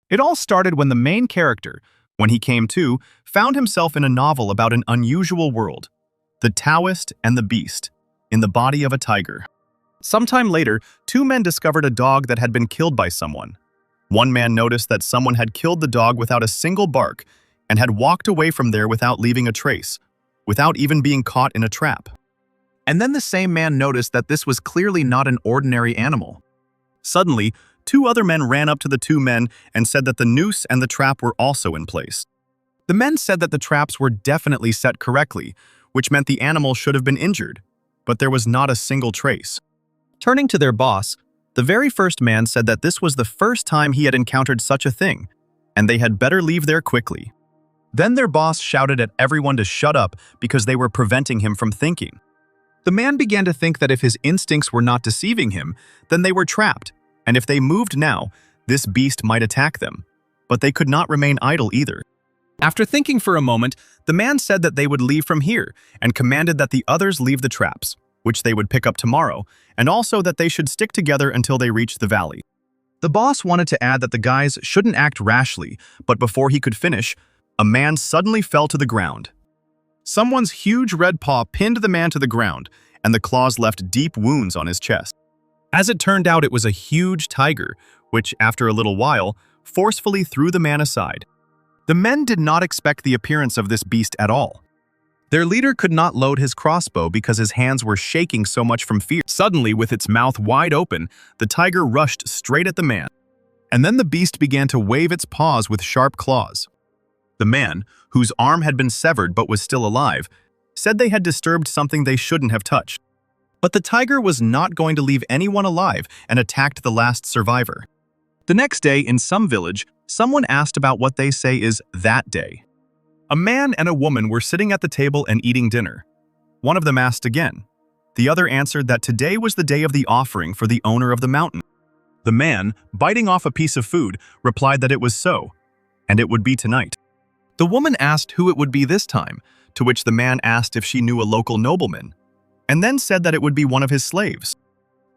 It all started when the main character, when he came to, found himself in a novel about an unusual world, the Taoist and the Beast, in the body of a tiger. Sometime later, two men discovered a dog that had been killed by someone. One man noticed that someone had killed the dog without a single bark and had walked away from there without leaving a trace, without even being caught in a trap. And then the same man noticed that this was clearly not an ordinary animal. Suddenly, two other men ran up to the two men and said that the noose and the trap were also in place. The men said that the traps were definitely set correctly, which meant the animal should have been injured, but there was not a single trace. Turning to their boss, the very first man said that this was the first time he had encountered such a thing, and they had better leave there quickly. Then their boss shouted at everyone to shut up because they were preventing him from thinking. The man began to think that if his instincts were not deceiving him, then they were trapped, and if they moved now, this beast might attack them. But they could not remain idle either. After thinking for a moment, the man said that they would leave from here and commanded that the others leave the traps, which they would pick up tomorrow, and also that they should stick together until they reached the valley. The boss wanted to add that the guys shouldn't act rashly, but before he could finish, a man suddenly fell to the ground. Someone's huge red paw pinned the man to the ground, and the claws left deep wounds on his chest. As it turned out, it was a huge tiger, which, after a little while, forcefully threw the man aside. The men did not expect the appearance of this beast at all. Their leader could not load his crossbow because his hands were shaking so much from fear. Suddenly, with its mouth wide open, the tiger rushed straight at the man. And then the beast began to wave its paws with sharp claws. The man, whose arm had been severed but was still alive, said they had disturbed something they shouldn't have touched. But the tiger was not going to leave anyone alive and attacked the last survivor. The next day, in some village, someone asked about what they say is that day. A man and a woman were sitting at the table and eating dinner. One of them asked again. The other answered that today was the day of the offering for the owner of the mountain. The man, biting off a piece of food, replied that it was so, and it would be tonight. The woman asked who it would be this time, to which the man asked if she knew a local nobleman, and then said that it would be one of his slaves.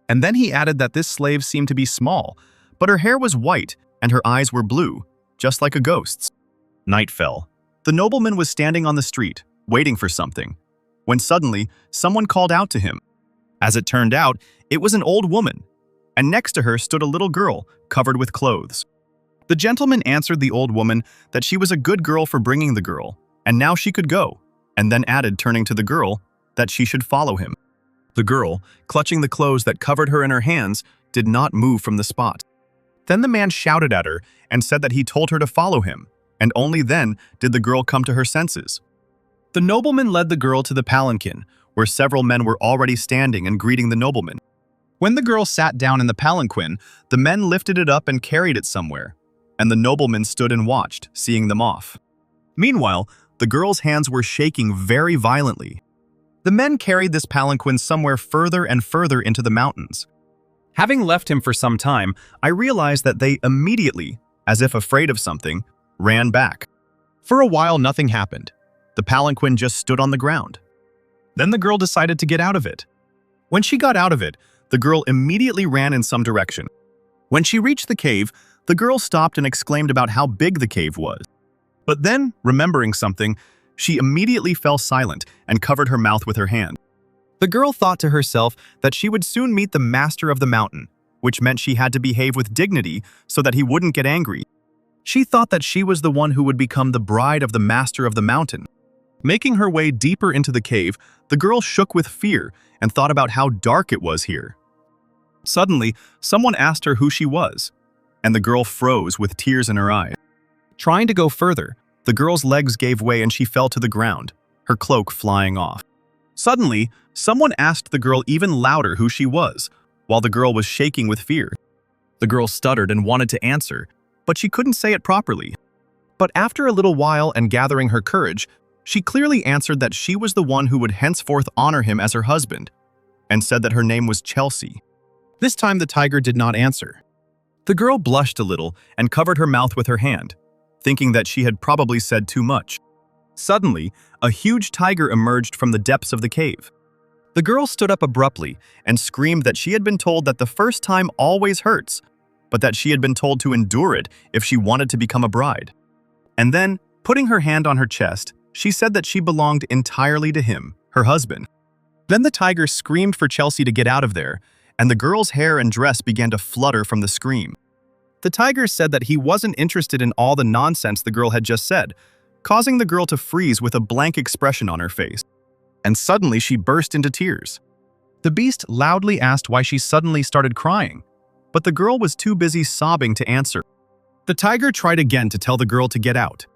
And then he added that this slave seemed to be small, but her hair was white and her eyes were blue, just like a ghost's. Night fell. The nobleman was standing on the street, waiting for something, when suddenly someone called out to him. As it turned out, it was an old woman, and next to her stood a little girl covered with clothes. The gentleman answered the old woman that she was a good girl for bringing the girl, and now she could go, and then added, turning to the girl, that she should follow him. The girl, clutching the clothes that covered her in her hands, did not move from the spot. Then the man shouted at her and said that he told her to follow him, and only then did the girl come to her senses. The nobleman led the girl to the palanquin, where several men were already standing and greeting the nobleman. When the girl sat down in the palanquin, the men lifted it up and carried it somewhere, and the nobleman stood and watched, seeing them off. Meanwhile, the girl's hands were shaking very violently. The men carried this palanquin somewhere further and further into the mountains. Having left him for some time, I realized that they immediately, as if afraid of something, ran back. For a while, nothing happened. The palanquin just stood on the ground. Then the girl decided to get out of it. When she got out of it, the girl immediately ran in some direction. When she reached the cave, the girl stopped and exclaimed about how big the cave was. But then, remembering something, she immediately fell silent and covered her mouth with her hand. The girl thought to herself that she would soon meet the master of the mountain, which meant she had to behave with dignity so that he wouldn't get angry. She thought that she was the one who would become the bride of the master of the mountain. Making her way deeper into the cave, the girl shook with fear and thought about how dark it was here. Suddenly, someone asked her who she was, and the girl froze with tears in her eyes. Trying to go further, the girl's legs gave way and she fell to the ground, her cloak flying off. Suddenly, someone asked the girl even louder who she was, while the girl was shaking with fear. The girl stuttered and wanted to answer, but she couldn't say it properly. But after a little while and gathering her courage, she clearly answered that she was the one who would henceforth honor him as her husband, and said that her name was Chelsea. This time the tiger did not answer. The girl blushed a little and covered her mouth with her hand, thinking that she had probably said too much. Suddenly, a huge tiger emerged from the depths of the cave. The girl stood up abruptly and screamed that she had been told that the first time always hurts, but that she had been told to endure it if she wanted to become a bride. And then, putting her hand on her chest, she said that she belonged entirely to him, her husband. Then the tiger screamed for Chelsea to get out of there, and the girl's hair and dress began to flutter from the scream. The tiger said that he wasn't interested in all the nonsense the girl had just said, causing the girl to freeze with a blank expression on her face. And suddenly she burst into tears. The beast loudly asked why she suddenly started crying, but the girl was too busy sobbing to answer. The tiger tried again to tell the girl to get out,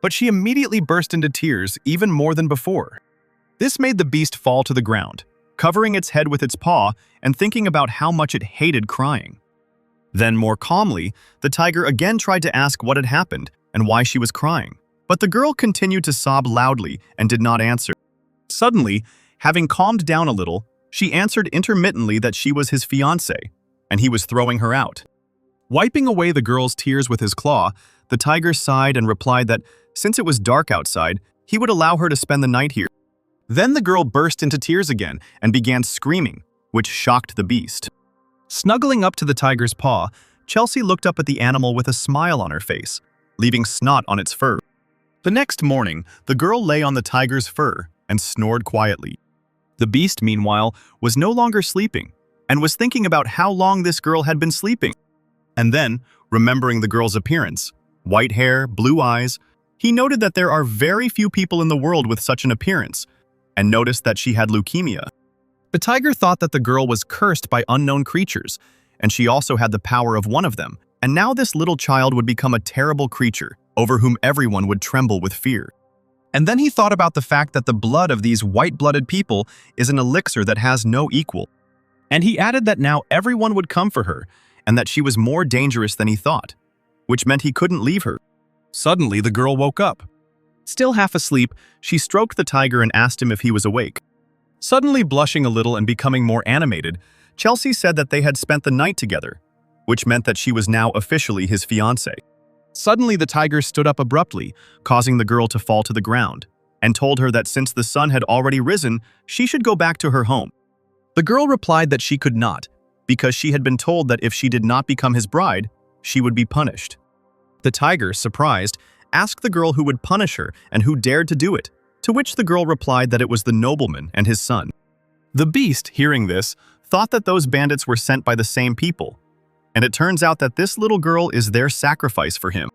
but she immediately burst into tears even more than before. This made the beast fall to the ground, covering its head with its paw and thinking about how much it hated crying. Then, more calmly, the tiger again tried to ask what had happened and why she was crying, but the girl continued to sob loudly and did not answer. Suddenly, having calmed down a little, she answered intermittently that she was his fiancé, and he was throwing her out. Wiping away the girl's tears with his claw, the tiger sighed and replied that, since it was dark outside, he would allow her to spend the night here. Then the girl burst into tears again and began screaming, which shocked the beast. Snuggling up to the tiger's paw, Chelsea looked up at the animal with a smile on her face, leaving snot on its fur. The next morning, the girl lay on the tiger's fur and snored quietly. The beast, meanwhile, was no longer sleeping and was thinking about how long this girl had been sleeping. And then, remembering the girl's appearance, white hair, blue eyes, he noted that there are very few people in the world with such an appearance, and noticed that she had leukemia. The tiger thought that the girl was cursed by unknown creatures, and she also had the power of one of them, and now this little child would become a terrible creature over whom everyone would tremble with fear. And then he thought about the fact that the blood of these white-blooded people is an elixir that has no equal. And he added that now everyone would come for her, and that she was more dangerous than he thought, which meant he couldn't leave her. Suddenly, the girl woke up. Still half asleep, she stroked the tiger and asked him if he was awake. Suddenly blushing a little and becoming more animated, Chelsea said that they had spent the night together, which meant that she was now officially his fiancée. Suddenly the tiger stood up abruptly, causing the girl to fall to the ground, and told her that since the sun had already risen, she should go back to her home. The girl replied that she could not, because she had been told that if she did not become his bride, she would be punished. The tiger, surprised, asked the girl who would punish her and who dared to do it, to which the girl replied that it was the nobleman and his son. The beast, hearing this, thought that those bandits were sent by the same people, and it turns out that this little girl is their sacrifice for him.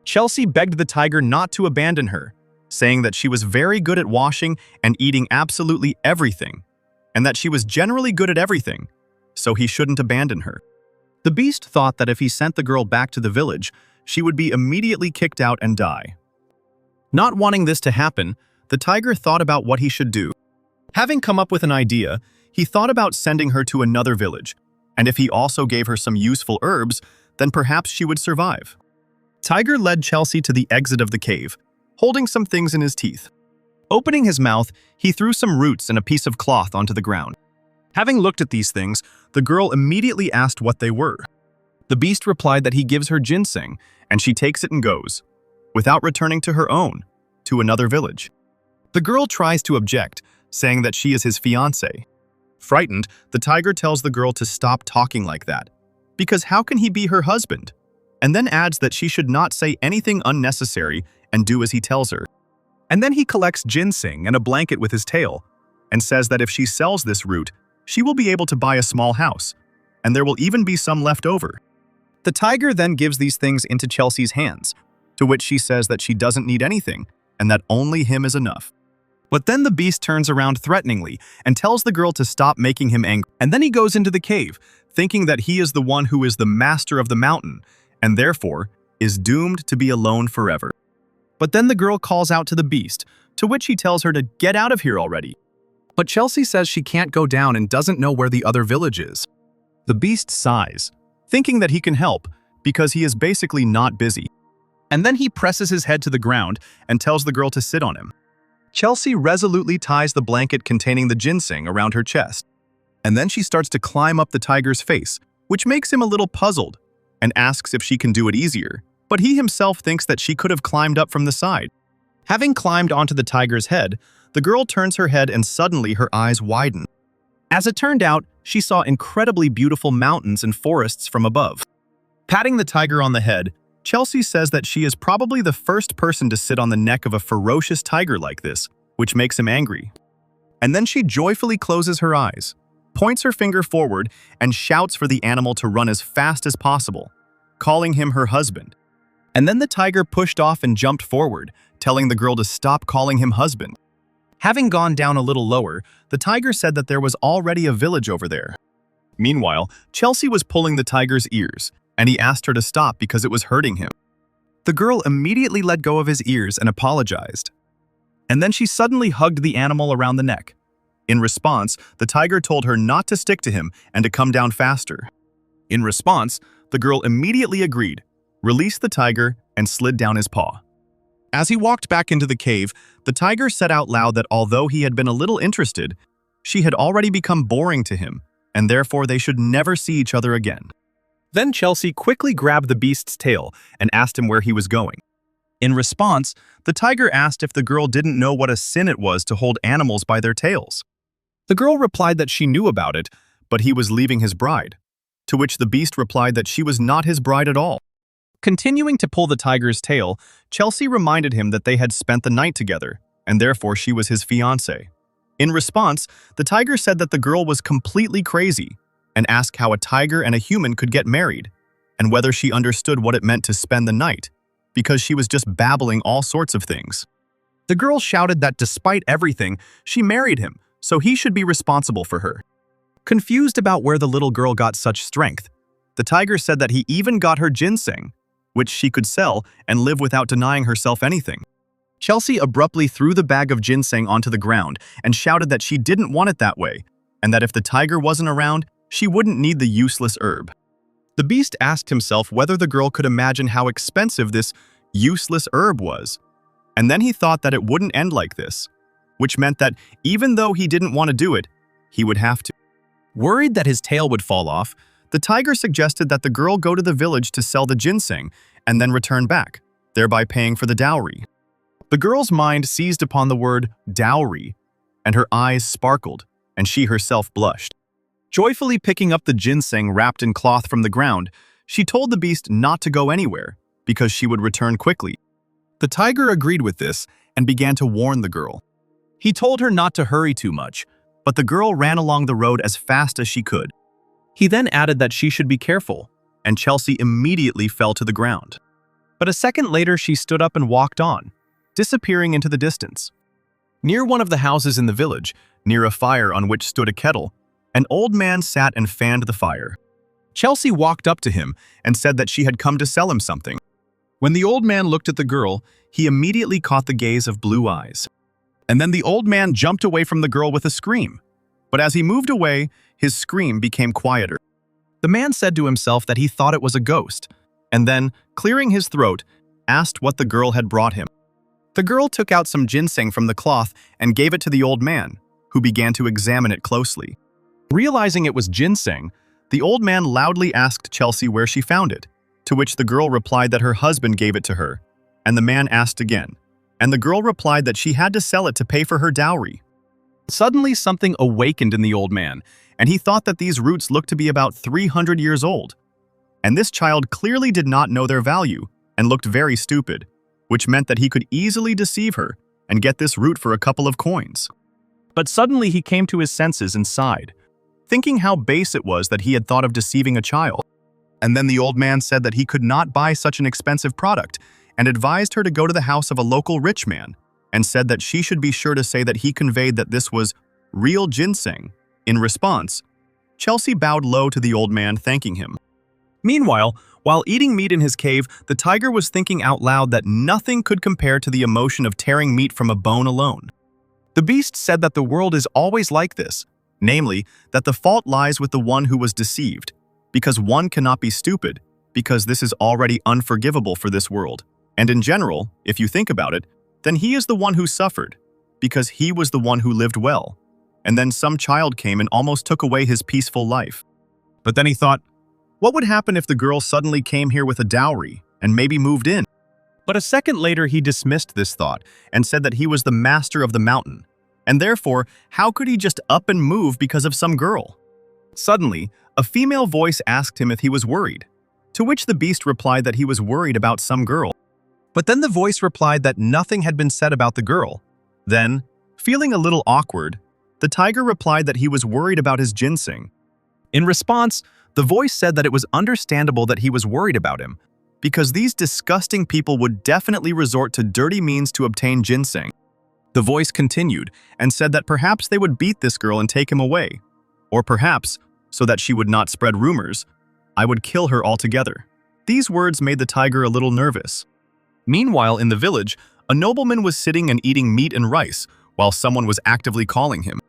Chelsea begged the tiger not to abandon her, saying that she was very good at washing and eating absolutely everything, and that she was generally good at everything, so he shouldn't abandon her. The beast thought that if he sent the girl back to the village, she would be immediately kicked out and die. Not wanting this to happen, the tiger thought about what he should do. Having come up with an idea, he thought about sending her to another village, and if he also gave her some useful herbs, then perhaps she would survive. Tiger led Chelsea to the exit of the cave, holding some things in his teeth. Opening his mouth, he threw some roots and a piece of cloth onto the ground. Having looked at these things, the girl immediately asked what they were. The beast replied that he gives her ginseng, and she takes it and goes, without returning to her own, to another village. The girl tries to object, saying that she is his fiancé. Frightened, the tiger tells the girl to stop talking like that, because how can he be her husband? And then adds that she should not say anything unnecessary and do as he tells her. And then he collects ginseng and a blanket with his tail, and says that if she sells this root, she will be able to buy a small house, and there will even be some left over. The tiger then gives these things into Chelsea's hands, to which she says that she doesn't need anything, and that only him is enough. But then the beast turns around threateningly and tells the girl to stop making him angry. And then he goes into the cave, thinking that he is the one who is the master of the mountain, and therefore is doomed to be alone forever. But then the girl calls out to the beast, to which he tells her to get out of here already. But Chelsea says she can't go down and doesn't know where the other village is. The beast sighs, thinking that he can help, because he is basically not busy. And then he presses his head to the ground and tells the girl to sit on him. Chelsea resolutely ties the blanket containing the ginseng around her chest. And then she starts to climb up the tiger's face, which makes him a little puzzled, and asks if she can do it easier. But he himself thinks that she could have climbed up from the side. Having climbed onto the tiger's head, the girl turns her head and suddenly her eyes widen. As it turned out, she saw incredibly beautiful mountains and forests from above. Patting the tiger on the head, Chelsea says that she is probably the first person to sit on the neck of a ferocious tiger like this, which makes him angry. And then she joyfully closes her eyes, points her finger forward, and shouts for the animal to run as fast as possible, calling him her husband. And then the tiger pushed off and jumped forward, telling the girl to stop calling him husband. Having gone down a little lower, the tiger said that there was already a village over there. Meanwhile, Chelsea was pulling the tiger's ears, and he asked her to stop because it was hurting him. The girl immediately let go of his ears and apologized. And then she suddenly hugged the animal around the neck. In response, the tiger told her not to stick to him and to come down faster. In response, the girl immediately agreed, released the tiger, and slid down his paw. As he walked back into the cave, the tiger said out loud that although he had been a little interested, she had already become boring to him, and therefore they should never see each other again. Then Chelsea quickly grabbed the beast's tail and asked him where he was going. In response, the tiger asked if the girl didn't know what a sin it was to hold animals by their tails. The girl replied that she knew about it, but he was leaving his bride, to which the beast replied that she was not his bride at all. Continuing to pull the tiger's tail, Chelsea reminded him that they had spent the night together, and therefore she was his fiancée. In response, the tiger said that the girl was completely crazy, and asked how a tiger and a human could get married, and whether she understood what it meant to spend the night, because she was just babbling all sorts of things. The girl shouted that despite everything, she married him, so he should be responsible for her. Confused about where the little girl got such strength, the tiger said that he even got her ginseng, which she could sell and live without denying herself anything. Chelsea abruptly threw the bag of ginseng onto the ground and shouted that she didn't want it that way, and that if the tiger wasn't around, she wouldn't need the useless herb. The beast asked himself whether the girl could imagine how expensive this useless herb was, and then he thought that it wouldn't end like this, which meant that even though he didn't want to do it, he would have to. Worried that his tail would fall off, the tiger suggested that the girl go to the village to sell the ginseng and then return back, thereby paying for the dowry. The girl's mind seized upon the word dowry, and her eyes sparkled, and she herself blushed. Joyfully picking up the ginseng wrapped in cloth from the ground, she told the beast not to go anywhere, because she would return quickly. The tiger agreed with this and began to warn the girl. He told her not to hurry too much, but the girl ran along the road as fast as she could. He then added that she should be careful, and Chelsea immediately fell to the ground. But a second later she stood up and walked on, disappearing into the distance. Near one of the houses in the village, near a fire on which stood a kettle, an old man sat and fanned the fire. Chelsea walked up to him and said that she had come to sell him something. When the old man looked at the girl, he immediately caught the gaze of blue eyes. And then the old man jumped away from the girl with a scream. But as he moved away, his scream became quieter. The man said to himself that he thought it was a ghost, and then, clearing his throat, asked what the girl had brought him. The girl took out some ginseng from the cloth and gave it to the old man, who began to examine it closely. Realizing it was ginseng, the old man loudly asked Chelsea where she found it, to which the girl replied that her husband gave it to her, and the man asked again, and the girl replied that she had to sell it to pay for her dowry. Suddenly something awakened in the old man, and he thought that these roots looked to be about 300 years old. And this child clearly did not know their value and looked very stupid, which meant that he could easily deceive her and get this root for a couple of coins. But suddenly he came to his senses and sighed, thinking how base it was that he had thought of deceiving a child. And then the old man said that he could not buy such an expensive product and advised her to go to the house of a local rich man and said that she should be sure to say that he conveyed that this was real ginseng. In response, Chelsea bowed low to the old man, thanking him. Meanwhile, while eating meat in his cave, the tiger was thinking out loud that nothing could compare to the emotion of tearing meat from a bone alone. The beast said that the world is always like this, namely, that the fault lies with the one who was deceived, because one cannot be stupid, because this is already unforgivable for this world. And in general, if you think about it, then he is the one who suffered, because he was the one who lived well. And then some child came and almost took away his peaceful life. But then he thought, what would happen if the girl suddenly came here with a dowry and maybe moved in? But a second later he dismissed this thought and said that he was the master of the mountain, and therefore, how could he just up and move because of some girl? Suddenly, a female voice asked him if he was worried, to which the beast replied that he was worried about some girl. But then the voice replied that nothing had been said about the girl. Then, feeling a little awkward, the tiger replied that he was worried about his ginseng. In response, the voice said that it was understandable that he was worried about him, because these disgusting people would definitely resort to dirty means to obtain ginseng. The voice continued and said that perhaps they would beat this girl and take him away. Or perhaps, so that she would not spread rumors, I would kill her altogether. These words made the tiger a little nervous. Meanwhile, in the village, a nobleman was sitting and eating meat and rice while someone was actively calling him.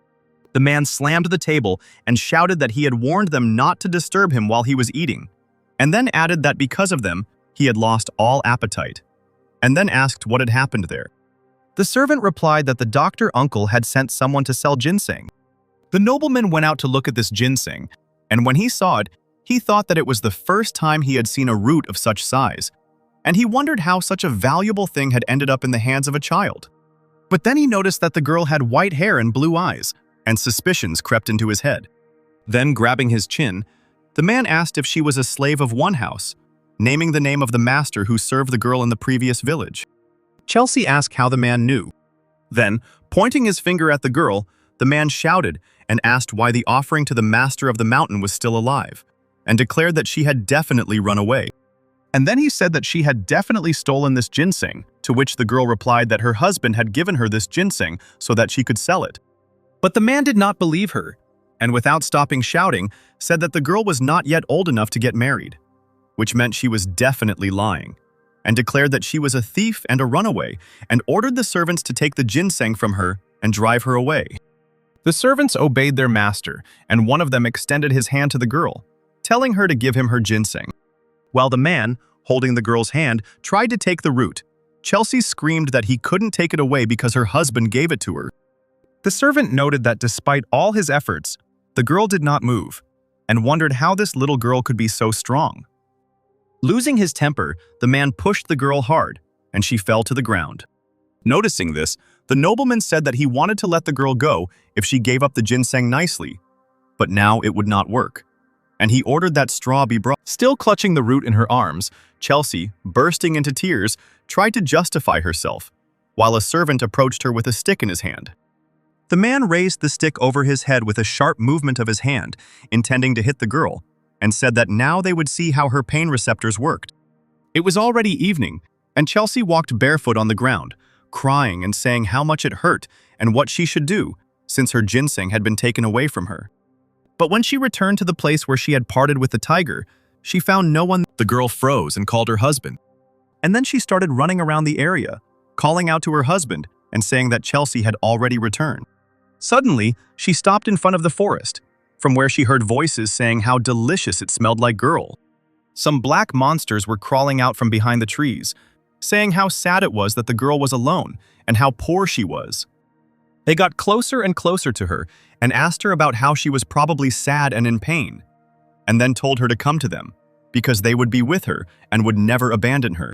The man slammed the table and shouted that he had warned them not to disturb him while he was eating, and then added that because of them, he had lost all appetite, and then asked what had happened there. The servant replied that the doctor uncle had sent someone to sell ginseng. The nobleman went out to look at this ginseng, and when he saw it, he thought that it was the first time he had seen a root of such size, and he wondered how such a valuable thing had ended up in the hands of a child. But then he noticed that the girl had white hair and blue eyes, and suspicions crept into his head. Then, grabbing his chin, the man asked if she was a slave of one house, naming the name of the master who served the girl in the previous village. Chelsea asked how the man knew. Then, pointing his finger at the girl, the man shouted and asked why the offering to the master of the mountain was still alive, and declared that she had definitely run away. And then he said that she had definitely stolen this ginseng, to which the girl replied that her husband had given her this ginseng so that she could sell it. But the man did not believe her, and without stopping shouting, said that the girl was not yet old enough to get married, which meant she was definitely lying, and declared that she was a thief and a runaway, and ordered the servants to take the ginseng from her and drive her away. The servants obeyed their master, and one of them extended his hand to the girl, telling her to give him her ginseng. While the man, holding the girl's hand, tried to take the root, Chelsea screamed that he couldn't take it away because her husband gave it to her. The servant noted that despite all his efforts, the girl did not move, and wondered how this little girl could be so strong. Losing his temper, the man pushed the girl hard, and she fell to the ground. Noticing this, the nobleman said that he wanted to let the girl go if she gave up the ginseng nicely, but now it would not work, and he ordered that straw be brought. Still clutching the root in her arms, Chelsea, bursting into tears, tried to justify herself, while a servant approached her with a stick in his hand. The man raised the stick over his head with a sharp movement of his hand, intending to hit the girl, and said that now they would see how her pain receptors worked. It was already evening, and Chelsea walked barefoot on the ground, crying and saying how much it hurt and what she should do, since her ginseng had been taken away from her. But when she returned to the place where she had parted with the tiger, she found no one. The girl froze and called her husband. And then she started running around the area, calling out to her husband and saying that Chelsea had already returned. Suddenly, she stopped in front of the forest, from where she heard voices saying how delicious it smelled like girl. Some black monsters were crawling out from behind the trees, saying how sad it was that the girl was alone and how poor she was. They got closer and closer to her and asked her about how she was probably sad and in pain, and then told her to come to them, because they would be with her and would never abandon her.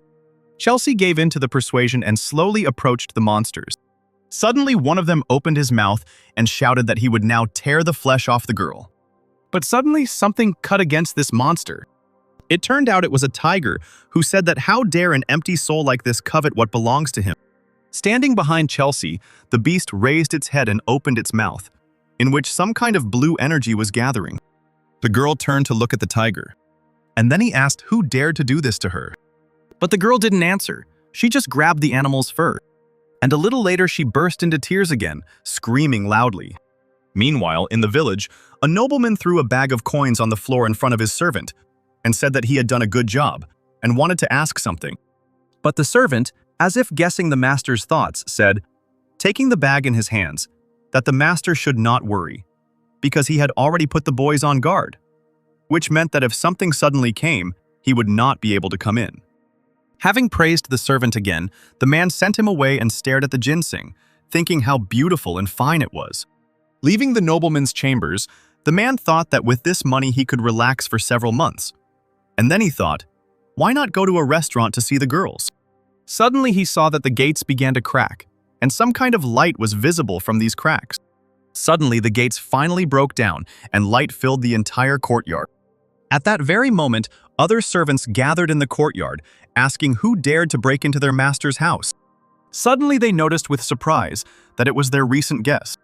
Chelsea gave in to the persuasion and slowly approached the monsters. Suddenly, one of them opened his mouth and shouted that he would now tear the flesh off the girl. But suddenly, something cut against this monster. It turned out it was a tiger who said that how dare an empty soul like this covet what belongs to him. Standing behind Chelsea, the beast raised its head and opened its mouth, in which some kind of blue energy was gathering. The girl turned to look at the tiger, and then he asked who dared to do this to her. But the girl didn't answer. She just grabbed the animal's fur. And a little later she burst into tears again, screaming loudly. Meanwhile, in the village, a nobleman threw a bag of coins on the floor in front of his servant and said that he had done a good job and wanted to ask something. But the servant, as if guessing the master's thoughts, said, taking the bag in his hands, that the master should not worry, because he had already put the boys on guard, which meant that if something suddenly came, he would not be able to come in. Having praised the servant again, the man sent him away and stared at the ginseng, thinking how beautiful and fine it was. Leaving the nobleman's chambers, the man thought that with this money he could relax for several months. And then he thought, why not go to a restaurant to see the girls? Suddenly he saw that the gates began to crack, and some kind of light was visible from these cracks. Suddenly the gates finally broke down, and light filled the entire courtyard. At that very moment, other servants gathered in the courtyard, asking who dared to break into their master's house. Suddenly they noticed with surprise that it was their recent guest.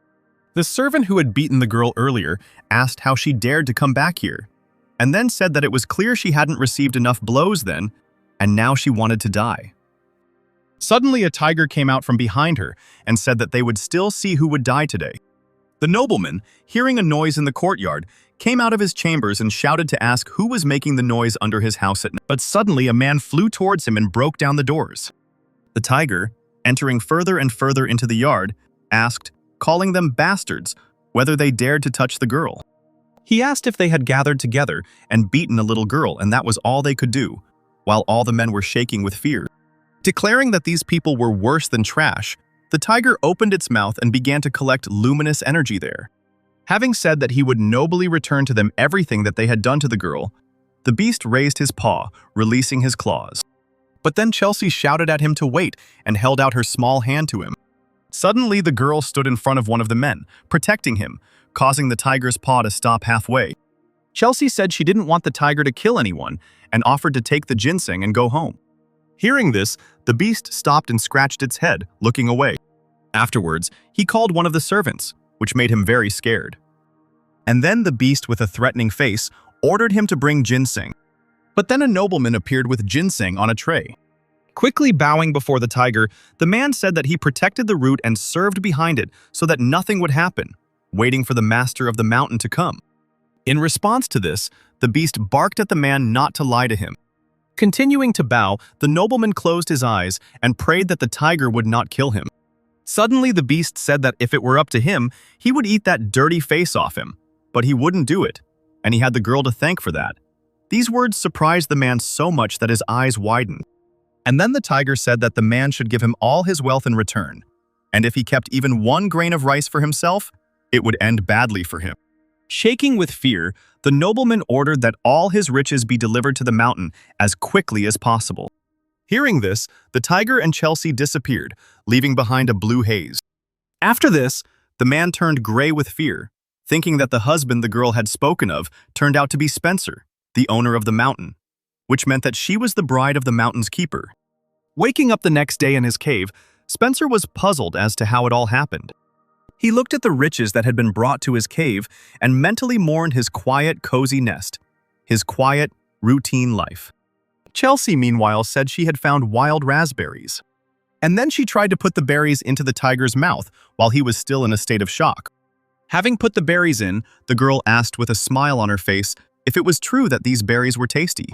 The servant who had beaten the girl earlier asked how she dared to come back here, and then said that it was clear she hadn't received enough blows then, and now she wanted to die. Suddenly a tiger came out from behind her and said that they would still see who would die today. The nobleman, hearing a noise in the courtyard, came out of his chambers and shouted to ask who was making the noise under his house at night. But suddenly a man flew towards him and broke down the doors. The tiger, entering further and further into the yard, asked, calling them bastards, whether they dared to touch the girl. He asked if they had gathered together and beaten a little girl, and that was all they could do, while all the men were shaking with fear. Declaring that these people were worse than trash, the tiger opened its mouth and began to collect luminous energy there. Having said that he would nobly return to them everything that they had done to the girl, the beast raised his paw, releasing his claws. But then Chelsea shouted at him to wait and held out her small hand to him. Suddenly, the girl stood in front of one of the men, protecting him, causing the tiger's paw to stop halfway. Chelsea said she didn't want the tiger to kill anyone and offered to take the ginseng and go home. Hearing this, the beast stopped and scratched its head, looking away. Afterwards, he called one of the servants, which made him very scared. And then the beast, with a threatening face, ordered him to bring ginseng. But then a nobleman appeared with ginseng on a tray. Quickly bowing before the tiger, the man said that he protected the root and served behind it so that nothing would happen, waiting for the master of the mountain to come. In response to this, the beast barked at the man not to lie to him. Continuing to bow, the nobleman closed his eyes and prayed that the tiger would not kill him. Suddenly, the beast said that if it were up to him, he would eat that dirty face off him, but he wouldn't do it, and he had the girl to thank for that. These words surprised the man so much that his eyes widened. And then the tiger said that the man should give him all his wealth in return, and if he kept even 1 grain of rice for himself, it would end badly for him. Shaking with fear, the nobleman ordered that all his riches be delivered to the mountain as quickly as possible. Hearing this, the tiger and Chelsea disappeared, leaving behind a blue haze. After this, the man turned gray with fear, thinking that the husband the girl had spoken of turned out to be Spencer, the owner of the mountain, which meant that she was the bride of the mountain's keeper. Waking up the next day in his cave, Spencer was puzzled as to how it all happened. He looked at the riches that had been brought to his cave and mentally mourned his quiet, cozy nest, his quiet, routine life. Chelsea, meanwhile, said she had found wild raspberries. And then she tried to put the berries into the tiger's mouth while he was still in a state of shock. Having put the berries in, the girl asked with a smile on her face if it was true that these berries were tasty.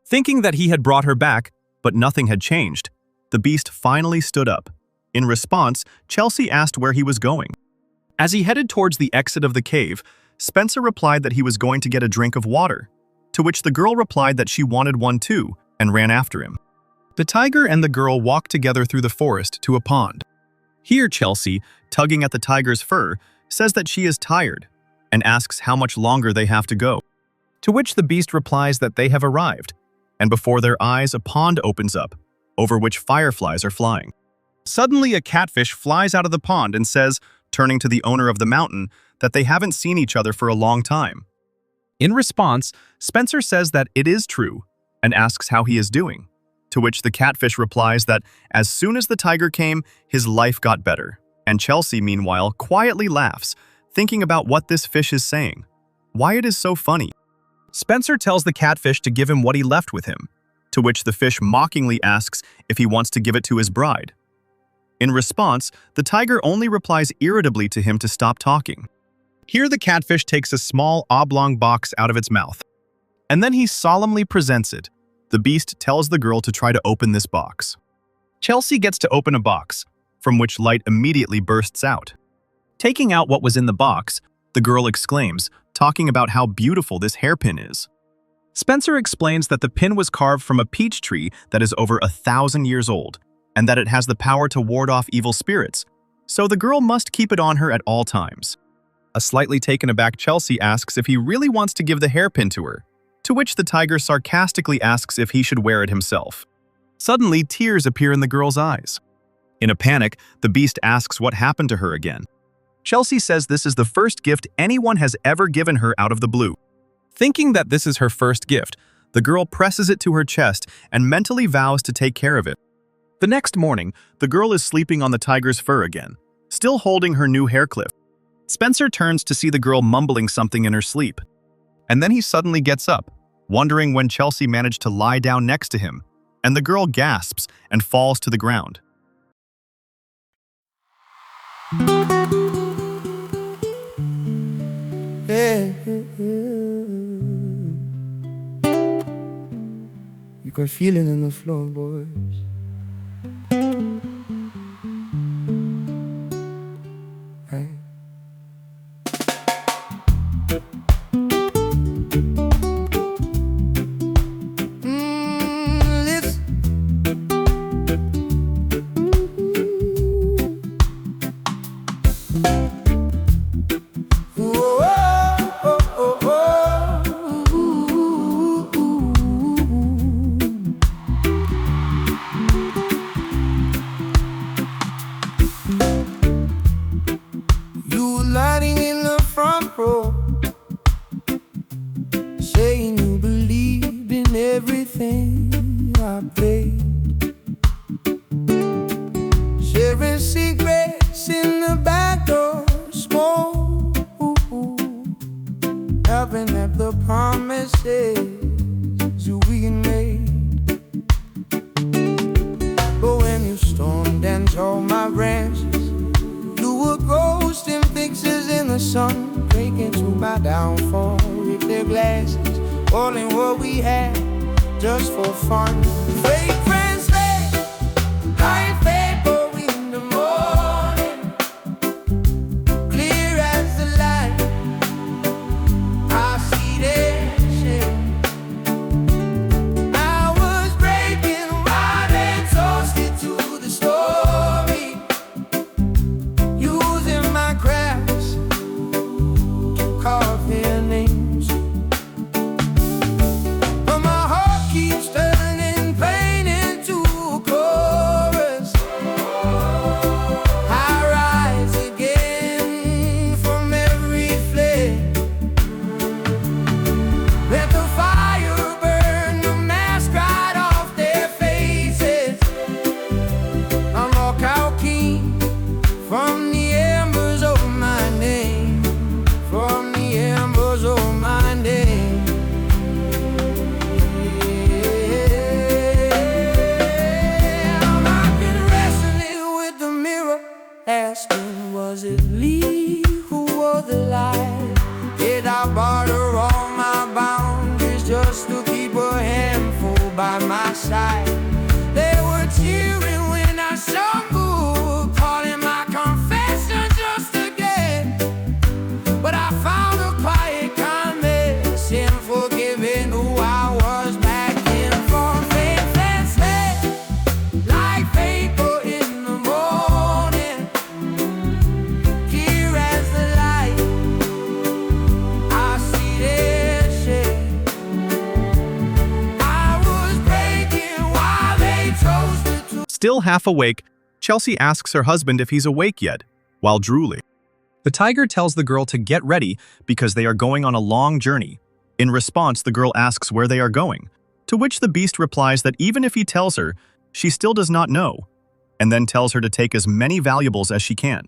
Thinking that he had brought her back, but nothing had changed, the beast finally stood up. In response, Chelsea asked where he was going. As he headed towards the exit of the cave, Spencer replied that he was going to get a drink of water, to which the girl replied that she wanted one too and ran after him. The tiger and the girl walked together through the forest to a pond. Here Chelsea, tugging at the tiger's fur, says that she is tired and asks how much longer they have to go, to which the beast replies that they have arrived, and before their eyes a pond opens up, over which fireflies are flying. Suddenly a catfish flies out of the pond and says, turning to the owner of the mountain, that they haven't seen each other for a long time. In response, Spencer says that it is true and asks how he is doing, to which the catfish replies that as soon as the tiger came, his life got better, and Chelsea, meanwhile, quietly laughs, thinking about what this fish is saying, why it is so funny. Spencer tells the catfish to give him what he left with him, to which the fish mockingly asks if he wants to give it to his bride. In response, the tiger only replies irritably to him to stop talking. Here the catfish takes a small oblong box out of its mouth, and then he solemnly presents it. The beast tells the girl to try to open this box. Chelsea gets to open a box, from which light immediately bursts out. Taking out what was in the box, the girl exclaims, talking about how beautiful this hairpin is. Spencer explains that the pin was carved from a peach tree that is over 1,000 years old, and that it has the power to ward off evil spirits, so the girl must keep it on her at all times. A slightly taken aback Chelsea asks if he really wants to give the hairpin to her, to which the tiger sarcastically asks if he should wear it himself. Suddenly, tears appear in the girl's eyes. In a panic, the beast asks what happened to her again. Chelsea says this is the first gift anyone has ever given her out of the blue. Thinking that this is her first gift, the girl presses it to her chest and mentally vows to take care of it. The next morning, the girl is sleeping on the tiger's fur again, still holding her new hair clip. Spencer turns to see the girl mumbling something in her sleep. And then he suddenly gets up, wondering when Chelsea managed to lie down next to him, and the girl gasps and falls to the ground. You got feeling in the floor, boys. Hey. Listen. Saying you believed in everything I played, sharing secrets in the back door, smoke, helping at the promises we made. But when you stormed and tore my branches, you were ghosting fixes in the sun, breaking to my downfall with their glasses, calling what we had just for fun. Fake friends say, like vapor in the morning, clear as the light. I see their shame. I was breaking while they toasted to the story, using my crafts to carve their names. But my heart keeps turning pain into a chorus. I rise again from every flame. Let the fire burn the mask right off their faces. I'm walk out king from the embers of my name, from the embers of my name. I've been wrestling with the mirror, asking, was it Lee who wore the lie? Did I barter all my boundaries just to keep a handful by my side? They were cheering when I stumbled, calling my confession just again. But I found a quiet kindness in forgiving who I was back in. From faith and faith, like vapor in the morning, clear as the light. I see their shade. I was breaking while they toasted to. Still half awake, Chelsea asks her husband if he's awake yet, while drooling. The tiger tells the girl to get ready because they are going on a long journey. In response, the girl asks where they are going, to which the beast replies that even if he tells her, she still does not know, and then tells her to take as many valuables as she can.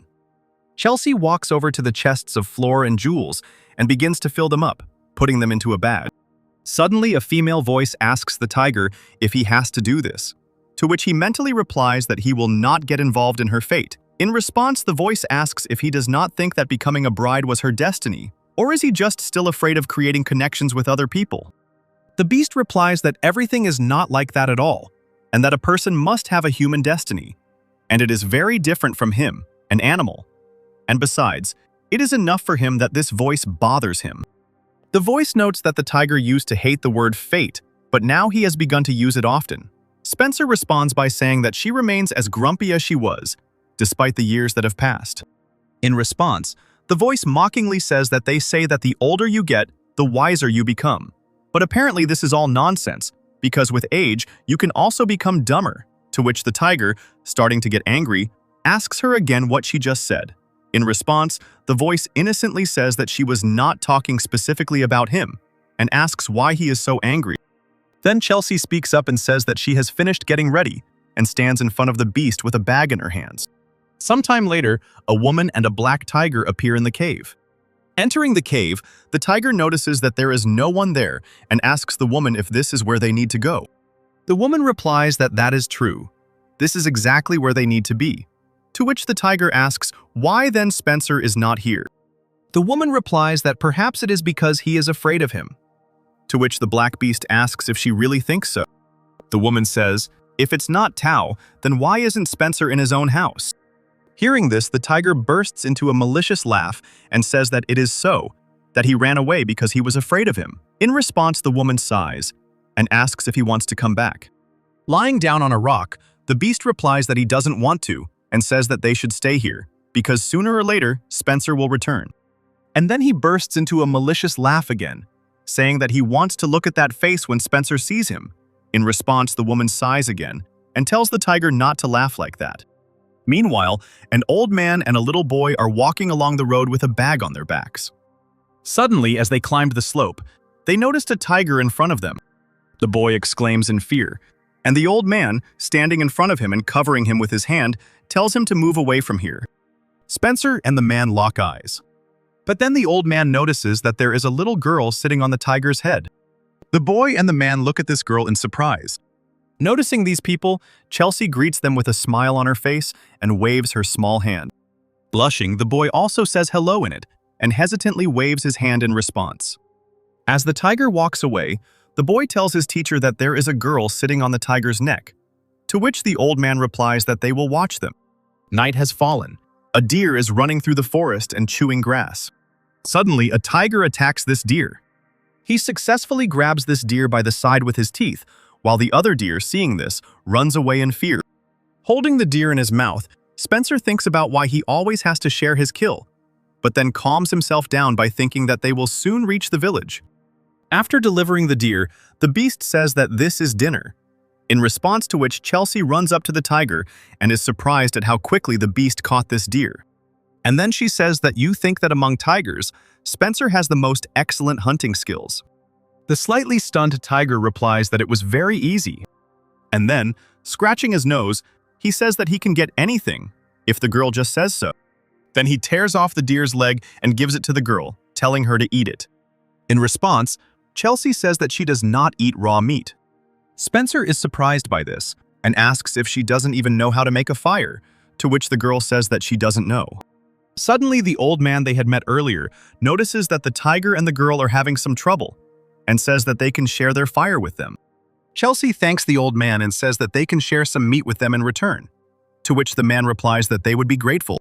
Chelsea walks over to the chests of floor and jewels and begins to fill them up, putting them into a bag. Suddenly, a female voice asks the tiger if he has to do this, to which he mentally replies that he will not get involved in her fate. In response, the voice asks if he does not think that becoming a bride was her destiny, or is he just still afraid of creating connections with other people? The beast replies that everything is not like that at all, and that a person must have a human destiny, and it is very different from him, an animal. And besides, it is enough for him that this voice bothers him. The voice notes that the tiger used to hate the word fate, but now he has begun to use it often. Spencer responds by saying that she remains as grumpy as she was, despite the years that have passed. In response, the voice mockingly says that they say that the older you get, the wiser you become. But apparently this is all nonsense, because with age, you can also become dumber, to which the tiger, starting to get angry, asks her again what she just said. In response, the voice innocently says that she was not talking specifically about him, and asks why he is so angry. Then Chelsea speaks up and says that she has finished getting ready and stands in front of the beast with a bag in her hands. Sometime later, a woman and a black tiger appear in the cave. Entering the cave, the tiger notices that there is no one there and asks the woman if this is where they need to go. The woman replies that that is true. This is exactly where they need to be. To which the tiger asks why then Spencer is not here. The woman replies that perhaps it is because he is afraid of him. To which the black beast asks if she really thinks so. The woman says, if it's not Tao, then why isn't Spencer in his own house? Hearing this, the tiger bursts into a malicious laugh and says that it is so, that he ran away because he was afraid of him. In response, the woman sighs and asks if he wants to come back. Lying down on a rock, the beast replies that he doesn't want to and says that they should stay here because sooner or later, Spencer will return. And then he bursts into a malicious laugh again, saying that he wants to look at that face when Spencer sees him. In response, the woman sighs again and tells the tiger not to laugh like that. Meanwhile, an old man and a little boy are walking along the road with a bag on their backs. Suddenly, as they climbed the slope, they noticed a tiger in front of them. The boy exclaims in fear, and the old man, standing in front of him and covering him with his hand, tells him to move away from here. Spencer and the man lock eyes. But then the old man notices that there is a little girl sitting on the tiger's head. The boy and the man look at this girl in surprise. Noticing these people, Chelsea greets them with a smile on her face and waves her small hand. Blushing, the boy also says hello in it and hesitantly waves his hand in response. As the tiger walks away, the boy tells his teacher that there is a girl sitting on the tiger's neck, to which the old man replies that they will watch them. Night has fallen. A deer is running through the forest and chewing grass. Suddenly, a tiger attacks this deer. He successfully grabs this deer by the side with his teeth, while the other deer, seeing this, runs away in fear. Holding the deer in his mouth, Spencer thinks about why he always has to share his kill, but then calms himself down by thinking that they will soon reach the village. After delivering the deer, the beast says that this is dinner, in response to which Chelsea runs up to the tiger and is surprised at how quickly the beast caught this deer. And then she says that you think that among tigers, Spencer has the most excellent hunting skills. The slightly stunned tiger replies that it was very easy. And then, scratching his nose, he says that he can get anything if the girl just says so. Then he tears off the deer's leg and gives it to the girl, telling her to eat it. In response, Chelsea says that she does not eat raw meat. Spencer is surprised by this and asks if she doesn't even know how to make a fire, to which the girl says that she doesn't know. Suddenly, the old man they had met earlier notices that the tiger and the girl are having some trouble and says that they can share their fire with them. Chelsea thanks the old man and says that they can share some meat with them in return, to which the man replies that they would be grateful.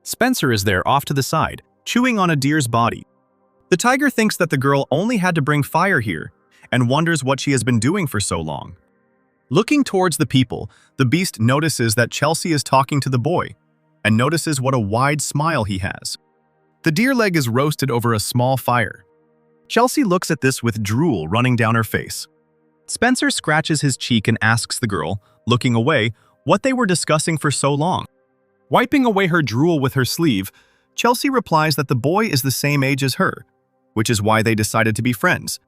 Spencer is there off to the side, chewing on a deer's body. The tiger thinks that the girl only had to bring fire here and wonders what she has been doing for so long. Looking towards the people, the beast notices that Chelsea is talking to the boy and notices what a wide smile he has. The deer leg is roasted over a small fire. Chelsea looks at this with drool running down her face. Spencer scratches his cheek and asks the girl, looking away, what they were discussing for so long. Wiping away her drool with her sleeve, Chelsea replies that the boy is the same age as her, which is why they decided to be friends,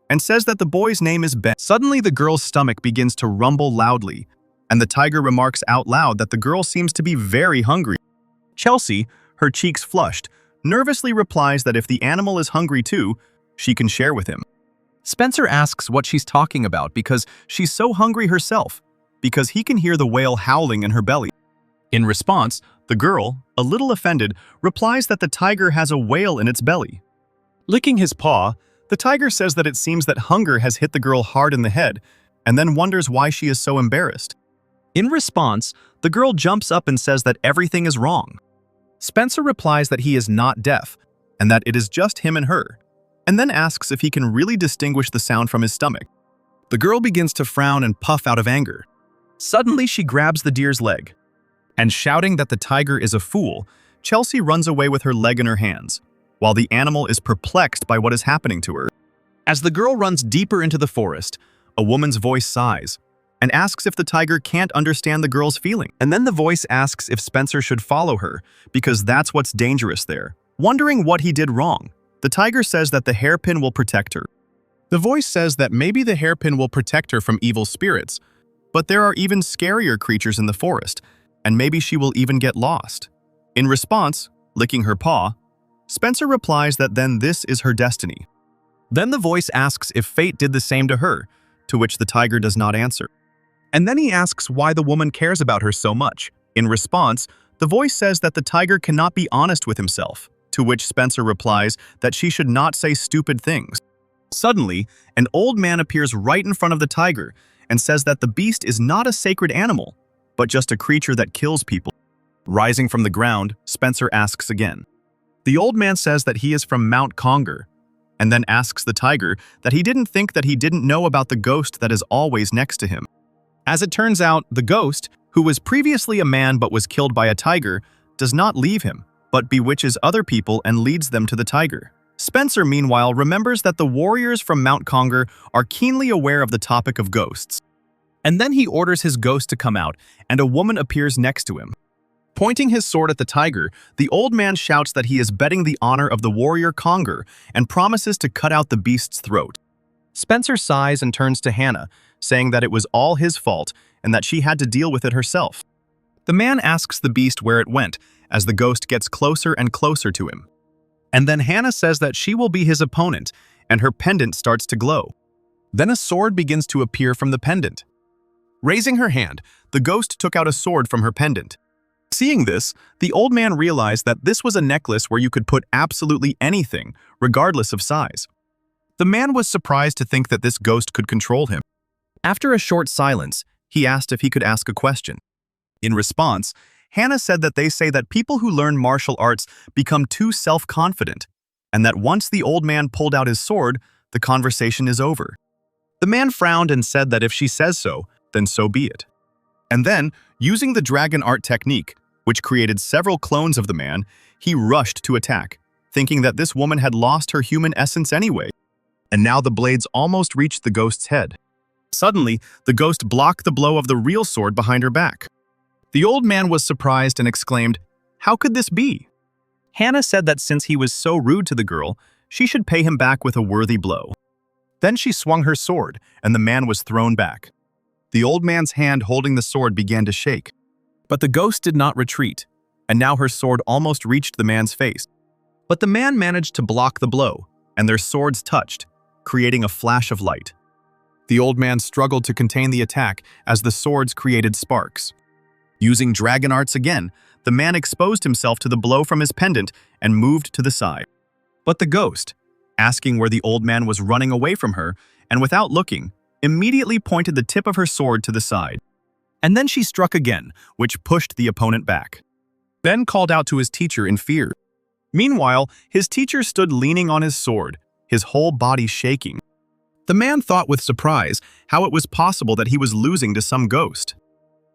and says that the boy's name is Ben. Suddenly, the girl's stomach begins to rumble loudly, and the tiger remarks out loud that the girl seems to be very hungry. Chelsea, her cheeks flushed, nervously replies that if the animal is hungry too, she can share with him. Spencer asks what she's talking about because she's so hungry herself, because he can hear the whale howling in her belly. In response, the girl, a little offended, replies that the tiger has a whale in its belly. Licking his paw, the tiger says that it seems that hunger has hit the girl hard in the head, and then wonders why she is so embarrassed. In response, the girl jumps up and says that everything is wrong. Spencer replies that he is not deaf, and that it is just him and her, and then asks if he can really distinguish the sound from his stomach. The girl begins to frown and puff out of anger. Suddenly, she grabs the deer's leg, and shouting that the tiger is a fool, Chelsea runs away with her leg in her hands, while the animal is perplexed by what is happening to her. As the girl runs deeper into the forest, a woman's voice sighs and asks if the tiger can't understand the girl's feeling. And then the voice asks if Spencer should follow her, because that's what's dangerous there. Wondering what he did wrong, the tiger says that the hairpin will protect her. The voice says that maybe the hairpin will protect her from evil spirits, but there are even scarier creatures in the forest, and maybe she will even get lost. In response, licking her paw, Spencer replies that then this is her destiny. Then the voice asks if fate did the same to her, to which the tiger does not answer. And then he asks why the woman cares about her so much. In response, the voice says that the tiger cannot be honest with himself, to which Spencer replies that she should not say stupid things. Suddenly, an old man appears right in front of the tiger and says that the beast is not a sacred animal, but just a creature that kills people. Rising from the ground, Spencer asks again. The old man says that he is from Mount Conger, and then asks the tiger that he didn't think that he didn't know about the ghost that is always next to him. As it turns out, the ghost, who was previously a man but was killed by a tiger, does not leave him, but bewitches other people and leads them to the tiger. Spencer, meanwhile, remembers that the warriors from Mount Conger are keenly aware of the topic of ghosts. And then he orders his ghost to come out, and a woman appears next to him. Pointing his sword at the tiger, the old man shouts that he is betting the honor of the warrior Conger and promises to cut out the beast's throat. Spencer sighs and turns to Hannah, saying that it was all his fault and that she had to deal with it herself. The man asks the beast where it went, as the ghost gets closer and closer to him. And then Hannah says that she will be his opponent, and her pendant starts to glow. Then a sword begins to appear from the pendant. Raising her hand, the ghost took out a sword from her pendant. Seeing this, the old man realized that this was a necklace where you could put absolutely anything, regardless of size. The man was surprised to think that this ghost could control him. After a short silence, he asked if he could ask a question. In response, Hannah said that they say that people who learn martial arts become too self-confident, and that once the old man pulled out his sword, the conversation is over. The man frowned and said that if she says so, then so be it. And then, using the dragon art technique, which created several clones of the man, he rushed to attack, thinking that this woman had lost her human essence anyway. And now the blades almost reached the ghost's head. Suddenly, the ghost blocked the blow of the real sword behind her back. The old man was surprised and exclaimed, "How could this be?" Hannah said that since he was so rude to the girl, she should pay him back with a worthy blow. Then she swung her sword, and the man was thrown back. The old man's hand holding the sword began to shake. But the ghost did not retreat, and now her sword almost reached the man's face. But the man managed to block the blow, and their swords touched, creating a flash of light. The old man struggled to contain the attack as the swords created sparks. Using dragon arts again, the man exposed himself to the blow from his pendant and moved to the side. But the ghost, asking where the old man was running away from her, and without looking, immediately pointed the tip of her sword to the side. And then she struck again, which pushed the opponent back. Ben called out to his teacher in fear. Meanwhile, his teacher stood leaning on his sword, his whole body shaking. The man thought with surprise how it was possible that he was losing to some ghost.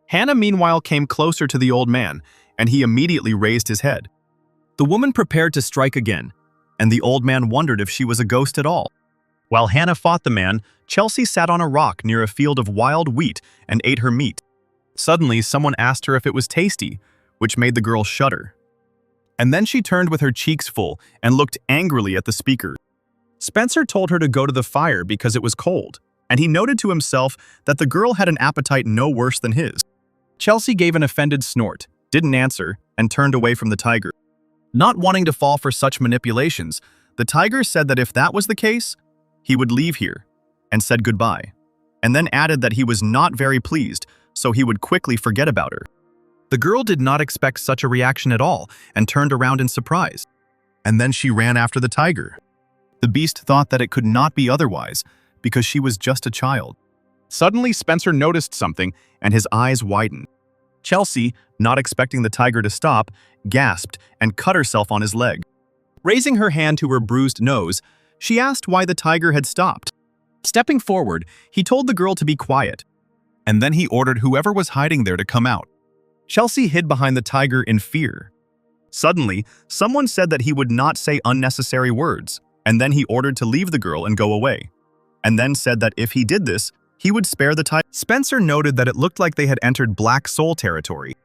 Hannah meanwhile came closer to the old man, and he immediately raised his head. The woman prepared to strike again, and the old man wondered if she was a ghost at all. While Hannah fought the man, Chelsea sat on a rock near a field of wild wheat and ate her meat. Suddenly, someone asked her if it was tasty, which made the girl shudder. And then she turned with her cheeks full and looked angrily at the speaker. Spencer told her to go to the fire because it was cold, and he noted to himself that the girl had an appetite no worse than his. Chelsea gave an offended snort, didn't answer, and turned away from the tiger. Not wanting to fall for such manipulations, the tiger said that if that was the case, he would leave here, and said goodbye, and then added that he was not very pleased, so he would quickly forget about her. The girl did not expect such a reaction at all and turned around in surprise. And then she ran after the tiger. The beast thought that it could not be otherwise, because she was just a child. Suddenly, Spencer noticed something, and his eyes widened. Chelsea, not expecting the tiger to stop, gasped and cut herself on his leg. Raising her hand to her bruised nose, she asked why the tiger had stopped. Stepping forward, he told the girl to be quiet, and then he ordered whoever was hiding there to come out. Chelsea hid behind the tiger in fear. Suddenly, someone said that he would not say unnecessary words, and then he ordered to leave the girl and go away, and then said that if he did this, he would spare the tiger. Spencer noted that it looked like they had entered Black Soul territory.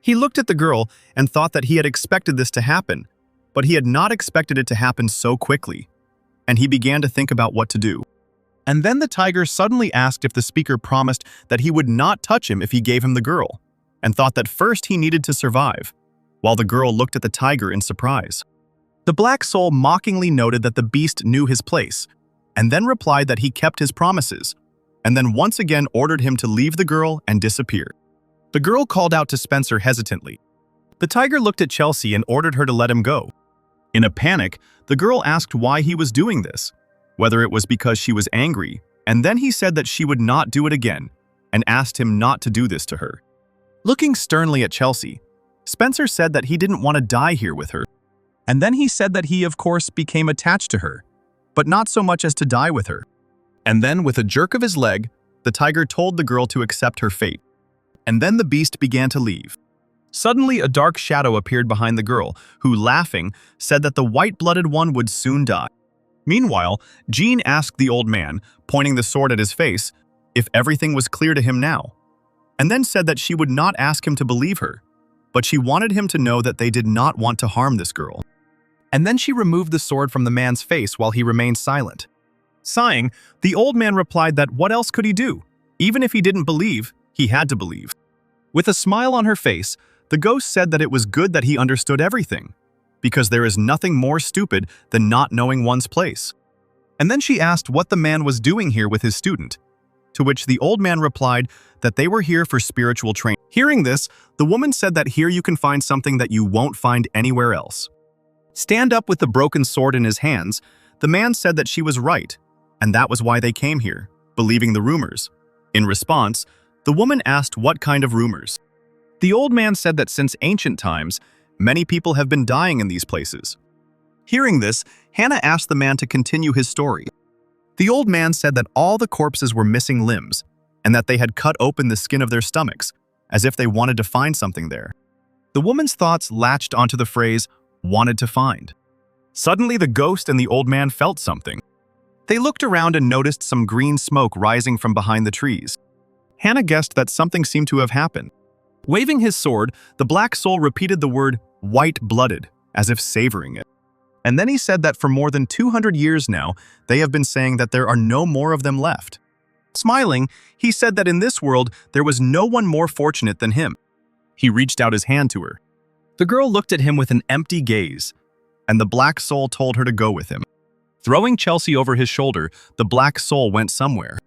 He looked at the girl and thought that he had expected this to happen, but he had not expected it to happen so quickly, and he began to think about what to do. And then the tiger suddenly asked if the speaker promised that he would not touch him if he gave him the girl, and thought that first he needed to survive, while the girl looked at the tiger in surprise. The black soul mockingly noted that the beast knew his place, and then replied that he kept his promises, and then once again ordered him to leave the girl and disappear. The girl called out to Spencer hesitantly. The tiger looked at Chelsea and ordered her to let him go. In a panic, the girl asked why he was doing this, whether it was because she was angry, and then he said that she would not do it again, and asked him not to do this to her. Looking sternly at Chelsea, Spencer said that he didn't want to die here with her, and then he said that he of course became attached to her, but not so much as to die with her. And then with a jerk of his leg, the tiger told the girl to accept her fate. And then the beast began to leave. Suddenly a dark shadow appeared behind the girl, who, laughing, said that the white-blooded one would soon die. Meanwhile, Jean asked the old man, pointing the sword at his face, if everything was clear to him now, and then said that she would not ask him to believe her, but she wanted him to know that they did not want to harm this girl. And then she removed the sword from the man's face while he remained silent. Sighing, the old man replied that what else could he do? Even if he didn't believe, he had to believe. With a smile on her face, the ghost said that it was good that he understood everything, because there is nothing more stupid than not knowing one's place. And then she asked what the man was doing here with his student, to which the old man replied that they were here for spiritual training. Hearing this, the woman said that here you can find something that you won't find anywhere else. Stand up with the broken sword in his hands, the man said that she was right, and that was why they came here, believing the rumors. In response, the woman asked what kind of rumors. The old man said that since ancient times, many people have been dying in these places. Hearing this, Hannah asked the man to continue his story. The old man said that all the corpses were missing limbs, and that they had cut open the skin of their stomachs, as if they wanted to find something there. The woman's thoughts latched onto the phrase, wanted to find. Suddenly, the ghost and the old man felt something. They looked around and noticed some green smoke rising from behind the trees. Hannah guessed that something seemed to have happened. Waving his sword, the black soul repeated the word white-blooded, as if savoring it. And then he said that for more than 200 years now, they have been saying that there are no more of them left. Smiling, he said that in this world, there was no one more fortunate than him. He reached out his hand to her. The girl looked at him with an empty gaze, and the black soul told her to go with him. Throwing Chelsea over his shoulder, the black soul went somewhere.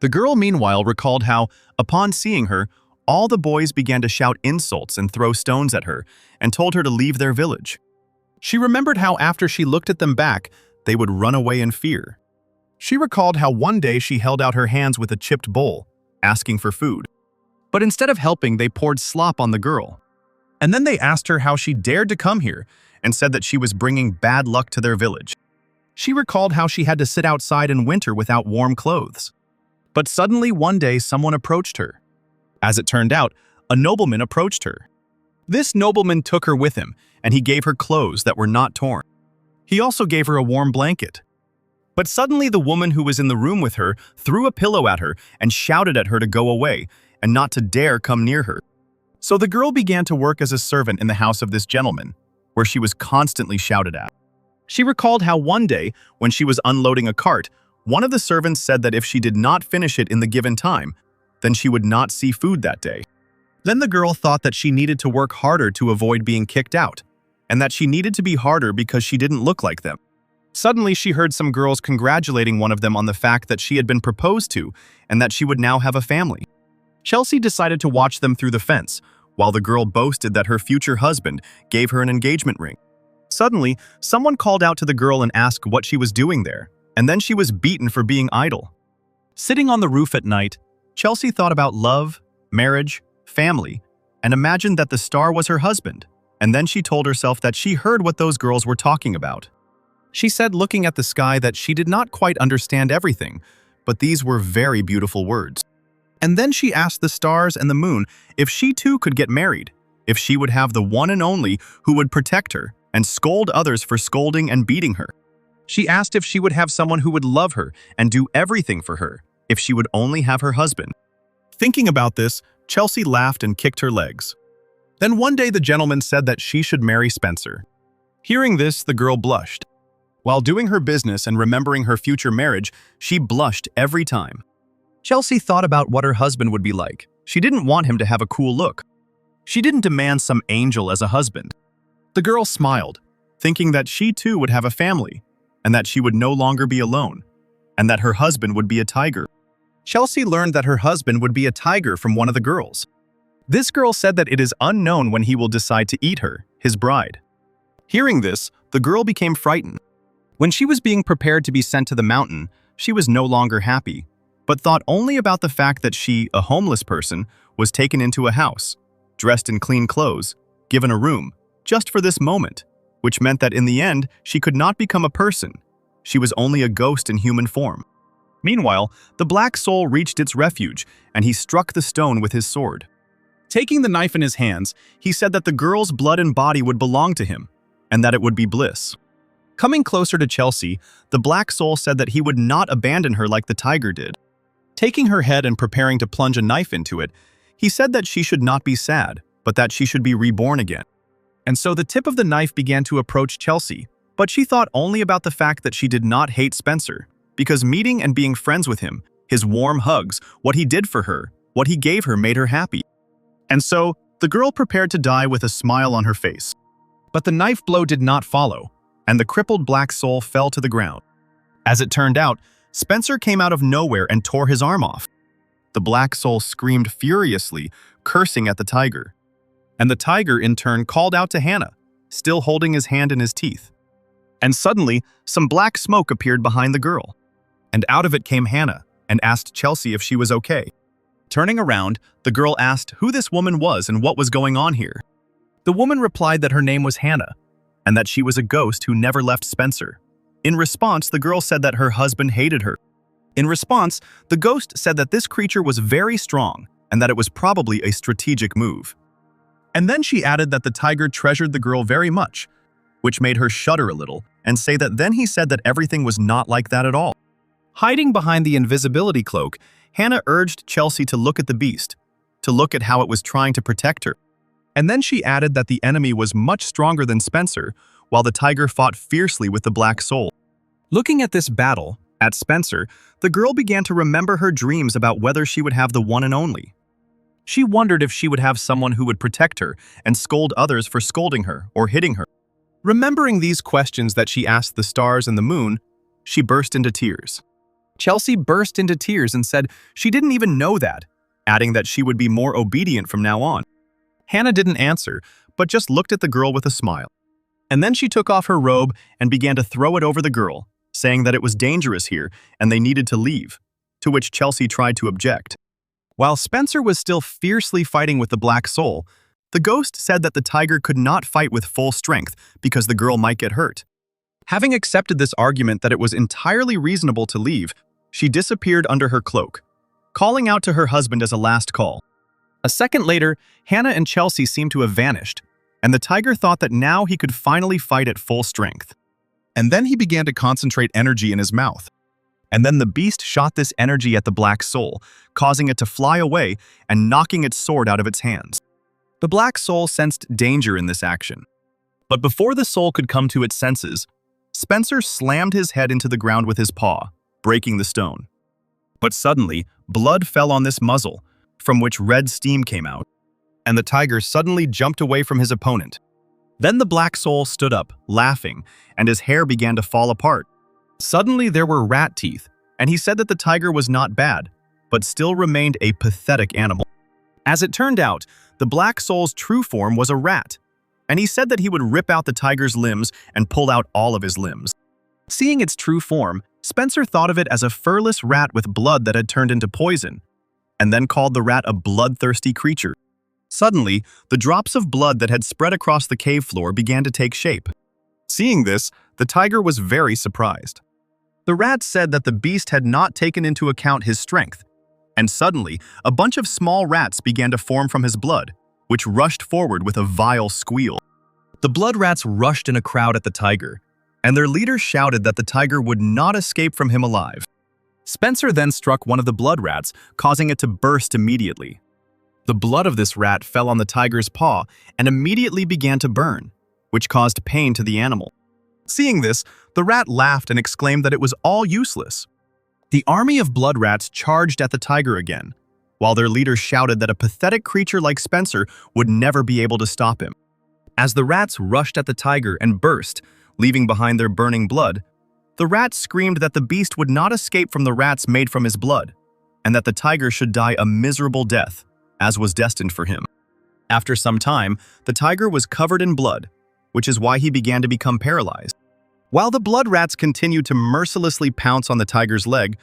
The girl, meanwhile, recalled how, upon seeing her, all the boys began to shout insults and throw stones at her, and told her to leave their village. She remembered how after she looked at them back, they would run away in fear. She recalled how one day she held out her hands with a chipped bowl, asking for food. But instead of helping, they poured slop on the girl. And then they asked her how she dared to come here, and said that she was bringing bad luck to their village. She recalled how she had to sit outside in winter without warm clothes. But suddenly one day someone approached her. As it turned out, a nobleman approached her. This nobleman took her with him, and he gave her clothes that were not torn. He also gave her a warm blanket. But suddenly the woman who was in the room with her threw a pillow at her and shouted at her to go away and not to dare come near her. So the girl began to work as a servant in the house of this gentleman, where she was constantly shouted at. She recalled how one day, when she was unloading a cart, one of the servants said that if she did not finish it in the given time, then she would not see food that day. Then the girl thought that she needed to work harder to avoid being kicked out, and that she needed to be harder because she didn't look like them. Suddenly, she heard some girls congratulating one of them on the fact that she had been proposed to and that she would now have a family. Chelsea decided to watch them through the fence, while the girl boasted that her future husband gave her an engagement ring. Suddenly, someone called out to the girl and asked what she was doing there, and then she was beaten for being idle. Sitting on the roof at night, Chelsea thought about love, marriage, family, and imagined that the star was her husband, and then she told herself that she heard what those girls were talking about. She said, looking at the sky, that she did not quite understand everything, but these were very beautiful words. And then she asked the stars and the moon if she too could get married, if she would have the one and only who would protect her and scold others for scolding and beating her. She asked if she would have someone who would love her and do everything for her, if she would only have her husband. Thinking about this, Chelsea laughed and kicked her legs. Then one day the gentleman said that she should marry Spencer. Hearing this, the girl blushed. While doing her business and remembering her future marriage, she blushed every time. Chelsea thought about what her husband would be like. She didn't want him to have a cool look. She didn't demand some angel as a husband. The girl smiled, thinking that she too would have a family, and that she would no longer be alone, and that her husband would be a tiger. Chelsea learned that her husband would be a tiger from one of the girls. This girl said that it is unknown when he will decide to eat her, his bride. Hearing this, the girl became frightened. When she was being prepared to be sent to the mountain, she was no longer happy, but thought only about the fact that she, a homeless person, was taken into a house, dressed in clean clothes, given a room, just for this moment, which meant that in the end, she could not become a person. She was only a ghost in human form. Meanwhile, the black soul reached its refuge, and he struck the stone with his sword. Taking the knife in his hands, he said that the girl's blood and body would belong to him, and that it would be bliss. Coming closer to Chelsea, the black soul said that he would not abandon her like the tiger did. Taking her head and preparing to plunge a knife into it, he said that she should not be sad, but that she should be reborn again. And so the tip of the knife began to approach Chelsea, but she thought only about the fact that she did not hate Spencer, because meeting and being friends with him, his warm hugs, what he did for her, what he gave her made her happy. And so, the girl prepared to die with a smile on her face. But the knife blow did not follow, and the crippled black soul fell to the ground. As it turned out, Spencer came out of nowhere and tore his arm off. The black soul screamed furiously, cursing at the tiger. And the tiger in turn called out to Hannah, still holding his hand in his teeth. And suddenly, some black smoke appeared behind the girl. And out of it came Hannah, and asked Chelsea if she was okay. Turning around, the girl asked who this woman was and what was going on here. The woman replied that her name was Hannah, and that she was a ghost who never left Spencer. In response, the girl said that her husband hated her. In response, the ghost said that this creature was very strong, and that it was probably a strategic move. And then she added that the tiger treasured the girl very much, which made her shudder a little, and say that then he said that everything was not like that at all. Hiding behind the invisibility cloak, Hannah urged Chelsea to look at the beast, to look at how it was trying to protect her. And then she added that the enemy was much stronger than Spencer, while the tiger fought fiercely with the black soul. Looking at this battle, at Spencer, the girl began to remember her dreams about whether she would have the one and only. She wondered if she would have someone who would protect her and scold others for scolding her or hitting her. Remembering these questions that she asked the stars and the moon, she burst into tears. Chelsea burst into tears and said she didn't even know that, adding that she would be more obedient from now on. Hannah didn't answer, but just looked at the girl with a smile. And then she took off her robe and began to throw it over the girl, saying that it was dangerous here and they needed to leave, to which Chelsea tried to object. While Spencer was still fiercely fighting with the black soul, the ghost said that the tiger could not fight with full strength because the girl might get hurt. Having accepted this argument that it was entirely reasonable to leave, she disappeared under her cloak, calling out to her husband as a last call. A second later, Hannah and Chelsea seemed to have vanished, and the tiger thought that now he could finally fight at full strength. And then he began to concentrate energy in his mouth. And then the beast shot this energy at the black soul, causing it to fly away and knocking its sword out of its hands. The black soul sensed danger in this action. But before the soul could come to its senses, Spencer slammed his head into the ground with his paw, breaking the stone. But suddenly, blood fell on this muzzle, from which red steam came out, and the tiger suddenly jumped away from his opponent. Then the black soul stood up, laughing, and his hair began to fall apart. Suddenly there were rat teeth, and he said that the tiger was not bad, but still remained a pathetic animal. As it turned out, the black soul's true form was a rat, and he said that he would rip out the tiger's limbs and pull out all of his limbs. Seeing its true form, Spencer thought of it as a furless rat with blood that had turned into poison, and then called the rat a bloodthirsty creature. Suddenly, the drops of blood that had spread across the cave floor began to take shape. Seeing this, the tiger was very surprised. The rat said that the beast had not taken into account his strength, and suddenly, a bunch of small rats began to form from his blood, which rushed forward with a vile squeal. The blood rats rushed in a crowd at the tiger, and their leader shouted that the tiger would not escape from him alive. Spencer then struck one of the blood rats, causing it to burst immediately. The blood of this rat fell on the tiger's paw and immediately began to burn, which caused pain to the animal. Seeing this, the rat laughed and exclaimed that it was all useless. The army of blood rats charged at the tiger again, while their leader shouted that a pathetic creature like Spencer would never be able to stop him. As the rats rushed at the tiger and burst, leaving behind their burning blood, the rat screamed that the beast would not escape from the rats made from his blood, and that the tiger should die a miserable death, as was destined for him. After some time, the tiger was covered in blood, which is why he began to become paralyzed. While the blood rats continued to mercilessly pounce on the tiger's leg,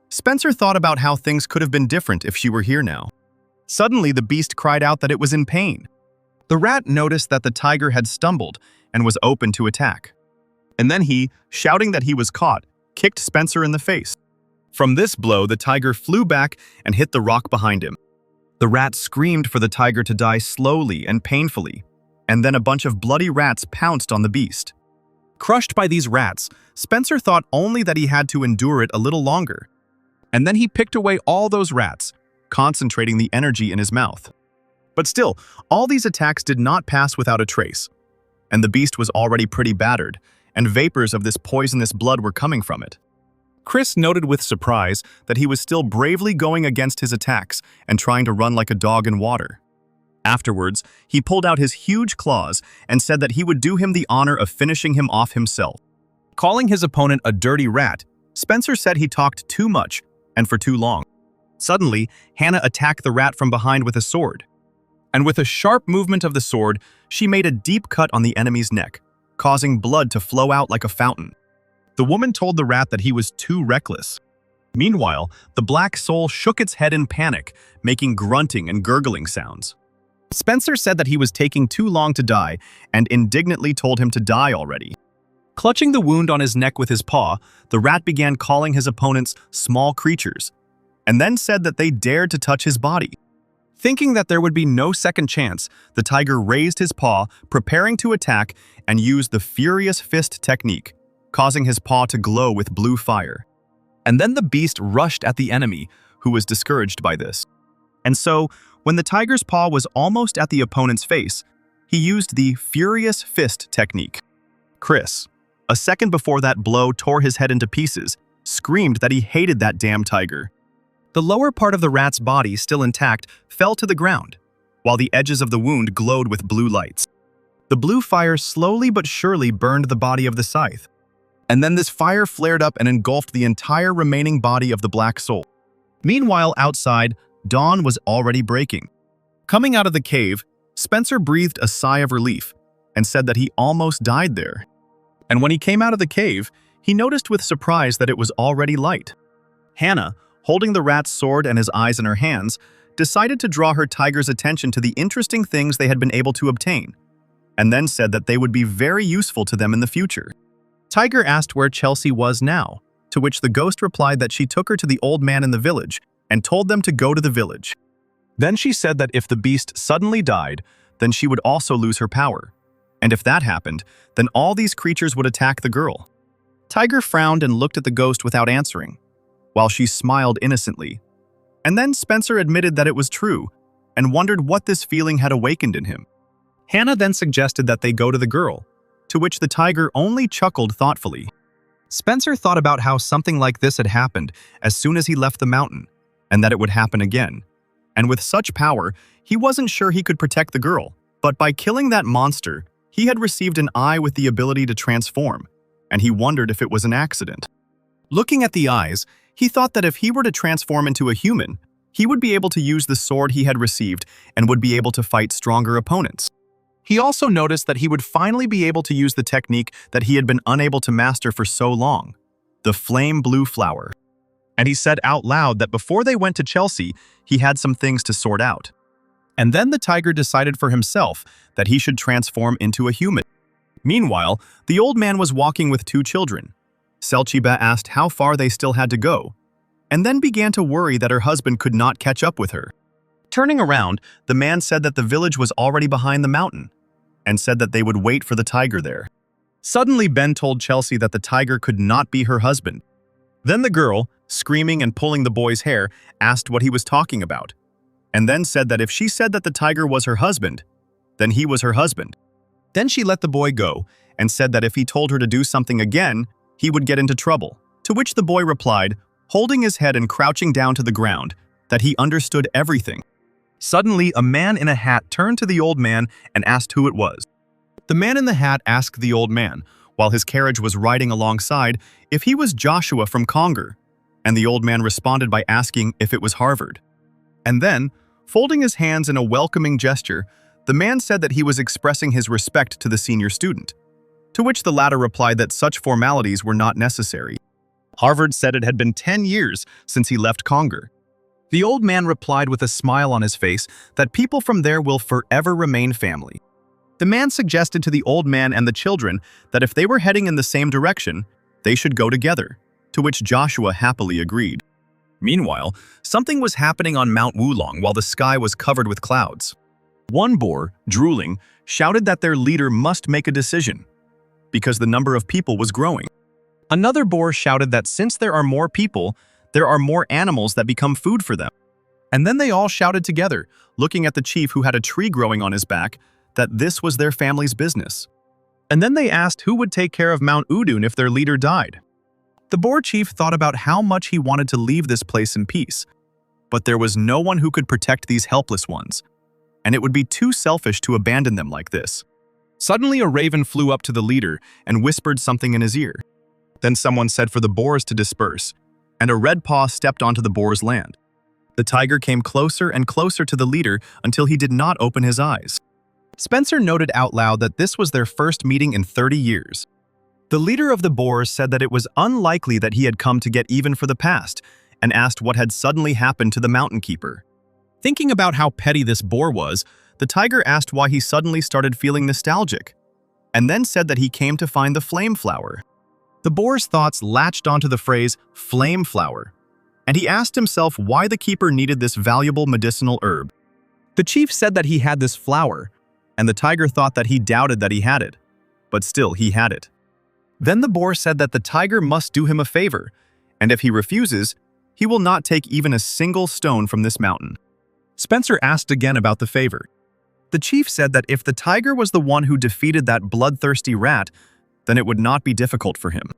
Spencer thought about how things could have been different if she were here now. Suddenly, the beast cried out that it was in pain. The rat noticed that the tiger had stumbled and was open to attack. And then he, shouting that he was caught, kicked Spencer in the face. From this blow, the tiger flew back and hit the rock behind him. The rat screamed for the tiger to die slowly and painfully, and then a bunch of bloody rats pounced on the beast. Crushed by these rats, Spencer thought only that he had to endure it a little longer. And then he picked away all those rats, concentrating the energy in his mouth. But still, all these attacks did not pass without a trace, and the beast was already pretty battered, and vapors of this poisonous blood were coming from it. Chris noted with surprise that he was still bravely going against his attacks and trying to run like a dog in water. Afterwards, he pulled out his huge claws and said that he would do him the honor of finishing him off himself. Calling his opponent a dirty rat, Spencer said he talked too much and for too long. Suddenly, Hannah attacked the rat from behind with a sword. And with a sharp movement of the sword, she made a deep cut on the enemy's neck, causing blood to flow out like a fountain. The woman told the rat that he was too reckless. Meanwhile, the black soul shook its head in panic, making grunting and gurgling sounds. Spencer said that he was taking too long to die and indignantly told him to die already. Clutching the wound on his neck with his paw, the rat began calling his opponents small creatures, and then said that they dared to touch his body. Thinking that there would be no second chance, the tiger raised his paw, preparing to attack, and used the furious fist technique, causing his paw to glow with blue fire. And then the beast rushed at the enemy, who was discouraged by this. And so, when the tiger's paw was almost at the opponent's face, he used the furious fist technique. Chris, a second before that blow tore his head into pieces, screamed that he hated that damn tiger. The lower part of the rat's body, still intact, fell to the ground, while the edges of the wound glowed with blue lights. The blue fire slowly but surely burned the body of the scythe. And then this fire flared up and engulfed the entire remaining body of the black soul. Meanwhile, outside, dawn was already breaking. Coming out of the cave, Spencer breathed a sigh of relief and said that he almost died there. And when he came out of the cave, he noticed with surprise that it was already light. Hannah, holding the rat's sword and his eyes in her hands, decided to draw her tiger's attention to the interesting things they had been able to obtain, and then said that they would be very useful to them in the future. Tiger asked where Chelsea was now, to which the ghost replied that she took her to the old man in the village and told them to go to the village. Then she said that if the beast suddenly died, then she would also lose her power. And if that happened, then all these creatures would attack the girl. Tiger frowned and looked at the ghost without answering, while she smiled innocently. And then Spencer admitted that it was true, and wondered what this feeling had awakened in him. Hannah then suggested that they go to the girl, to which the tiger only chuckled thoughtfully. Spencer thought about how something like this had happened as soon as he left the mountain, and that it would happen again. And with such power, he wasn't sure he could protect the girl, but by killing that monster, he had received an eye with the ability to transform, and he wondered if it was an accident. Looking at the eyes, he thought that if he were to transform into a human, he would be able to use the sword he had received and would be able to fight stronger opponents. He also noticed that he would finally be able to use the technique that he had been unable to master for so long, the flame blue flower. And he said out loud that before they went to Chelsea, he had some things to sort out. And then the tiger decided for himself that he should transform into a human. Meanwhile, the old man was walking with two children. Selchiba asked how far they still had to go, and then began to worry that her husband could not catch up with her. Turning around, the man said that the village was already behind the mountain, and said that they would wait for the tiger there. Suddenly, Ben told Chelsea that the tiger could not be her husband. Then the girl, screaming and pulling the boy's hair, asked what he was talking about, and then said that if she said that the tiger was her husband, then he was her husband. Then she let the boy go, and said that if he told her to do something again, he would get into trouble. To which the boy replied, holding his head and crouching down to the ground, that he understood everything. Suddenly, a man in a hat turned to the old man and asked who it was. The man in the hat asked the old man, while his carriage was riding alongside, if he was Joshua from Conger, and the old man responded by asking if it was Harvard. And then, folding his hands in a welcoming gesture, the man said that he was expressing his respect to the senior student, to which the latter replied that such formalities were not necessary. Harvard said it had been 10 years since he left Conger. The old man replied with a smile on his face that people from there will forever remain family. The man suggested to the old man and the children that if they were heading in the same direction, they should go together, to which Joshua happily agreed. Meanwhile, something was happening on Mount Wulong while the sky was covered with clouds. One boar, drooling, shouted that their leader must make a decision, because the number of people was growing. Another boar shouted that since there are more people, there are more animals that become food for them. And then they all shouted together, looking at the chief who had a tree growing on his back, that this was their family's business. And then they asked who would take care of Mount Udun if their leader died. The boar chief thought about how much he wanted to leave this place in peace, but there was no one who could protect these helpless ones, and it would be too selfish to abandon them like this. Suddenly a raven flew up to the leader and whispered something in his ear. Then someone said for the boars to disperse, and a red paw stepped onto the boar's land. The tiger came closer and closer to the leader until he did not open his eyes. Spencer noted out loud that this was their first meeting in 30 years. The leader of the boars said that it was unlikely that he had come to get even for the past, and asked what had suddenly happened to the mountain keeper. Thinking about how petty this boar was, the tiger asked why he suddenly started feeling nostalgic, and then said that he came to find the flame flower. The boar's thoughts latched onto the phrase flame flower, and he asked himself why the keeper needed this valuable medicinal herb. The chief said that he had this flower, and the tiger thought that he doubted that he had it, but still he had it. Then the boar said that the tiger must do him a favor, and if he refuses, he will not take even a single stone from this mountain. Spencer asked again about the favor. The chief said that if the tiger was the one who defeated that bloodthirsty rat, then it would not be difficult for him.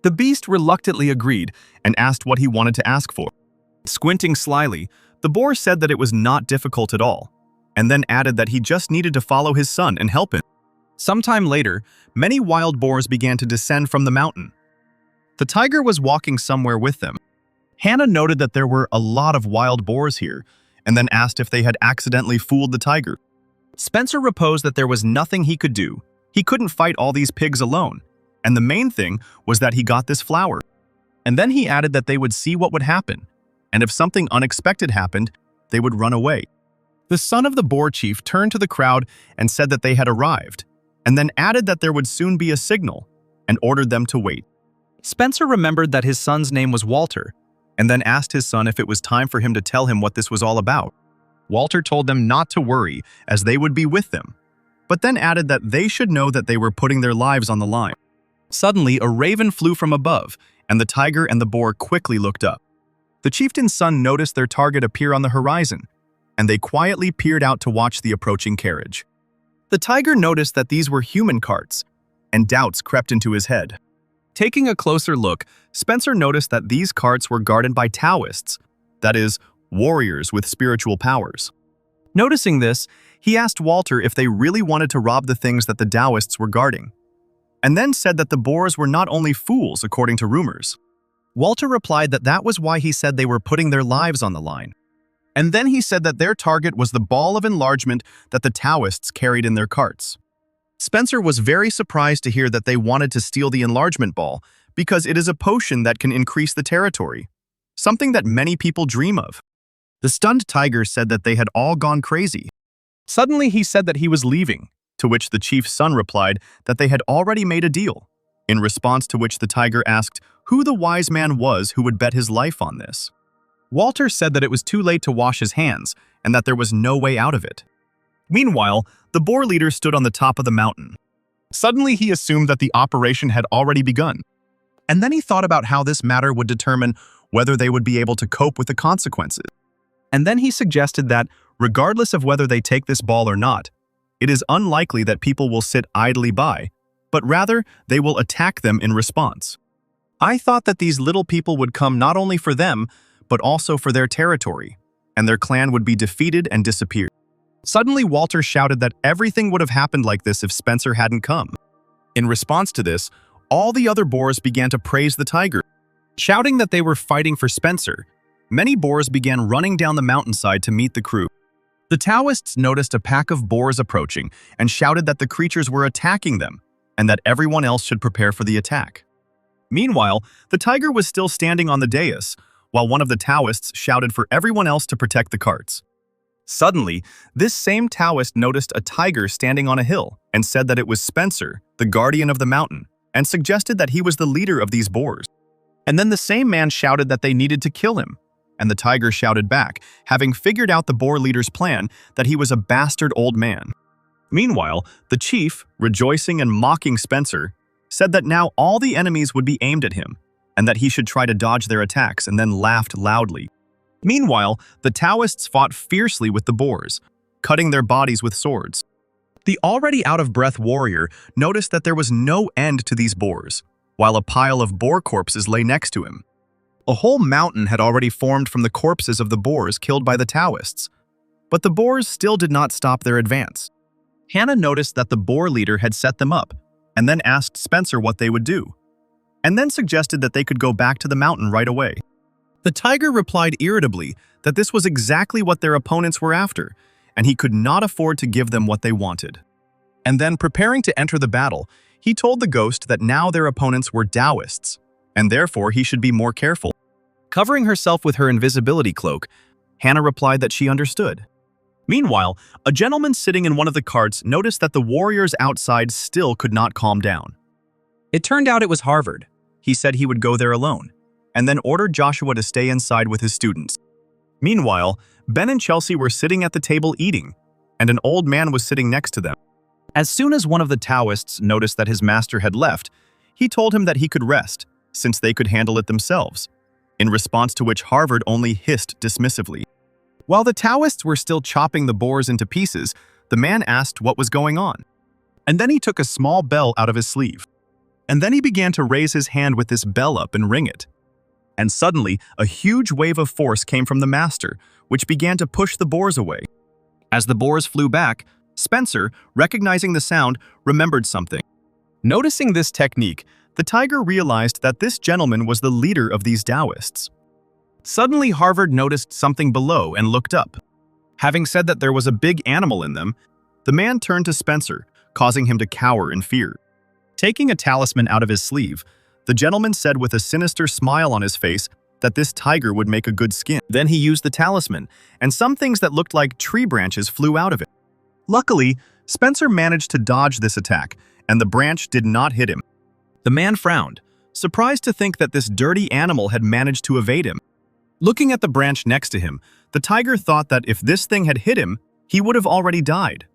The beast reluctantly agreed and asked what he wanted to ask for. Squinting slyly, the boar said that it was not difficult at all, and then added that he just needed to follow his son and help him. Sometime later, many wild boars began to descend from the mountain. The tiger was walking somewhere with them. Hannah noted that there were a lot of wild boars here, and then asked if they had accidentally fooled the tiger. Spencer reposed that there was nothing he could do. He couldn't fight all these pigs alone, and the main thing was that he got this flower. And then he added that they would see what would happen, and if something unexpected happened, they would run away. The son of the boar chief turned to the crowd and said that they had arrived, and then added that there would soon be a signal, and ordered them to wait. Spencer remembered that his son's name was Walter, and then asked his son if it was time for him to tell him what this was all about. Walter told them not to worry, as they would be with them, but then added that they should know that they were putting their lives on the line. Suddenly, a raven flew from above, and the tiger and the boar quickly looked up. The chieftain's son noticed their target appear on the horizon, and they quietly peered out to watch the approaching carriage. The tiger noticed that these were human carts, and doubts crept into his head. Taking a closer look, Spencer noticed that these carts were guarded by Taoists, that is, warriors with spiritual powers. Noticing this, he asked Walter if they really wanted to rob the things that the Taoists were guarding, and then said that the boars were not only fools according to rumors. Walter replied that that was why he said they were putting their lives on the line. And then he said that their target was the ball of enlargement that the Taoists carried in their carts. Spencer was very surprised to hear that they wanted to steal the enlargement ball because it is a potion that can increase the territory, something that many people dream of. The stunned tiger said that they had all gone crazy. Suddenly he said that he was leaving, to which the chief's son replied that they had already made a deal, in response to which the tiger asked who the wise man was who would bet his life on this. Walter said that it was too late to wash his hands and that there was no way out of it. Meanwhile, the boar leader stood on the top of the mountain. Suddenly he assumed that the operation had already begun, and then he thought about how this matter would determine whether they would be able to cope with the consequences. And then he suggested that, regardless of whether they take this ball or not, it is unlikely that people will sit idly by, but rather they will attack them in response. I thought that these little people would come not only for them, but also for their territory, and their clan would be defeated and disappear. Suddenly, Walter shouted that everything would have happened like this if Spencer hadn't come. In response to this, all the other boars began to praise the tiger, shouting that they were fighting for Spencer. Many boars began running down the mountainside to meet the crew. The Taoists noticed a pack of boars approaching and shouted that the creatures were attacking them and that everyone else should prepare for the attack. Meanwhile, the tiger was still standing on the dais, while one of the Taoists shouted for everyone else to protect the carts. Suddenly, this same Taoist noticed a tiger standing on a hill and said that it was Spencer, the guardian of the mountain, and suggested that he was the leader of these boars. And then the same man shouted that they needed to kill him, and the tiger shouted back, having figured out the boar leader's plan, that he was a bastard old man. Meanwhile, the chief, rejoicing and mocking Spencer, said that now all the enemies would be aimed at him, and that he should try to dodge their attacks, and then laughed loudly. Meanwhile, the Taoists fought fiercely with the boars, cutting their bodies with swords. The already out-of-breath warrior noticed that there was no end to these boars, while a pile of boar corpses lay next to him. A whole mountain had already formed from the corpses of the boars killed by the Taoists, but the boars still did not stop their advance. Hannah noticed that the boar leader had set them up, and then asked Spencer what they would do, and then suggested that they could go back to the mountain right away. The tiger replied irritably that this was exactly what their opponents were after, and he could not afford to give them what they wanted. And then, preparing to enter the battle, he told the ghost that now their opponents were Taoists, and therefore he should be more careful. Covering herself with her invisibility cloak, Hannah replied that she understood. Meanwhile, a gentleman sitting in one of the carts noticed that the warriors outside still could not calm down. It turned out it was Harvard. He said he would go there alone, and then ordered Joshua to stay inside with his students. Meanwhile, Ben and Chelsea were sitting at the table eating, and an old man was sitting next to them. As soon as one of the Taoists noticed that his master had left, he told him that he could rest, since they could handle it themselves, in response to which Harvard only hissed dismissively. While the Taoists were still chopping the boars into pieces, the man asked what was going on. And then he took a small bell out of his sleeve. And then he began to raise his hand with this bell up and ring it. And suddenly, a huge wave of force came from the master, which began to push the boars away. As the boars flew back, Spencer, recognizing the sound, remembered something. Noticing this technique, the tiger realized that this gentleman was the leader of these Taoists. Suddenly, Harvard noticed something below and looked up. Having said that there was a big animal in them, the man turned to Spencer, causing him to cower in fear. Taking a talisman out of his sleeve, the gentleman said with a sinister smile on his face that this tiger would make a good skin. Then he used the talisman, and some things that looked like tree branches flew out of it. Luckily, Spencer managed to dodge this attack, and the branch did not hit him. The man frowned, surprised to think that this dirty animal had managed to evade him. Looking at the branch next to him, the tiger thought that if this thing had hit him, he would have already died.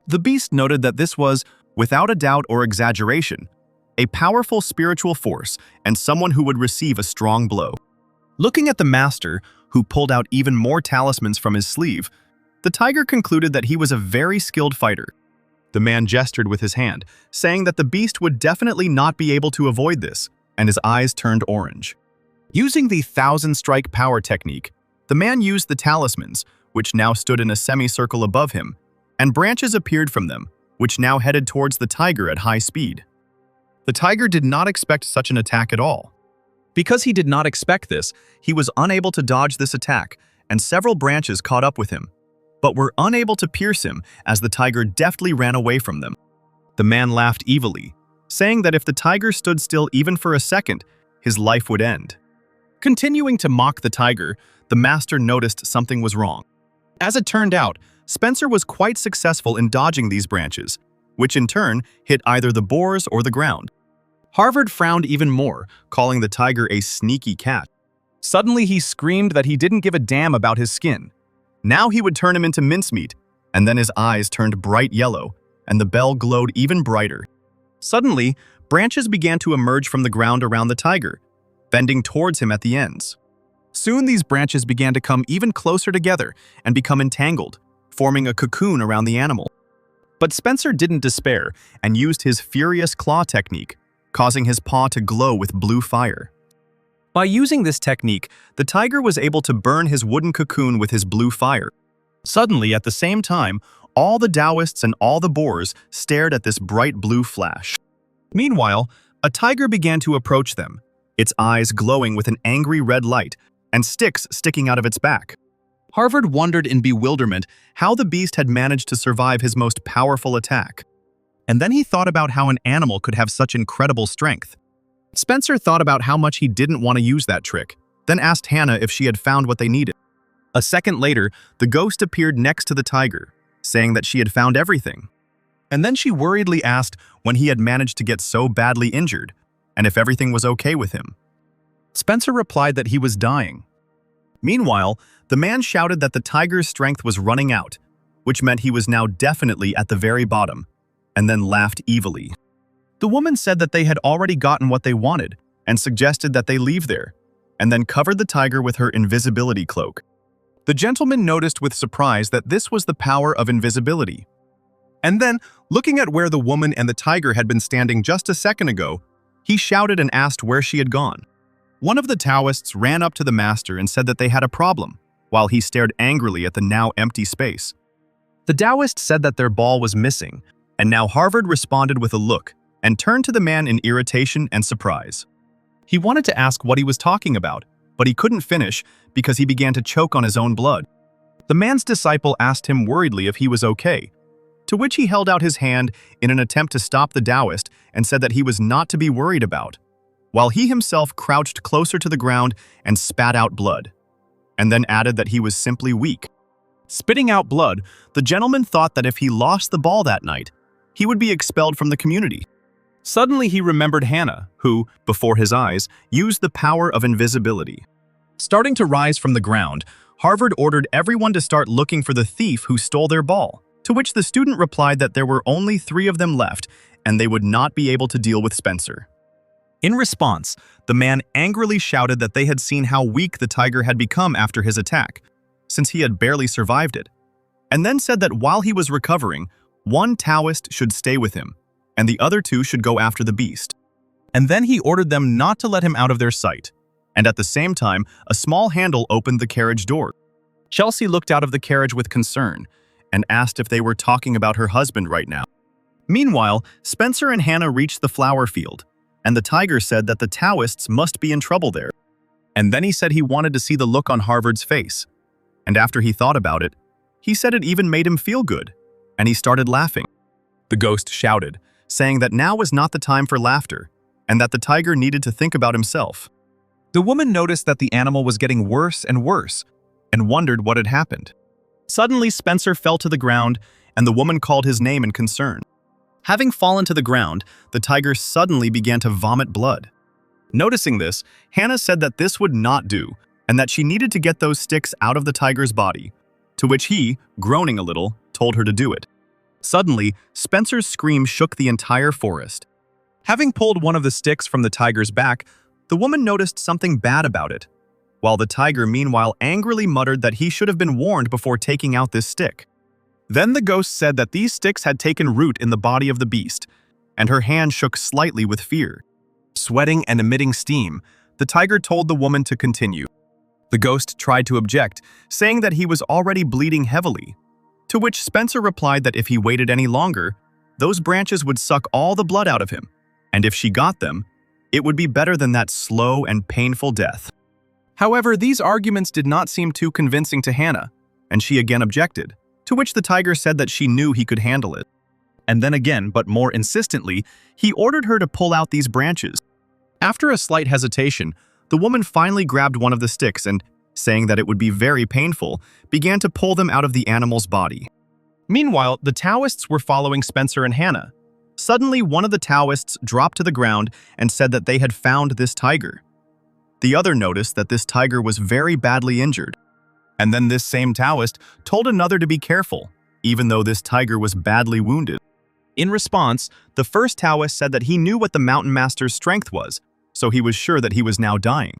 The beast noted that this was, without a doubt or exaggeration, a powerful spiritual force and someone who would receive a strong blow. Looking at the master, who pulled out even more talismans from his sleeve, the tiger concluded that he was a very skilled fighter. The man gestured with his hand, saying that the beast would definitely not be able to avoid this, and his eyes turned orange. Using the 1,000-strike power technique, the man used the talismans, which now stood in a semicircle above him, and branches appeared from them, which now headed towards the tiger at high speed. The tiger did not expect such an attack at all. Because he did not expect this, he was unable to dodge this attack, and several branches caught up with him, but were unable to pierce him as the tiger deftly ran away from them. The man laughed evilly, saying that if the tiger stood still even for a second, his life would end. Continuing to mock the tiger, the master noticed something was wrong. As it turned out, Spencer was quite successful in dodging these branches, which in turn hit either the boars or the ground. Harvard frowned even more, calling the tiger a sneaky cat. Suddenly he screamed that he didn't give a damn about his skin. Now he would turn him into mincemeat, and then his eyes turned bright yellow, and the bell glowed even brighter. Suddenly, branches began to emerge from the ground around the tiger, bending towards him at the ends. Soon these branches began to come even closer together and become entangled, forming a cocoon around the animal. But Spencer didn't despair and used his furious claw technique, causing his paw to glow with blue fire. By using this technique, the tiger was able to burn his wooden cocoon with his blue fire. Suddenly, at the same time, all the Taoists and all the boars stared at this bright blue flash. Meanwhile, a tiger began to approach them, its eyes glowing with an angry red light and sticks sticking out of its back. Harvard wondered in bewilderment how the beast had managed to survive his most powerful attack. And then he thought about how an animal could have such incredible strength. Spencer thought about how much he didn't want to use that trick, then asked Hannah if she had found what they needed. A second later, the ghost appeared next to the tiger, saying that she had found everything. And then she worriedly asked when he had managed to get so badly injured, and if everything was okay with him. Spencer replied that he was dying. Meanwhile, the man shouted that the tiger's strength was running out, which meant he was now definitely at the very bottom, and then laughed evilly. The woman said that they had already gotten what they wanted and suggested that they leave there, and then covered the tiger with her invisibility cloak. The gentleman noticed with surprise that this was the power of invisibility. And then, looking at where the woman and the tiger had been standing just a second ago, he shouted and asked where she had gone. One of the Taoists ran up to the master and said that they had a problem, while he stared angrily at the now empty space. The Taoist said that their ball was missing, and now Harvard responded with a look and turned to the man in irritation and surprise. He wanted to ask what he was talking about, but he couldn't finish because he began to choke on his own blood. The man's disciple asked him worriedly if he was okay, to which he held out his hand in an attempt to stop the Taoist and said that he was not to be worried about, while he himself crouched closer to the ground and spat out blood, and then added that he was simply weak. Spitting out blood, the gentleman thought that if he lost the ball that night, he would be expelled from the community. Suddenly he remembered Hannah, who, before his eyes, used the power of invisibility. Starting to rise from the ground, Harvard ordered everyone to start looking for the thief who stole their ball, to which the student replied that there were only 3 of them left and they would not be able to deal with Spencer. In response, the man angrily shouted that they had seen how weak the tiger had become after his attack, since he had barely survived it, and then said that while he was recovering, 1 Taoist should stay with him, and the other 2 should go after the beast. And then he ordered them not to let him out of their sight, and at the same time, a small handle opened the carriage door. Chelsea looked out of the carriage with concern, and asked if they were talking about her husband right now. Meanwhile, Spencer and Hannah reached the flower field, and the tiger said that the Taoists must be in trouble there. And then he said he wanted to see the look on Harvard's face. And after he thought about it, he said it even made him feel good, and he started laughing. The ghost shouted, saying that now was not the time for laughter, and that the tiger needed to think about himself. The woman noticed that the animal was getting worse and worse, and wondered what had happened. Suddenly, Spencer fell to the ground, and the woman called his name in concern. Having fallen to the ground, the tiger suddenly began to vomit blood. Noticing this, Hannah said that this would not do, and that she needed to get those sticks out of the tiger's body, to which he, groaning a little, told her to do it. Suddenly, Spencer's scream shook the entire forest. Having pulled one of the sticks from the tiger's back, the woman noticed something bad about it, while the tiger meanwhile angrily muttered that he should have been warned before taking out this stick. Then the ghost said that these sticks had taken root in the body of the beast, and her hand shook slightly with fear. Sweating and emitting steam, the tiger told the woman to continue. The ghost tried to object, saying that he was already bleeding heavily, to which Spencer replied that if he waited any longer, those branches would suck all the blood out of him, and if she got them, it would be better than that slow and painful death. However, these arguments did not seem too convincing to Hannah, and she again objected, to which the tiger said that she knew he could handle it. And then again, but more insistently, he ordered her to pull out these branches. After a slight hesitation, the woman finally grabbed one of the sticks and, saying that it would be very painful, began to pull them out of the animal's body. Meanwhile, the Taoists were following Spencer and Hannah. Suddenly, one of the Taoists dropped to the ground and said that they had found this tiger. The other noticed that this tiger was very badly injured. And then this same Taoist told another to be careful, even though this tiger was badly wounded. In response, the first Taoist said that he knew what the mountain master's strength was, so he was sure that he was now dying.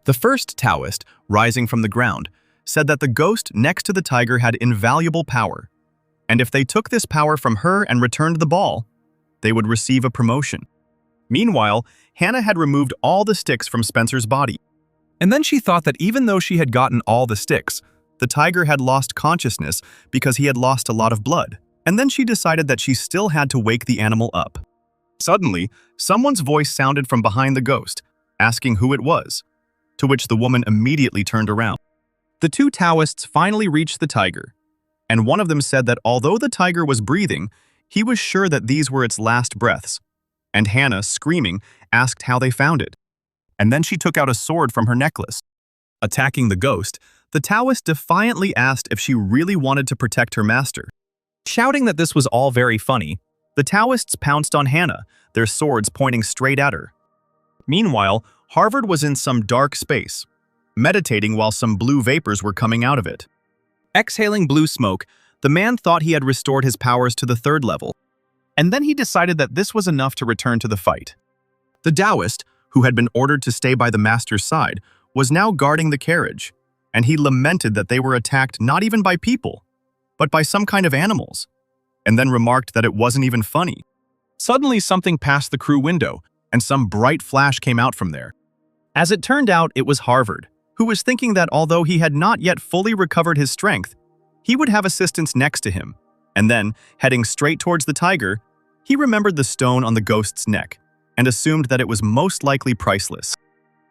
The first Taoist, rising from the ground, said that the ghost next to the tiger had invaluable power, and if they took this power from her and returned the ball, they would receive a promotion. Meanwhile, Hannah had removed all the sticks from Spencer's body. And then she thought that even though she had gotten all the sticks, the tiger had lost consciousness because he had lost a lot of blood. And then she decided that she still had to wake the animal up. Suddenly, someone's voice sounded from behind the ghost, asking who it was, to which the woman immediately turned around. The two Taoists finally reached the tiger, and one of them said that although the tiger was breathing, he was sure that these were its last breaths. And Hannah, screaming, asked how they found it. And then she took out a sword from her necklace. Attacking the ghost, the Taoist defiantly asked if she really wanted to protect her master. Shouting that this was all very funny, the Taoists pounced on Hannah, their swords pointing straight at her. Meanwhile, Harvard was in some dark space, meditating while some blue vapors were coming out of it. Exhaling blue smoke, the man thought he had restored his powers to the 3rd level, and then he decided that this was enough to return to the fight. The Taoist, who had been ordered to stay by the master's side, was now guarding the carriage, and he lamented that they were attacked not even by people, but by some kind of animals, and then remarked that it wasn't even funny. Suddenly something passed the crew window, and some bright flash came out from there. As it turned out, it was Harvard, who was thinking that although he had not yet fully recovered his strength, he would have assistance next to him, and then, heading straight towards the tiger, he remembered the stone on the ghost's neck, and assumed that it was most likely priceless.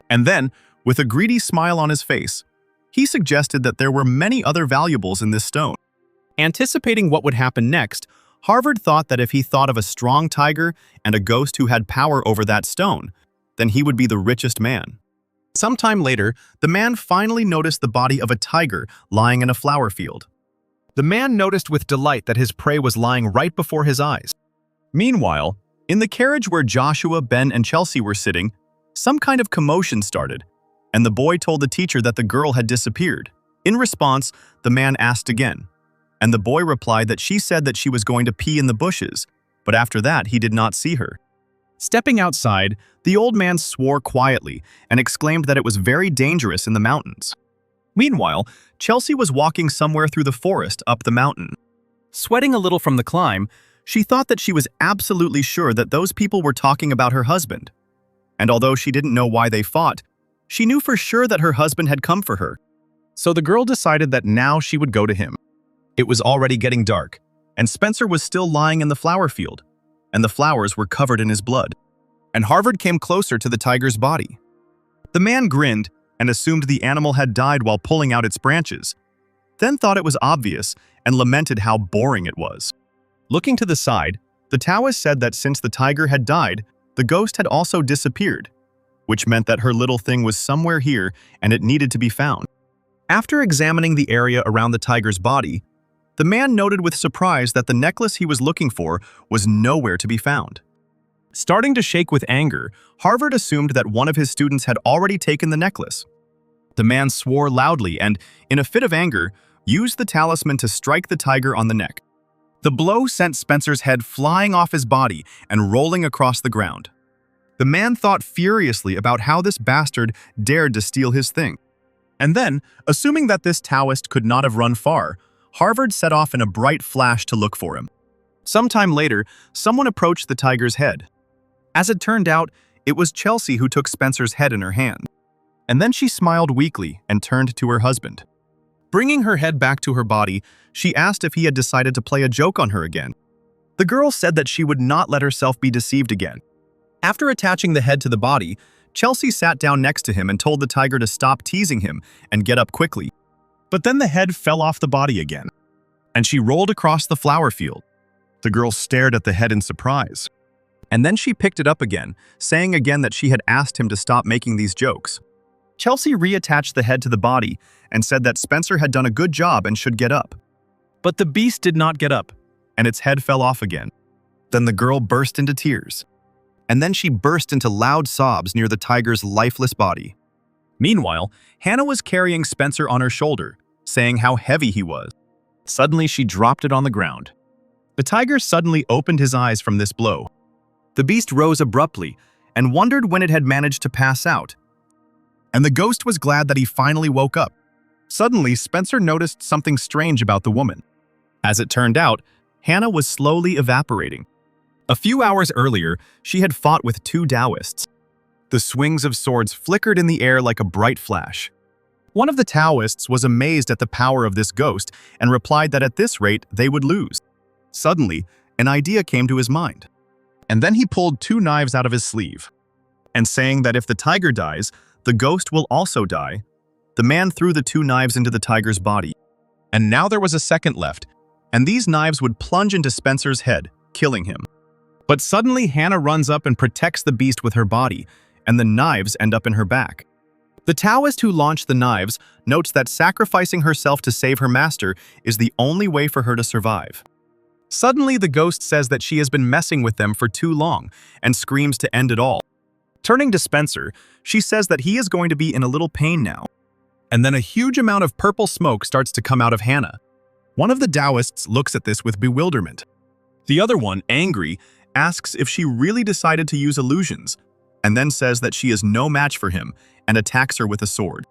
And then, with a greedy smile on his face, he suggested that there were many other valuables in this stone. Anticipating what would happen next, Harvard thought that if he thought of a strong tiger and a ghost who had power over that stone, then he would be the richest man. Sometime later, the man finally noticed the body of a tiger lying in a flower field. The man noticed with delight that his prey was lying right before his eyes. Meanwhile, in the carriage where Joshua, Ben, and Chelsea were sitting, some kind of commotion started, and the boy told the teacher that the girl had disappeared. In response, the man asked again, and the boy replied that she said that she was going to pee in the bushes, but after that he did not see her. Stepping outside, the old man swore quietly and exclaimed that it was very dangerous in the mountains. Meanwhile, Chelsea was walking somewhere through the forest up the mountain. Sweating a little from the climb, she thought that she was absolutely sure that those people were talking about her husband. And although she didn't know why they fought, she knew for sure that her husband had come for her. So the girl decided that now she would go to him. It was already getting dark, and Spencer was still lying in the flower field, and the flowers were covered in his blood. And Harvard came closer to the tiger's body. The man grinned and assumed the animal had died while pulling out its branches, then thought it was obvious and lamented how boring it was. Looking to the side, the Taoist said that since the tiger had died, the ghost had also disappeared, which meant that her little thing was somewhere here and it needed to be found. After examining the area around the tiger's body, the man noted with surprise that the necklace he was looking for was nowhere to be found. Starting to shake with anger, Harvard assumed that one of his students had already taken the necklace. The man swore loudly and, in a fit of anger, used the talisman to strike the tiger on the neck. The blow sent Spencer's head flying off his body and rolling across the ground. The man thought furiously about how this bastard dared to steal his thing. And then, assuming that this Taoist could not have run far, Harvard set off in a bright flash to look for him. Sometime later, someone approached the tiger's head. As it turned out, it was Chelsea who took Spencer's head in her hand. And then she smiled weakly and turned to her husband. Bringing her head back to her body, she asked if he had decided to play a joke on her again. The girl said that she would not let herself be deceived again. After attaching the head to the body, Chelsea sat down next to him and told the tiger to stop teasing him and get up quickly. But then the head fell off the body again, and she rolled across the flower field. The girl stared at the head in surprise. And then she picked it up again, saying again that she had asked him to stop making these jokes. Chelsea reattached the head to the body and said that Spencer had done a good job and should get up. But the beast did not get up, and its head fell off again. Then the girl burst into tears. And then she burst into loud sobs near the tiger's lifeless body. Meanwhile, Hannah was carrying Spencer on her shoulder, saying how heavy he was. Suddenly, she dropped it on the ground. The tiger suddenly opened his eyes from this blow. The beast rose abruptly and wondered when it had managed to pass out. And the ghost was glad that he finally woke up. Suddenly, Spencer noticed something strange about the woman. As it turned out, Hannah was slowly evaporating. A few hours earlier, she had fought with two Taoists. The swings of swords flickered in the air like a bright flash. One of the Taoists was amazed at the power of this ghost and replied that at this rate they would lose. Suddenly, an idea came to his mind. And then he pulled two knives out of his sleeve. And saying that if the tiger dies, the ghost will also die, the man threw the two knives into the tiger's body. And now there was a second left, and these knives would plunge into Spencer's head, killing him. But suddenly Hannah runs up and protects the beast with her body, and the knives end up in her back. The Taoist who launched the knives notes that sacrificing herself to save her master is the only way for her to survive. Suddenly, the ghost says that she has been messing with them for too long and screams to end it all. Turning to Spencer, she says that he is going to be in a little pain now. And then a huge amount of purple smoke starts to come out of Hannah. One of the Taoists looks at this with bewilderment. The other one, angry, asks if she really decided to use illusions, and then says that she is no match for him and attacks her with a sword.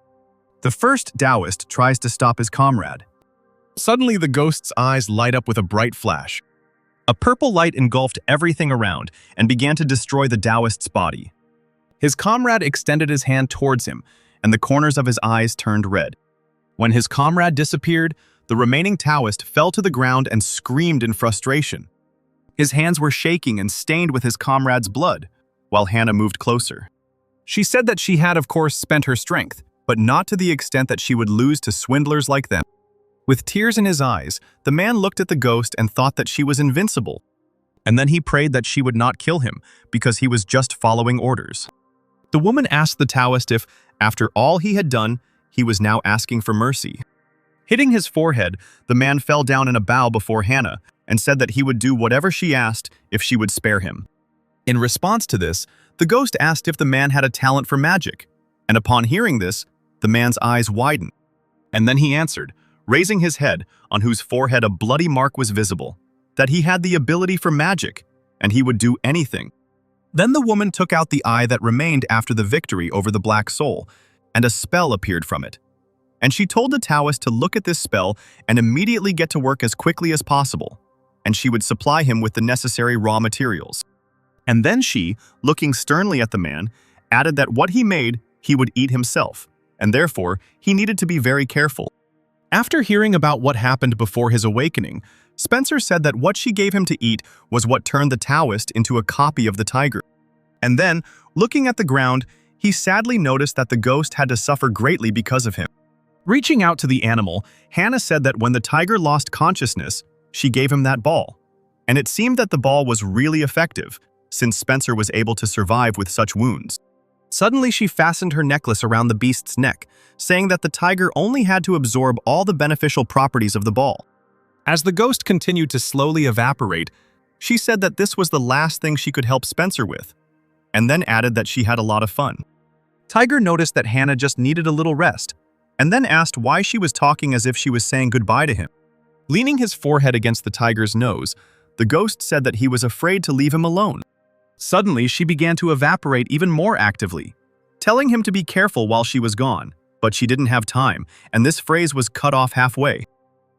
The first Taoist tries to stop his comrade. Suddenly, the ghost's eyes light up with a bright flash. A purple light engulfed everything around and began to destroy the Taoist's body. His comrade extended his hand towards him, and the corners of his eyes turned red. When his comrade disappeared, the remaining Taoist fell to the ground and screamed in frustration. His hands were shaking and stained with his comrade's blood, while Hannah moved closer. She said that she had, of course, spent her strength, but not to the extent that she would lose to swindlers like them. With tears in his eyes, the man looked at the ghost and thought that she was invincible. And then he prayed that she would not kill him, because he was just following orders. The woman asked the Taoist if, after all he had done, he was now asking for mercy. Hitting his forehead, the man fell down in a bow before Hannah and said that he would do whatever she asked if she would spare him. In response to this, the ghost asked if the man had a talent for magic, and upon hearing this, the man's eyes widened. And then he answered, raising his head, on whose forehead a bloody mark was visible, that he had the ability for magic, and he would do anything. Then the woman took out the eye that remained after the victory over the black soul, and a spell appeared from it. And she told the Taoist to look at this spell and immediately get to work as quickly as possible, and she would supply him with the necessary raw materials. And then she, looking sternly at the man, added that what he made, he would eat himself, and therefore he needed to be very careful. After hearing about what happened before his awakening, Spencer said that what she gave him to eat was what turned the Taoist into a copy of the tiger. And then, looking at the ground, he sadly noticed that the ghost had to suffer greatly because of him. Reaching out to the animal, Hannah said that when the tiger lost consciousness, she gave him that ball. And it seemed that the ball was really effective, since Spencer was able to survive with such wounds. Suddenly, she fastened her necklace around the beast's neck, saying that the tiger only had to absorb all the beneficial properties of the ball. As the ghost continued to slowly evaporate, she said that this was the last thing she could help Spencer with, and then added that she had a lot of fun. Tiger noticed that Hannah just needed a little rest, and then asked why she was talking as if she was saying goodbye to him. Leaning his forehead against the tiger's nose, the ghost said that he was afraid to leave him alone. Suddenly, she began to evaporate even more actively, telling him to be careful while she was gone, but she didn't have time, and this phrase was cut off halfway.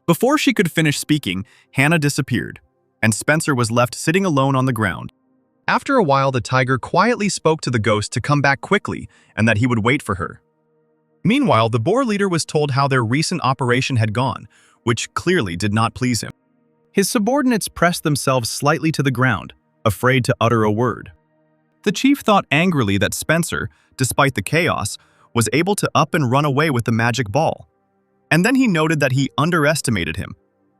Before she could finish speaking, Hannah disappeared, and Spencer was left sitting alone on the ground. After a while, the tiger quietly spoke to the ghost to come back quickly and that he would wait for her. Meanwhile, the boar leader was told how their recent operation had gone, which clearly did not please him. His subordinates pressed themselves slightly to the ground, afraid to utter a word. The chief thought angrily that Spencer, despite the chaos, was able to up and run away with the magic ball. And then he noted that he underestimated him,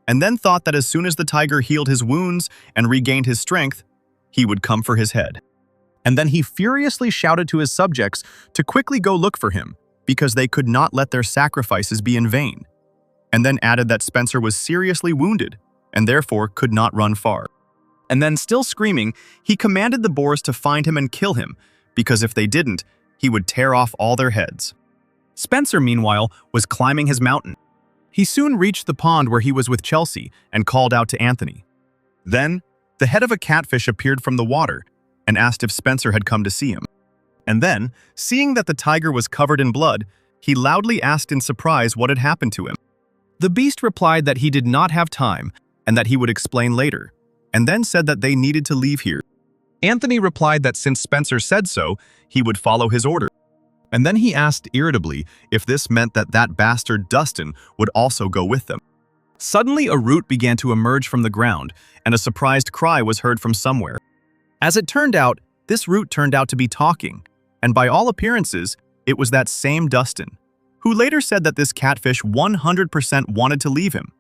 and then thought that as soon as the tiger healed his wounds and regained his strength, he would come for his head. And then he furiously shouted to his subjects to quickly go look for him, because they could not let their sacrifices be in vain, and then added that Spencer was seriously wounded, and therefore could not run far. And then, still screaming, he commanded the boars to find him and kill him, because if they didn't, he would tear off all their heads. Spencer, meanwhile, was climbing his mountain. He soon reached the pond where he was with Chelsea and called out to Anthony. Then, the head of a catfish appeared from the water and asked if Spencer had come to see him. And then, seeing that the tiger was covered in blood, he loudly asked in surprise what had happened to him. The beast replied that he did not have time and that he would explain later, and then said that they needed to leave here. Anthony replied that since Spencer said so, he would follow his order. And then he asked irritably if this meant that that bastard Dustin would also go with them. Suddenly, a root began to emerge from the ground, and a surprised cry was heard from somewhere. As it turned out, this root turned out to be talking, and by all appearances, it was that same Dustin, who later said that this catfish 100% wanted to leave him,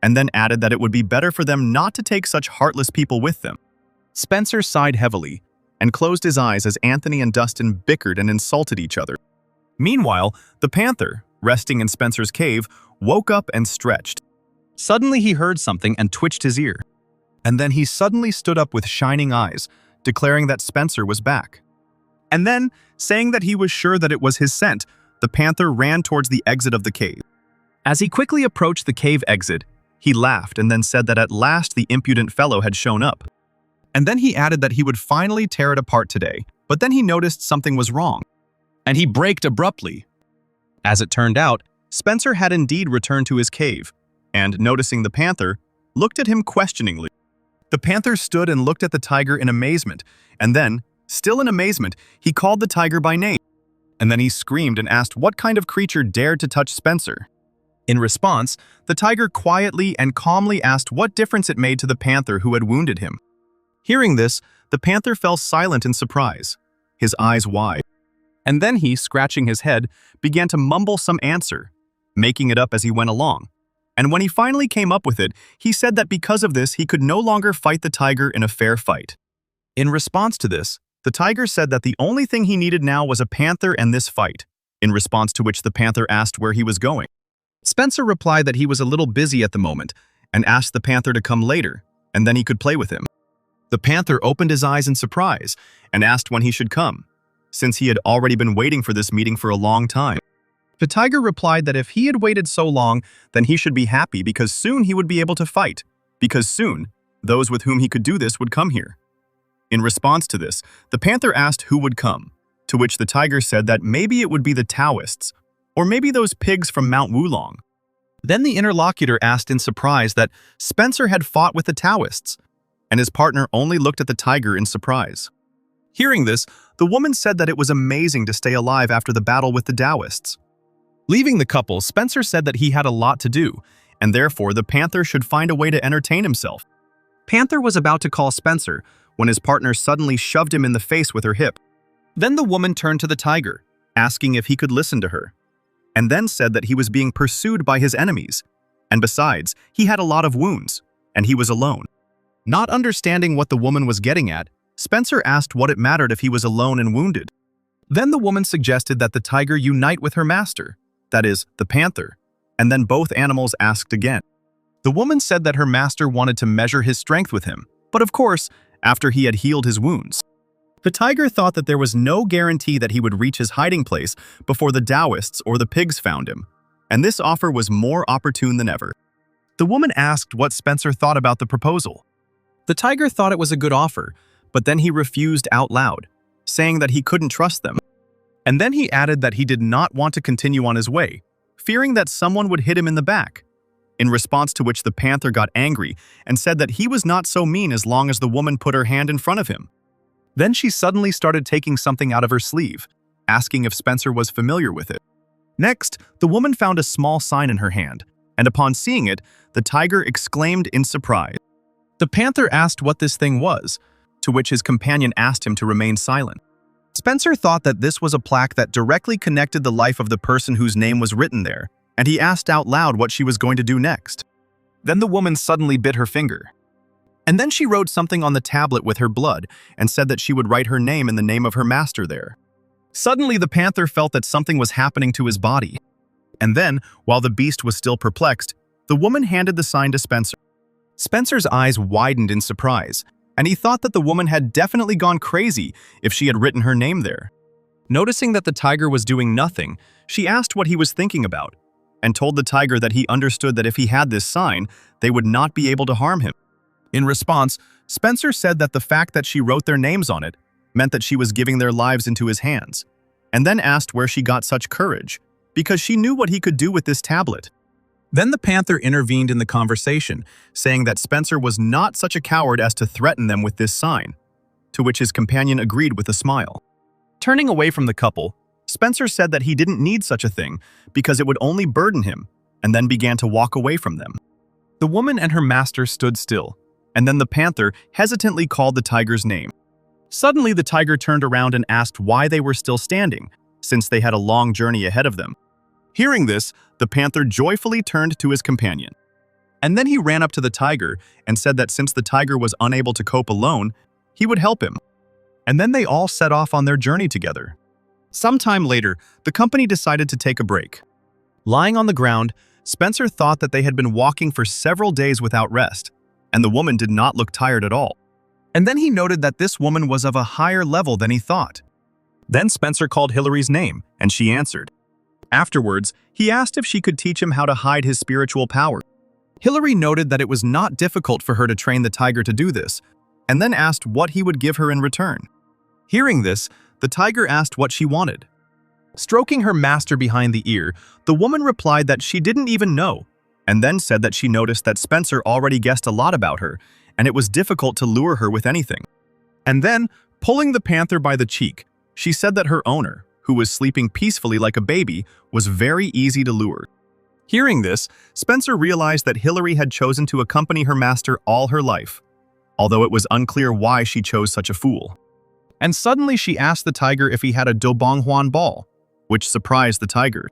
and then added that it would be better for them not to take such heartless people with them. Spencer sighed heavily and closed his eyes as Anthony and Dustin bickered and insulted each other. Meanwhile, the panther, resting in Spencer's cave, woke up and stretched. Suddenly he heard something and twitched his ear. And then he suddenly stood up with shining eyes, declaring that Spencer was back. And then, saying that he was sure that it was his scent, the panther ran towards the exit of the cave. As he quickly approached the cave exit, he laughed and then said that at last the impudent fellow had shown up. And then he added that he would finally tear it apart today, but then he noticed something was wrong, and he braked abruptly. As it turned out, Spencer had indeed returned to his cave, and, noticing the panther, looked at him questioningly. The panther stood and looked at the tiger in amazement, and then, still in amazement, he called the tiger by name. And then he screamed and asked what kind of creature dared to touch Spencer. In response, the tiger quietly and calmly asked what difference it made to the panther who had wounded him. Hearing this, the panther fell silent in surprise, his eyes wide. And then he, scratching his head, began to mumble some answer, making it up as he went along. And when he finally came up with it, he said that because of this he could no longer fight the tiger in a fair fight. In response to this, the tiger said that the only thing he needed now was a panther and this fight, in response to which the panther asked where he was going. Spencer replied that he was a little busy at the moment and asked the panther to come later, and then he could play with him. The panther opened his eyes in surprise and asked when he should come, since he had already been waiting for this meeting for a long time. The tiger replied that if he had waited so long, then he should be happy because soon he would be able to fight, because soon those with whom he could do this would come here. In response to this, the panther asked who would come, to which the tiger said that maybe it would be the Taoists, or maybe those pigs from Mount Wulong. Then the interlocutor asked in surprise that Spencer had fought with the Taoists, and his partner only looked at the tiger in surprise. Hearing this, the woman said that it was amazing to stay alive after the battle with the Taoists. Leaving the couple, Spencer said that he had a lot to do, and therefore the panther should find a way to entertain himself. Panther was about to call Spencer when his partner suddenly shoved him in the face with her hip. Then the woman turned to the tiger, asking if he could listen to her, and then said that he was being pursued by his enemies, and besides, he had a lot of wounds, and he was alone. Not understanding what the woman was getting at, Spencer asked what it mattered if he was alone and wounded. Then the woman suggested that the tiger unite with her master, that is, the panther, and then both animals asked again. The woman said that her master wanted to measure his strength with him, but of course, after he had healed his wounds. The tiger thought that there was no guarantee that he would reach his hiding place before the Taoists or the pigs found him, and this offer was more opportune than ever. The woman asked what Spencer thought about the proposal. The tiger thought it was a good offer, but then he refused out loud, saying that he couldn't trust them. And then he added that he did not want to continue on his way, fearing that someone would hit him in the back. In response to which the panther got angry and said that he was not so mean as long as the woman put her hand in front of him. Then she suddenly started taking something out of her sleeve, asking if Spencer was familiar with it. Next, the woman found a small sign in her hand, and upon seeing it, the tiger exclaimed in surprise. The panther asked what this thing was, to which his companion asked him to remain silent. Spencer thought that this was a plaque that directly connected the life of the person whose name was written there, and he asked out loud what she was going to do next. Then the woman suddenly bit her finger. And then she wrote something on the tablet with her blood and said that she would write her name in the name of her master there. Suddenly the panther felt that something was happening to his body. And then, while the beast was still perplexed, the woman handed the sign to Spencer. Spencer's eyes widened in surprise, and he thought that the woman had definitely gone crazy if she had written her name there. Noticing that the tiger was doing nothing, she asked what he was thinking about, and told the tiger that he understood that if he had this sign, they would not be able to harm him. In response, Spencer said that the fact that she wrote their names on it meant that she was giving their lives into his hands, and then asked where she got such courage, because she knew what he could do with this tablet. Then the panther intervened in the conversation, saying that Spencer was not such a coward as to threaten them with this sign, to which his companion agreed with a smile. Turning away from the couple, Spencer said that he didn't need such a thing because it would only burden him, and then began to walk away from them. The woman and her master stood still, and then the panther hesitantly called the tiger's name. Suddenly, the tiger turned around and asked why they were still standing, since they had a long journey ahead of them. Hearing this, the panther joyfully turned to his companion. And then he ran up to the tiger and said that since the tiger was unable to cope alone, he would help him. And then they all set off on their journey together. Sometime later, the company decided to take a break. Lying on the ground, Spencer thought that they had been walking for several days without rest, and the woman did not look tired at all. And then he noted that this woman was of a higher level than he thought. Then Spencer called Hillary's name, and she answered. Afterwards, he asked if she could teach him how to hide his spiritual power. Hillary noted that it was not difficult for her to train the tiger to do this, and then asked what he would give her in return. Hearing this, the tiger asked what she wanted. Stroking her master behind the ear, the woman replied that she didn't even know, and then said that she noticed that Spencer already guessed a lot about her, and it was difficult to lure her with anything. And then, pulling the panther by the cheek, she said that her owner, who was sleeping peacefully like a baby, was very easy to lure. Hearing this, Spencer realized that Hillary had chosen to accompany her master all her life, although it was unclear why she chose such a fool. And suddenly she asked the tiger if he had a dobonghuan ball, which surprised the tiger.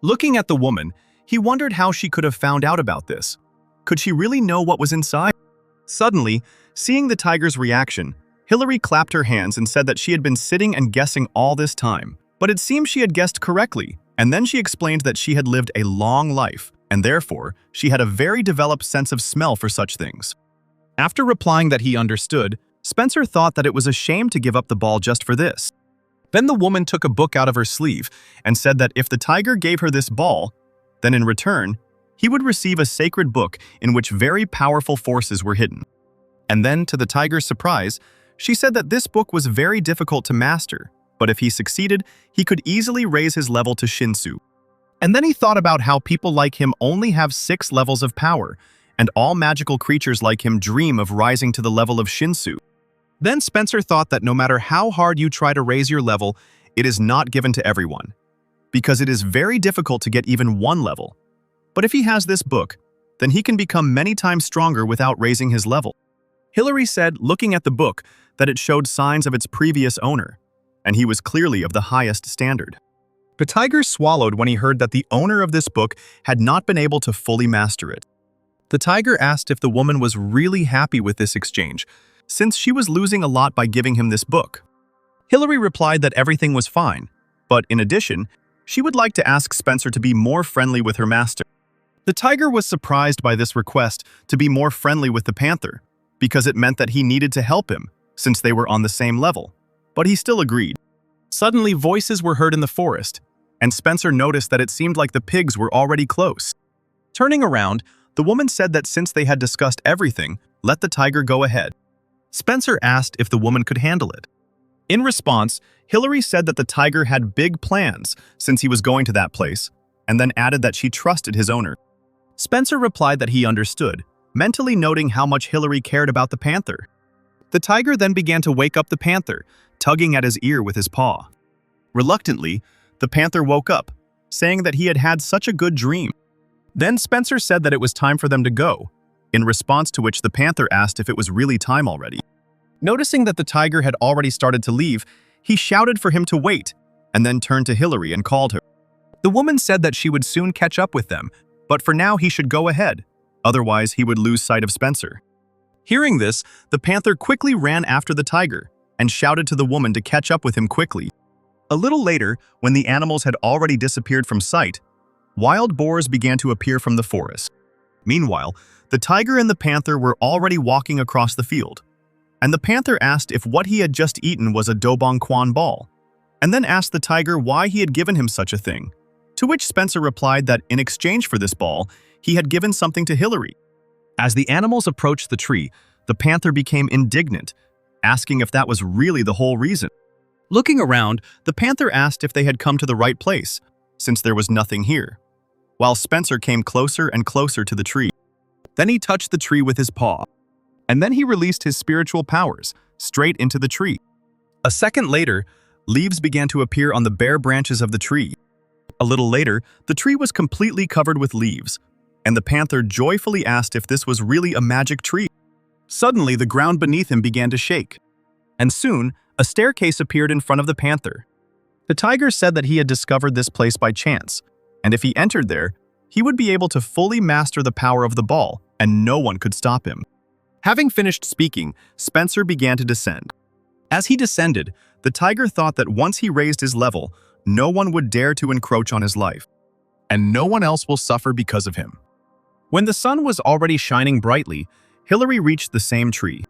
Looking at the woman, he wondered how she could have found out about this. Could she really know what was inside? Suddenly, seeing the tiger's reaction, Hillary clapped her hands and said that she had been sitting and guessing all this time. But it seemed she had guessed correctly, and then she explained that she had lived a long life, and therefore, she had a very developed sense of smell for such things. After replying that he understood, Spencer thought that it was a shame to give up the ball just for this. Then the woman took a book out of her sleeve and said that if the tiger gave her this ball, then in return, he would receive a sacred book in which very powerful forces were hidden. And then, to the tiger's surprise, she said that this book was very difficult to master, but if he succeeded, he could easily raise his level to Shinsu. And then he thought about how people like him only have 6 levels of power, and all magical creatures like him dream of rising to the level of Shinsu. Then Spencer thought that no matter how hard you try to raise your level, it is not given to everyone, because it is very difficult to get even 1 level. But if he has this book, then he can become many times stronger without raising his level. Hillary said, looking at the book, that it showed signs of its previous owner, and he was clearly of the highest standard. The tiger swallowed when he heard that the owner of this book had not been able to fully master it. The tiger asked if the woman was really happy with this exchange, since she was losing a lot by giving him this book. Hillary replied that everything was fine, but in addition, she would like to ask Spencer to be more friendly with her master. The tiger was surprised by this request to be more friendly with the panther, because it meant that he needed to help him, since they were on the same level, but he still agreed. Suddenly, voices were heard in the forest, and Spencer noticed that it seemed like the pigs were already close. Turning around, the woman said that since they had discussed everything, let the tiger go ahead. Spencer asked if the woman could handle it. In response, Hillary said that the tiger had big plans since he was going to that place, and then added that she trusted his owner. Spencer replied that he understood, mentally noting how much Hillary cared about the panther. The tiger then began to wake up the panther, tugging at his ear with his paw. Reluctantly, the panther woke up, saying that he had had such a good dream. Then Spencer said that it was time for them to go, in response to which the panther asked if it was really time already. Noticing that the tiger had already started to leave, he shouted for him to wait, and then turned to Hillary and called her. The woman said that she would soon catch up with them, but for now he should go ahead, otherwise he would lose sight of Spencer. Hearing this, the panther quickly ran after the tiger and shouted to the woman to catch up with him quickly. A little later, when the animals had already disappeared from sight, wild boars began to appear from the forest. Meanwhile, the tiger and the panther were already walking across the field, and the panther asked if what he had just eaten was a dobonghuan ball, and then asked the tiger why he had given him such a thing, to which Spencer replied that in exchange for this ball, he had given something to Hillary. As the animals approached the tree, the panther became indignant, asking if that was really the whole reason. Looking around, the panther asked if they had come to the right place, since there was nothing here. while Spencer came closer and closer to the tree. Then he touched the tree with his paw, and then he released his spiritual powers straight into the tree. A second later, leaves began to appear on the bare branches of the tree. A little later, the tree was completely covered with leaves, and the panther joyfully asked if this was really a magic tree. Suddenly, the ground beneath him began to shake, and soon, a staircase appeared in front of the panther. The tiger said that he had discovered this place by chance, and if he entered there, he would be able to fully master the power of the ball, and no one could stop him. Having finished speaking, Spencer began to descend. As he descended, the tiger thought that once he raised his level, no one would dare to encroach on his life, and no one else will suffer because of him. When the sun was already shining brightly, Hillary reached the same tree.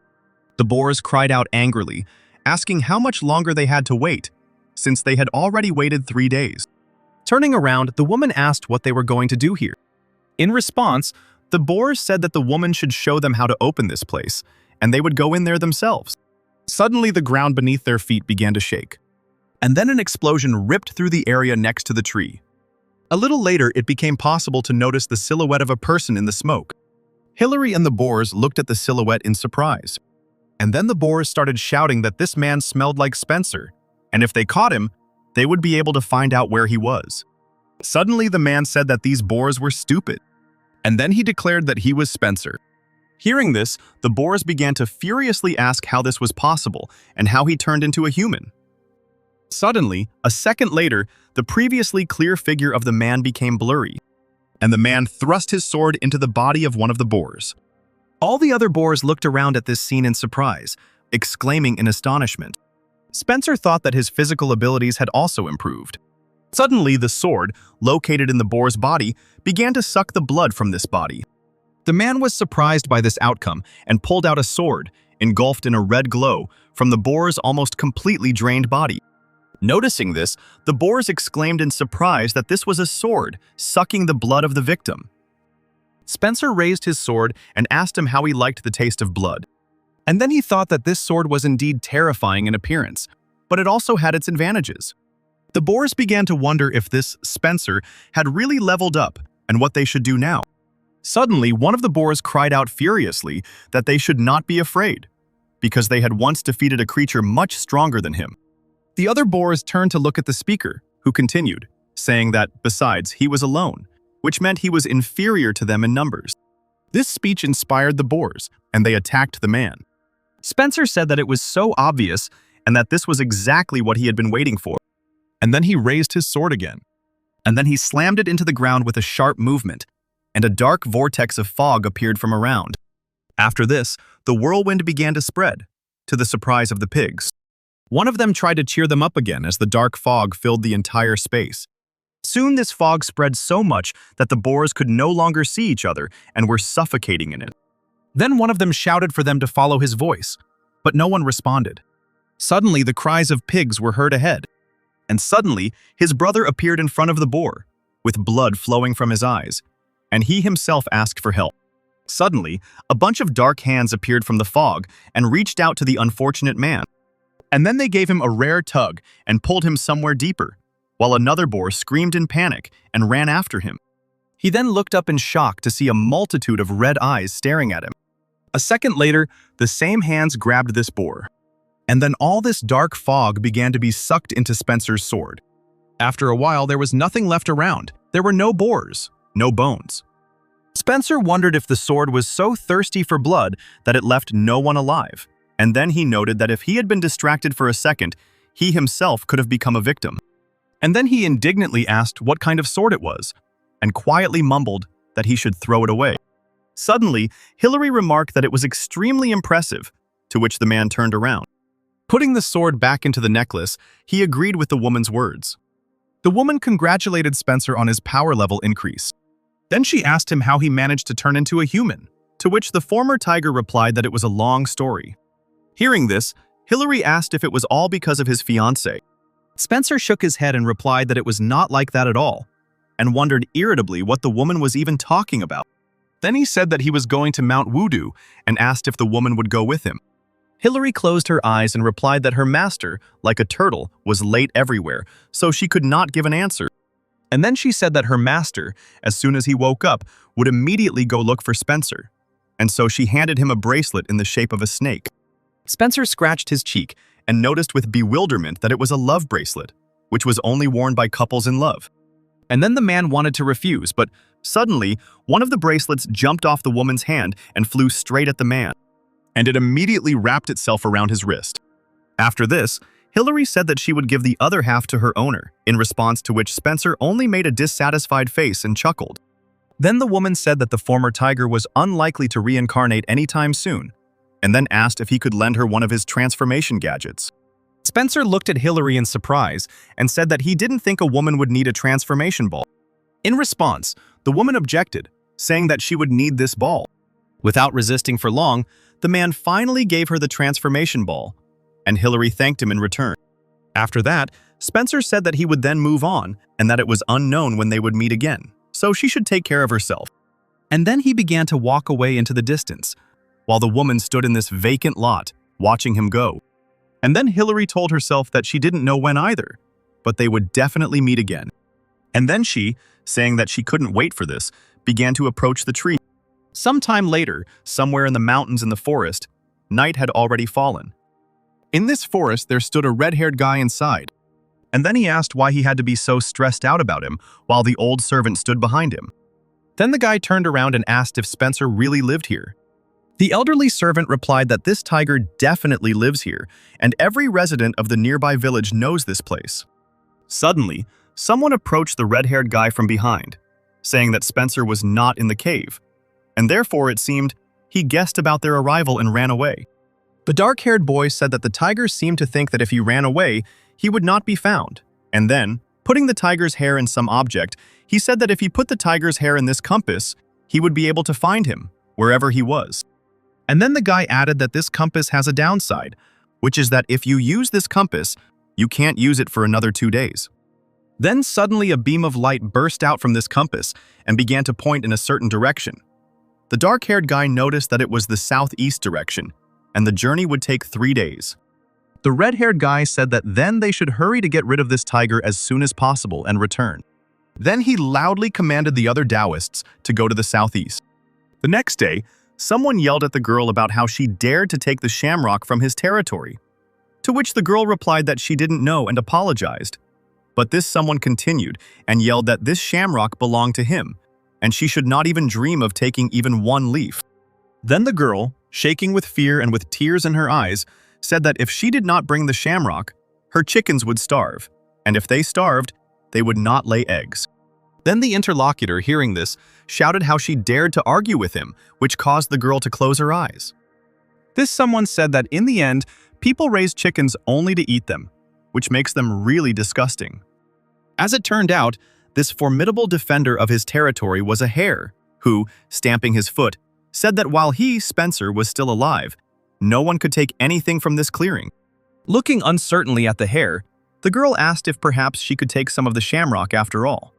The boars cried out angrily, asking how much longer they had to wait, since they had already waited 3 days. Turning around, the woman asked what they were going to do here. In response, the boars said that the woman should show them how to open this place, and they would go in there themselves. Suddenly, the ground beneath their feet began to shake, and then an explosion ripped through the area next to the tree. A little later, it became possible to notice the silhouette of a person in the smoke. Hillary and the boars looked at the silhouette in surprise, and then the boars started shouting that this man smelled like Spencer, and if they caught him, they would be able to find out where he was. Suddenly, the man said that these boars were stupid, and then he declared that he was Spencer. Hearing this, the boars began to furiously ask how this was possible and how he turned into a human. Suddenly, a second later, the previously clear figure of the man became blurry, and the man thrust his sword into the body of one of the boars. All the other boars looked around at this scene in surprise, exclaiming in astonishment. Spencer thought that his physical abilities had also improved. Suddenly, the sword, located in the boar's body, began to suck the blood from this body. The man was surprised by this outcome and pulled out a sword, engulfed in a red glow, from the boar's almost completely drained body. Noticing this, the boars exclaimed in surprise that this was a sword, sucking the blood of the victim. Spencer raised his sword and asked him how he liked the taste of blood. And then he thought that this sword was indeed terrifying in appearance, but it also had its advantages. The boars began to wonder if this Spencer had really leveled up and what they should do now. Suddenly, one of the boars cried out furiously that they should not be afraid, because they had once defeated a creature much stronger than him. The other boars turned to look at the speaker, who continued, saying that, besides, he was alone, which meant he was inferior to them in numbers. This speech inspired the boars, and they attacked the man. Spencer said that it was so obvious and that this was exactly what he had been waiting for. And then he raised his sword again. And then he slammed it into the ground with a sharp movement, and a dark vortex of fog appeared from around. After this, the whirlwind began to spread, to the surprise of the pigs. One of them tried to cheer them up again as the dark fog filled the entire space. Soon this fog spread so much that the boars could no longer see each other and were suffocating in it. Then one of them shouted for them to follow his voice, but no one responded. Suddenly the cries of pigs were heard ahead, and suddenly his brother appeared in front of the boar, with blood flowing from his eyes, and he himself asked for help. Suddenly, a bunch of dark hands appeared from the fog and reached out to the unfortunate man. And then they gave him a rare tug and pulled him somewhere deeper, while another boar screamed in panic and ran after him. He then looked up in shock to see a multitude of red eyes staring at him. A second later, the same hands grabbed this boar, and then all this dark fog began to be sucked into Spencer's sword. After a while, there was nothing left around. There were no boars, no bones. Spencer wondered if the sword was so thirsty for blood that it left no one alive. And then he noted that if he had been distracted for a second, he himself could have become a victim. And then he indignantly asked what kind of sword it was, and quietly mumbled that he should throw it away. Suddenly, Hillary remarked that it was extremely impressive, to which the man turned around. Putting the sword back into the necklace, he agreed with the woman's words. The woman congratulated Spencer on his power level increase. Then she asked him how he managed to turn into a human, to which the former tiger replied that it was a long story. Hearing this, Hillary asked if it was all because of his fiancée. Spencer shook his head and replied that it was not like that at all, and wondered irritably what the woman was even talking about. Then he said that he was going to Mount Wudu and asked if the woman would go with him. Hillary closed her eyes and replied that her master, like a turtle, was late everywhere, so she could not give an answer. And then she said that her master, as soon as he woke up, would immediately go look for Spencer. And so she handed him a bracelet in the shape of a snake. Spencer scratched his cheek and noticed with bewilderment that it was a love bracelet, which was only worn by couples in love. And then the man wanted to refuse, but suddenly, one of the bracelets jumped off the woman's hand and flew straight at the man, and it immediately wrapped itself around his wrist. After this, Hillary said that she would give the other half to her owner, in response to which Spencer only made a dissatisfied face and chuckled. Then the woman said that the former tiger was unlikely to reincarnate anytime soon, and then asked if he could lend her one of his transformation gadgets. Spencer looked at Hillary in surprise and said that he didn't think a woman would need a transformation ball. In response, the woman objected, saying that she would need this ball. Without resisting for long, the man finally gave her the transformation ball, and Hillary thanked him in return. After that, Spencer said that he would then move on and that it was unknown when they would meet again, so she should take care of herself. And then he began to walk away into the distance, while the woman stood in this vacant lot, watching him go. And then Hillary told herself that she didn't know when either, but they would definitely meet again. And then she, saying that she couldn't wait for this, began to approach the tree. Sometime later, somewhere in the mountains in the forest, night had already fallen. In this forest, there stood a red-haired guy inside. And then he asked why he had to be so stressed out about him, while the old servant stood behind him. Then the guy turned around and asked if Spencer really lived here. The elderly servant replied that this tiger definitely lives here, and every resident of the nearby village knows this place. Suddenly, someone approached the red-haired guy from behind, saying that Spencer was not in the cave, and therefore it seemed he guessed about their arrival and ran away. The dark-haired boy said that the tiger seemed to think that if he ran away, he would not be found, and then, putting the tiger's hair in some object, he said that if he put the tiger's hair in this compass, he would be able to find him, wherever he was. And then the guy added that this compass has a downside, which is that if you use this compass, you can't use it for another 2 days. Then suddenly a beam of light burst out from this compass and began to point in a certain direction. The dark-haired guy noticed that it was the southeast direction, and the journey would take 3 days. The red-haired guy said that then they should hurry to get rid of this tiger as soon as possible and return. Then he loudly commanded the other Taoists to go to the southeast. The next day, someone yelled at the girl about how she dared to take the shamrock from his territory, to which the girl replied that she didn't know and apologized. But this someone continued and yelled that this shamrock belonged to him, and she should not even dream of taking even one leaf. Then the girl, shaking with fear and with tears in her eyes, said that if she did not bring the shamrock, her chickens would starve, and if they starved, they would not lay eggs. Then the interlocutor, hearing this, shouted how she dared to argue with him, which caused the girl to close her eyes. This someone said that in the end, people raise chickens only to eat them, which makes them really disgusting. As it turned out, this formidable defender of his territory was a hare, who, stamping his foot, said that while he, Spencer, was still alive, no one could take anything from this clearing. Looking uncertainly at the hare, the girl asked if perhaps she could take some of the shamrock after all.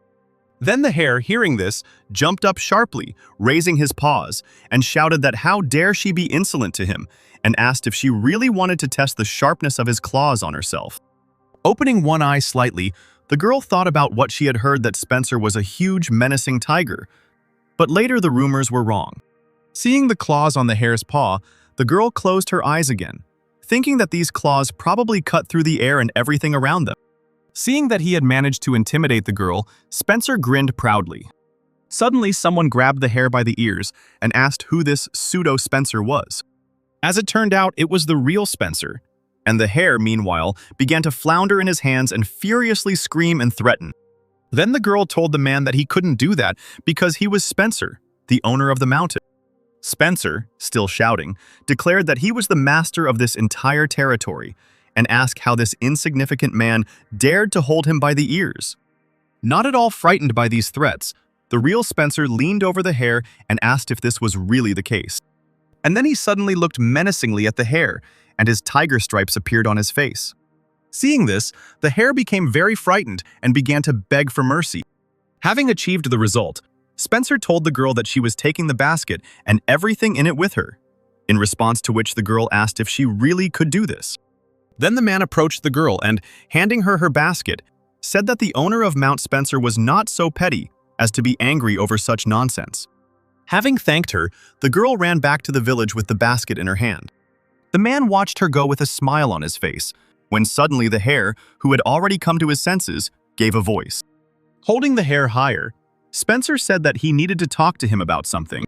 Then the hare, hearing this, jumped up sharply, raising his paws, and shouted that how dare she be insolent to him, and asked if she really wanted to test the sharpness of his claws on herself. Opening one eye slightly, the girl thought about what she had heard that Spencer was a huge, menacing tiger, but later the rumors were wrong. Seeing the claws on the hare's paw, the girl closed her eyes again, thinking that these claws probably cut through the air and everything around them. Seeing that he had managed to intimidate the girl, Spencer grinned proudly. Suddenly, someone grabbed the hare by the ears and asked who this pseudo-Spencer was. As it turned out, it was the real Spencer, and the hare, meanwhile, began to flounder in his hands and furiously scream and threaten. Then the girl told the man that he couldn't do that because he was Spencer, the owner of the mountain. Spencer, still shouting, declared that he was the master of this entire territory and asked how this insignificant man dared to hold him by the ears. Not at all frightened by these threats, the real Spencer leaned over the hare and asked if this was really the case. And then he suddenly looked menacingly at the hare, and his tiger stripes appeared on his face. Seeing this, the hare became very frightened and began to beg for mercy. Having achieved the result, Spencer told the girl that she was taking the basket and everything in it with her, in response to which the girl asked if she really could do this. Then the man approached the girl and, handing her her basket, said that the owner of Mount Spencer was not so petty as to be angry over such nonsense. Having thanked her, the girl ran back to the village with the basket in her hand. The man watched her go with a smile on his face, when suddenly the hare, who had already come to his senses, gave a voice. Holding the hare higher, Spencer said that he needed to talk to him about something.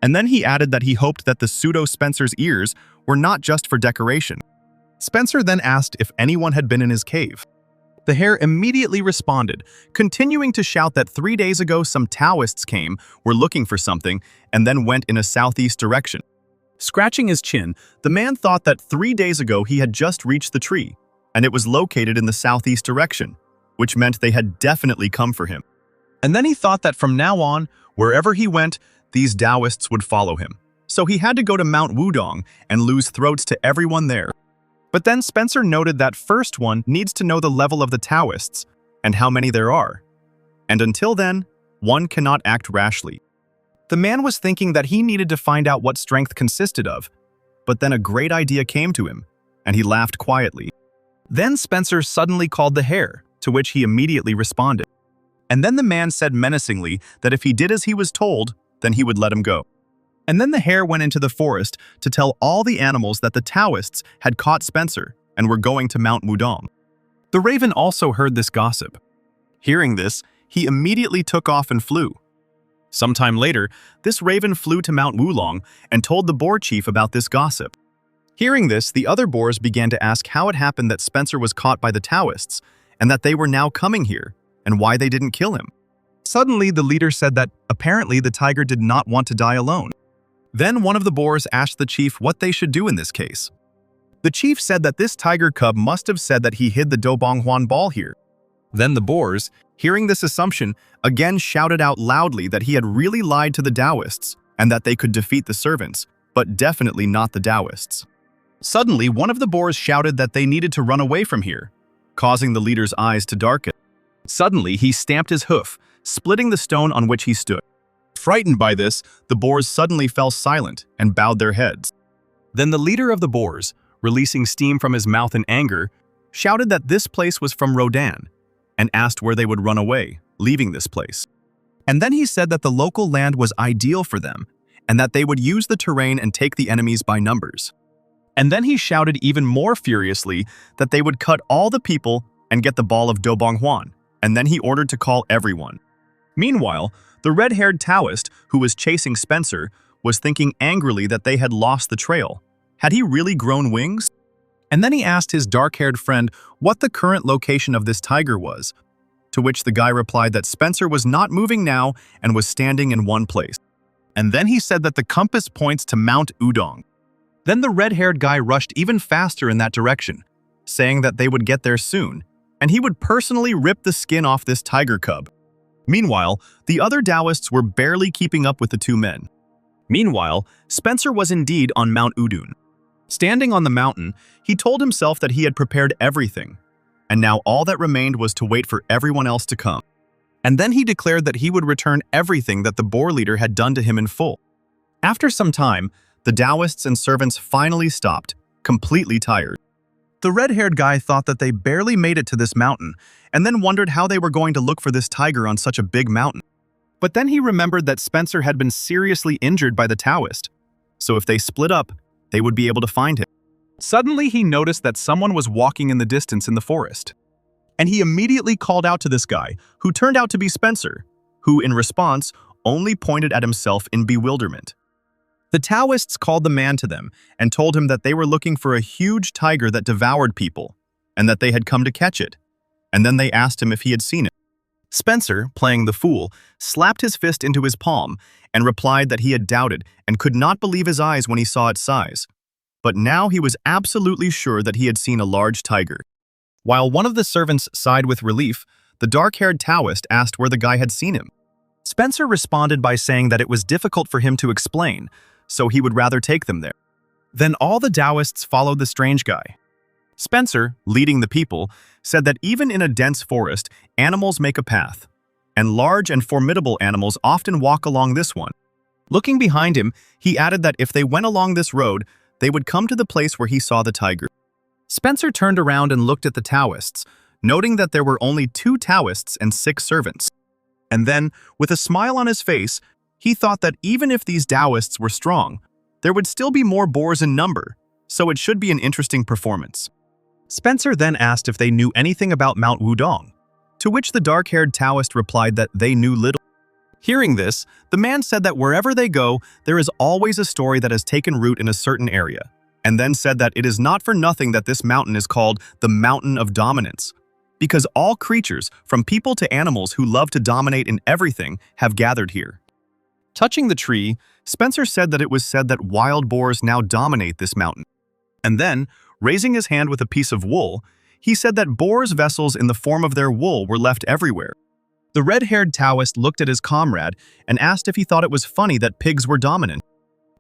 And then he added that he hoped that the pseudo-Spencer's ears were not just for decoration. Spencer then asked if anyone had been in his cave. The hare immediately responded, continuing to shout that 3 days ago some Taoists came, were looking for something, and then went in a southeast direction. Scratching his chin, the man thought that 3 days ago he had just reached the tree, and it was located in the southeast direction, which meant they had definitely come for him. And then he thought that from now on, wherever he went, these Taoists would follow him. So he had to go to Mount Wudong and lose throats to everyone there. But then Spencer noted that first one needs to know the level of the Taoists and how many there are. And until then, one cannot act rashly. The man was thinking that he needed to find out what strength consisted of, but then a great idea came to him, and he laughed quietly. Then Spencer suddenly called the hare, to which he immediately responded. And then the man said menacingly that if he did as he was told, then he would let him go. And then the hare went into the forest to tell all the animals that the Taoists had caught Spencer and were going to Mount Wudong. The raven also heard this gossip. Hearing this, he immediately took off and flew. Sometime later, this raven flew to Mount Wulong and told the boar chief about this gossip. Hearing this, the other boars began to ask how it happened that Spencer was caught by the Taoists and that they were now coming here and why they didn't kill him. Suddenly, the leader said that apparently the tiger did not want to die alone. Then one of the boars asked the chief what they should do in this case. The chief said that this tiger cub must have said that he hid the Dobonghuan ball here. Then the boars, hearing this assumption, again shouted out loudly that he had really lied to the Taoists and that they could defeat the servants, but definitely not the Taoists. Suddenly, one of the boars shouted that they needed to run away from here, causing the leader's eyes to darken. Suddenly, he stamped his hoof, splitting the stone on which he stood. Frightened by this, the boars suddenly fell silent and bowed their heads. Then the leader of the boars, releasing steam from his mouth in anger, shouted that this place was from Rodan, and asked where they would run away, leaving this place. And then he said that the local land was ideal for them, and that they would use the terrain and take the enemies by numbers. And then he shouted even more furiously that they would cut all the people and get the ball of Dobonghuan, and then he ordered to call everyone. Meanwhile, the red-haired Taoist, who was chasing Spencer, was thinking angrily that they had lost the trail. Had he really grown wings? And then he asked his dark-haired friend what the current location of this tiger was, to which the guy replied that Spencer was not moving now and was standing in one place. And then he said that the compass points to Mount Wudong. Then the red-haired guy rushed even faster in that direction, saying that they would get there soon, and he would personally rip the skin off this tiger cub. Meanwhile, the other Taoists were barely keeping up with the two men. Meanwhile, Spencer was indeed on Mount Wudong. Standing on the mountain, he told himself that he had prepared everything, and now all that remained was to wait for everyone else to come. And then he declared that he would return everything that the boar leader had done to him in full. After some time, the Taoists and servants finally stopped, completely tired. The red-haired guy thought that they barely made it to this mountain, and then wondered how they were going to look for this tiger on such a big mountain. But then he remembered that Spencer had been seriously injured by the Taoist, so if they split up, they would be able to find him. Suddenly he noticed that someone was walking in the distance in the forest, and he immediately called out to this guy, who turned out to be Spencer, who in response only pointed at himself in bewilderment. The Taoists called the man to them and told him that they were looking for a huge tiger that devoured people, and that they had come to catch it. And then they asked him if he had seen it. Spencer, playing the fool, slapped his fist into his palm and replied that he had doubted and could not believe his eyes when he saw its size. But now he was absolutely sure that he had seen a large tiger. While one of the servants sighed with relief, the dark-haired Taoist asked where the guy had seen him. Spencer responded by saying that it was difficult for him to explain, so he would rather take them there. Then all the Taoists followed the strange guy. Spencer, leading the people, said that even in a dense forest, animals make a path, and large and formidable animals often walk along this one. Looking behind him, he added that if they went along this road, they would come to the place where he saw the tiger. Spencer turned around and looked at the Taoists, noting that there were only 2 Taoists and 6 servants. And then, with a smile on his face, he thought that even if these Taoists were strong, there would still be more boars in number, so it should be an interesting performance. Spencer then asked if they knew anything about Mount Wudong, to which the dark-haired Taoist replied that they knew little. Hearing this, the man said that wherever they go, there is always a story that has taken root in a certain area, and then said that it is not for nothing that this mountain is called the Mountain of Dominance, because all creatures, from people to animals who love to dominate in everything, have gathered here. Touching the tree, Spencer said that it was said that wild boars now dominate this mountain. And then, raising his hand with a piece of wool, he said that boars' vessels in the form of their wool were left everywhere. The red-haired Taoist looked at his comrade and asked if he thought it was funny that pigs were dominant.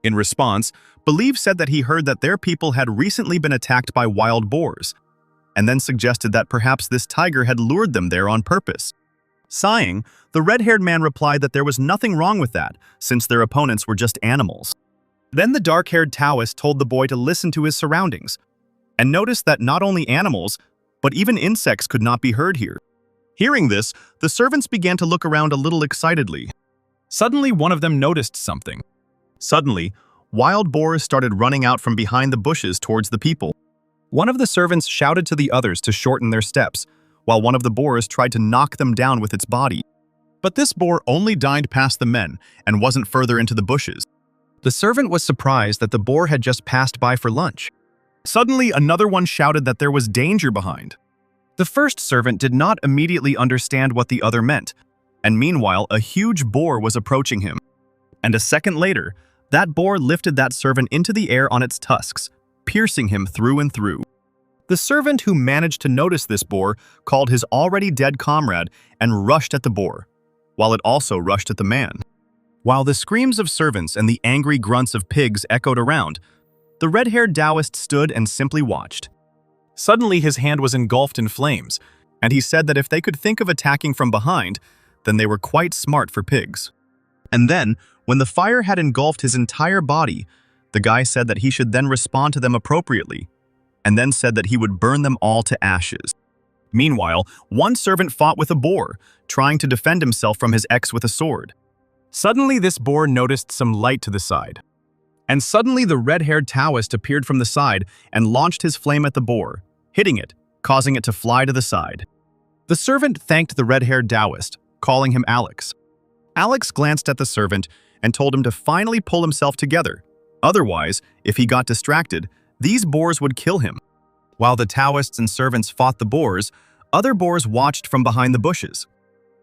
In response, Believe said that he heard that their people had recently been attacked by wild boars, and then suggested that perhaps this tiger had lured them there on purpose. Sighing, the red-haired man replied that there was nothing wrong with that, since their opponents were just animals. Then the dark-haired Taoist told the boy to listen to his surroundings, and noticed that not only animals, but even insects could not be heard here. Hearing this, the servants began to look around a little excitedly. Suddenly, one of them noticed something. Suddenly, wild boars started running out from behind the bushes towards the people. One of the servants shouted to the others to shorten their steps, while one of the boars tried to knock them down with its body. But this boar only dined past the men and wasn't further into the bushes. The servant was surprised that the boar had just passed by for lunch. Suddenly, another one shouted that there was danger behind. The first servant did not immediately understand what the other meant, and meanwhile, a huge boar was approaching him. And a second later, that boar lifted that servant into the air on its tusks, piercing him through and through. The servant who managed to notice this boar called his already dead comrade and rushed at the boar, while it also rushed at the man. While the screams of servants and the angry grunts of pigs echoed around, the red-haired Taoist stood and simply watched. Suddenly, his hand was engulfed in flames, and he said that if they could think of attacking from behind, then they were quite smart for pigs. And then, when the fire had engulfed his entire body, the guy said that he should then respond to them appropriately, and then said that he would burn them all to ashes. Meanwhile, one servant fought with a boar, trying to defend himself from his ex with a sword. Suddenly, this boar noticed some light to the side. And suddenly, the red-haired Taoist appeared from the side and launched his flame at the boar, hitting it, causing it to fly to the side. The servant thanked the red-haired Taoist, calling him Alex. Alex glanced at the servant and told him to finally pull himself together. Otherwise, if he got distracted, these boars would kill him. While the Taoists and servants fought the boars, other boars watched from behind the bushes.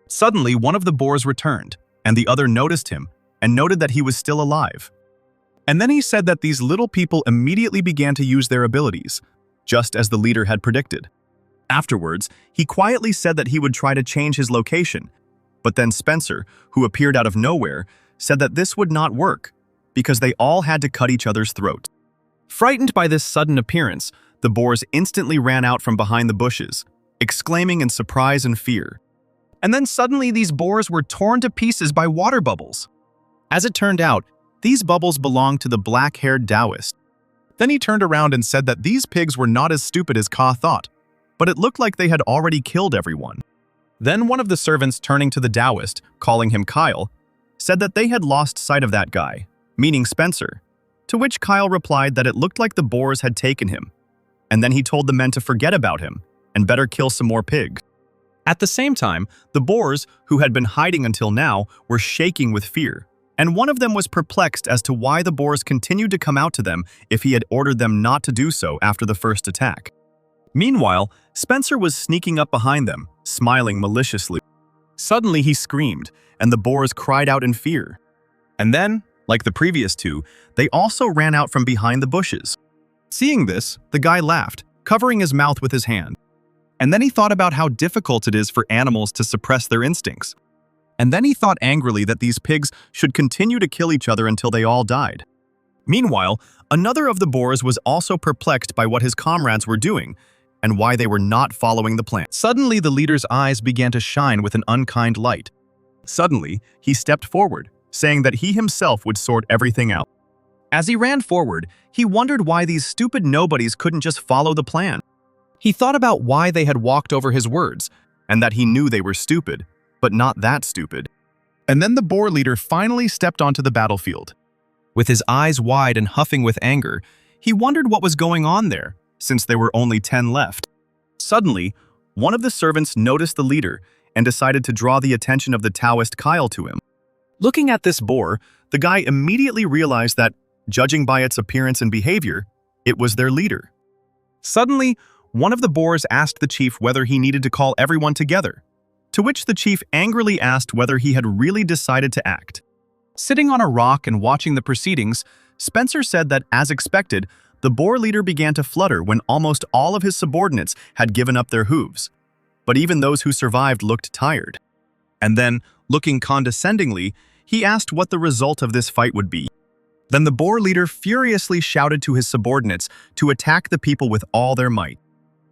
Suddenly, one of the boars returned, and the other noticed him and noted that he was still alive. And then he said that these little people immediately began to use their abilities, just as the leader had predicted. Afterwards, he quietly said that he would try to change his location, but then Spencer, who appeared out of nowhere, said that this would not work, because they all had to cut each other's throats. Frightened by this sudden appearance, the boars instantly ran out from behind the bushes, exclaiming in surprise and fear. And then suddenly these boars were torn to pieces by water bubbles. As it turned out, these bubbles belonged to the black-haired Taoist. Then he turned around and said that these pigs were not as stupid as Ka thought, but it looked like they had already killed everyone. Then one of the servants, turning to the Taoist, calling him Kyle, said that they had lost sight of that guy, meaning Spencer, to which Kyle replied that it looked like the boars had taken him, and then he told the men to forget about him and better kill some more pigs. At the same time, the boars, who had been hiding until now, were shaking with fear, and one of them was perplexed as to why the boars continued to come out to them if he had ordered them not to do so after the first attack. Meanwhile, Spencer was sneaking up behind them, smiling maliciously. Suddenly he screamed, and the boars cried out in fear. And then, like the previous two, they also ran out from behind the bushes. Seeing this, the guy laughed, covering his mouth with his hand. And then he thought about how difficult it is for animals to suppress their instincts. And then he thought angrily that these pigs should continue to kill each other until they all died. Meanwhile, another of the boars was also perplexed by what his comrades were doing and why they were not following the plan. Suddenly, the leader's eyes began to shine with an unkind light. Suddenly, he stepped forward, saying that he himself would sort everything out. As he ran forward, he wondered why these stupid nobodies couldn't just follow the plan. He thought about why they had walked over his words, and that he knew they were stupid, but not that stupid. And then the boar leader finally stepped onto the battlefield. With his eyes wide and huffing with anger, he wondered what was going on there, since there were only 10 left. Suddenly, one of the servants noticed the leader and decided to draw the attention of the Taoist Kyle to him. Looking at this boar, the guy immediately realized that, judging by its appearance and behavior, it was their leader. Suddenly, one of the boars asked the chief whether he needed to call everyone together, to which the chief angrily asked whether he had really decided to act. Sitting on a rock and watching the proceedings, Spencer said that, as expected, the boar leader began to flutter when almost all of his subordinates had given up their hooves. But even those who survived looked tired. And then, looking condescendingly, he asked what the result of this fight would be. Then the boar leader furiously shouted to his subordinates to attack the people with all their might.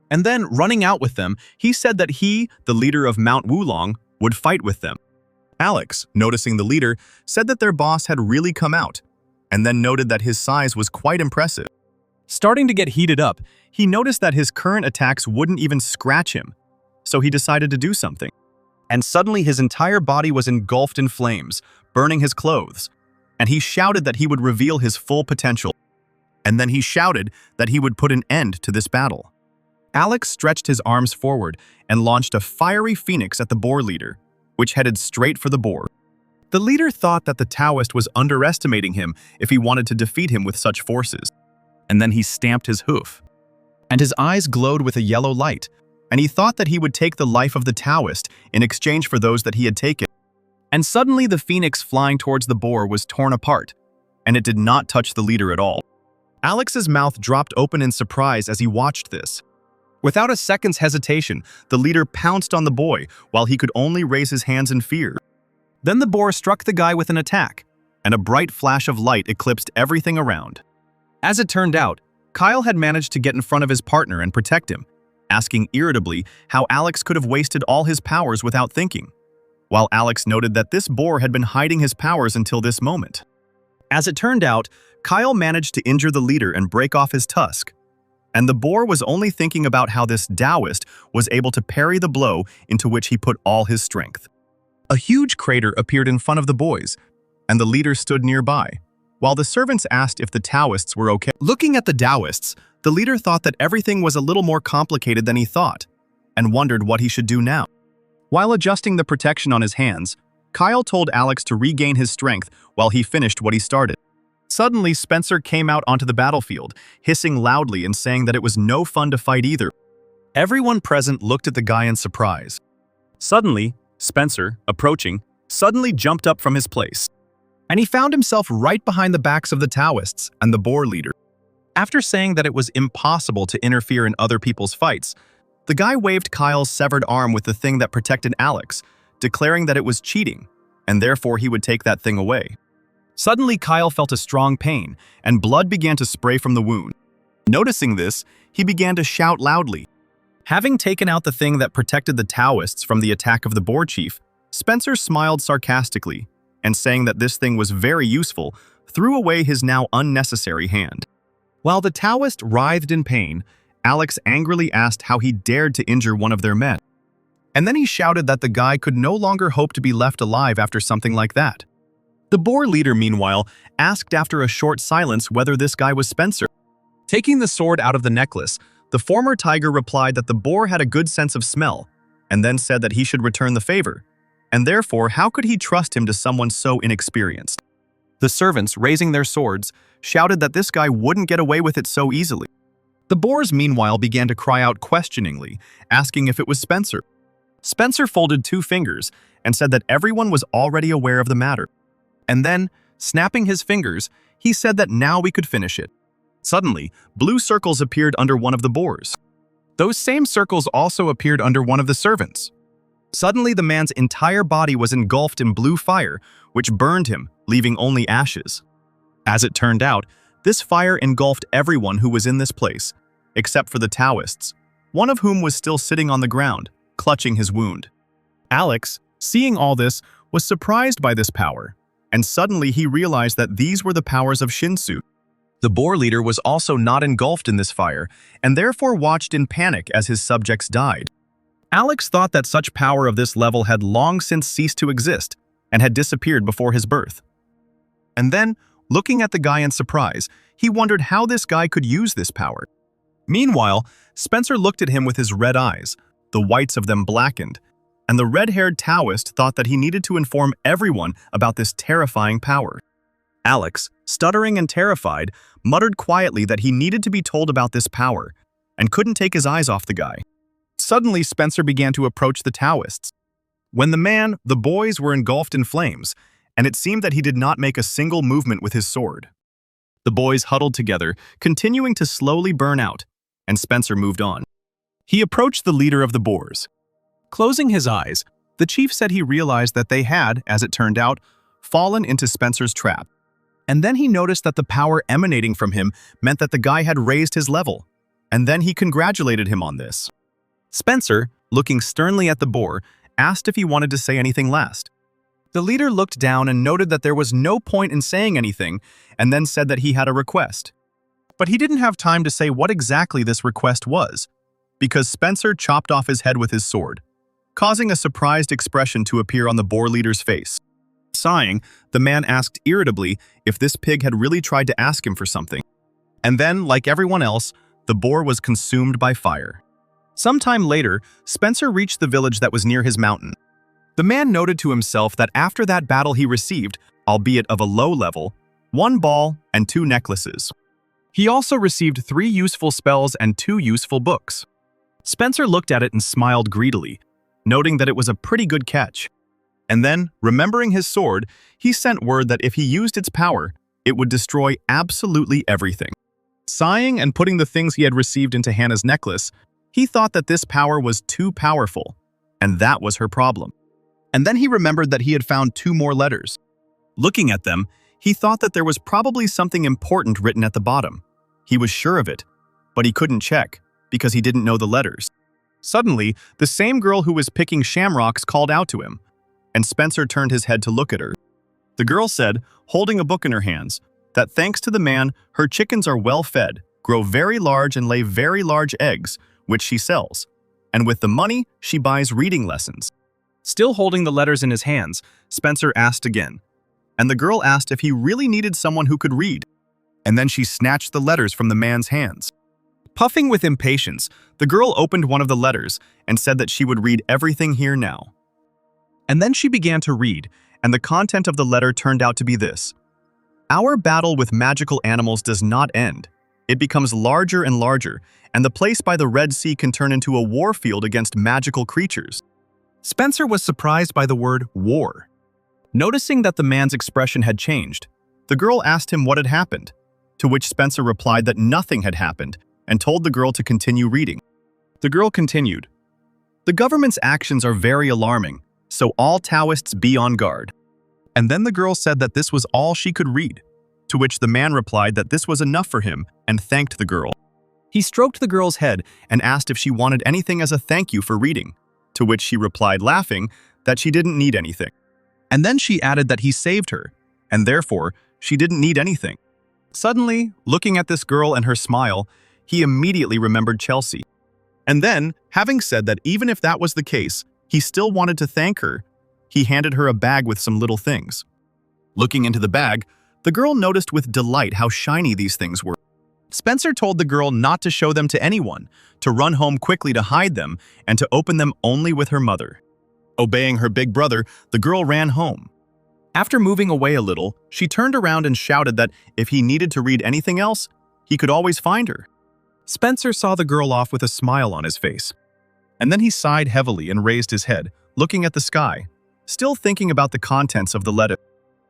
And then, running out with them, he said that he, the leader of Mount Wulong, would fight with them. Alex, noticing the leader, said that their boss had really come out, and then noted that his size was quite impressive. Starting to get heated up, he noticed that his current attacks wouldn't even scratch him, so he decided to do something. And suddenly his entire body was engulfed in flames, burning his clothes, and he shouted that he would reveal his full potential. And then he shouted that he would put an end to this battle. Alex stretched his arms forward and launched a fiery phoenix at the boar leader, which headed straight for the boar. The leader thought that the Taoist was underestimating him if he wanted to defeat him with such forces. And then he stamped his hoof. And his eyes glowed with a yellow light, and he thought that he would take the life of the Taoist in exchange for those that he had taken. And suddenly the phoenix flying towards the boar was torn apart, and it did not touch the leader at all. Alex's mouth dropped open in surprise as he watched this. Without a second's hesitation, the leader pounced on the boy while he could only raise his hands in fear. Then the boar struck the guy with an attack, and a bright flash of light eclipsed everything around. As it turned out, Kyle had managed to get in front of his partner and protect him, asking irritably how Alex could have wasted all his powers without thinking, while Alex noted that this boar had been hiding his powers until this moment. As it turned out, Kyle managed to injure the leader and break off his tusk, and the boar was only thinking about how this Taoist was able to parry the blow into which he put all his strength. A huge crater appeared in front of the boys, and the leader stood nearby, while the servants asked if the Taoists were okay. Looking at the Taoists, the leader thought that everything was a little more complicated than he thought, and wondered what he should do now. While adjusting the protection on his hands, Kyle told Alex to regain his strength while he finished what he started. Suddenly, Spencer came out onto the battlefield, hissing loudly and saying that it was no fun to fight either. Everyone present looked at the guy in surprise. Suddenly, Spencer, approaching, suddenly jumped up from his place, and he found himself right behind the backs of the Taoists and the boar leader. After saying that it was impossible to interfere in other people's fights, the guy waved Kyle's severed arm with the thing that protected Alex, declaring that it was cheating, and therefore he would take that thing away. Suddenly, Kyle felt a strong pain, and blood began to spray from the wound. Noticing this, he began to shout loudly. Having taken out the thing that protected the Taoists from the attack of the boar chief, Spencer smiled sarcastically, and saying that this thing was very useful, threw away his now unnecessary hand. While the Taoist writhed in pain, Alex angrily asked how he dared to injure one of their men. And then he shouted that the guy could no longer hope to be left alive after something like that. The boar leader, meanwhile, asked after a short silence whether this guy was Spencer. Taking the sword out of the necklace, the former tiger replied that the boar had a good sense of smell, and then said that he should return the favor, and therefore how could he trust him to someone so inexperienced? The servants, raising their swords, shouted that this guy wouldn't get away with it so easily. The boars, meanwhile, began to cry out questioningly, asking if it was Spencer. Spencer folded 2 fingers and said that everyone was already aware of the matter. And then, snapping his fingers, he said that now we could finish it. Suddenly, blue circles appeared under one of the boars. Those same circles also appeared under one of the servants. Suddenly, the man's entire body was engulfed in blue fire, which burned him, leaving only ashes. As it turned out, this fire engulfed everyone who was in this place, except for the Taoists, one of whom was still sitting on the ground, clutching his wound. Alex, seeing all this, was surprised by this power, and suddenly he realized that these were the powers of Shinsu. The boar leader was also not engulfed in this fire, and therefore watched in panic as his subjects died. Alex thought that such power of this level had long since ceased to exist, and had disappeared before his birth. And then, looking at the guy in surprise, he wondered how this guy could use this power. Meanwhile, Spencer looked at him with his red eyes, the whites of them blackened, and the red-haired Taoist thought that he needed to inform everyone about this terrifying power. Alex, stuttering and terrified, muttered quietly that he needed to be told about this power, and couldn't take his eyes off the guy. Suddenly, Spencer began to approach the Taoists. When the boys were engulfed in flames, and it seemed that he did not make a single movement with his sword. The boys huddled together, continuing to slowly burn out, and Spencer moved on. He approached the leader of the boars. Closing his eyes, the chief said he realized that they had, as it turned out, fallen into Spencer's trap. And then he noticed that the power emanating from him meant that the guy had raised his level, and then he congratulated him on this. Spencer, looking sternly at the boar, asked if he wanted to say anything last. The leader looked down and noted that there was no point in saying anything, and then said that he had a request. But he didn't have time to say what exactly this request was, because Spencer chopped off his head with his sword, causing a surprised expression to appear on the boar leader's face. Sighing, the man asked irritably if this pig had really tried to ask him for something. And then, like everyone else, the boar was consumed by fire. Sometime later, Spencer reached the village that was near his mountain. The man noted to himself that after that battle he received, albeit of a low level, 1 ball and 2 necklaces. He also received 3 useful spells and 2 useful books. Spencer looked at it and smiled greedily, noting that it was a pretty good catch. And then, remembering his sword, he sent word that if he used its power, it would destroy absolutely everything. Sighing and putting the things he had received into Hannah's necklace, he thought that this power was too powerful, and that was her problem. And then he remembered that he had found 2 more letters. Looking at them, he thought that there was probably something important written at the bottom. He was sure of it, but he couldn't check, because he didn't know the letters. Suddenly, the same girl who was picking shamrocks called out to him, and Spencer turned his head to look at her. The girl said, holding a book in her hands, that thanks to the man, her chickens are well fed, grow very large and lay very large eggs, which she sells, and with the money, she buys reading lessons. Still holding the letters in his hands, Spencer asked again, and the girl asked if he really needed someone who could read, and then she snatched the letters from the man's hands. Puffing with impatience, the girl opened one of the letters and said that she would read everything here now. And then she began to read, and the content of the letter turned out to be this. Our battle with magical animals does not end. It becomes larger and larger, and the place by the Red Sea can turn into a war field against magical creatures. Spencer was surprised by the word war. Noticing that the man's expression had changed, the girl asked him what had happened, to which Spencer replied that nothing had happened and told the girl to continue reading. The girl continued, "The government's actions are very alarming, so all Taoists be on guard." And then the girl said that this was all she could read, to which the man replied that this was enough for him and thanked the girl. He stroked the girl's head and asked if she wanted anything as a thank you for reading, to which she replied laughing that she didn't need anything. And then she added that he saved her, and therefore she didn't need anything. Suddenly, looking at this girl and her smile, he immediately remembered Chelsea. And then, having said that even if that was the case, he still wanted to thank her, he handed her a bag with some little things. Looking into the bag, the girl noticed with delight how shiny these things were. Spencer told the girl not to show them to anyone, to run home quickly to hide them, and to open them only with her mother. Obeying her big brother, the girl ran home. After moving away a little, she turned around and shouted that if he needed to read anything else, he could always find her. Spencer saw the girl off with a smile on his face. And then he sighed heavily and raised his head, looking at the sky, still thinking about the contents of the letter.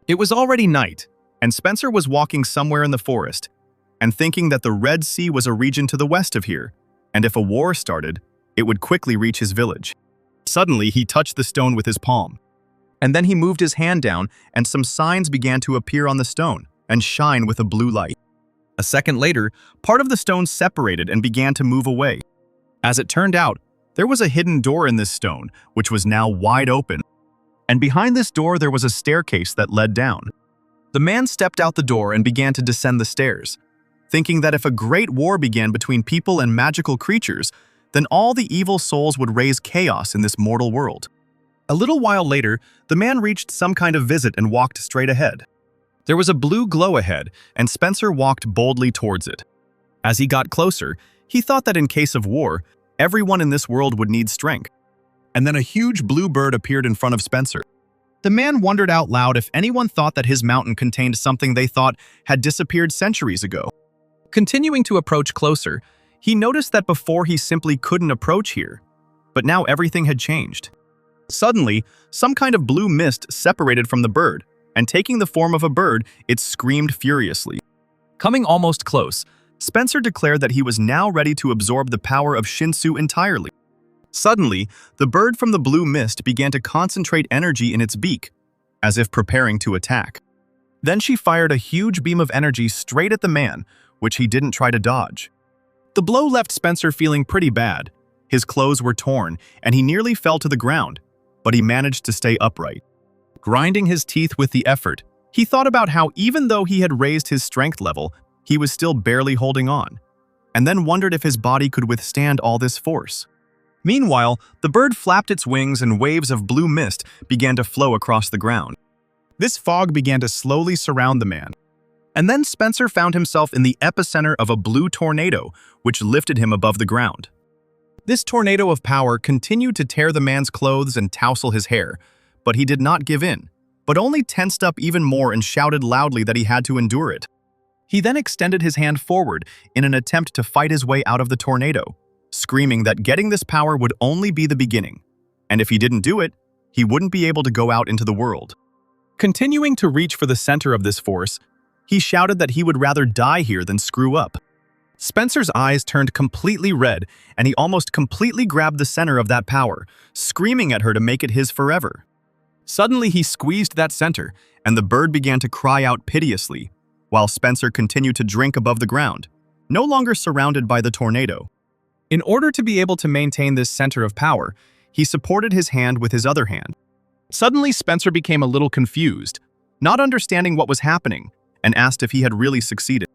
It was already night, and Spencer was walking somewhere in the forest, and thinking that the Red Sea was a region to the west of here, and if a war started, it would quickly reach his village. Suddenly, he touched the stone with his palm. And then he moved his hand down, and some signs began to appear on the stone and shine with a blue light. A second later, part of the stone separated and began to move away. As it turned out, there was a hidden door in this stone, which was now wide open. And behind this door there was a staircase that led down. The man stepped out the door and began to descend the stairs. thinking that if a great war began between people and magical creatures, then all the evil souls would raise chaos in this mortal world. A little while later, the man reached some kind of visit and walked straight ahead. There was a blue glow ahead, and Spencer walked boldly towards it. As he got closer, he thought that in case of war, everyone in this world would need strength. And then a huge blue bird appeared in front of Spencer. The man wondered out loud if anyone thought that his mountain contained something they thought had disappeared centuries ago. Continuing to approach closer, he noticed that before he simply couldn't approach here, but now everything had changed. Suddenly, some kind of blue mist separated from the bird, and taking the form of a bird, it screamed furiously. Coming almost close, Spencer declared that he was now ready to absorb the power of Shinsu entirely. Suddenly, the bird from the blue mist began to concentrate energy in its beak, as if preparing to attack. Then she fired a huge beam of energy straight at the man, which he didn't try to dodge. The blow left Spencer feeling pretty bad. His clothes were torn, and he nearly fell to the ground, but he managed to stay upright. Grinding his teeth with the effort, he thought about how even though he had raised his strength level, he was still barely holding on, and then wondered if his body could withstand all this force. Meanwhile, the bird flapped its wings and waves of blue mist began to flow across the ground. This fog began to slowly surround the man. And then Spencer found himself in the epicenter of a blue tornado, which lifted him above the ground. This tornado of power continued to tear the man's clothes and tousle his hair, but he did not give in, but only tensed up even more and shouted loudly that he had to endure it. He then extended his hand forward in an attempt to fight his way out of the tornado, screaming that getting this power would only be the beginning, and if he didn't do it, he wouldn't be able to go out into the world. Continuing to reach for the center of this force, he shouted that he would rather die here than screw up. Spencer's eyes turned completely red, and he almost completely grabbed the center of that power, screaming at her to make it his forever. Suddenly, he squeezed that center, and the bird began to cry out piteously, while Spencer continued to drink above the ground, no longer surrounded by the tornado. In order to be able to maintain this center of power, he supported his hand with his other hand. Suddenly, Spencer became a little confused, not understanding what was happening, and asked if he had really succeeded.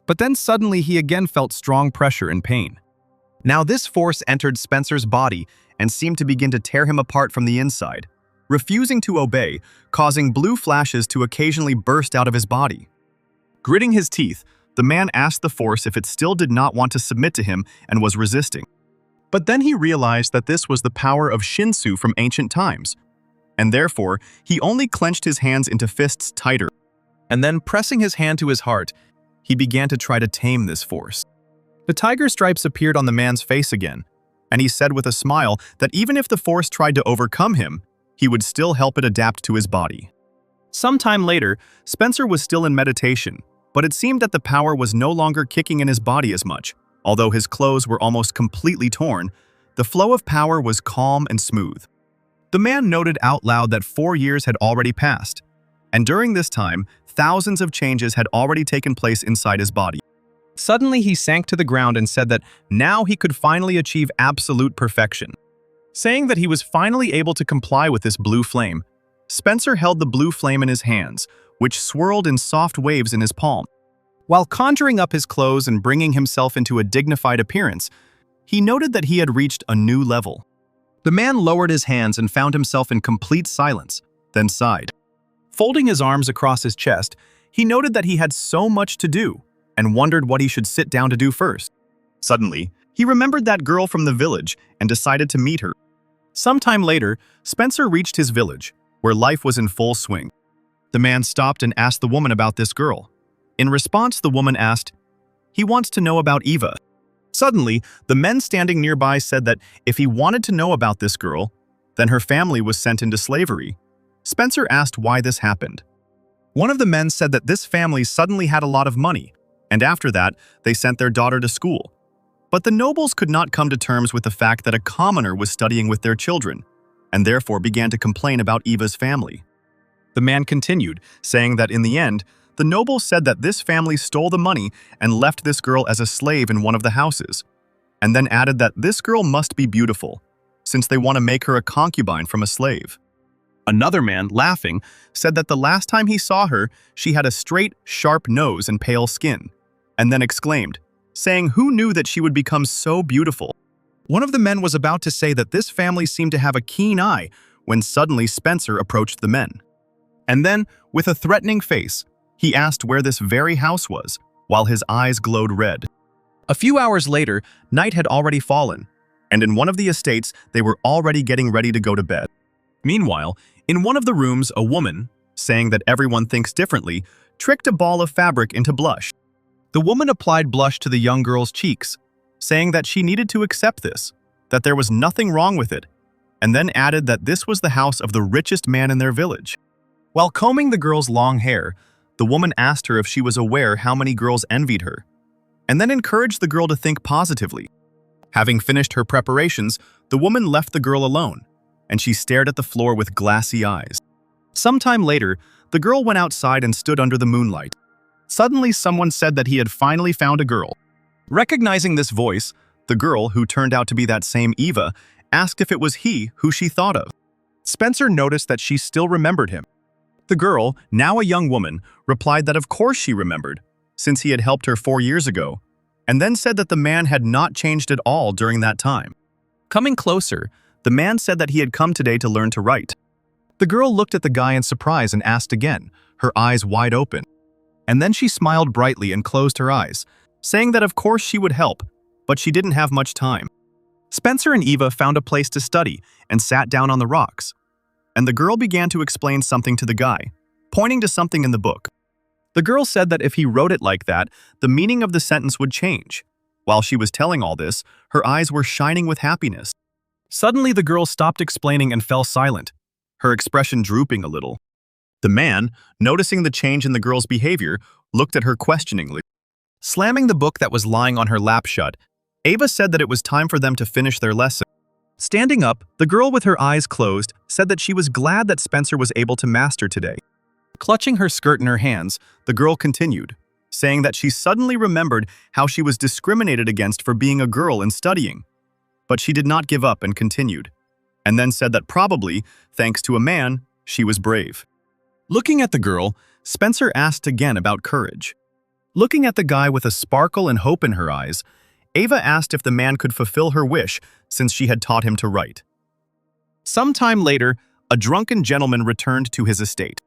But then suddenly he again felt strong pressure and pain. Now this force entered Spencer's body and seemed to begin to tear him apart from the inside, refusing to obey, causing blue flashes to occasionally burst out of his body. Gritting his teeth, the man asked the force if it still did not want to submit to him and was resisting. But then he realized that this was the power of Shinsu from ancient times, and therefore he only clenched his hands into fists tighter. And then, pressing his hand to his heart, he began to try to tame this force. The tiger stripes appeared on the man's face again, and he said with a smile that even if the force tried to overcome him, he would still help it adapt to his body. Sometime later, Spencer was still in meditation, but it seemed that the power was no longer kicking in his body as much. Although his clothes were almost completely torn, the flow of power was calm and smooth. The man noted out loud that 4 years had already passed, and during this time, thousands of changes had already taken place inside his body. Suddenly, he sank to the ground and said that now he could finally achieve absolute perfection. Saying that he was finally able to comply with this blue flame, Spencer held the blue flame in his hands, which swirled in soft waves in his palm. While conjuring up his clothes and bringing himself into a dignified appearance, he noted that he had reached a new level. The man lowered his hands and found himself in complete silence, then sighed. Folding his arms across his chest, he noted that he had so much to do and wondered what he should sit down to do first. Suddenly, he remembered that girl from the village and decided to meet her. Sometime later, Spencer reached his village, where life was in full swing. The man stopped and asked the woman about this girl. In response, the woman asked, "He wants to know about Eva." Suddenly, the men standing nearby said that if he wanted to know about this girl, then her family was sent into slavery. Spencer asked why this happened. One of the men said that this family suddenly had a lot of money, and after that, they sent their daughter to school. But the nobles could not come to terms with the fact that a commoner was studying with their children, and therefore began to complain about Eva's family. The man continued, saying that in the end, the nobles said that this family stole the money and left this girl as a slave in one of the houses, and then added that this girl must be beautiful, since they want to make her a concubine from a slave. Another man, laughing, said that the last time he saw her, she had a straight, sharp nose and pale skin, and then exclaimed, saying who knew that she would become so beautiful. One of the men was about to say that this family seemed to have a keen eye when suddenly Spencer approached the men. And then, with a threatening face, he asked where this very house was, while his eyes glowed red. A few hours later, night had already fallen, and in one of the estates, they were already getting ready to go to bed. Meanwhile, in one of the rooms, a woman, saying that everyone thinks differently, tricked a ball of fabric into blush. The woman applied blush to the young girl's cheeks, saying that she needed to accept this, that there was nothing wrong with it, and then added that this was the house of the richest man in their village. While combing the girl's long hair, the woman asked her if she was aware how many girls envied her, and then encouraged the girl to think positively. Having finished her preparations, the woman left the girl alone, and she stared at the floor with glassy eyes. Sometime later, the girl went outside and stood under the moonlight. Suddenly, someone said that he had finally found a girl. Recognizing this voice, the girl, who turned out to be that same Eva, asked if it was he who she thought of. Spencer noticed that she still remembered him. The girl, now a young woman, replied that of course she remembered, since he had helped her 4 years ago, and then said that the man had not changed at all during that time. Coming closer, the man said that he had come today to learn to write. The girl looked at the guy in surprise and asked again, her eyes wide open. And then she smiled brightly and closed her eyes, saying that of course she would help, but she didn't have much time. Spencer and Eva found a place to study and sat down on the rocks, and the girl began to explain something to the guy, pointing to something in the book. The girl said that if he wrote it like that, the meaning of the sentence would change. While she was telling all this, her eyes were shining with happiness. Suddenly, the girl stopped explaining and fell silent, her expression drooping a little. The man, noticing the change in the girl's behavior, looked at her questioningly. Slamming the book that was lying on her lap shut, Ava said that it was time for them to finish their lesson. Standing up, the girl with her eyes closed said that she was glad that Spencer was able to master today. Clutching her skirt in her hands, the girl continued, saying that she suddenly remembered how she was discriminated against for being a girl and studying. But she did not give up and continued, and then said that probably, thanks to a man, she was brave. Looking at the girl, Spencer asked again about courage. Looking at the guy with a sparkle and hope in her eyes, Ava asked if the man could fulfill her wish since she had taught him to write. Sometime later, a drunken gentleman returned to his estate.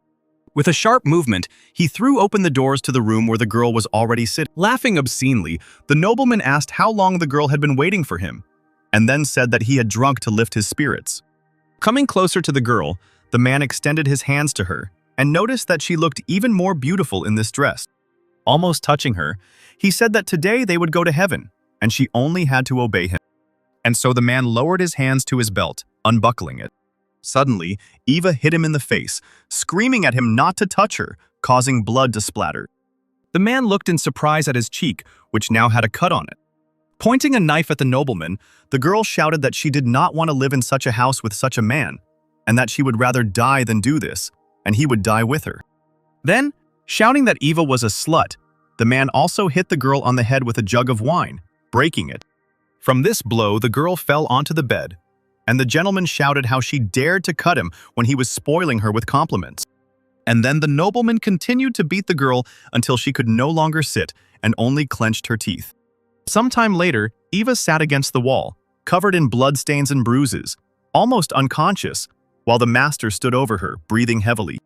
With a sharp movement, he threw open the doors to the room where the girl was already sitting. Laughing obscenely, the nobleman asked how long the girl had been waiting for him, and then said that he had drunk to lift his spirits. Coming closer to the girl, the man extended his hands to her and noticed that she looked even more beautiful in this dress. Almost touching her, he said that today they would go to heaven, and she only had to obey him. And so the man lowered his hands to his belt, unbuckling it. Suddenly, Eva hit him in the face, screaming at him not to touch her, causing blood to splatter. The man looked in surprise at his cheek, which now had a cut on it. Pointing a knife at the nobleman, the girl shouted that she did not want to live in such a house with such a man, and that she would rather die than do this, and he would die with her. Then, shouting that Eva was a slut, the man also hit the girl on the head with a jug of wine, breaking it. From this blow, the girl fell onto the bed, and the gentleman shouted how she dared to cut him when he was spoiling her with compliments. And then the nobleman continued to beat the girl until she could no longer sit and only clenched her teeth. Sometime later, Eva sat against the wall, covered in bloodstains and bruises, almost unconscious, while the master stood over her, breathing heavily.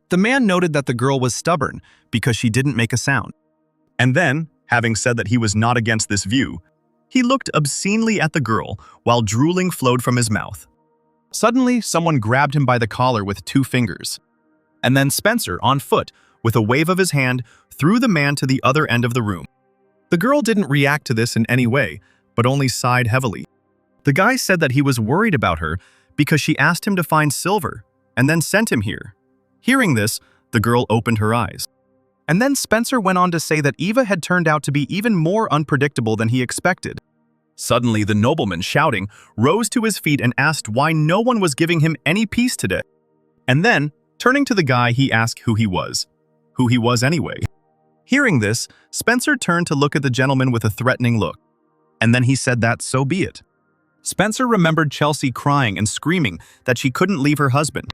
The man noted that the girl was stubborn because she didn't make a sound. And then, having said that he was not against this view, he looked obscenely at the girl while drooling flowed from his mouth. Suddenly, someone grabbed him by the collar with 2 fingers. And then Spencer, on foot, with a wave of his hand, threw the man to the other end of the room. The girl didn't react to this in any way, but only sighed heavily. The guy said that he was worried about her because she asked him to find silver and then sent him here. Hearing this, the girl opened her eyes. And then Spencer went on to say that Eva had turned out to be even more unpredictable than he expected. Suddenly, the nobleman, shouting, rose to his feet and asked why no one was giving him any peace today. And then, turning to the guy, he asked who he was. Who he was anyway. Hearing this, Spencer turned to look at the gentleman with a threatening look. And then he said that so be it. Spencer remembered Chelsea crying and screaming that she couldn't leave her husband.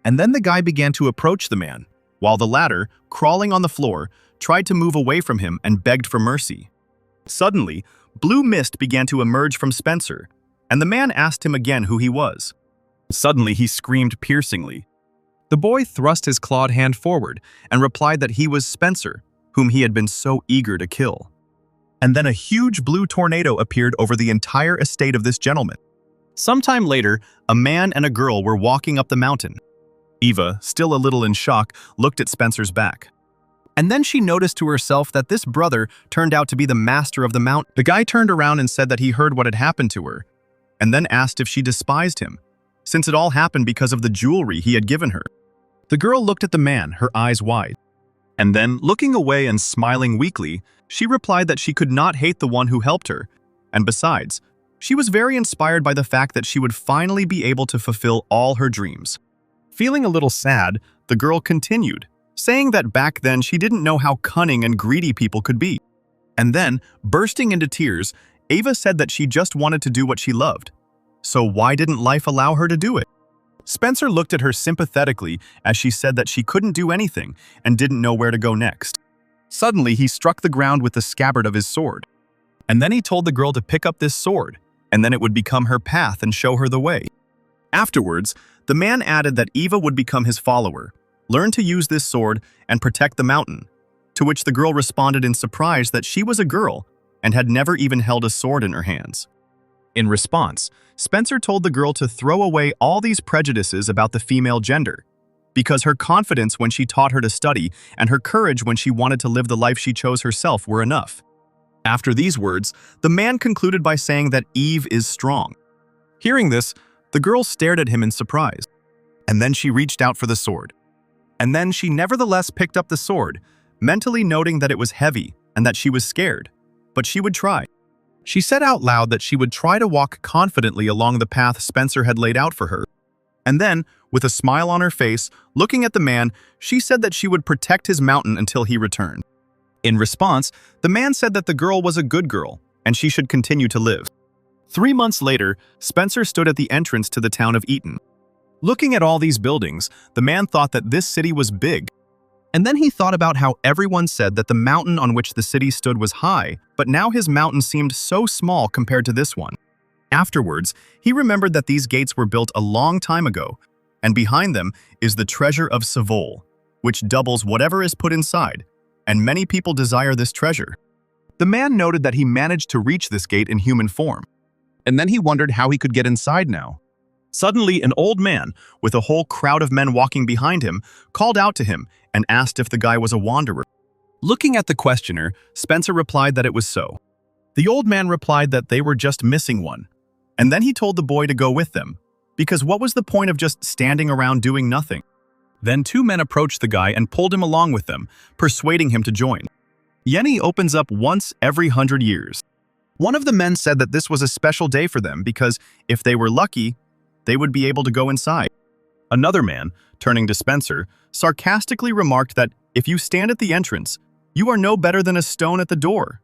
And then the guy began to approach the man, while the latter, crawling on the floor, tried to move away from him and begged for mercy. Suddenly, blue mist began to emerge from Spencer, and the man asked him again who he was. Suddenly, he screamed piercingly. The boy thrust his clawed hand forward and replied that he was Spencer, whom he had been so eager to kill. And then a huge blue tornado appeared over the entire estate of this gentleman. Sometime later, a man and a girl were walking up the mountain. Eva, still a little in shock, looked at Spencer's back. And then she noticed to herself that this brother turned out to be the master of the mountain. The guy turned around and said that he heard what had happened to her, and then asked if she despised him, since it all happened because of the jewelry he had given her. The girl looked at the man, her eyes wide. And then, looking away and smiling weakly, she replied that she could not hate the one who helped her, and besides, she was very inspired by the fact that she would finally be able to fulfill all her dreams. Feeling a little sad, the girl continued, saying that back then she didn't know how cunning and greedy people could be. And then, bursting into tears, Ava said that she just wanted to do what she loved. So why didn't life allow her to do it? Spencer looked at her sympathetically as she said that she couldn't do anything and didn't know where to go next. Suddenly, he struck the ground with the scabbard of his sword. And then he told the girl to pick up this sword, and then it would become her path and show her the way. Afterwards, the man added that Eva would become his follower, learn to use this sword, and protect the mountain, to which the girl responded in surprise that she was a girl and had never even held a sword in her hands. In response, Spencer told the girl to throw away all these prejudices about the female gender, because her confidence when she taught her to study and her courage when she wanted to live the life she chose herself were enough. After these words, the man concluded by saying that Eve is strong. Hearing this, the girl stared at him in surprise, and then she reached out for the sword. And then she nevertheless picked up the sword, mentally noting that it was heavy and that she was scared, but she would try. She said out loud that she would try to walk confidently along the path Spencer had laid out for her. And then, with a smile on her face, looking at the man, she said that she would protect his mountain until he returned. In response, the man said that the girl was a good girl, and she should continue to live. 3 months later, Spencer stood at the entrance to the town of Eton. Looking at all these buildings, the man thought that this city was big. And then he thought about how everyone said that the mountain on which the city stood was high, but now his mountain seemed so small compared to this one. Afterwards, he remembered that these gates were built a long time ago, and behind them is the treasure of Savol, which doubles whatever is put inside, and many people desire this treasure. The man noted that he managed to reach this gate in human form, and then he wondered how he could get inside now. Suddenly, an old man, with a whole crowd of men walking behind him, called out to him and asked if the guy was a wanderer. Looking at the questioner, Spencer replied that it was so. The old man replied that they were just missing one, and then he told the boy to go with them, because what was the point of just standing around doing nothing? Then 2 men approached the guy and pulled him along with them, persuading him to join. Yeni opens up once every 100 years. One of the men said that this was a special day for them because if they were lucky, they would be able to go inside. Another man, turning to Spencer, sarcastically remarked that if you stand at the entrance, you are no better than a stone at the door.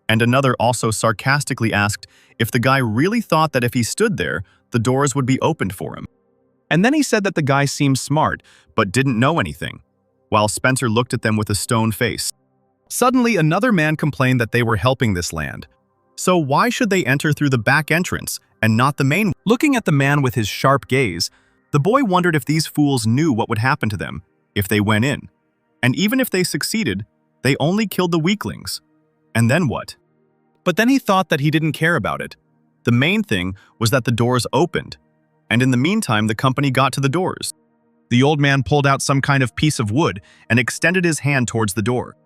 And another also sarcastically asked if the guy really thought that if he stood there, the doors would be opened for him. And then he said that the guy seemed smart, but didn't know anything, while Spencer looked at them with a stone face. Suddenly, another man complained that they were helping this land. So why should they enter through the back entrance and not the main? Looking at the man with his sharp gaze, the boy wondered if these fools knew what would happen to them if they went in. And even if they succeeded, they only killed the weaklings. And then what? But then he thought that he didn't care about it. The main thing was that the doors opened, and in the meantime the company got to the doors. The old man pulled out some kind of piece of wood and extended his hand towards the door.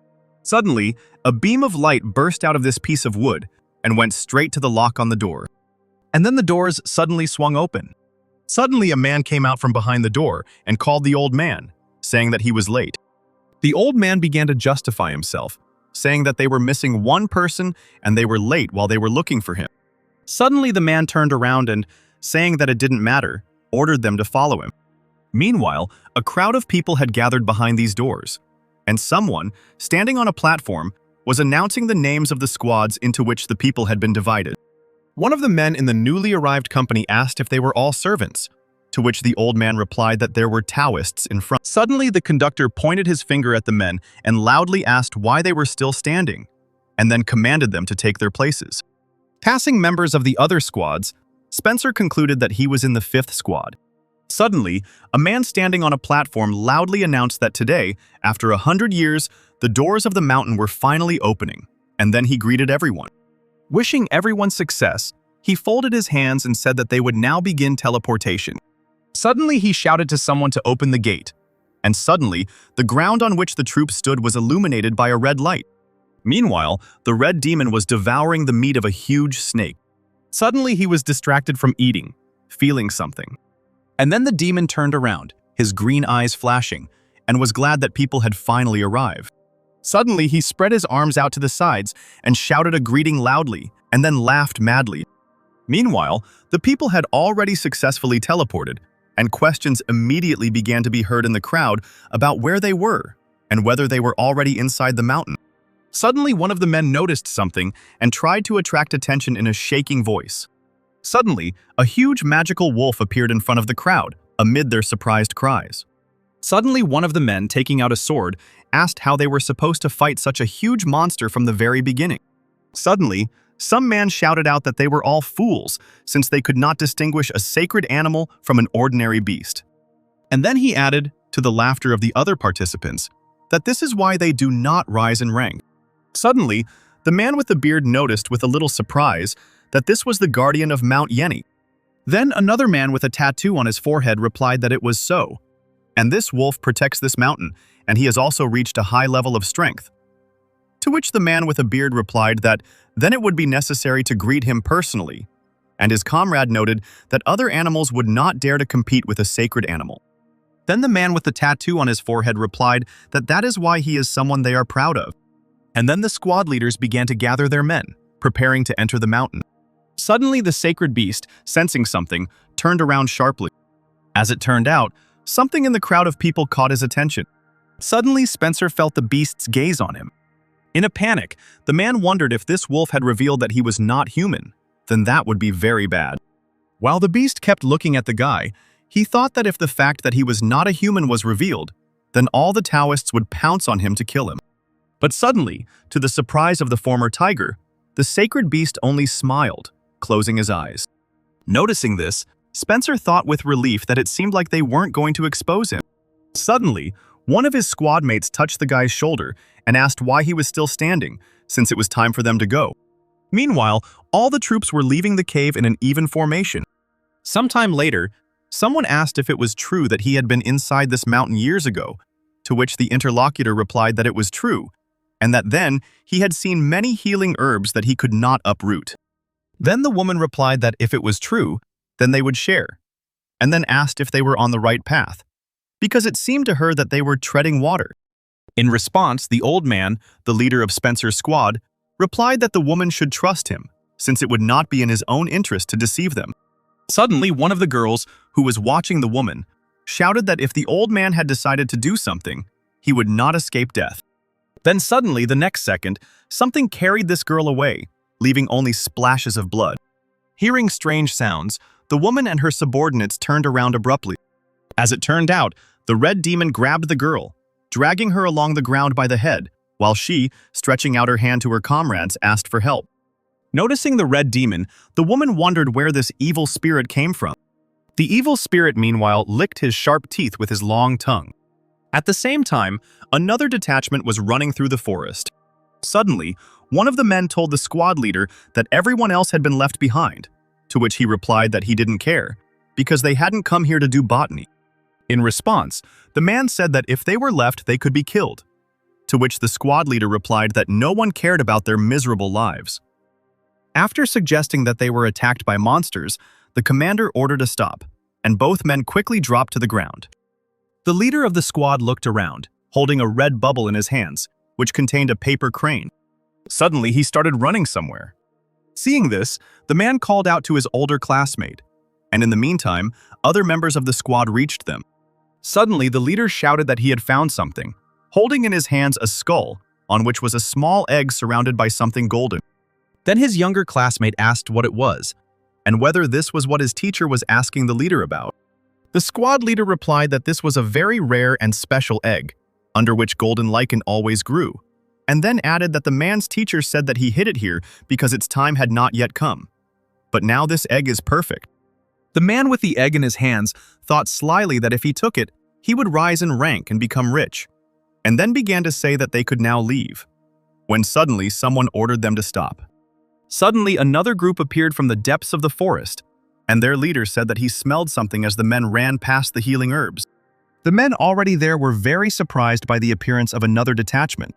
Suddenly, a beam of light burst out of this piece of wood and went straight to the lock on the door. And then the doors suddenly swung open. Suddenly, a man came out from behind the door and called the old man, saying that he was late. The old man began to justify himself, saying that they were missing one person and they were late while they were looking for him. Suddenly, the man turned around and, saying that it didn't matter, ordered them to follow him. Meanwhile, a crowd of people had gathered behind these doors, and someone, standing on a platform, was announcing the names of the squads into which the people had been divided. One of the men in the newly arrived company asked if they were all servants, to which the old man replied that there were Taoists in front. Suddenly, the conductor pointed his finger at the men and loudly asked why they were still standing, and then commanded them to take their places. Passing members of the other squads, Spencer concluded that he was in the 5th squad. Suddenly, a man standing on a platform loudly announced that today, after 100 years, the doors of the mountain were finally opening, and then he greeted everyone. Wishing everyone success, he folded his hands and said that they would now begin teleportation. Suddenly, he shouted to someone to open the gate, and suddenly, the ground on which the troop stood was illuminated by a red light. Meanwhile, the red demon was devouring the meat of a huge snake. Suddenly, he was distracted from eating, feeling something. And then the demon turned around, his green eyes flashing, and was glad that people had finally arrived. Suddenly, he spread his arms out to the sides and shouted a greeting loudly, and then laughed madly. Meanwhile, the people had already successfully teleported, and questions immediately began to be heard in the crowd about where they were and whether they were already inside the mountain. Suddenly, one of the men noticed something and tried to attract attention in a shaking voice. Suddenly, a huge magical wolf appeared in front of the crowd, amid their surprised cries. Suddenly, one of the men, taking out a sword, asked how they were supposed to fight such a huge monster from the very beginning. Suddenly, some man shouted out that they were all fools, since they could not distinguish a sacred animal from an ordinary beast. And then he added, to the laughter of the other participants, that this is why they do not rise in rank. Suddenly, the man with the beard noticed with a little surprise that this was the guardian of Mount Yeni. Then another man with a tattoo on his forehead replied that it was so. And this wolf protects this mountain, and he has also reached a high level of strength. To which the man with a beard replied that then it would be necessary to greet him personally, and his comrade noted that other animals would not dare to compete with a sacred animal. Then the man with the tattoo on his forehead replied that that is why he is someone they are proud of. And then the squad leaders began to gather their men, preparing to enter the mountain. Suddenly, the sacred beast, sensing something, turned around sharply. As it turned out, something in the crowd of people caught his attention. Suddenly, Spencer felt the beast's gaze on him. In a panic, the man wondered if this wolf had revealed that he was not human, then that would be very bad. While the beast kept looking at the guy, he thought that if the fact that he was not a human was revealed, then all the Taoists would pounce on him to kill him. But suddenly, to the surprise of the former tiger, the sacred beast only smiled, closing his eyes. Noticing this, Spencer thought with relief that it seemed like they weren't going to expose him. Suddenly, one of his squad mates touched the guy's shoulder and asked why he was still standing, since it was time for them to go. Meanwhile, all the troops were leaving the cave in an even formation. Sometime later, someone asked if it was true that he had been inside this mountain years ago, to which the interlocutor replied that it was true, and that then he had seen many healing herbs that he could not uproot. Then the woman replied that if it was true, then they would share, and then asked if they were on the right path, because it seemed to her that they were treading water. In response, the old man, the leader of Spencer's squad, replied that the woman should trust him, since it would not be in his own interest to deceive them. Suddenly, one of the girls, who was watching the woman, shouted that if the old man had decided to do something, he would not escape death. Then suddenly, the next second, something carried this girl away, leaving only splashes of blood. Hearing strange sounds, the woman and her subordinates turned around abruptly. As it turned out, the red demon grabbed the girl, dragging her along the ground by the head, while she, stretching out her hand to her comrades, asked for help. Noticing the red demon, the woman wondered where this evil spirit came from. The evil spirit, meanwhile, licked his sharp teeth with his long tongue. At the same time, another detachment was running through the forest. Suddenly, one of the men told the squad leader that everyone else had been left behind, to which he replied that he didn't care, because they hadn't come here to do botany. In response, the man said that if they were left, they could be killed, to which the squad leader replied that no one cared about their miserable lives. After suggesting that they were attacked by monsters, the commander ordered a stop, and both men quickly dropped to the ground. The leader of the squad looked around, holding a red bubble in his hands, which contained a paper crane. Suddenly, he started running somewhere. Seeing this, the man called out to his older classmate, and in the meantime, other members of the squad reached them. Suddenly, the leader shouted that he had found something, holding in his hands a skull, on which was a small egg surrounded by something golden. Then his younger classmate asked what it was, and whether this was what his teacher was asking the leader about. The squad leader replied that this was a very rare and special egg, under which golden lichen always grew, and then added that the man's teacher said that he hid it here because its time had not yet come. But now this egg is perfect. The man with the egg in his hands thought slyly that if he took it, he would rise in rank and become rich, and then began to say that they could now leave, when suddenly someone ordered them to stop. Suddenly another group appeared from the depths of the forest, and their leader said that he smelled something as the men ran past the healing herbs. The men already there were very surprised by the appearance of another detachment.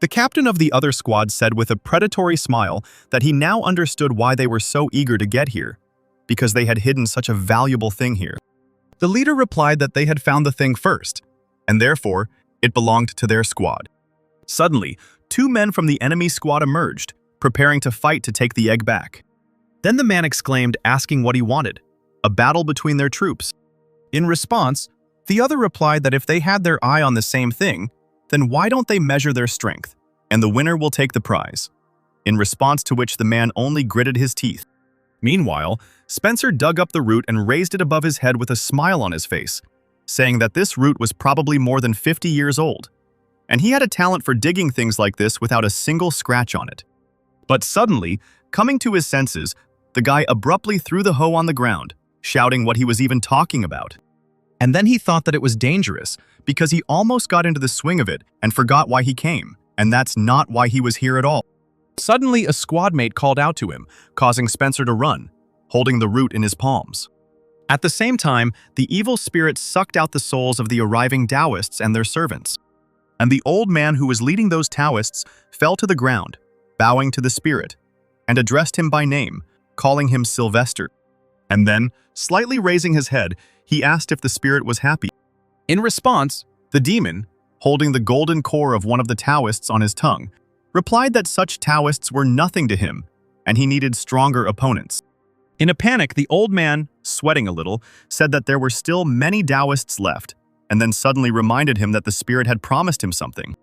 The captain of the other squad said with a predatory smile that he now understood why they were so eager to get here, because they had hidden such a valuable thing here. The leader replied that they had found the thing first, and therefore, it belonged to their squad. Suddenly, two men from the enemy squad emerged, preparing to fight to take the egg back. Then the man exclaimed, asking what he wanted, a battle between their troops. In response, the other replied that if they had their eye on the same thing, then why don't they measure their strength, and the winner will take the prize. In response to which the man only gritted his teeth. Meanwhile, Spencer dug up the root and raised it above his head with a smile on his face, saying that this root was probably more than 50 years old, and he had a talent for digging things like this without a single scratch on it. But suddenly, coming to his senses, the guy abruptly threw the hoe on the ground, shouting what he was even talking about. And then he thought that it was dangerous, because he almost got into the swing of it and forgot why he came, and that's not why he was here at all. Suddenly, a squad mate called out to him, causing Spencer to run, holding the root in his palms. At the same time, the evil spirit sucked out the souls of the arriving Taoists and their servants. And the old man who was leading those Taoists fell to the ground, bowing to the spirit, and addressed him by name, calling him Sylvester. And then, slightly raising his head, he asked if the spirit was happy. In response, the demon, holding the golden core of one of the Taoists on his tongue, replied that such Taoists were nothing to him, and he needed stronger opponents. In a panic, the old man, sweating a little, said that there were still many Taoists left, and then suddenly reminded him that the spirit had promised him something.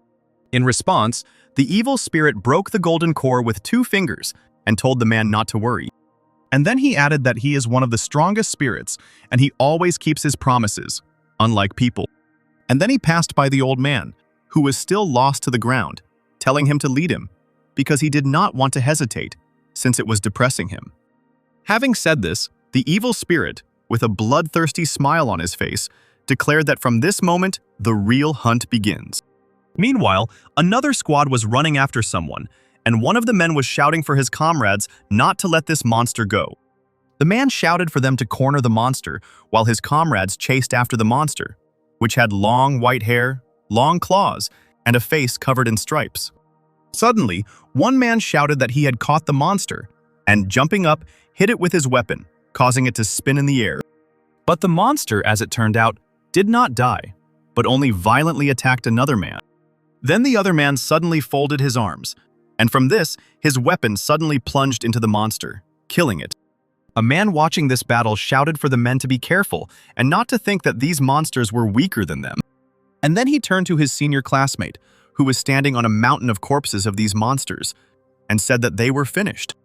In response, the evil spirit broke the golden core with 2 fingers and told the man not to worry. And then he added that he is one of the strongest spirits, and he always keeps his promises, unlike people. And then he passed by the old man, who was still lost to the ground, telling him to lead him, because he did not want to hesitate, since it was depressing him. Having said this, the evil spirit, with a bloodthirsty smile on his face, declared that from this moment, the real hunt begins. Meanwhile, another squad was running after someone, and one of the men was shouting for his comrades not to let this monster go. The man shouted for them to corner the monster, while his comrades chased after the monster, which had long white hair, long claws, and a face covered in stripes. Suddenly, one man shouted that he had caught the monster, and jumping up, hit it with his weapon, causing it to spin in the air. But the monster, as it turned out, did not die, but only violently attacked another man. Then the other man suddenly folded his arms, and from this, his weapon suddenly plunged into the monster, killing it. A man watching this battle shouted for the men to be careful and not to think that these monsters were weaker than them. And then he turned to his senior classmate, who was standing on a mountain of corpses of these monsters, and said that they were finished.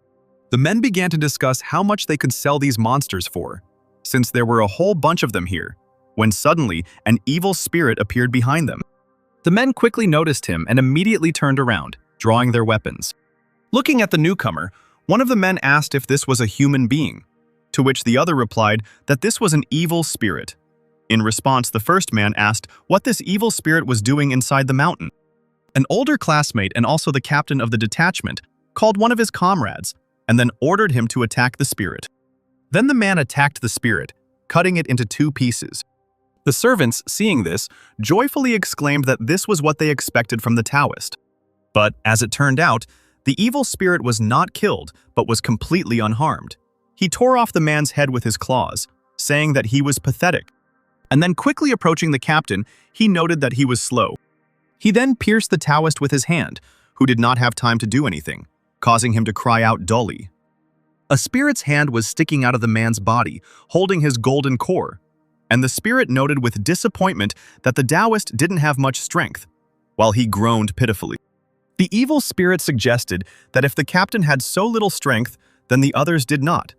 The men began to discuss how much they could sell these monsters for, since there were a whole bunch of them here, when suddenly an evil spirit appeared behind them. The men quickly noticed him and immediately turned around, drawing their weapons. Looking at the newcomer, one of the men asked if this was a human being, to which the other replied that this was an evil spirit. In response, the first man asked what this evil spirit was doing inside the mountain. An older classmate and also the captain of the detachment called one of his comrades and then ordered him to attack the spirit. Then the man attacked the spirit, cutting it into 2 pieces. The servants, seeing this, joyfully exclaimed that this was what they expected from the Taoist. But, as it turned out, the evil spirit was not killed, but was completely unharmed. He tore off the man's head with his claws, saying that he was pathetic. And then quickly approaching the captain, he noted that he was slow. He then pierced the Taoist with his hand, who did not have time to do anything, causing him to cry out dully. A spirit's hand was sticking out of the man's body, holding his golden core, and the spirit noted with disappointment that the Taoist didn't have much strength, while he groaned pitifully. The evil spirit suggested that if the captain had so little strength, then the others did not,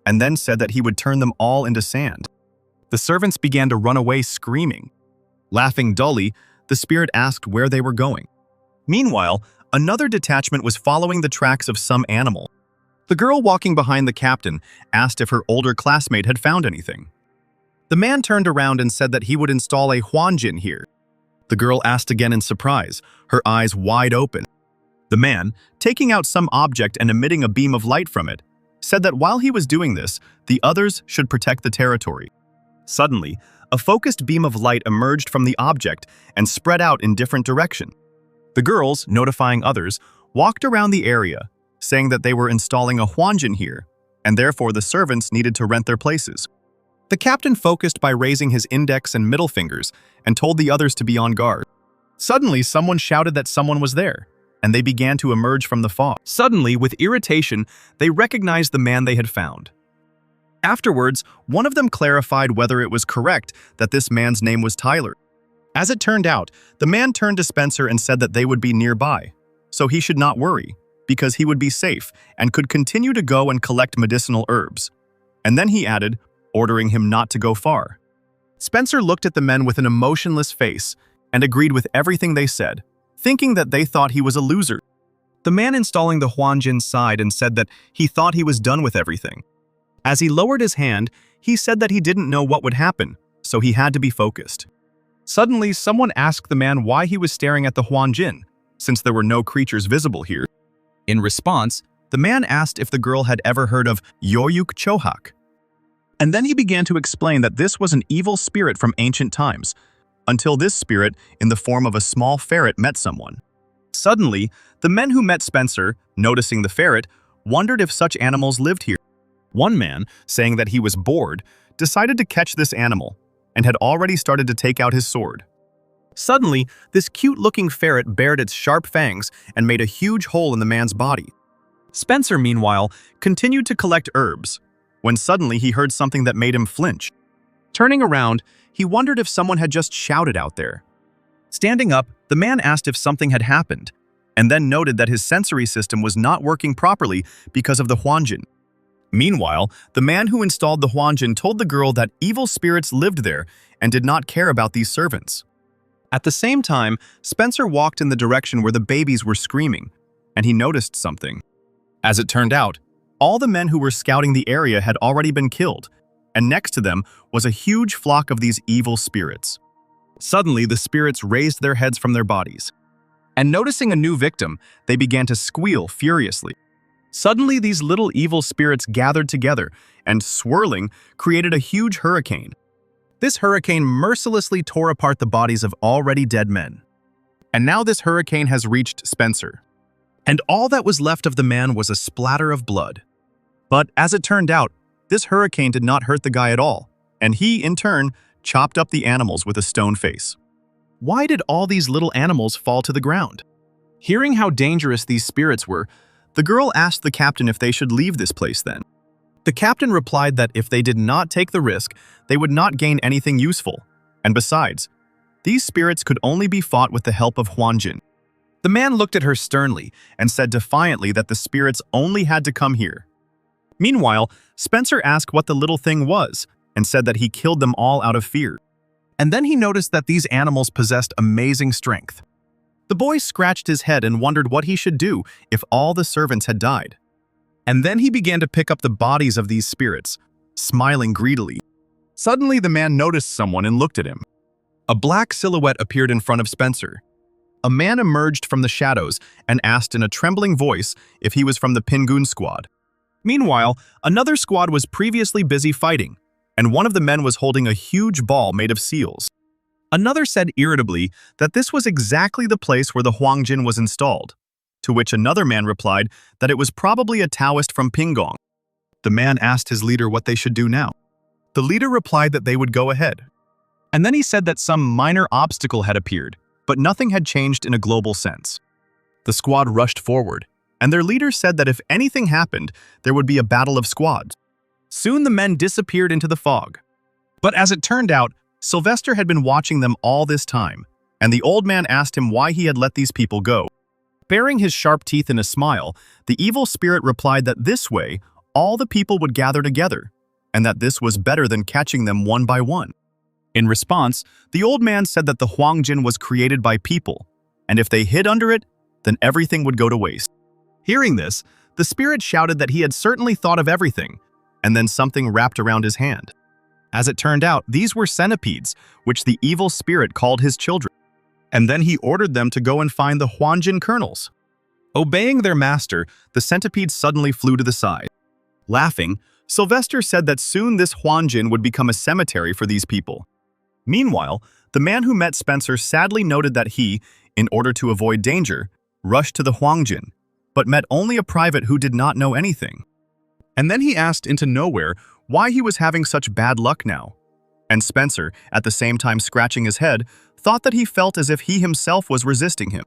and then said that he would turn them all into sand. The servants began to run away screaming. Laughing dully, the spirit asked where they were going. Meanwhile, another detachment was following the tracks of some animal. The girl walking behind the captain asked if her older classmate had found anything. The man turned around and said that he would install a Huanjin here. The girl asked again in surprise, her eyes wide open. The man, taking out some object and emitting a beam of light from it, said that while he was doing this, the others should protect the territory. Suddenly, a focused beam of light emerged from the object and spread out in different directions. The girls, notifying others, walked around the area, saying that they were installing a Huanjin here, and therefore the servants needed to rent their places. The captain focused by raising his index and middle fingers and told the others to be on guard. Suddenly, someone shouted that someone was there, and they began to emerge from the fog. Suddenly, with irritation, they recognized the man they had found. Afterwards, one of them clarified whether it was correct that this man's name was Tyler. As it turned out, the man turned to Spencer and said that they would be nearby, so he should not worry, because he would be safe and could continue to go and collect medicinal herbs. And then he added, ordering him not to go far. Spencer looked at the men with an emotionless face and agreed with everything they said, thinking that they thought he was a loser. The man installing the Huanjin sighed and said that he thought he was done with everything. As he lowered his hand, he said that he didn't know what would happen, so he had to be focused. Suddenly, someone asked the man why he was staring at the Huanjin, since there were no creatures visible here. In response, the man asked if the girl had ever heard of Yoyuk Chohak. And then he began to explain that this was an evil spirit from ancient times, until this spirit, in the form of a small ferret, met someone. Suddenly, the men who met Spencer, noticing the ferret, wondered if such animals lived here. One man, saying that he was bored, decided to catch this animal, and had already started to take out his sword. Suddenly, this cute-looking ferret bared its sharp fangs and made a huge hole in the man's body. Spencer, meanwhile, continued to collect herbs, when suddenly he heard something that made him flinch. Turning around, he wondered if someone had just shouted out there. Standing up, the man asked if something had happened, and then noted that his sensory system was not working properly because of the Huanjin. Meanwhile, the man who installed the Huanjin told the girl that evil spirits lived there and did not care about these servants. At the same time, Spencer walked in the direction where the babies were screaming, and he noticed something. As it turned out, all the men who were scouting the area had already been killed, and next to them was a huge flock of these evil spirits. Suddenly, the spirits raised their heads from their bodies, and noticing a new victim, they began to squeal furiously. Suddenly, these little evil spirits gathered together and, swirling, created a huge hurricane. This hurricane mercilessly tore apart the bodies of already dead men. And now this hurricane has reached Spencer. And all that was left of the man was a splatter of blood. But as it turned out, this hurricane did not hurt the guy at all, and he, in turn, chopped up the animals with a stone face. Why did all these little animals fall to the ground? Hearing how dangerous these spirits were, the girl asked the captain if they should leave this place then. The captain replied that if they did not take the risk, they would not gain anything useful, and besides, these spirits could only be fought with the help of Huanjin. The man looked at her sternly and said defiantly that the spirits only had to come here. Meanwhile, Spencer asked what the little thing was and said that he killed them all out of fear. And then he noticed that these animals possessed amazing strength. The boy scratched his head and wondered what he should do if all the servants had died. And then he began to pick up the bodies of these spirits, smiling greedily. Suddenly, the man noticed someone and looked at him. A black silhouette appeared in front of Spencer. A man emerged from the shadows and asked in a trembling voice if he was from the Pingun squad. Meanwhile, another squad was previously busy fighting, and one of the men was holding a huge ball made of seals. Another said irritably that this was exactly the place where the Huangjin was installed, to which another man replied that it was probably a Taoist from Pingong. The man asked his leader what they should do now. The leader replied that they would go ahead. And then he said that some minor obstacle had appeared, but nothing had changed in a global sense. The squad rushed forward, and their leader said that if anything happened, there would be a battle of squads. Soon the men disappeared into the fog. But as it turned out, Sylvester had been watching them all this time, and the old man asked him why he had let these people go. Baring his sharp teeth in a smile, the evil spirit replied that this way, all the people would gather together, and that this was better than catching them one by one. In response, the old man said that the Huangjin was created by people, and if they hid under it, then everything would go to waste. Hearing this, the spirit shouted that he had certainly thought of everything, and then something wrapped around his hand. As it turned out, these were centipedes, which the evil spirit called his children. And then he ordered them to go and find the Huangjin kernels. Obeying their master, the centipedes suddenly flew to the side. Laughing, Sylvester said that soon this Huangjin would become a cemetery for these people. Meanwhile, the man who met Spencer sadly noted that he, in order to avoid danger, rushed to the Huangjin, but met only a private who did not know anything. And then he asked into nowhere why he was having such bad luck now. And Spencer, at the same time scratching his head, thought that he felt as if he himself was resisting him.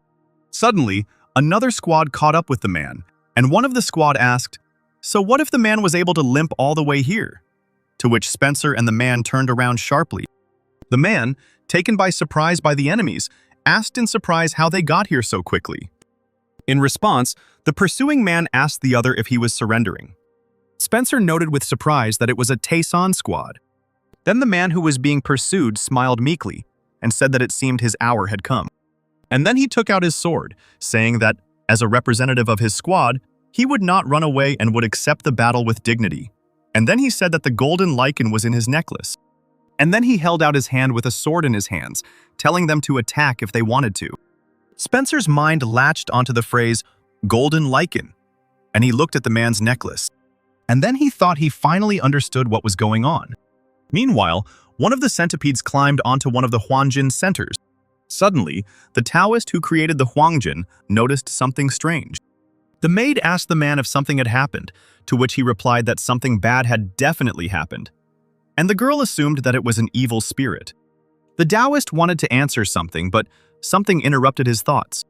Suddenly, another squad caught up with the man, and one of the squad asked, "So what if the man was able to limp all the way here?" To which Spencer and the man turned around sharply. The man, taken by surprise by the enemies, asked in surprise how they got here so quickly. In response, the pursuing man asked the other if he was surrendering. Spencer noted with surprise that it was a Tayson squad. Then the man who was being pursued smiled meekly and said that it seemed his hour had come. And then he took out his sword, saying that, as a representative of his squad, he would not run away and would accept the battle with dignity. And then he said that the golden lichen was in his necklace. And then he held out his hand with a sword in his hands, telling them to attack if they wanted to. Spencer's mind latched onto the phrase, golden lichen, and he looked at the man's necklace. And then he thought he finally understood what was going on. Meanwhile, one of the centipedes climbed onto one of the Huangjin centers. Suddenly, the Taoist who created the Huangjin noticed something strange. The maid asked the man if something had happened, to which he replied that something bad had definitely happened. And the girl assumed that it was an evil spirit. The Taoist wanted to answer something, but something interrupted his thoughts.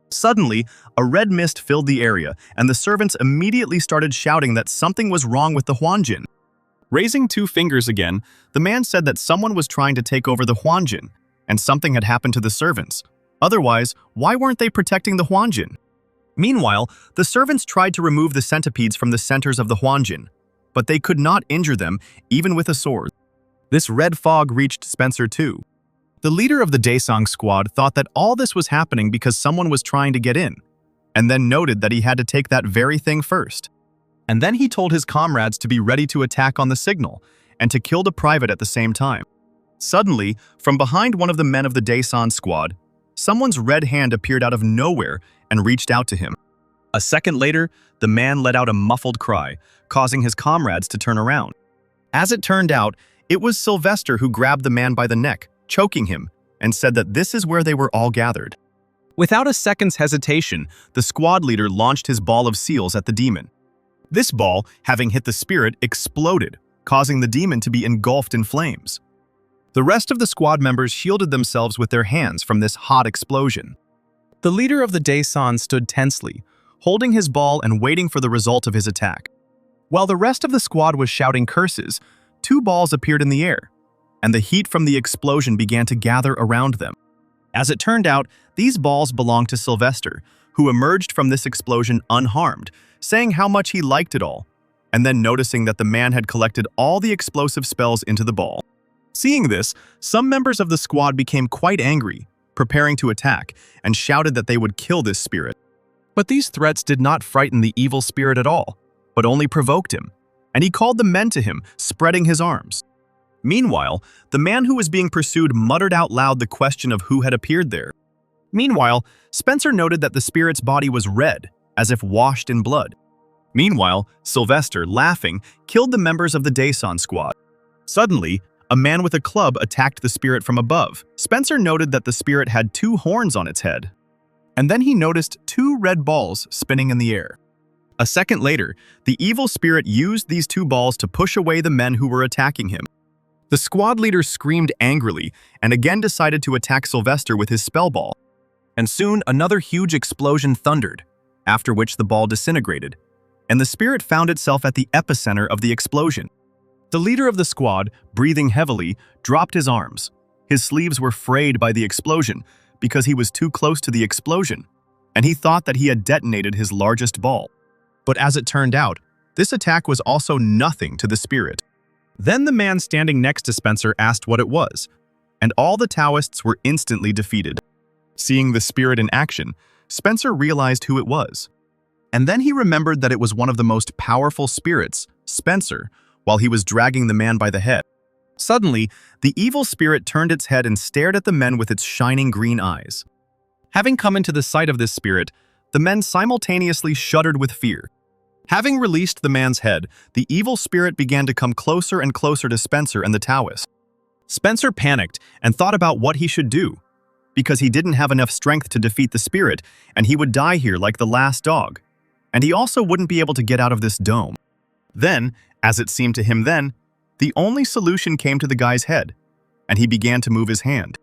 Suddenly, a red mist filled the area, and the servants immediately started shouting that something was wrong with the Huangjin. Raising two fingers again, the man said that someone was trying to take over the Huangjin, and something had happened to the servants. Otherwise, why weren't they protecting the Huangjin? Meanwhile, the servants tried to remove the centipedes from the centers of the Huangjin, but they could not injure them, even with a sword. This red fog reached Spencer too. The leader of the Daesong squad thought that all this was happening because someone was trying to get in, and then noted that he had to take that very thing first. And then he told his comrades to be ready to attack on the signal, and to kill the private at the same time. Suddenly, from behind one of the men of the Daesong squad, someone's red hand appeared out of nowhere and reached out to him. A second later, the man let out a muffled cry, causing his comrades to turn around. As it turned out, it was Sylvester who grabbed the man by the neck, choking him, and said that this is where they were all gathered. Without a second's hesitation, the squad leader launched his ball of seals at the demon. This ball, having hit the spirit, exploded, causing the demon to be engulfed in flames. The rest of the squad members shielded themselves with their hands from this hot explosion. The leader of the Daeson stood tensely, holding his ball and waiting for the result of his attack. While the rest of the squad was shouting curses, two balls appeared in the air, and the heat from the explosion began to gather around them. As it turned out, these balls belonged to Sylvester, who emerged from this explosion unharmed, saying how much he liked it all, and then noticing that the man had collected all the explosive spells into the ball. Seeing this, some members of the squad became quite angry, preparing to attack, and shouted that they would kill this spirit. But these threats did not frighten the evil spirit at all, but only provoked him, and he called the men to him, spreading his arms. Meanwhile, the man who was being pursued muttered out loud the question of who had appeared there. Meanwhile, Spencer noted that the spirit's body was red, as if washed in blood. Meanwhile, Sylvester, laughing, killed the members of the Daeson squad. Suddenly, a man with a club attacked the spirit from above. Spencer noted that the spirit had two horns on its head. And then he noticed two red balls spinning in the air. A second later, the evil spirit used these two balls to push away the men who were attacking him. The squad leader screamed angrily and again decided to attack Sylvester with his spell ball. And soon another huge explosion thundered, after which the ball disintegrated, and the spirit found itself at the epicenter of the explosion. The leader of the squad, breathing heavily, dropped his arms. His sleeves were frayed by the explosion because he was too close to the explosion, and he thought that he had detonated his largest ball. But as it turned out, this attack was also nothing to the spirit. Then the man standing next to Spencer asked what it was, and all the Taoists were instantly defeated. Seeing the spirit in action, Spencer realized who it was. And then he remembered that it was one of the most powerful spirits, Spencer, while he was dragging the man by the head. Suddenly, the evil spirit turned its head and stared at the men with its shining green eyes. Having come into the sight of this spirit, the men simultaneously shuddered with fear. Having released the man's head, the evil spirit began to come closer and closer to Spencer and the Taoist. Spencer panicked and thought about what he should do, because he didn't have enough strength to defeat the spirit, and he would die here like the last dog. And he also wouldn't be able to get out of this dome. Then, as it seemed to him then, the only solution came to the guy's head, and he began to move his hand.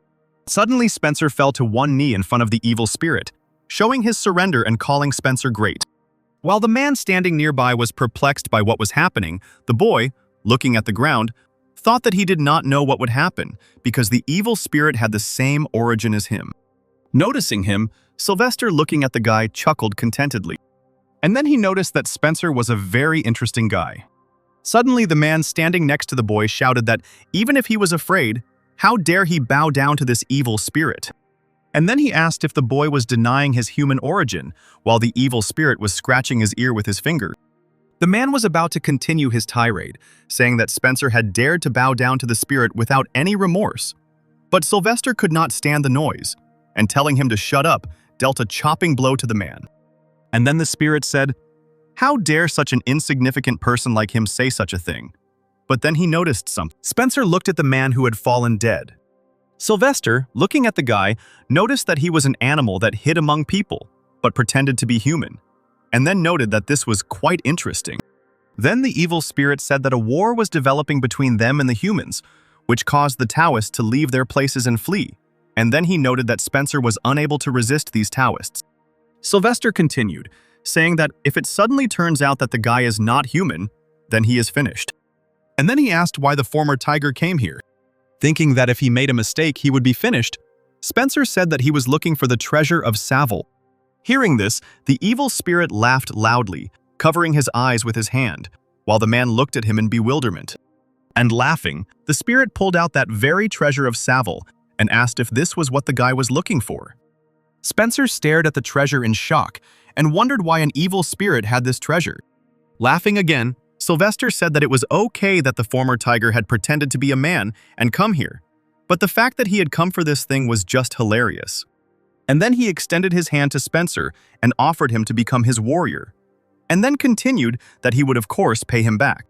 Suddenly, Spencer fell to one knee in front of the evil spirit, showing his surrender and calling Spencer great. While the man standing nearby was perplexed by what was happening, the boy, looking at the ground, thought that he did not know what would happen because the evil spirit had the same origin as him. Noticing him, Sylvester, looking at the guy, chuckled contentedly. And then he noticed that Spencer was a very interesting guy. Suddenly, the man standing next to the boy shouted that even if he was afraid, how dare he bow down to this evil spirit? And then he asked if the boy was denying his human origin, while the evil spirit was scratching his ear with his finger. The man was about to continue his tirade, saying that Spencer had dared to bow down to the spirit without any remorse. But Sylvester could not stand the noise, and telling him to shut up, dealt a chopping blow to the man. And then the spirit said, "How dare such an insignificant person like him say such a thing?" But then he noticed something. Spencer looked at the man who had fallen dead. Sylvester, looking at the guy, noticed that he was an animal that hid among people, but pretended to be human, and then noted that this was quite interesting. Then the evil spirit said that a war was developing between them and the humans, which caused the Taoists to leave their places and flee, and then he noted that Spencer was unable to resist these Taoists. Sylvester continued, saying that if it suddenly turns out that the guy is not human, then he is finished. And then he asked why the former tiger came here. Thinking that if he made a mistake, he would be finished, Spencer said that he was looking for the treasure of Savile. Hearing this, the evil spirit laughed loudly, covering his eyes with his hand, while the man looked at him in bewilderment. And laughing, the spirit pulled out that very treasure of Savile and asked if this was what the guy was looking for. Spencer stared at the treasure in shock and wondered why an evil spirit had this treasure. Laughing again, Sylvester said that it was okay that the former tiger had pretended to be a man and come here, but the fact that he had come for this thing was just hilarious. And then he extended his hand to Spencer and offered him to become his warrior, and then continued that he would of course pay him back.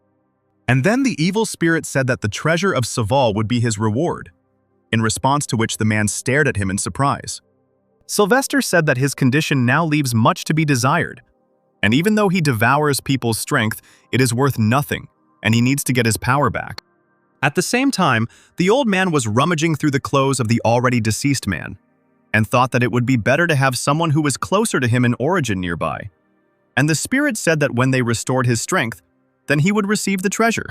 And then the evil spirit said that the treasure of Savile would be his reward, in response to which the man stared at him in surprise. Sylvester said that his condition now leaves much to be desired, and even though he devours people's strength, it is worth nothing, and he needs to get his power back. At the same time, the old man was rummaging through the clothes of the already deceased man, and thought that it would be better to have someone who was closer to him in origin nearby. And the spirit said that when they restored his strength, then he would receive the treasure.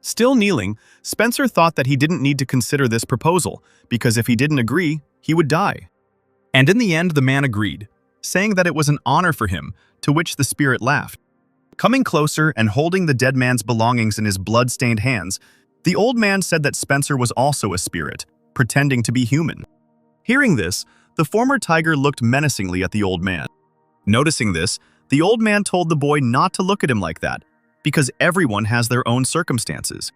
Still kneeling, Spencer thought that he didn't need to consider this proposal, because if he didn't agree, he would die. And in the end, the man agreed, saying that it was an honor for him, to which the spirit laughed. Coming closer and holding the dead man's belongings in his blood-stained hands, the old man said that Spencer was also a spirit, pretending to be human. Hearing this, the former tiger looked menacingly at the old man. Noticing this, the old man told the boy not to look at him like that, because everyone has their own circumstances.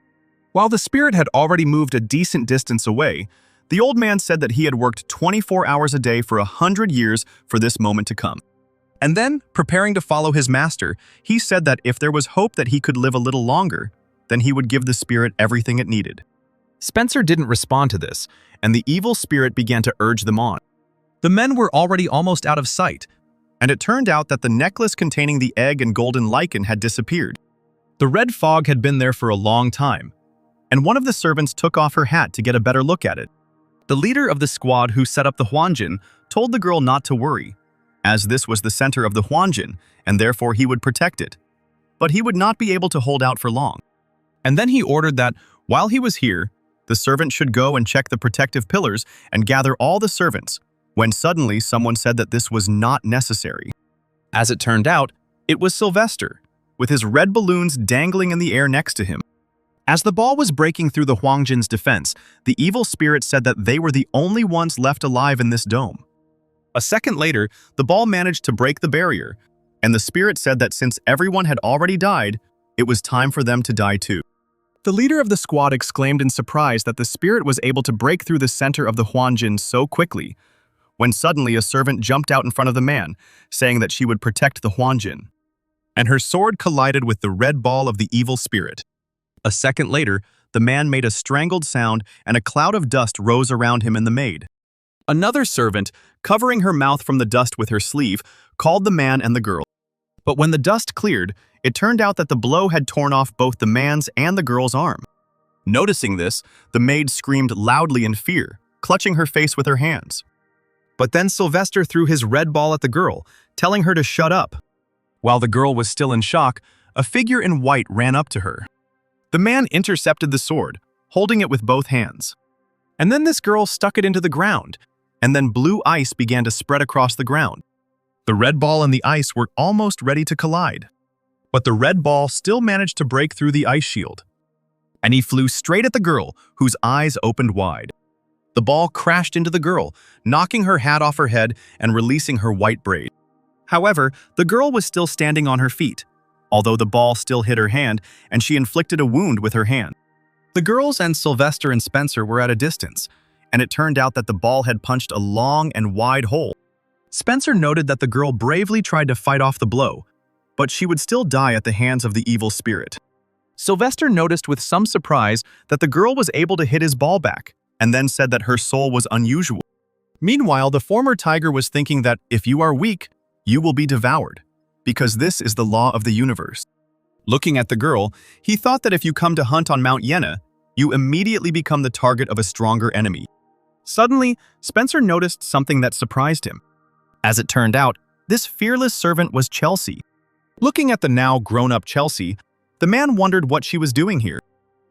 While the spirit had already moved a decent distance away, the old man said that he had worked 24 hours a day for 100 years for this moment to come. And then, preparing to follow his master, he said that if there was hope that he could live a little longer, then he would give the spirit everything it needed. Spencer didn't respond to this, and the evil spirit began to urge them on. The men were already almost out of sight, and it turned out that the necklace containing the egg and golden lichen had disappeared. The red fog had been there for a long time, and one of the servants took off her hat to get a better look at it. The leader of the squad who set up the Huanjin told the girl not to worry, as this was the center of the Huanjin, and therefore he would protect it. But he would not be able to hold out for long. And then he ordered that, while he was here, the servant should go and check the protective pillars and gather all the servants, when suddenly someone said that this was not necessary. As it turned out, it was Sylvester, with his red balloons dangling in the air next to him. As the ball was breaking through the Huangjin's defense, the evil spirit said that they were the only ones left alive in this dome. A second later, the ball managed to break the barrier, and the spirit said that since everyone had already died, it was time for them to die too. The leader of the squad exclaimed in surprise that the spirit was able to break through the center of the Huangjin so quickly, when suddenly a servant jumped out in front of the man, saying that she would protect the Huangjin. And her sword collided with the red ball of the evil spirit. A second later, the man made a strangled sound and a cloud of dust rose around him and the maid. Another servant, covering her mouth from the dust with her sleeve, called the man and the girl. But when the dust cleared, it turned out that the blow had torn off both the man's and the girl's arm. Noticing this, the maid screamed loudly in fear, clutching her face with her hands. But then Sylvester threw his red ball at the girl, telling her to shut up. While the girl was still in shock, a figure in white ran up to her. The man intercepted the sword, holding it with both hands. And then this girl stuck it into the ground, and then blue ice began to spread across the ground. The red ball and the ice were almost ready to collide. But the red ball still managed to break through the ice shield. And he flew straight at the girl, whose eyes opened wide. The ball crashed into the girl, knocking her hat off her head and releasing her white braid. However, the girl was still standing on her feet, although the ball still hit her hand and she inflicted a wound with her hand. The girls and Sylvester and Spencer were at a distance, and it turned out that the ball had punched a long and wide hole. Spencer noted that the girl bravely tried to fight off the blow, but she would still die at the hands of the evil spirit. Sylvester noticed with some surprise that the girl was able to hit his ball back, and then said that her soul was unusual. Meanwhile, the former tiger was thinking that if you are weak, you will be devoured, because this is the law of the universe. Looking at the girl, he thought that if you come to hunt on Mount Yenna, you immediately become the target of a stronger enemy. Suddenly, Spencer noticed something that surprised him. As it turned out, this fearless servant was Chelsea. Looking at the now grown-up Chelsea, the man wondered what she was doing here.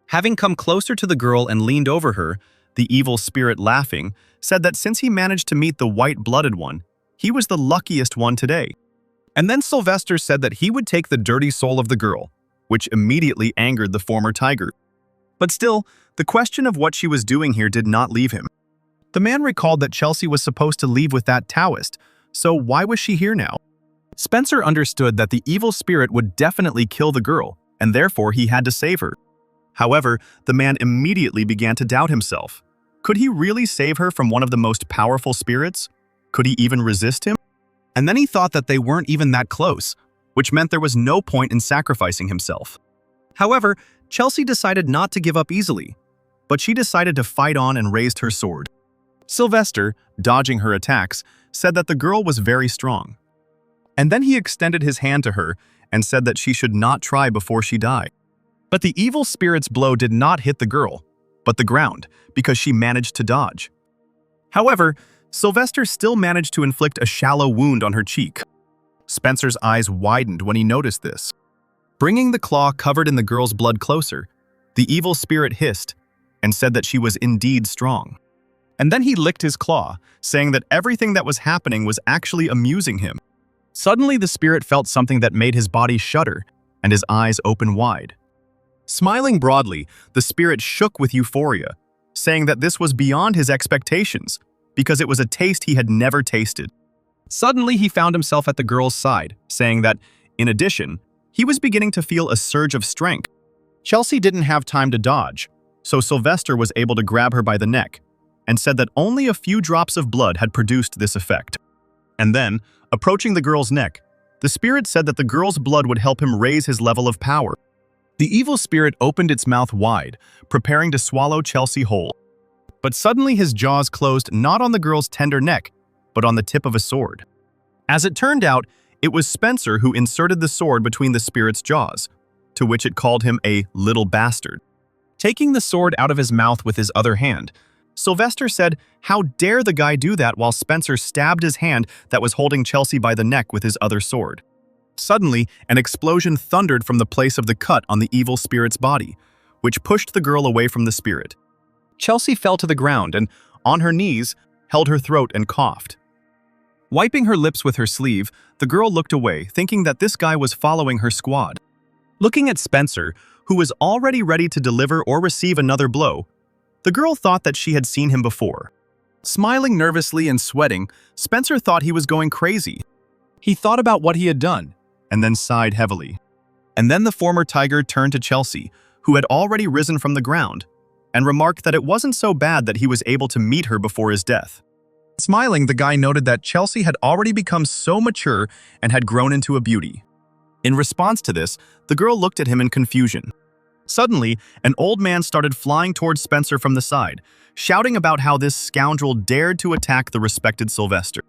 Having come closer to the girl and leaned over her, the evil spirit, laughing, said that since he managed to meet the white-blooded one, he was the luckiest one today. And then Sylvester said that he would take the dirty soul of the girl, which immediately angered the former tiger. But still, the question of what she was doing here did not leave him. The man recalled that Chelsea was supposed to leave with that Taoist, so why was she here now? Spencer understood that the evil spirit would definitely kill the girl, and therefore he had to save her. However, the man immediately began to doubt himself. Could he really save her from one of the most powerful spirits? Could he even resist him? And then he thought that they weren't even that close, which meant there was no point in sacrificing himself. However, Chelsea decided not to give up easily, but she decided to fight on and raised her sword. Sylvester, dodging her attacks, said that the girl was very strong. And then he extended his hand to her and said that she should not try before she died. But the evil spirit's blow did not hit the girl, but the ground, because she managed to dodge. However, Sylvester still managed to inflict a shallow wound on her cheek. Spencer's eyes widened when he noticed this. Bringing the claw covered in the girl's blood closer, the evil spirit hissed and said that she was indeed strong. And then he licked his claw, saying that everything that was happening was actually amusing him. Suddenly, the spirit felt something that made his body shudder and his eyes open wide. Smiling broadly, the spirit shook with euphoria, saying that this was beyond his expectations because it was a taste he had never tasted. Suddenly, he found himself at the girl's side, saying that, in addition, he was beginning to feel a surge of strength. Chelsea didn't have time to dodge, so Sylvester was able to grab her by the neck and said that only a few drops of blood had produced this effect. And then, approaching the girl's neck, the spirit said that the girl's blood would help him raise his level of power. The evil spirit opened its mouth wide, preparing to swallow Chelsea whole. But suddenly his jaws closed not on the girl's tender neck, but on the tip of a sword. As it turned out, it was Spencer who inserted the sword between the spirit's jaws, to which it called him a little bastard. Taking the sword out of his mouth with his other hand, Sylvester said, "How dare the guy do that?" while Spencer stabbed his hand that was holding Chelsea by the neck with his other sword. Suddenly, an explosion thundered from the place of the cut on the evil spirit's body, which pushed the girl away from the spirit. Chelsea fell to the ground and, on her knees, held her throat and coughed. Wiping her lips with her sleeve, the girl looked away, thinking that this guy was following her squad. Looking at Spencer, who was already ready to deliver or receive another blow. The girl thought that she had seen him before. Smiling nervously and sweating, Spencer thought he was going crazy. He thought about what he had done, and then sighed heavily. And then the former tiger turned to Chelsea, who had already risen from the ground, and remarked that it wasn't so bad that he was able to meet her before his death. Smiling, the guy noted that Chelsea had already become so mature and had grown into a beauty. In response to this, the girl looked at him in confusion. Suddenly, an old man started flying towards Spencer from the side, shouting about how this scoundrel dared to attack the respected Sylvester.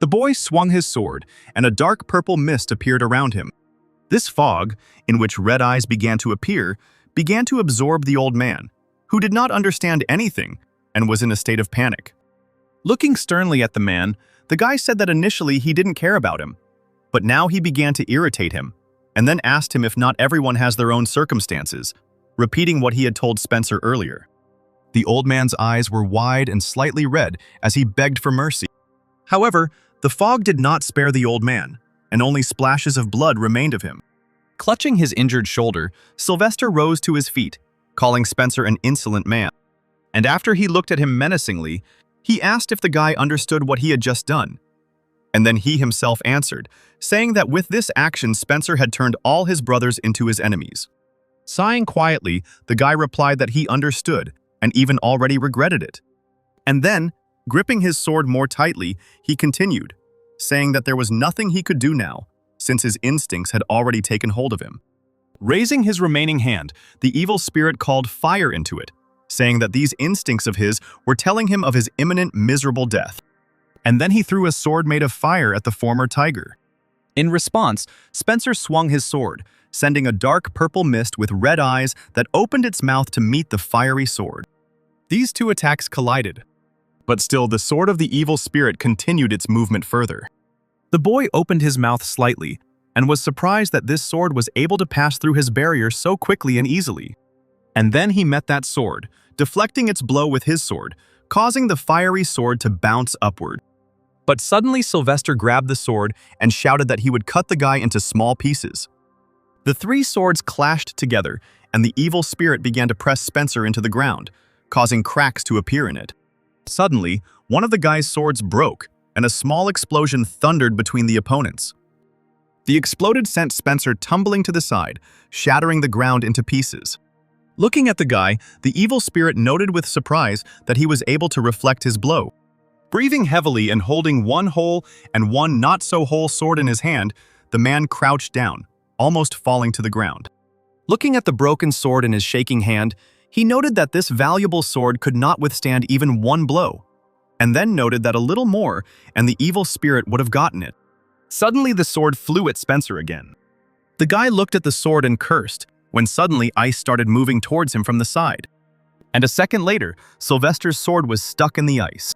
The boy swung his sword, and a dark purple mist appeared around him. This fog, in which red eyes began to appear, began to absorb the old man, who did not understand anything and was in a state of panic. Looking sternly at the man, the guy said that initially he didn't care about him, but now he began to irritate him, and then asked him if not everyone has their own circumstances, repeating what he had told Spencer earlier. The old man's eyes were wide and slightly red as he begged for mercy. However, the fog did not spare the old man, and only splashes of blood remained of him. Clutching his injured shoulder, Sylvester rose to his feet, calling Spencer an insolent man. And after he looked at him menacingly, he asked if the guy understood what he had just done. And then he himself answered, saying that with this action Spencer had turned all his brothers into his enemies. Sighing quietly, the guy replied that he understood and even already regretted it. And then, gripping his sword more tightly, he continued, saying that there was nothing he could do now, since his instincts had already taken hold of him. Raising his remaining hand, the evil spirit called fire into it, saying that these instincts of his were telling him of his imminent miserable death. And then he threw a sword made of fire at the former tiger. In response, Spencer swung his sword, sending a dark purple mist with red eyes that opened its mouth to meet the fiery sword. These two attacks collided, but still the sword of the evil spirit continued its movement further. The boy opened his mouth slightly and was surprised that this sword was able to pass through his barrier so quickly and easily. And then he met that sword, deflecting its blow with his sword, causing the fiery sword to bounce upward. But suddenly Sylvester grabbed the sword and shouted that he would cut the guy into small pieces. The three swords clashed together, and the evil spirit began to press Spencer into the ground, causing cracks to appear in it. Suddenly, one of the guy's swords broke, and a small explosion thundered between the opponents. The exploded sent Spencer tumbling to the side, shattering the ground into pieces. Looking at the guy, the evil spirit noted with surprise that he was able to reflect his blow. Breathing heavily and holding one whole and one not-so-whole sword in his hand, the man crouched down, almost falling to the ground. Looking at the broken sword in his shaking hand, he noted that this valuable sword could not withstand even one blow, and then noted that a little more and the evil spirit would have gotten it. Suddenly the sword flew at Spencer again. The guy looked at the sword and cursed, when suddenly ice started moving towards him from the side. And a second later, Sylvester's sword was stuck in the ice.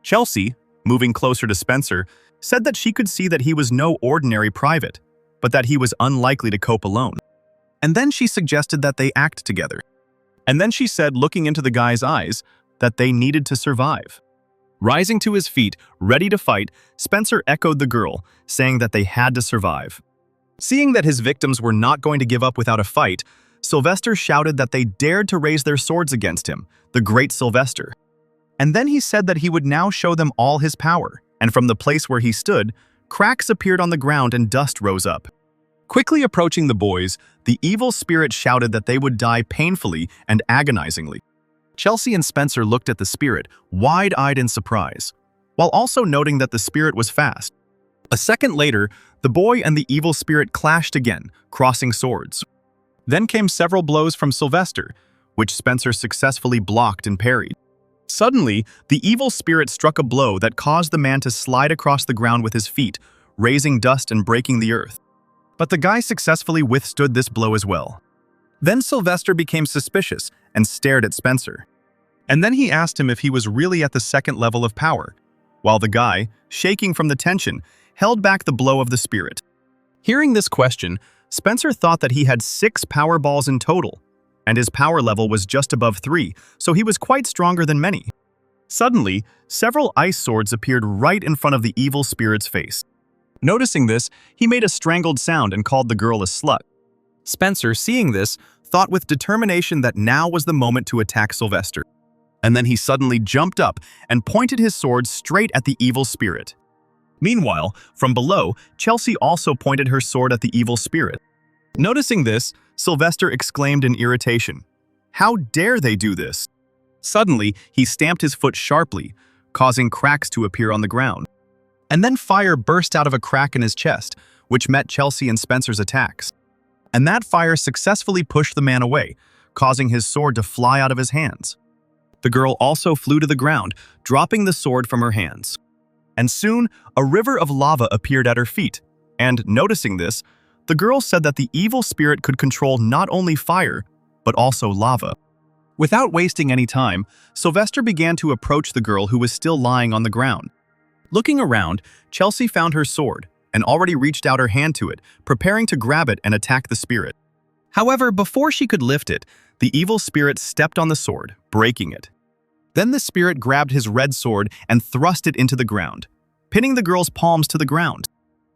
Chelsea, moving closer to Spencer, said that she could see that he was no ordinary private, but that he was unlikely to cope alone. And then she suggested that they act together. And then she said, looking into the guy's eyes, that they needed to survive. Rising to his feet, ready to fight, Spencer echoed the girl, saying that they had to survive. Seeing that his victims were not going to give up without a fight, Sylvester shouted that they dared to raise their swords against him, the great Sylvester. And then he said that he would now show them all his power, and from the place where he stood, cracks appeared on the ground and dust rose up. Quickly approaching the boys, the evil spirit shouted that they would die painfully and agonizingly. Chelsea and Spencer looked at the spirit, wide-eyed in surprise, while also noting that the spirit was fast. A second later, the boy and the evil spirit clashed again, crossing swords. Then came several blows from Sylvester, which Spencer successfully blocked and parried. Suddenly, the evil spirit struck a blow that caused the man to slide across the ground with his feet, raising dust and breaking the earth. But the guy successfully withstood this blow as well. Then Sylvester became suspicious and stared at Spencer. And then he asked him if he was really at the second level of power, while the guy, shaking from the tension, held back the blow of the spirit. Hearing this question, Spencer thought that he had 6 power balls in total, and his power level was just above 3, so he was quite stronger than many. Suddenly, several ice swords appeared right in front of the evil spirit's face. Noticing this, he made a strangled sound and called the girl a slut. Spencer, seeing this, thought with determination that now was the moment to attack Sylvester. And then he suddenly jumped up and pointed his sword straight at the evil spirit. Meanwhile, from below, Chelsea also pointed her sword at the evil spirit. Noticing this, Sylvester exclaimed in irritation, "How dare they do this?" Suddenly, he stamped his foot sharply, causing cracks to appear on the ground. And then fire burst out of a crack in his chest, which met Chelsea and Spencer's attacks. And that fire successfully pushed the man away, causing his sword to fly out of his hands. The girl also flew to the ground, dropping the sword from her hands. And soon, a river of lava appeared at her feet, and noticing this, the girl said that the evil spirit could control not only fire, but also lava. Without wasting any time, Sylvester began to approach the girl who was still lying on the ground. Looking around, Chelsea found her sword and already reached out her hand to it, preparing to grab it and attack the spirit. However, before she could lift it, the evil spirit stepped on the sword, breaking it. Then the spirit grabbed his red sword and thrust it into the ground, pinning the girl's palms to the ground.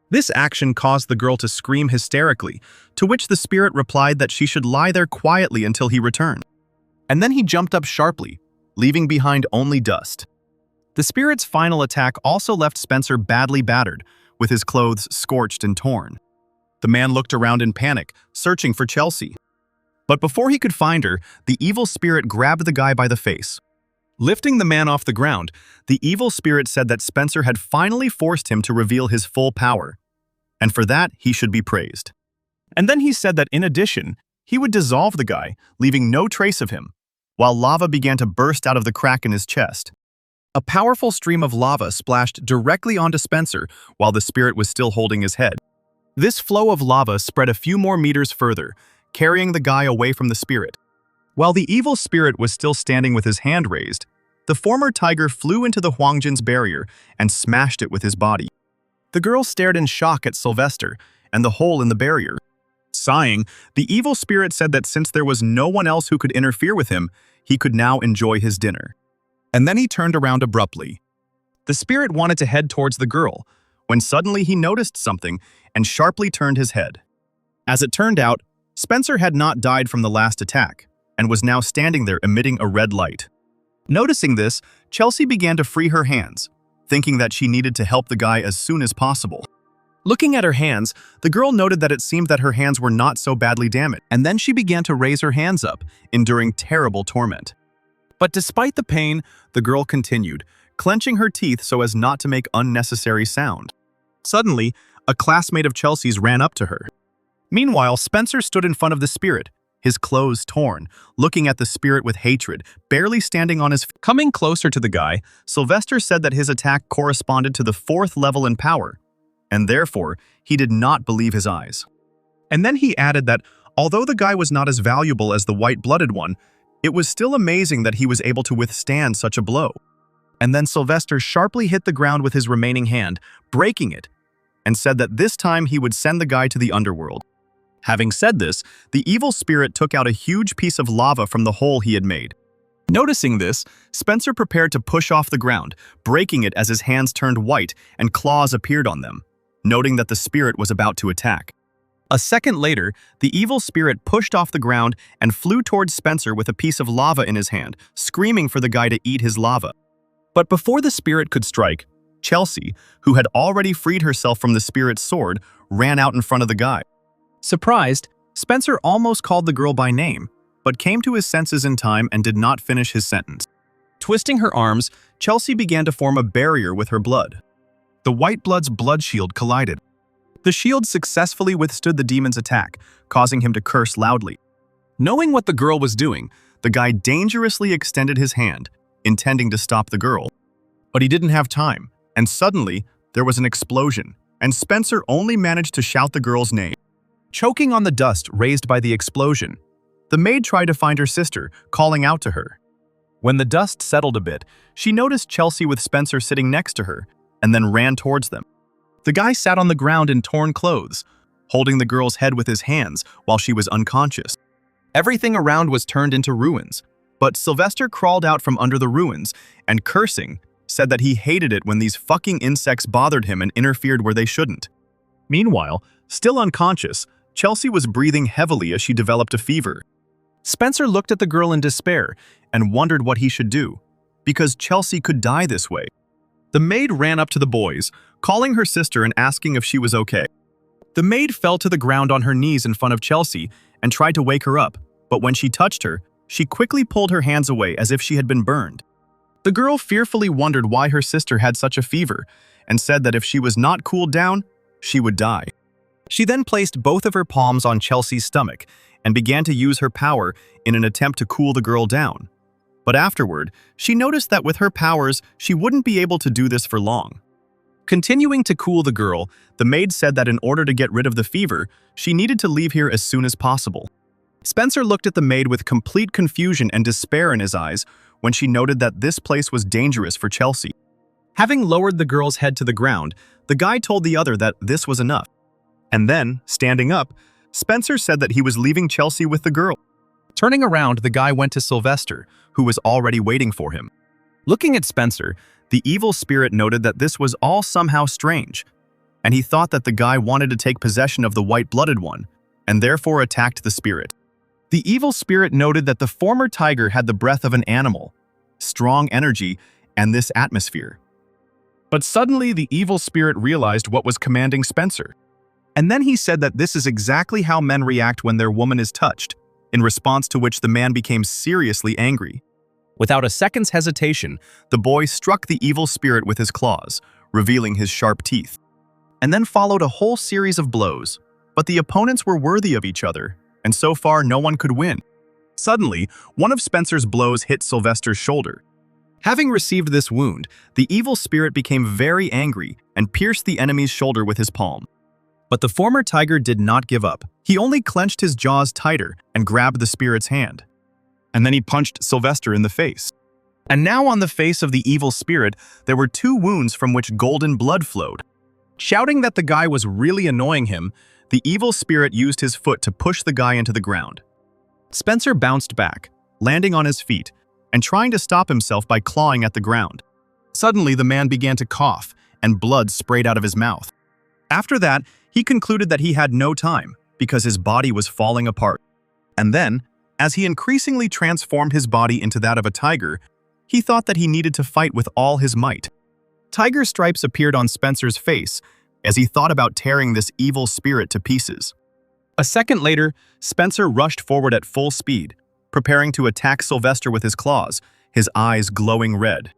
This action caused the girl to scream hysterically, to which the spirit replied that she should lie there quietly until he returned. And then he jumped up sharply, leaving behind only dust. The spirit's final attack also left Spencer badly battered, with his clothes scorched and torn. The man looked around in panic, searching for Chelsea. But before he could find her, the evil spirit grabbed the guy by the face. Lifting the man off the ground, the evil spirit said that Spencer had finally forced him to reveal his full power, and for that he should be praised. And then he said that in addition, he would dissolve the guy, leaving no trace of him, while lava began to burst out of the crack in his chest. A powerful stream of lava splashed directly onto Spencer while the spirit was still holding his head. This flow of lava spread a few more meters further, carrying the guy away from the spirit. While the evil spirit was still standing with his hand raised, the former tiger flew into the Huangjin's barrier and smashed it with his body. The girl stared in shock at Sylvester and the hole in the barrier. Sighing, the evil spirit said that since there was no one else who could interfere with him, he could now enjoy his dinner. And then he turned around abruptly. The spirit wanted to head towards the girl, when suddenly he noticed something and sharply turned his head. As it turned out, Spencer had not died from the last attack, and was now standing there emitting a red light. Noticing this, Chelsea began to free her hands, thinking that she needed to help the guy as soon as possible. Looking at her hands, the girl noted that it seemed that her hands were not so badly damaged, and then she began to raise her hands up, enduring terrible torment. But despite the pain, the girl continued, clenching her teeth so as not to make unnecessary sound. Suddenly, a classmate of Chelsea's ran up to her. Meanwhile, Spencer stood in front of the spirit, his clothes torn, looking at the spirit with hatred, barely standing on his feet. Coming closer to the guy, Sylvester said that his attack corresponded to the 4th level in power, and therefore, he did not believe his eyes. And then he added that, although the guy was not as valuable as the white-blooded one, it was still amazing that he was able to withstand such a blow. And then Sylvester sharply hit the ground with his remaining hand, breaking it, and said that this time he would send the guy to the underworld. Having said this, the evil spirit took out a huge piece of lava from the hole he had made. Noticing this, Spencer prepared to push off the ground, breaking it as his hands turned white and claws appeared on them, noting that the spirit was about to attack. A second later, the evil spirit pushed off the ground and flew towards Spencer with a piece of lava in his hand, screaming for the guy to eat his lava. But before the spirit could strike, Chelsea, who had already freed herself from the spirit's sword, ran out in front of the guy. Surprised, Spencer almost called the girl by name, but came to his senses in time and did not finish his sentence. Twisting her arms, Chelsea began to form a barrier with her blood. The white blood's blood shield collided. The shield successfully withstood the demon's attack, causing him to curse loudly. Knowing what the girl was doing, the guy dangerously extended his hand, intending to stop the girl. But he didn't have time, and suddenly, there was an explosion, and Spencer only managed to shout the girl's name. Choking on the dust raised by the explosion, the maid tried to find her sister, calling out to her. When the dust settled a bit, she noticed Chelsea with Spencer sitting next to her, and then ran towards them. The guy sat on the ground in torn clothes, holding the girl's head with his hands while she was unconscious. Everything around was turned into ruins, but Sylvester crawled out from under the ruins and, cursing, said that he hated it when these fucking insects bothered him and interfered where they shouldn't. Meanwhile, still unconscious, Chelsea was breathing heavily as she developed a fever. Spencer looked at the girl in despair and wondered what he should do, because Chelsea could die this way. The maid ran up to the boys, calling her sister and asking if she was okay. The maid fell to the ground on her knees in front of Chelsea and tried to wake her up, but when she touched her, she quickly pulled her hands away as if she had been burned. The girl fearfully wondered why her sister had such a fever and said that if she was not cooled down, she would die. She then placed both of her palms on Chelsea's stomach and began to use her power in an attempt to cool the girl down. But afterward, she noticed that with her powers, she wouldn't be able to do this for long. Continuing to cool the girl, the maid said that in order to get rid of the fever, she needed to leave here as soon as possible. Spencer looked at the maid with complete confusion and despair in his eyes when she noted that this place was dangerous for Chelsea. Having lowered the girl's head to the ground, the guy told the other that this was enough. And then, standing up, Spencer said that he was leaving Chelsea with the girl. Turning around, the guy went to Sylvester, who was already waiting for him. Looking at Spencer, the evil spirit noted that this was all somehow strange, and he thought that the guy wanted to take possession of the white-blooded one, and therefore attacked the spirit. The evil spirit noted that the former tiger had the breath of an animal, strong energy, and this atmosphere. But suddenly the evil spirit realized what was commanding Spencer. And then he said that this is exactly how men react when their woman is touched, in response to which the man became seriously angry. Without a second's hesitation, the boy struck the evil spirit with his claws, revealing his sharp teeth, and then followed a whole series of blows. But the opponents were worthy of each other, and so far no one could win. Suddenly, one of Spencer's blows hit Sylvester's shoulder. Having received this wound, the evil spirit became very angry and pierced the enemy's shoulder with his palm. But the former tiger did not give up. He only clenched his jaws tighter and grabbed the spirit's hand. And then he punched Sylvester in the face. And now on the face of the evil spirit, there were 2 wounds from which golden blood flowed. Shouting that the guy was really annoying him, the evil spirit used his foot to push the guy into the ground. Spencer bounced back, landing on his feet, and trying to stop himself by clawing at the ground. Suddenly, the man began to cough, and blood sprayed out of his mouth. After that, he concluded that he had no time, because his body was falling apart. And then, as he increasingly transformed his body into that of a tiger, he thought that he needed to fight with all his might. Tiger stripes appeared on Spencer's face as he thought about tearing this evil spirit to pieces. A second later, Spencer rushed forward at full speed, preparing to attack Sylvester with his claws, his eyes glowing red.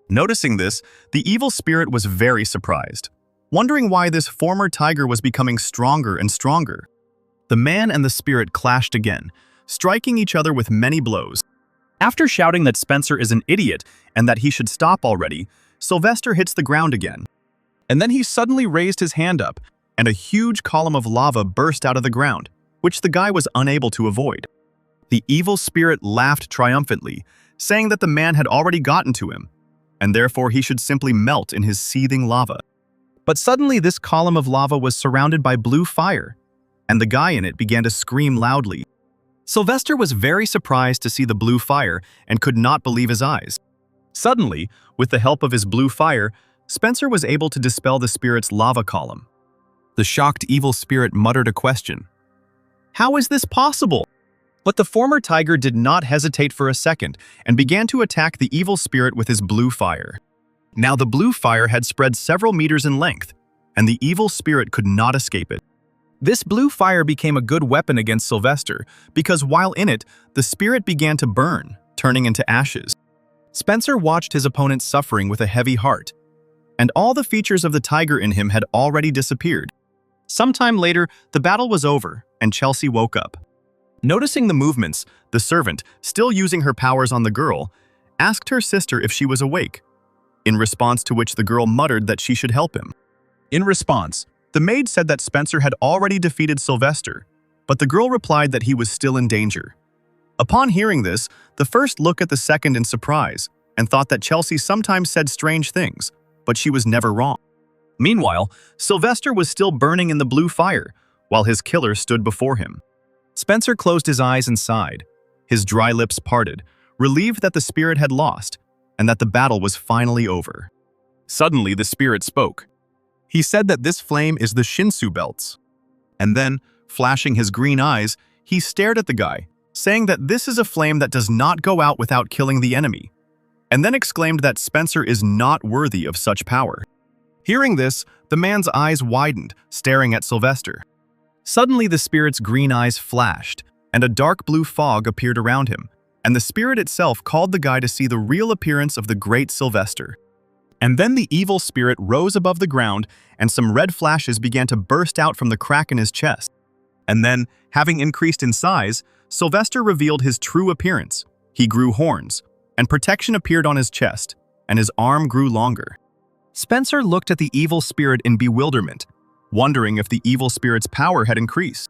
Noticing this, the evil spirit was very surprised, wondering why this former tiger was becoming stronger and stronger. The man and the spirit clashed again, striking each other with many blows. After shouting that Spencer is an idiot and that he should stop already, Sylvester hits the ground again. And then he suddenly raised his hand up, and a huge column of lava burst out of the ground, which the guy was unable to avoid. The evil spirit laughed triumphantly, saying that the man had already gotten to him, and therefore he should simply melt in his seething lava. But suddenly this column of lava was surrounded by blue fire, and the guy in it began to scream loudly. Sylvester was very surprised to see the blue fire and could not believe his eyes. Suddenly, with the help of his blue fire, Spencer was able to dispel the spirit's lava column. The shocked evil spirit muttered a question. "How is this possible?" But the former tiger did not hesitate for a second and began to attack the evil spirit with his blue fire. Now the blue fire had spread several meters in length, and the evil spirit could not escape it. This blue fire became a good weapon against Sylvester because while in it, the spirit began to burn, turning into ashes. Spencer watched his opponent suffering with a heavy heart, and all the features of the tiger in him had already disappeared. Sometime later, the battle was over, and Chelsea woke up. Noticing the movements, the servant, still using her powers on the girl, asked her sister if she was awake, in response to which the girl muttered that she should help him. In response, the maid said that Spencer had already defeated Sylvester, but the girl replied that he was still in danger. Upon hearing this, the first looked at the second in surprise and thought that Chelsea sometimes said strange things, but she was never wrong. Meanwhile, Sylvester was still burning in the blue fire, while his killer stood before him. Spencer closed his eyes and sighed, his dry lips parted, relieved that the spirit had lost, and that the battle was finally over. Suddenly, the spirit spoke. He said that this flame is the Shinsu belts. And then, flashing his green eyes, he stared at the guy, saying that this is a flame that does not go out without killing the enemy, and then exclaimed that Spencer is not worthy of such power. Hearing this, the man's eyes widened, staring at Sylvester. Suddenly the spirit's green eyes flashed, and a dark blue fog appeared around him, and the spirit itself called the guy to see the real appearance of the great Sylvester. And then the evil spirit rose above the ground, and some red flashes began to burst out from the crack in his chest. And then, having increased in size, Sylvester revealed his true appearance. He grew horns, and protection appeared on his chest, and his arm grew longer. Spencer looked at the evil spirit in bewilderment, wondering if the evil spirit's power had increased.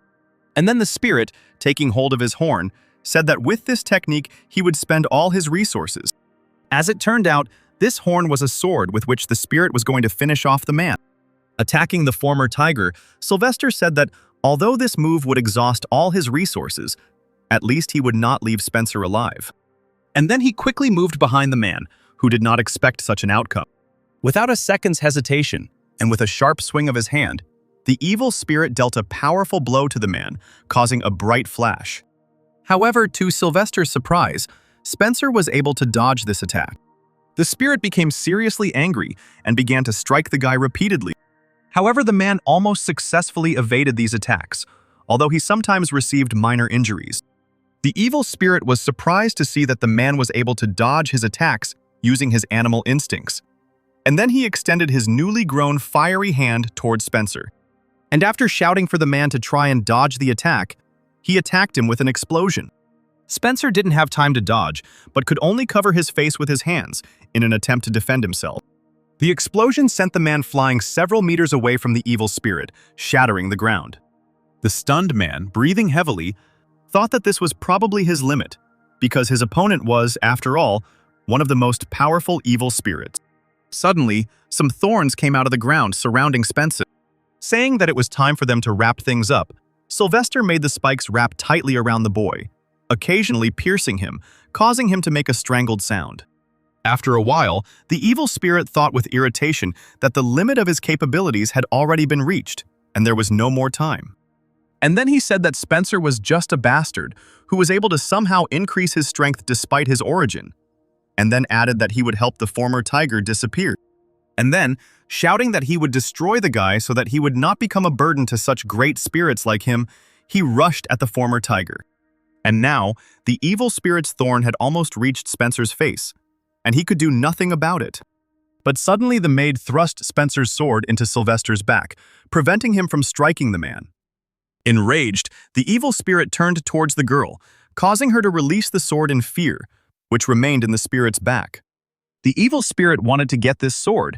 And then the spirit, taking hold of his horn, said that with this technique he would spend all his resources. As it turned out, this horn was a sword with which the spirit was going to finish off the man. Attacking the former tiger, Sylvester said that although this move would exhaust all his resources, at least he would not leave Spencer alive. And then he quickly moved behind the man, who did not expect such an outcome. Without a second's hesitation, and with a sharp swing of his hand, the evil spirit dealt a powerful blow to the man, causing a bright flash. However, to Sylvester's surprise, Spencer was able to dodge this attack. The spirit became seriously angry and began to strike the guy repeatedly. However, the man almost successfully evaded these attacks, although he sometimes received minor injuries. The evil spirit was surprised to see that the man was able to dodge his attacks using his animal instincts. And then he extended his newly grown fiery hand towards Spencer. And after shouting for the man to try and dodge the attack, he attacked him with an explosion. Spencer didn't have time to dodge, but could only cover his face with his hands in an attempt to defend himself. The explosion sent the man flying several meters away from the evil spirit, shattering the ground. The stunned man, breathing heavily, thought that this was probably his limit, because his opponent was, after all, one of the most powerful evil spirits. Suddenly, some thorns came out of the ground surrounding Spencer. Saying that it was time for them to wrap things up, Sylvester made the spikes wrap tightly around the boy, occasionally piercing him, causing him to make a strangled sound. After a while, the evil spirit thought with irritation that the limit of his capabilities had already been reached, and there was no more time. And then he said that Spencer was just a bastard who was able to somehow increase his strength despite his origin, and then added that he would help the former tiger disappear. And then, shouting that he would destroy the guy so that he would not become a burden to such great spirits like him, he rushed at the former tiger. And now, the evil spirit's thorn had almost reached Spencer's face, and he could do nothing about it. But suddenly the maid thrust Spencer's sword into Sylvester's back, preventing him from striking the man. Enraged, the evil spirit turned towards the girl, causing her to release the sword in fear, which remained in the spirit's back. The evil spirit wanted to get this sword,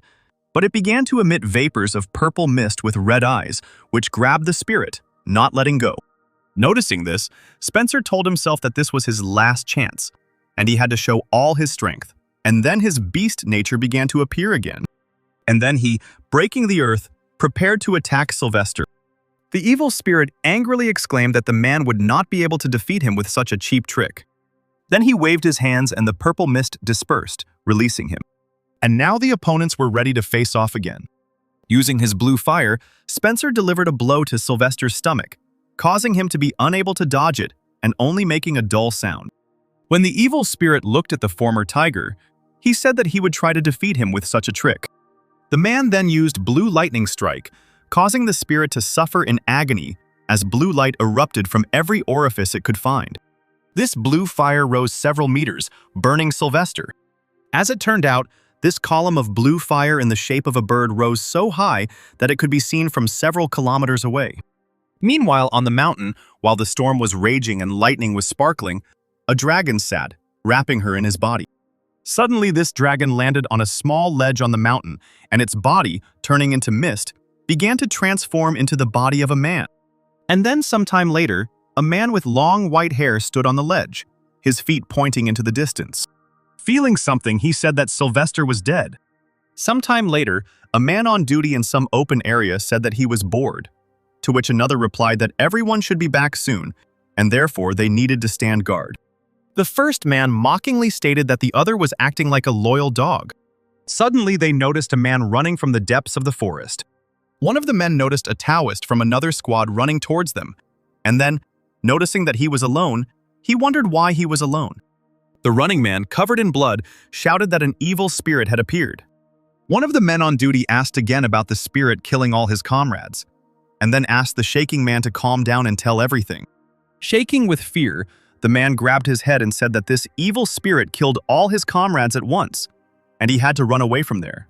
but it began to emit vapors of purple mist with red eyes, which grabbed the spirit, not letting go. Noticing this, Spencer told himself that this was his last chance, and he had to show all his strength. And then his beast nature began to appear again. And then he, breaking the earth, prepared to attack Sylvester. The evil spirit angrily exclaimed that the man would not be able to defeat him with such a cheap trick. Then he waved his hands and the purple mist dispersed, releasing him. And now the opponents were ready to face off again. Using his blue fire, Spencer delivered a blow to Sylvester's stomach, causing him to be unable to dodge it and only making a dull sound. When the evil spirit looked at the former tiger, he said that he would try to defeat him with such a trick. The man then used blue lightning strike, causing the spirit to suffer in agony as blue light erupted from every orifice it could find. This blue fire rose several meters, burning Sylvester. As it turned out, this column of blue fire in the shape of a bird rose so high that it could be seen from several kilometers away. Meanwhile, on the mountain, while the storm was raging and lightning was sparkling, a dragon sat, wrapping her in his body. Suddenly, this dragon landed on a small ledge on the mountain, and its body, turning into mist, began to transform into the body of a man. And then sometime later, a man with long white hair stood on the ledge, his feet pointing into the distance. Feeling something, he said that Sylvester was dead. Sometime later, a man on duty in some open area said that he was bored, to which another replied that everyone should be back soon, and therefore they needed to stand guard. The first man mockingly stated that the other was acting like a loyal dog. Suddenly, they noticed a man running from the depths of the forest. One of the men noticed a Taoist from another squad running towards them, and then, noticing that he was alone, He wondered why he was alone. The running man, covered in blood, shouted that an evil spirit had appeared. One of the men on duty asked again about the spirit killing all his comrades, and then asked the shaking man to calm down and tell everything. Shaking with fear, the man grabbed his head and said that this evil spirit killed all his comrades at once, and he had to run away from there.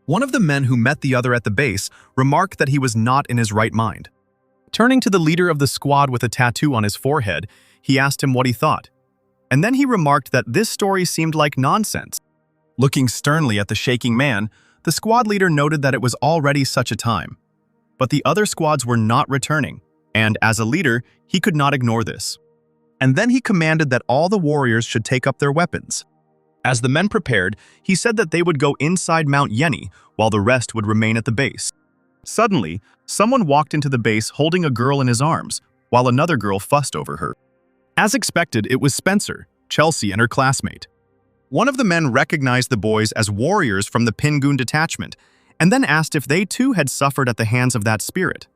One of the men who met the other at the base remarked that he was not in his right mind. Turning to the leader of the squad with a tattoo on his forehead, he asked him what he thought. And then he remarked that this story seemed like nonsense. Looking sternly at the shaking man, the squad leader noted that it was already such a time. But the other squads were not returning, and as a leader, he could not ignore this. And then he commanded that all the warriors should take up their weapons. As the men prepared, he said that they would go inside Mount Yeni while the rest would remain at the base. Suddenly, someone walked into the base holding a girl in his arms, while another girl fussed over her. As expected, it was Spencer, Chelsea, and her classmate. One of the men recognized the boys as warriors from the Pingoon detachment, and then asked if they too had suffered at the hands of that spirit.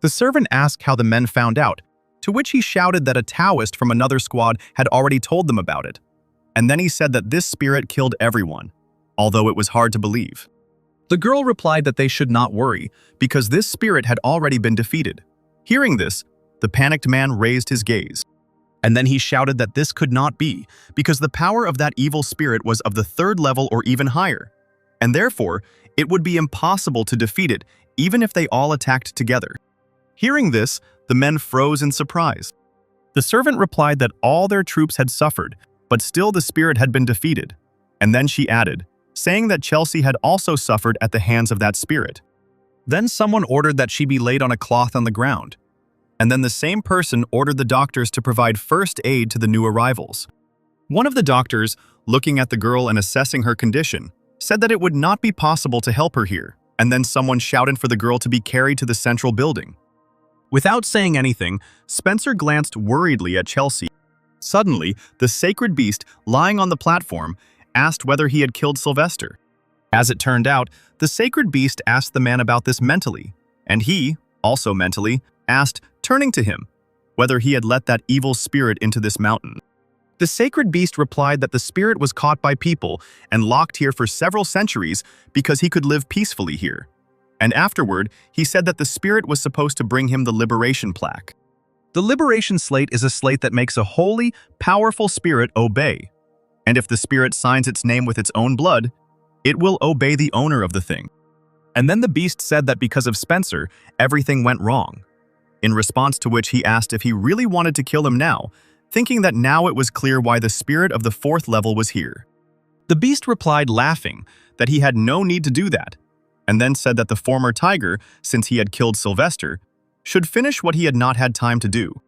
The servant asked how the men found out, to which he shouted that a Taoist from another squad had already told them about it. And then he said that this spirit killed everyone, although it was hard to believe. The girl replied that they should not worry, because this spirit had already been defeated. Hearing this, the panicked man raised his gaze. And then he shouted that this could not be, because the power of that evil spirit was of the 3rd level or even higher, and therefore, it would be impossible to defeat it even if they all attacked together. Hearing this, the men froze in surprise. The servant replied that all their troops had suffered, but still the spirit had been defeated. And then she added, saying that Chelsea had also suffered at the hands of that spirit. Then someone ordered that she be laid on a cloth on the ground. And then the same person ordered the doctors to provide first aid to the new arrivals. One of the doctors, looking at the girl and assessing her condition, said that it would not be possible to help her here, and then someone shouted for the girl to be carried to the central building. Without saying anything, Spencer glanced worriedly at Chelsea. Suddenly, the sacred beast, lying on the platform, asked whether he had killed Sylvester. As it turned out, the sacred beast asked the man about this mentally, and he, also mentally, asked, turning to him, whether he had let that evil spirit into this mountain. The sacred beast replied that the spirit was caught by people and locked here for several centuries because he could live peacefully here. And afterward, he said that the spirit was supposed to bring him the liberation plaque. The liberation slate is a slate that makes a holy, powerful spirit obey. And if the spirit signs its name with its own blood, it will obey the owner of the thing. And then the beast said that because of Spencer, everything went wrong. In response to which he asked if he really wanted to kill him now, thinking that now it was clear why the spirit of the 4th level was here. The beast replied, laughing, that he had no need to do that, and then said that the former tiger, since he had killed Sylvester, should finish what he had not had time to do.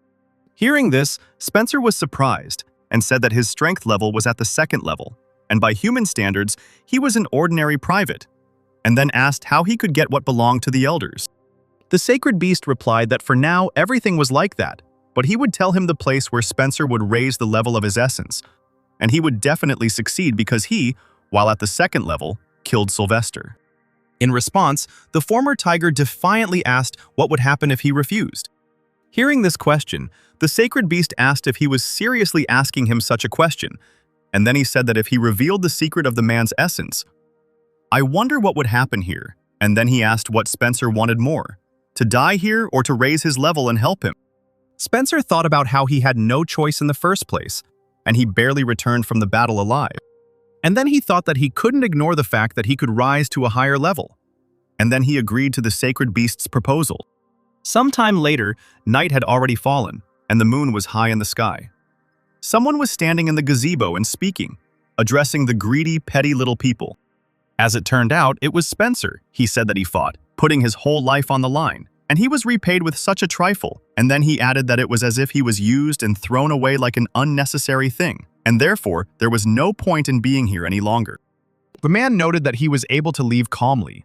Hearing this, Spencer was surprised and said that his strength level was at the 2nd level, and by human standards, he was an ordinary private, and then asked how he could get what belonged to the elders. The sacred beast replied that for now everything was like that, but he would tell him the place where Spencer would raise the level of his essence, and he would definitely succeed because he, while at the 2nd level, killed Sylvester. In response, the former tiger defiantly asked what would happen if he refused. Hearing this question, the sacred beast asked if he was seriously asking him such a question, and then he said that if he revealed the secret of the man's essence, I wonder what would happen here, and then he asked what Spencer wanted more, to die here or to raise his level and help him. Spencer thought about how he had no choice in the first place, and he barely returned from the battle alive. And then he thought that he couldn't ignore the fact that he could rise to a higher level. And then he agreed to the sacred beast's proposal. Sometime later, night had already fallen, and the moon was high in the sky. Someone was standing in the gazebo and speaking, addressing the greedy, petty little people. As it turned out, it was Spencer, he said that he fought, putting his whole life on the line. And he was repaid with such a trifle, and then he added that it was as if he was used and thrown away like an unnecessary thing, and therefore there was no point in being here any longer. The man noted that he was able to leave calmly,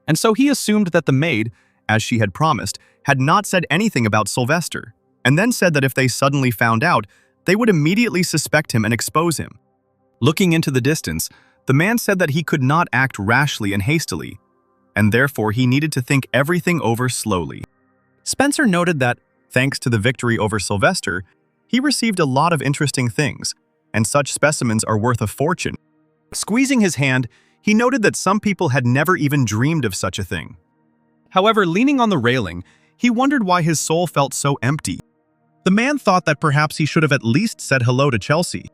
and so he assumed that the maid, as she had promised, had not said anything about Sylvester, and then said that if they suddenly found out, they would immediately suspect him and expose him. Looking into the distance, the man said that he could not act rashly and hastily, and therefore he needed to think everything over slowly. Spencer noted that, thanks to the victory over Sylvester, He received a lot of interesting things, and such specimens are worth a fortune. Squeezing his hand, he noted that some people had never even dreamed of such a thing. However, leaning on the railing, he wondered why his soul felt so empty. The man thought that perhaps he should have at least said hello to Chelsea.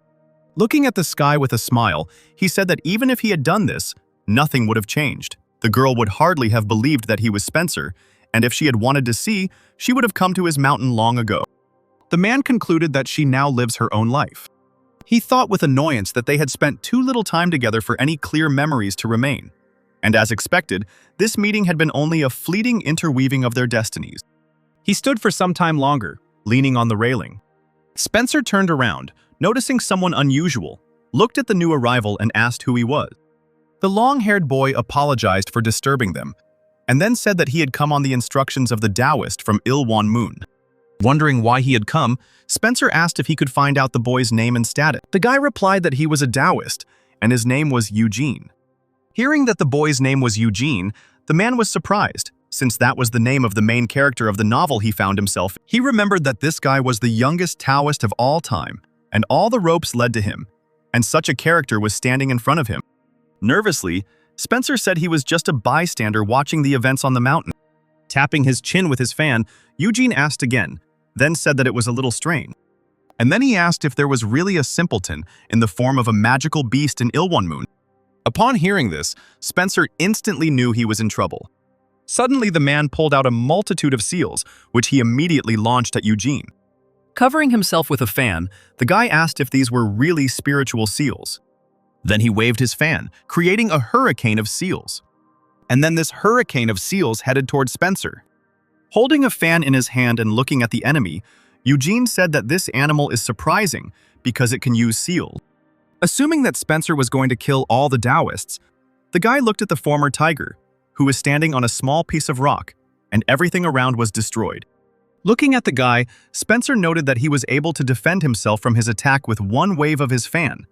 Looking at the sky with a smile, he said that even if he had done this, nothing would have changed. The girl would hardly have believed that he was Spencer, and if she had wanted to see, she would have come to his mountain long ago. The man concluded that she now lives her own life. He thought with annoyance that they had spent too little time together for any clear memories to remain. And as expected, this meeting had been only a fleeting interweaving of their destinies. He stood for some time longer, leaning on the railing. Spencer turned around, noticing someone unusual, looked at the new arrival and asked who he was. The long-haired boy apologized for disturbing them, and then said that he had come on the instructions of the Taoist from Ilwan Moon. Wondering why he had come, Spencer asked if he could find out the boy's name and status. The guy replied that he was a Taoist, and his name was Eugene. Hearing that the boy's name was Eugene, the man was surprised, since that was the name of the main character of the novel he found himself. He remembered that this guy was the youngest Taoist of all time, and all the ropes led to him, and such a character was standing in front of him. Nervously, Spencer said he was just a bystander watching the events on the mountain. Tapping his chin with his fan, Eugene asked again, then said that it was a little strange. And then he asked if there was really a simpleton in the form of a magical beast in Ilwan Moon. Upon hearing this, Spencer instantly knew he was in trouble. Suddenly, the man pulled out a multitude of seals, which he immediately launched at Eugene. Covering himself with a fan, the guy asked if these were really spiritual seals. Then he waved his fan, creating a hurricane of seals. And then this hurricane of seals headed toward Spencer. Holding a fan in his hand and looking at the enemy, Eugene said that this animal is surprising because it can use seals. Assuming that Spencer was going to kill all the Taoists, the guy looked at the former tiger, who was standing on a small piece of rock, and everything around was destroyed. Looking at the guy, Spencer noted that he was able to defend himself from his attack with one wave of his fan,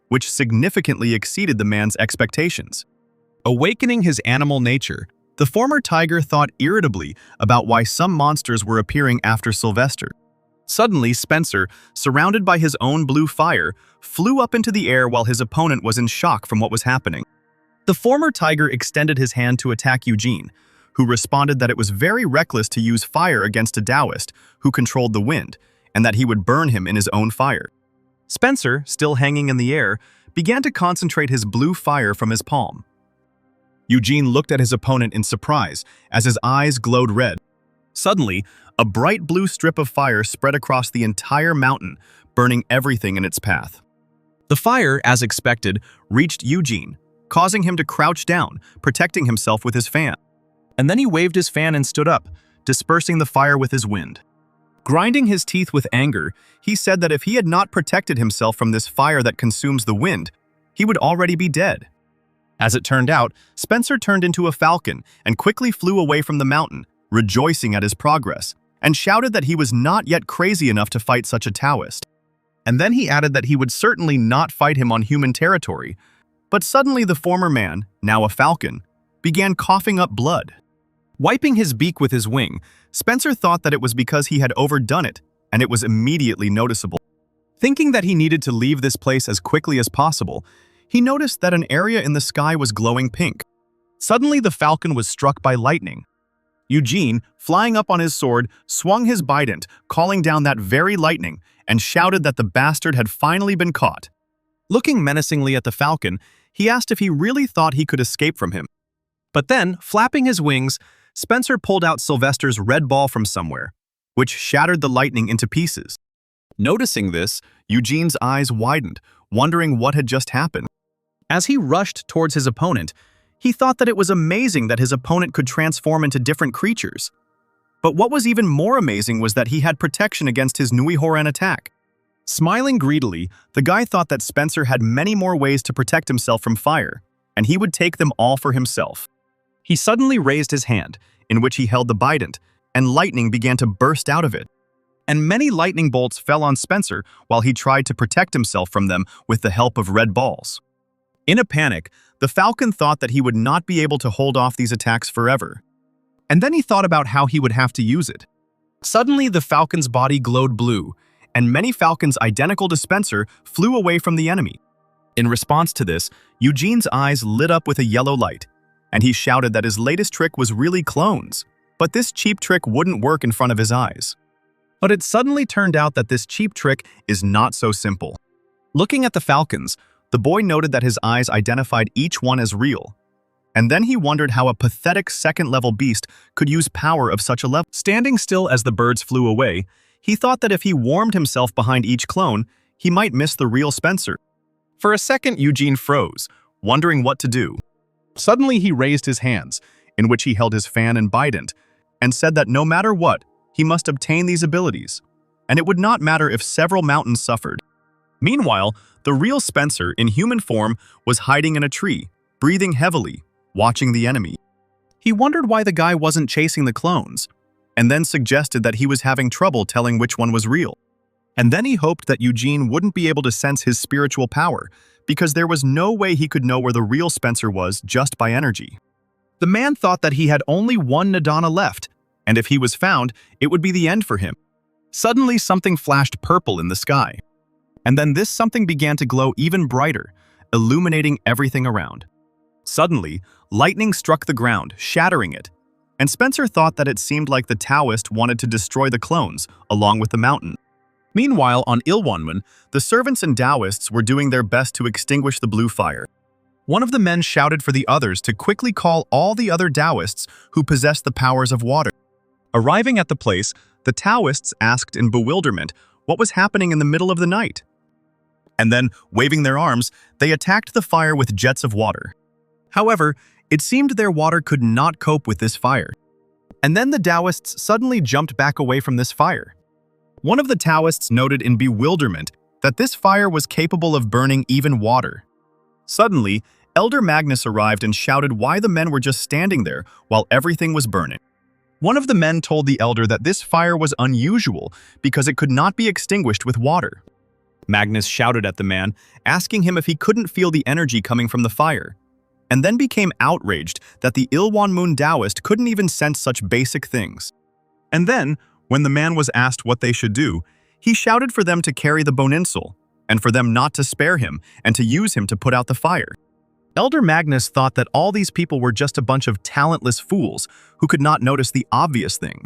which significantly exceeded the man's expectations. Awakening his animal nature, the former tiger thought irritably about why some monsters were appearing after Sylvester. Suddenly, Spencer, surrounded by his own blue fire, flew up into the air while his opponent was in shock from what was happening. The former tiger extended his hand to attack Eugene, who responded that it was very reckless to use fire against a Taoist who controlled the wind, and that he would burn him in his own fire. Spencer, still hanging in the air, began to concentrate his blue fire from his palm. Eugene looked at his opponent in surprise as his eyes glowed red. Suddenly, a bright blue strip of fire spread across the entire mountain, burning everything in its path. The fire, as expected, reached Eugene, causing him to crouch down, protecting himself with his fan. And then he waved his fan and stood up, dispersing the fire with his wind. Grinding his teeth with anger, he said that if he had not protected himself from this fire that consumes the wind, he would already be dead. As it turned out, Spencer turned into a falcon and quickly flew away from the mountain, rejoicing at his progress, and shouted that he was not yet crazy enough to fight such a Taoist. And then he added that he would certainly not fight him on human territory. But suddenly the former man, now a falcon, began coughing up blood. Wiping his beak with his wing, Spencer thought that it was because he had overdone it, and it was immediately noticeable. Thinking that he needed to leave this place as quickly as possible, he noticed that an area in the sky was glowing pink. Suddenly the falcon was struck by lightning. Eugene, flying up on his sword, swung his bident, calling down that very lightning, and shouted that the bastard had finally been caught. Looking menacingly at the falcon, he asked if he really thought he could escape from him. But then, flapping his wings, Spencer pulled out Sylvester's red ball from somewhere, which shattered the lightning into pieces. Noticing this, Eugene's eyes widened, wondering what had just happened. As he rushed towards his opponent, he thought that it was amazing that his opponent could transform into different creatures. But what was even more amazing was that he had protection against his Nui Horan attack. Smiling greedily, the guy thought that Spencer had many more ways to protect himself from fire, and he would take them all for himself. He suddenly raised his hand, in which he held the bident, and lightning began to burst out of it. And many lightning bolts fell on Spencer while he tried to protect himself from them with the help of red balls. In a panic, the falcon thought that he would not be able to hold off these attacks forever. And then he thought about how he would have to use it. Suddenly, the falcon's body glowed blue, and many falcons identical to Spencer flew away from the enemy. In response to this, Eugene's eyes lit up with a yellow light, and he shouted that his latest trick was really clones, but this cheap trick wouldn't work in front of his eyes. But it suddenly turned out that this cheap trick is not so simple. Looking at the falcons, the boy noted that his eyes identified each one as real. And then he wondered how a pathetic second-level beast could use power of such a level. Standing still as the birds flew away, he thought that if he warmed himself behind each clone, he might miss the real Spencer. For a second, Eugene froze, wondering what to do. Suddenly, he raised his hands, in which he held his fan and bident, and said that no matter what, he must obtain these abilities, and it would not matter if several mountains suffered. Meanwhile, the real Spencer, in human form, was hiding in a tree, breathing heavily, watching the enemy. He wondered why the guy wasn't chasing the clones, and then suggested that he was having trouble telling which one was real. And then he hoped that Eugene wouldn't be able to sense his spiritual power, because there was no way he could know where the real Spencer was just by energy. The man thought that he had only one Nadana left, and if he was found, it would be the end for him. Suddenly, something flashed purple in the sky. And then this something began to glow even brighter, illuminating everything around. Suddenly, lightning struck the ground, shattering it, and Spencer thought that it seemed like the Taoist wanted to destroy the clones, along with the mountain. Meanwhile, on Ilwanmun, the servants and Taoists were doing their best to extinguish the blue fire. One of the men shouted for the others to quickly call all the other Taoists who possessed the powers of water. Arriving at the place, the Taoists asked in bewilderment what was happening in the middle of the night. And then, waving their arms, they attacked the fire with jets of water. However, it seemed their water could not cope with this fire. And then the Taoists suddenly jumped back away from this fire. One of the Taoists noted in bewilderment that this fire was capable of burning even water. Suddenly, Elder Magnus arrived and shouted why the men were just standing there while everything was burning. One of the men told the elder that this fire was unusual because it could not be extinguished with water. Magnus shouted at the man, asking him if he couldn't feel the energy coming from the fire, and then became outraged that the Ilwanmun Taoist couldn't even sense such basic things. And then, when the man was asked what they should do, he shouted for them to carry the Boninsel, and for them not to spare him and to use him to put out the fire. Elder Magnus thought that all these people were just a bunch of talentless fools who could not notice the obvious thing.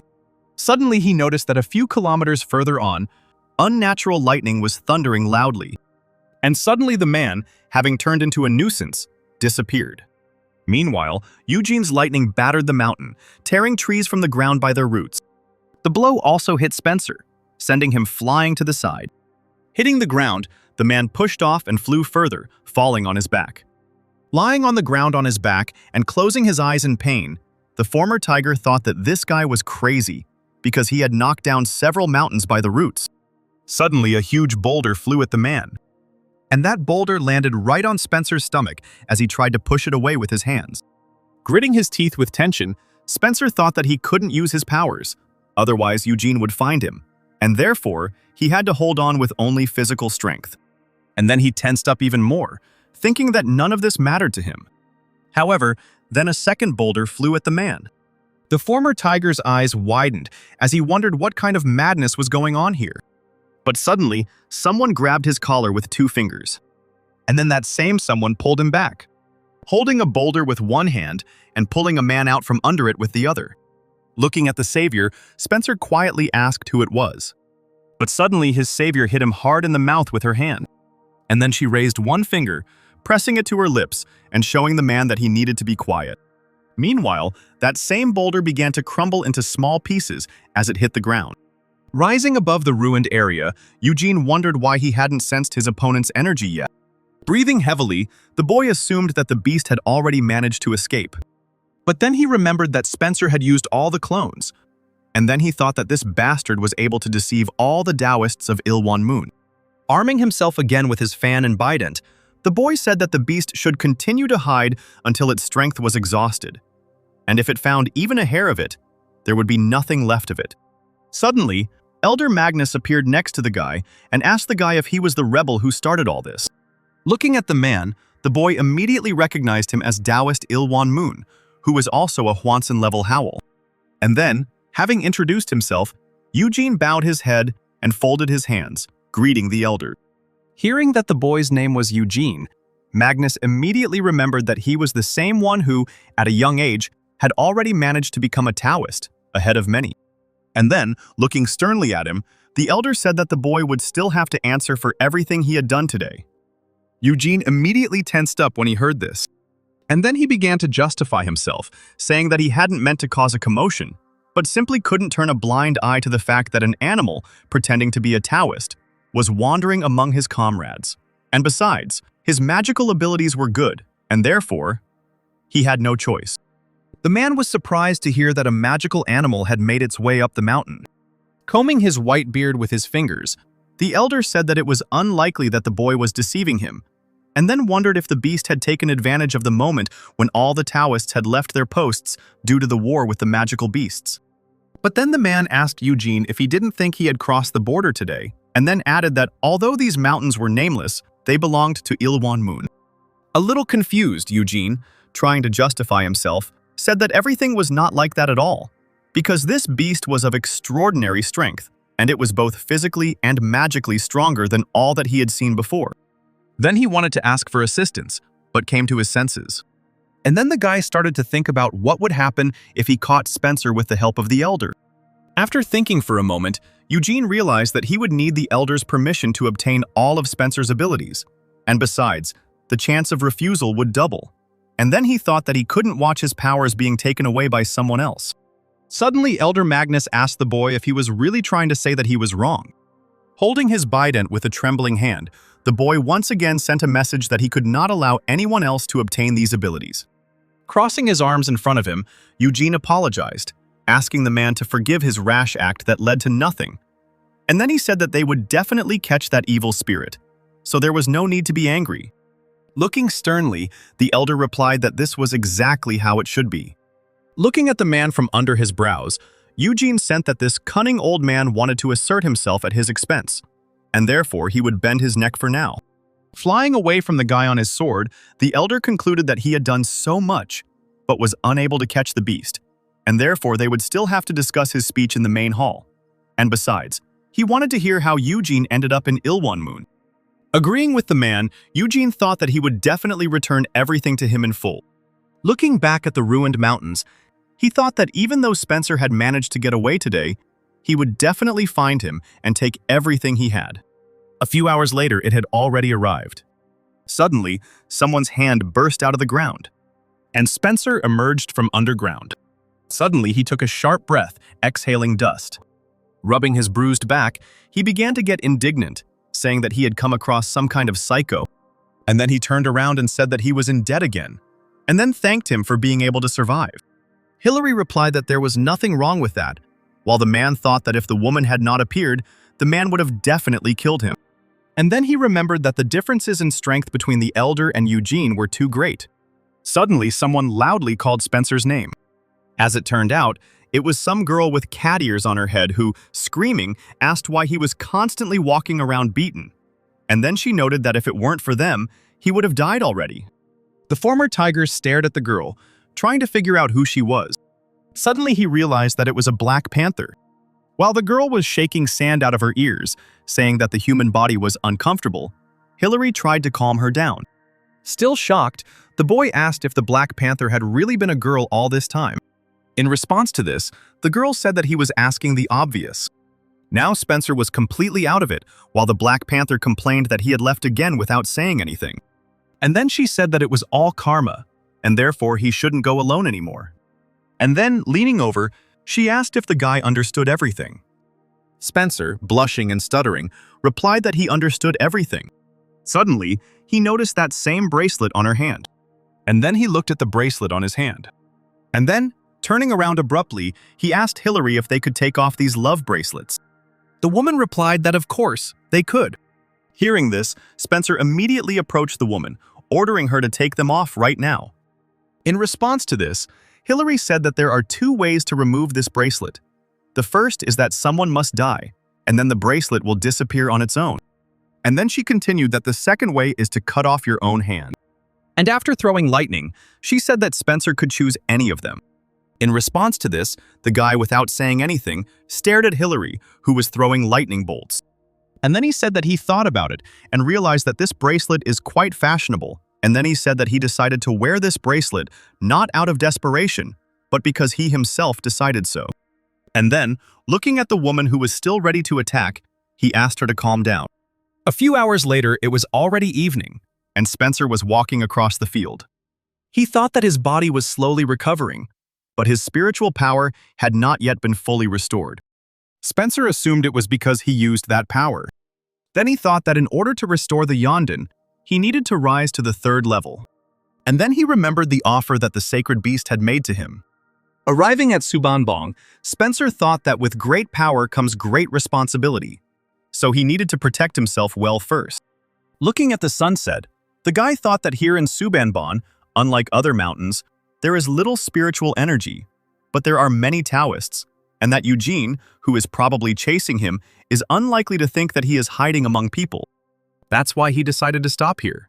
Suddenly he noticed that a few kilometers further on, unnatural lightning was thundering loudly. And suddenly the man, having turned into a nuisance, disappeared. Meanwhile, Eugene's lightning battered the mountain, tearing trees from the ground by their roots. The blow also hit Spencer, sending him flying to the side. Hitting the ground, the man pushed off and flew further, falling on his back. Lying on the ground on his back and closing his eyes in pain, the former tiger thought that this guy was crazy because he had knocked down several mountains by the roots. Suddenly, a huge boulder flew at the man, and that boulder landed right on Spencer's stomach as he tried to push it away with his hands. Gritting his teeth with tension, Spencer thought that he couldn't use his powers, otherwise Eugene would find him, and therefore, he had to hold on with only physical strength. And then he tensed up even more, thinking that none of this mattered to him. However, then a second boulder flew at the man. The former tiger's eyes widened as he wondered what kind of madness was going on here. But suddenly, someone grabbed his collar with 2 fingers. And then that same someone pulled him back, holding a boulder with one hand and pulling a man out from under it with the other. Looking at the savior, Spencer quietly asked who it was. But suddenly his savior hit him hard in the mouth with her hand. And then she raised one finger, pressing it to her lips and showing the man that he needed to be quiet. Meanwhile, that same boulder began to crumble into small pieces as it hit the ground. Rising above the ruined area, Eugene wondered why he hadn't sensed his opponent's energy yet. Breathing heavily, the boy assumed that the beast had already managed to escape. But then he remembered that Spencer had used all the clones, and then he thought that this bastard was able to deceive all the Taoists of Ilwanmun. Arming himself again with his fan and bident, the boy said that the beast should continue to hide until its strength was exhausted, and if it found even a hair of it, there would be nothing left of it. Suddenly, Elder Magnus appeared next to the guy and asked the guy if he was the rebel who started all this. Looking at the man, the boy immediately recognized him as Taoist Ilwanmun, who was also a Hwanson-level howl. And then, having introduced himself, Eugene bowed his head and folded his hands, greeting the elder. Hearing that the boy's name was Eugene, Magnus immediately remembered that he was the same one who, at a young age, had already managed to become a Taoist, ahead of many. And then, looking sternly at him, the elder said that the boy would still have to answer for everything he had done today. Eugene immediately tensed up when he heard this. And then he began to justify himself, saying that he hadn't meant to cause a commotion, but simply couldn't turn a blind eye to the fact that an animal, pretending to be a Taoist, was wandering among his comrades. And besides, his magical abilities were good, and therefore, he had no choice. The man was surprised to hear that a magical animal had made its way up the mountain. Combing his white beard with his fingers, the elder said that it was unlikely that the boy was deceiving him, and then wondered if the beast had taken advantage of the moment when all the Taoists had left their posts due to the war with the magical beasts. But then the man asked Eugene if he didn't think he had crossed the border today, and then added that although these mountains were nameless, they belonged to Ilwan-moon. A little confused, Eugene, trying to justify himself, said that everything was not like that at all, because this beast was of extraordinary strength, and it was both physically and magically stronger than all that he had seen before. Then he wanted to ask for assistance, but came to his senses. And then the guy started to think about what would happen if he caught Spencer with the help of the elder. After thinking for a moment, Eugene realized that he would need the elder's permission to obtain all of Spencer's abilities, and besides, the chance of refusal would double. And then he thought that he couldn't watch his powers being taken away by someone else. Suddenly, Elder Magnus asked the boy if he was really trying to say that he was wrong. Holding his bident with a trembling hand, the boy once again sent a message that he could not allow anyone else to obtain these abilities. Crossing his arms in front of him, Eugene apologized, asking the man to forgive his rash act that led to nothing. And then he said that they would definitely catch that evil spirit, so there was no need to be angry. Looking sternly, the elder replied that this was exactly how it should be. Looking at the man from under his brows, Eugene sensed that this cunning old man wanted to assert himself at his expense, and therefore he would bend his neck for now. Flying away from the guy on his sword, the elder concluded that he had done so much, but was unable to catch the beast, and therefore they would still have to discuss his speech in the main hall. And besides, he wanted to hear how Eugene ended up in Ilwan-moon. Agreeing with the man, Eugene thought that he would definitely return everything to him in full. Looking back at the ruined mountains, he thought that even though Spencer had managed to get away today, he would definitely find him and take everything he had. A few hours later, it had already arrived. Suddenly, someone's hand burst out of the ground, and Spencer emerged from underground. Suddenly, he took a sharp breath, exhaling dust. Rubbing his bruised back, he began to get indignant, saying that he had come across some kind of psycho. And then he turned around and said that he was in debt again, and then thanked him for being able to survive. Hillary replied that there was nothing wrong with that, while the man thought that if the woman had not appeared, the man would have definitely killed him. And then he remembered that the differences in strength between the elder and Eugene were too great. Suddenly, someone loudly called Spencer's name. As it turned out, it was some girl with cat ears on her head who, screaming, asked why he was constantly walking around beaten. And then she noted that if it weren't for them, he would have died already. The former tiger stared at the girl, trying to figure out who she was. Suddenly he realized that it was a black panther. While the girl was shaking sand out of her ears, saying that the human body was uncomfortable, Hillary tried to calm her down. Still shocked, the boy asked if the black panther had really been a girl all this time. In response to this, the girl said that he was asking the obvious. Now Spencer was completely out of it, while the black panther complained that he had left again without saying anything. And then she said that it was all karma, and therefore he shouldn't go alone anymore. And then, leaning over, she asked if the guy understood everything. Spencer, blushing and stuttering, replied that he understood everything. Suddenly, he noticed that same bracelet on her hand. And then he looked at the bracelet on his hand. And then, turning around abruptly, he asked Hillary if they could take off these love bracelets. The woman replied that of course, they could. Hearing this, Spencer immediately approached the woman, ordering her to take them off right now. In response to this, Hillary said that there are two ways to remove this bracelet. The first is that someone must die, and then the bracelet will disappear on its own. And then she continued that the second way is to cut off your own hand. And after throwing lightning, she said that Spencer could choose any of them. In response to this, the guy, without saying anything, stared at Hillary, who was throwing lightning bolts. And then he said that he thought about it and realized that this bracelet is quite fashionable. And then he said that he decided to wear this bracelet not out of desperation, but because he himself decided so. And then, looking at the woman who was still ready to attack, he asked her to calm down. A few hours later, it was already evening, and Spencer was walking across the field. He thought that his body was slowly recovering, but his spiritual power had not yet been fully restored. Spencer assumed it was because he used that power. Then he thought that in order to restore the Yondan, he needed to rise to the 3rd level. And then he remembered the offer that the sacred beast had made to him. Arriving at Subanbong, Spencer thought that with great power comes great responsibility, so he needed to protect himself well first. Looking at the sunset, the guy thought that here in Subanbong, unlike other mountains, there is little spiritual energy, but there are many Taoists, and that Eugene, who is probably chasing him, is unlikely to think that he is hiding among people. That's why he decided to stop here.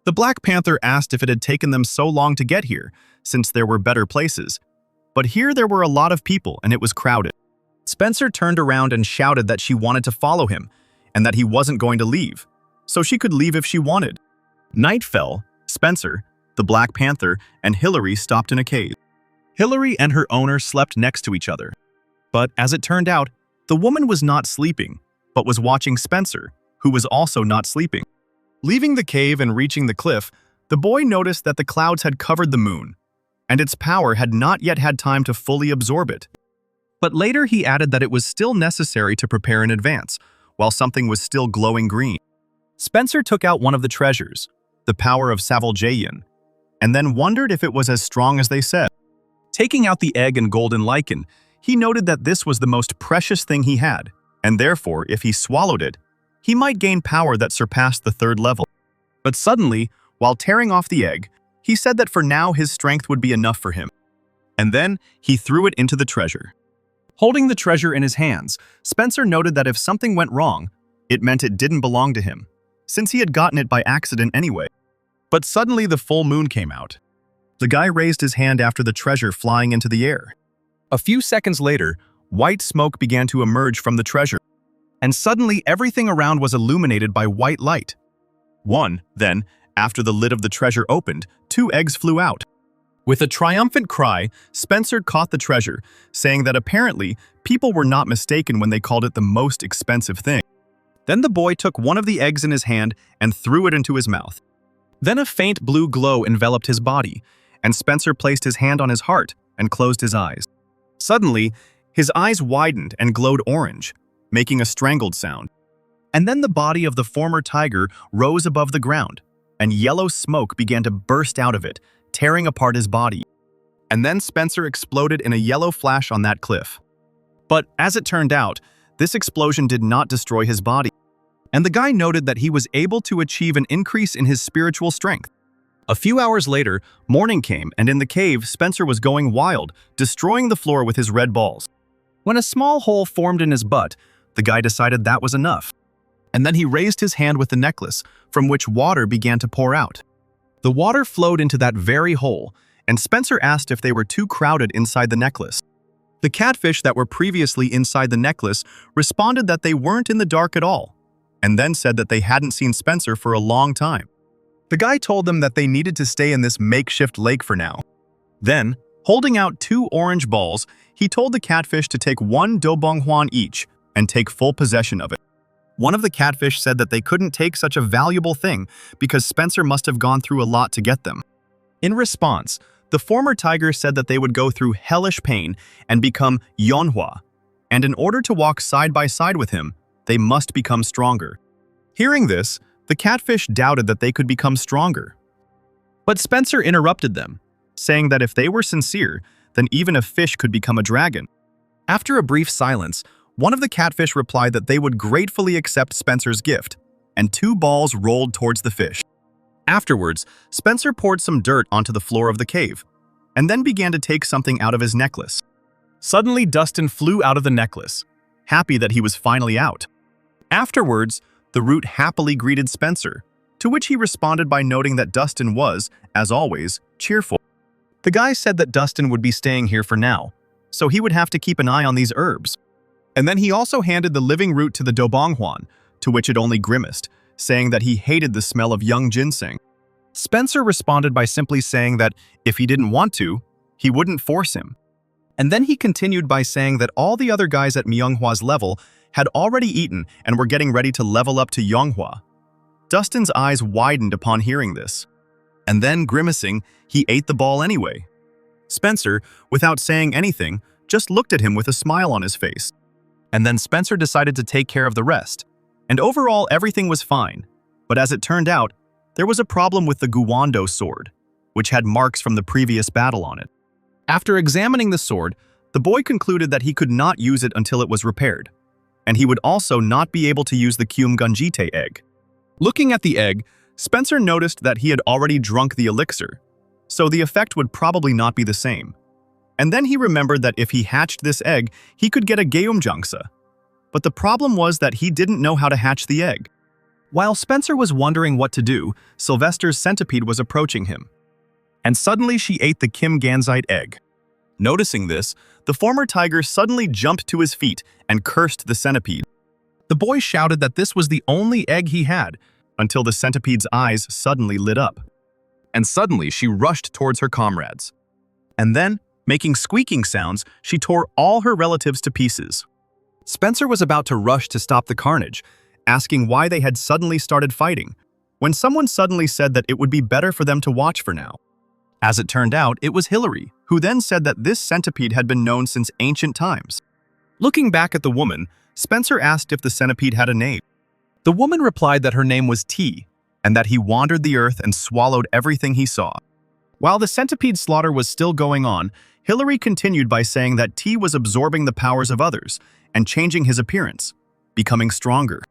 The Black Panther asked if it had taken them so long to get here, since there were better places. But here there were a lot of people and it was crowded. Spencer turned around and shouted that she wanted to follow him, and that he wasn't going to leave, so she could leave if she wanted. Night fell. Spencer, the Black Panther, and Hillary stopped in a cave. Hillary and her owner slept next to each other. But as it turned out, the woman was not sleeping, but was watching Spencer, who was also not sleeping. Leaving the cave and reaching the cliff, the boy noticed that the clouds had covered the moon, and its power had not yet had time to fully absorb it. But later he added that it was still necessary to prepare in advance, while something was still glowing green. Spencer took out one of the treasures, the power of Savaljayan, and then wondered if it was as strong as they said. Taking out the egg and golden lichen, he noted that this was the most precious thing he had, and therefore, if he swallowed it, he might gain power that surpassed the 3rd level. But suddenly, while tearing off the egg, he said that for now his strength would be enough for him. And then he threw it into the treasure. Holding the treasure in his hands, Spencer noted that if something went wrong, it meant it didn't belong to him, since he had gotten it by accident anyway. But suddenly the full moon came out. The guy raised his hand after the treasure flying into the air. A few seconds later, white smoke began to emerge from the treasure, and suddenly everything around was illuminated by white light. Then, after the lid of the treasure opened, 2 eggs flew out. With a triumphant cry, Spencer caught the treasure, saying that apparently people were not mistaken when they called it the most expensive thing. Then the boy took one of the eggs in his hand and threw it into his mouth. Then a faint blue glow enveloped his body, and Spencer placed his hand on his heart and closed his eyes. Suddenly, his eyes widened and glowed orange, making a strangled sound. And then the body of the former tiger rose above the ground, and yellow smoke began to burst out of it, tearing apart his body. And then Spencer exploded in a yellow flash on that cliff. But as it turned out, this explosion did not destroy his body, and the guy noted that he was able to achieve an increase in his spiritual strength. A few hours later, morning came, and in the cave, Spencer was going wild, destroying the floor with his red balls. When a small hole formed in his butt, the guy decided that was enough. And then he raised his hand with the necklace, from which water began to pour out. The water flowed into that very hole, and Spencer asked if they were too crowded inside the necklace. The catfish that were previously inside the necklace responded that they weren't in the dark at all, and then said that they hadn't seen Spencer for a long time. The guy told them that they needed to stay in this makeshift lake for now. Then, holding out 2 orange balls, he told the catfish to take 1 dobonghuan each and take full possession of it. One of the catfish said that they couldn't take such a valuable thing because Spencer must have gone through a lot to get them. In response, the former tiger said that they would go through hellish pain and become Yonhua, and in order to walk side by side with him, they must become stronger. Hearing this, the catfish doubted that they could become stronger. But Spencer interrupted them, saying that if they were sincere, then even a fish could become a dragon. After a brief silence, one of the catfish replied that they would gratefully accept Spencer's gift, and 2 balls rolled towards the fish. Afterwards, Spencer poured some dirt onto the floor of the cave, and then began to take something out of his necklace. Suddenly, Dustin flew out of the necklace, happy that he was finally out. Afterwards, the root happily greeted Spencer, to which he responded by noting that Dustin was, as always, cheerful. The guy said that Dustin would be staying here for now, so he would have to keep an eye on these herbs. And then he also handed the living root to the Dobonghuan, to which it only grimaced, saying that he hated the smell of young ginseng. Spencer responded by simply saying that if he didn't want to, he wouldn't force him. And then he continued by saying that all the other guys at Myunghua's level had already eaten and were getting ready to level up to Yonghua. Dustin's eyes widened upon hearing this. And then, grimacing, he ate the ball anyway. Spencer, without saying anything, just looked at him with a smile on his face. And then Spencer decided to take care of the rest. And overall, everything was fine. But as it turned out, there was a problem with the Guwando sword, which had marks from the previous battle on it. After examining the sword, the boy concluded that he could not use it until it was repaired, and he would also not be able to use the Kyumgunjite egg. Looking at the egg, Spencer noticed that he had already drunk the elixir, so the effect would probably not be the same. And then he remembered that if he hatched this egg, he could get a Geumjangsa. But the problem was that he didn't know how to hatch the egg. While Spencer was wondering what to do, Sylvester's centipede was approaching him. And suddenly she ate the Kim Ganzite egg. Noticing this, the former tiger suddenly jumped to his feet and cursed the centipede. The boy shouted that this was the only egg he had, until the centipede's eyes suddenly lit up. And suddenly she rushed towards her comrades. And then, making squeaking sounds, she tore all her relatives to pieces. Spencer was about to rush to stop the carnage, asking why they had suddenly started fighting, when someone suddenly said that it would be better for them to watch for now. As it turned out, it was Hillary, who then said that this centipede had been known since ancient times. Looking back at the woman, Spencer asked if the centipede had a name. The woman replied that her name was T, and that he wandered the earth and swallowed everything he saw. While the centipede slaughter was still going on, Hillary continued by saying that T was absorbing the powers of others and changing his appearance, becoming stronger.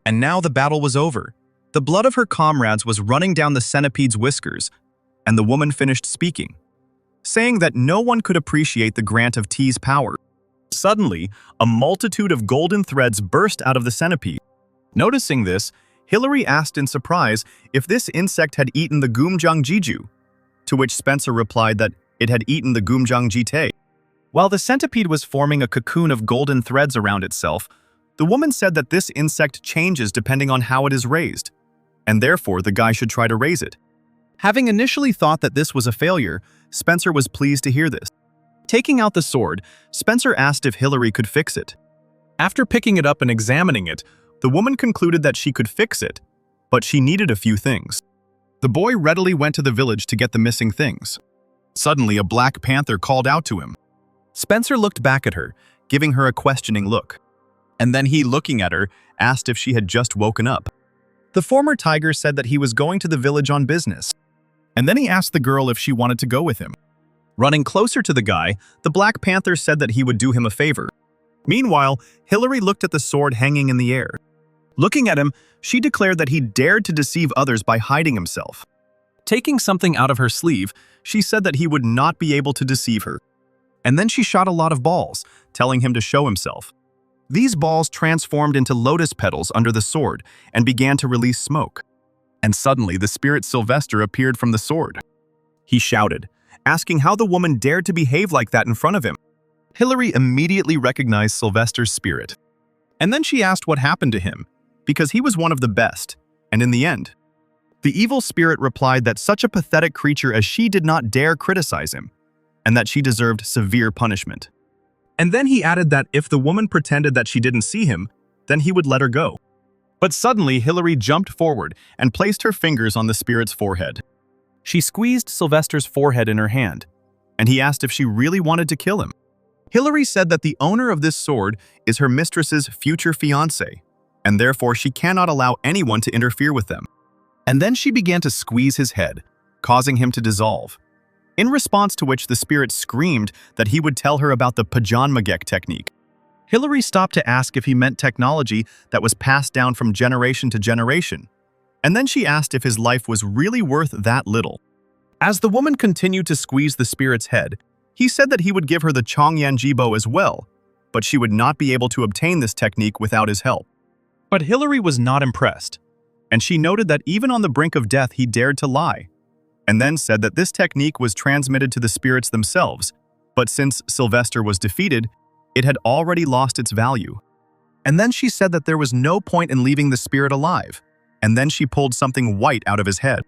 And now the battle was over. The blood of her comrades was running down the centipede's whiskers, and the woman finished speaking, saying that no one could appreciate the grant of T's power. Suddenly, a multitude of golden threads burst out of the centipede. Noticing this, Hillary asked in surprise if this insect had eaten the Gumjang Jiju, to which Spencer replied that it had eaten the Gumjang Jite. While the centipede was forming a cocoon of golden threads around itself, the woman said that this insect changes depending on how it is raised, and therefore the guy should try to raise it. Having initially thought that this was a failure, Spencer was pleased to hear this. Taking out the sword, Spencer asked if Hillary could fix it. After picking it up and examining it, the woman concluded that she could fix it, but she needed a few things. The boy readily went to the village to get the missing things. Suddenly, a black panther called out to him. Spencer looked back at her, giving her a questioning look. And then he, looking at her, asked if she had just woken up. The former tiger said that he was going to the village on business. And then he asked the girl if she wanted to go with him. Running closer to the guy, the Black Panther said that he would do him a favor. Meanwhile, Hillary looked at the sword hanging in the air. Looking at him, she declared that he dared to deceive others by hiding himself. Taking something out of her sleeve, she said that he would not be able to deceive her. And then she shot a lot of balls, telling him to show himself. These balls transformed into lotus petals under the sword and began to release smoke. And suddenly the spirit Sylvester appeared from the sword. He shouted, asking how the woman dared to behave like that in front of him. Hillary immediately recognized Sylvester's spirit. And then she asked what happened to him, because he was one of the best, and in the end, the evil spirit replied that such a pathetic creature as she did not dare criticize him, and that she deserved severe punishment. And then he added that if the woman pretended that she didn't see him, then he would let her go. But suddenly, Hillary jumped forward and placed her fingers on the spirit's forehead. She squeezed Sylvester's forehead in her hand, and he asked if she really wanted to kill him. Hillary said that the owner of this sword is her mistress's future fiancé, and therefore she cannot allow anyone to interfere with them. And then she began to squeeze his head, causing him to dissolve. In response to which the spirit screamed that he would tell her about the Pajanmagek technique. Hillary stopped to ask if he meant technology that was passed down from generation to generation, and then she asked if his life was really worth that little. As the woman continued to squeeze the spirit's head, he said that he would give her the Chongyanjibo as well, but she would not be able to obtain this technique without his help. But Hillary was not impressed, and she noted that even on the brink of death he dared to lie. and then said that this technique was transmitted to the spirits themselves, but since Sylvester was defeated, it had already lost its value. And then she said that there was no point in leaving the spirit alive, and then she pulled something white out of his head.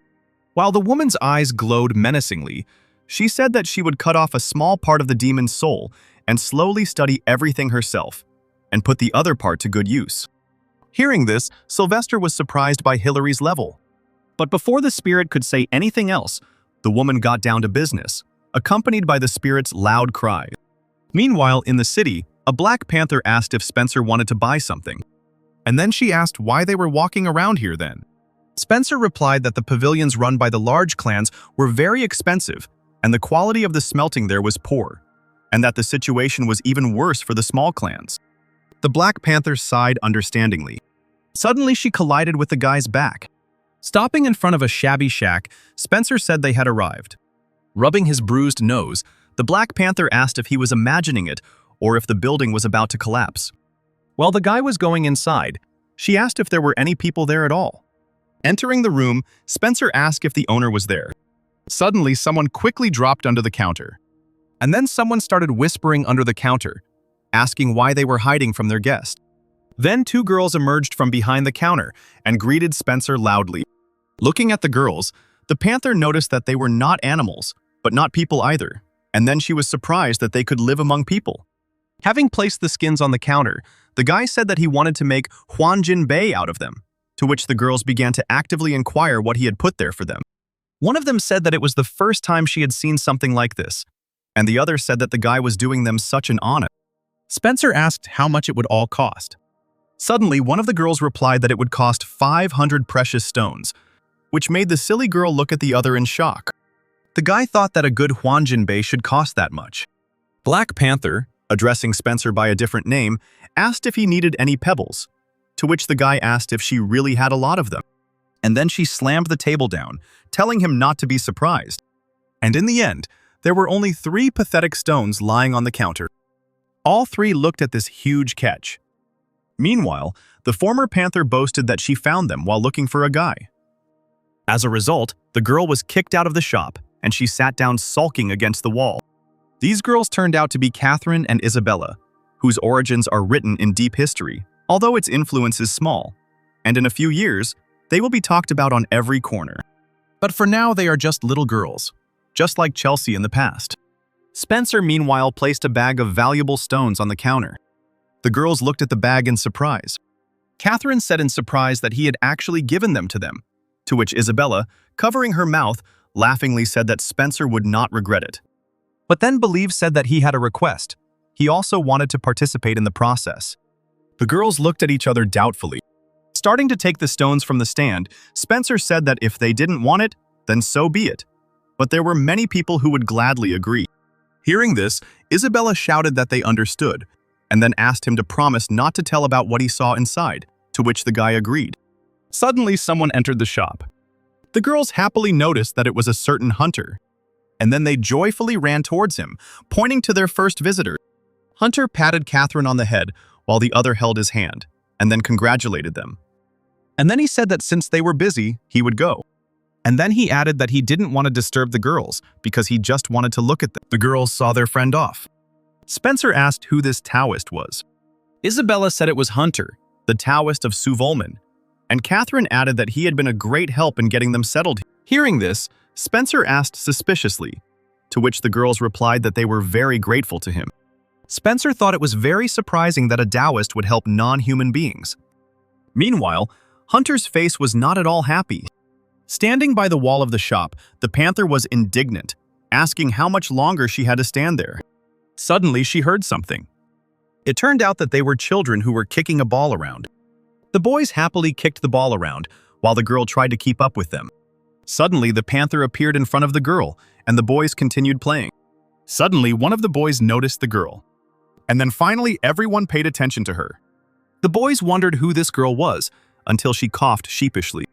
While the woman's eyes glowed menacingly, she said that she would cut off a small part of the demon's soul and slowly study everything herself, and put the other part to good use. Hearing this, Sylvester was surprised by Hillary's level. But before the spirit could say anything else, the woman got down to business, accompanied by the spirit's loud cries. Meanwhile, in the city, a Black Panther asked if Spencer wanted to buy something. And then she asked why they were walking around here then. Spencer replied that the pavilions run by the large clans were very expensive, and the quality of the smelting there was poor, and that the situation was even worse for the small clans. The Black Panther sighed understandingly. Suddenly, she collided with the guy's back. Stopping in front of a shabby shack, Spencer said they had arrived. Rubbing his bruised nose, the Black Panther asked if he was imagining it or if the building was about to collapse. While the guy was going inside, she asked if there were any people there at all. Entering the room, Spencer asked if the owner was there. Suddenly, someone quickly dropped under the counter. And then someone started whispering under the counter, asking why they were hiding from their guest. Then two girls emerged from behind the counter and greeted Spencer loudly. Looking at the girls, the panther noticed that they were not animals, but not people either, and then she was surprised that they could live among people. Having placed the skins on the counter, the guy said that he wanted to make Huanjin Bei out of them, to which the girls began to actively inquire what he had put there for them. One of them said that it was the first time she had seen something like this, and the other said that the guy was doing them such an honor. Spencer asked how much it would all cost. Suddenly, one of the girls replied that it would cost 500 precious stones, which made the silly girl look at the other in shock. The guy thought that a good Huanjin Bei should cost that much. Black Panther, addressing Spencer by a different name, asked if he needed any pebbles, to which the guy asked if she really had a lot of them. And then she slammed the table down, telling him not to be surprised. And in the end, there were only 3 pathetic stones lying on the counter. All 3 looked at this huge catch. Meanwhile, the former panther boasted that she found them while looking for a guy. As a result, the girl was kicked out of the shop, and she sat down sulking against the wall. These girls turned out to be Catherine and Isabella, whose origins are written in deep history, although its influence is small, and in a few years, they will be talked about on every corner. But for now, they are just little girls, just like Chelsea in the past. Spencer, meanwhile, placed a bag of valuable stones on the counter. The girls looked at the bag in surprise. Catherine said in surprise that he had actually given them to them, to which Isabella, covering her mouth, laughingly said that Spencer would not regret it. But then Believe said that he had a request. He also wanted to participate in the process. The girls looked at each other doubtfully. Starting to take the stones from the stand, Spencer said that if they didn't want it, then so be it. But there were many people who would gladly agree. Hearing this, Isabella shouted that they understood, and then asked him to promise not to tell about what he saw inside, to which the guy agreed. Suddenly, someone entered the shop. The girls happily noticed that it was a certain hunter, and then they joyfully ran towards him, pointing to their first visitor. Hunter patted Catherine on the head, while the other held his hand, and then congratulated them. And then he said that since they were busy, he would go. And then he added that he didn't want to disturb the girls, because he just wanted to look at them. The girls saw their friend off. Spencer asked who this Taoist was. Isabella said it was Hunter, the Taoist of Suvolman, and Catherine added that he had been a great help in getting them settled. Hearing this, Spencer asked suspiciously, to which the girls replied that they were very grateful to him. Spencer thought it was very surprising that a Taoist would help non-human beings. Meanwhile, Hunter's face was not at all happy. Standing by the wall of the shop, the panther was indignant, asking how much longer she had to stand there. Suddenly, she heard something. It turned out that they were children who were kicking a ball around. The boys happily kicked the ball around, while the girl tried to keep up with them. Suddenly, the panther appeared in front of the girl, and the boys continued playing. Suddenly, one of the boys noticed the girl. And then finally, everyone paid attention to her. The boys wondered who this girl was, until she coughed sheepishly.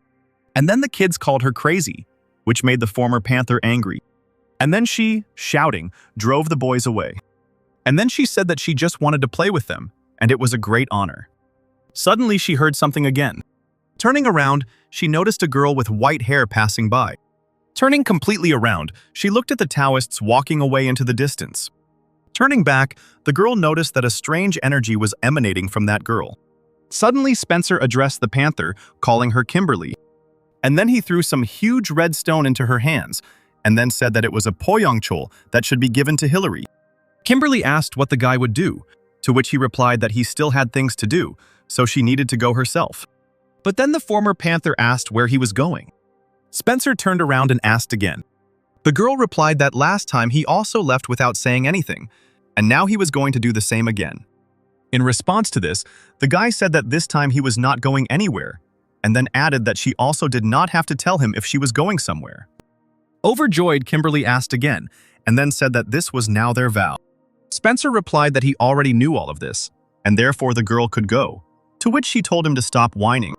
And then the kids called her crazy, which made the former panther angry. And then she, shouting, drove the boys away. And then she said that she just wanted to play with them, and it was a great honor. Suddenly, she heard something again. Turning around, she noticed a girl with white hair passing by. Turning completely around, she looked at the Taoists walking away into the distance. Turning back, the girl noticed that a strange energy was emanating from that girl. Suddenly, Spencer addressed the panther, calling her Kimberly. And then he threw some huge red stone into her hands, and then said that it was a poyongchol that should be given to Hillary. Kimberly asked what the guy would do, to which he replied that he still had things to do, so she needed to go herself. But then the former panther asked where he was going. Spencer turned around and asked again. The girl replied that last time he also left without saying anything, and now he was going to do the same again. In response to this, the guy said that this time he was not going anywhere, and then added that she also did not have to tell him if she was going somewhere. Overjoyed, Kimberly asked again, and then said that this was now their vow. Spencer replied that he already knew all of this, and therefore the girl could go, to which she told him to stop whining.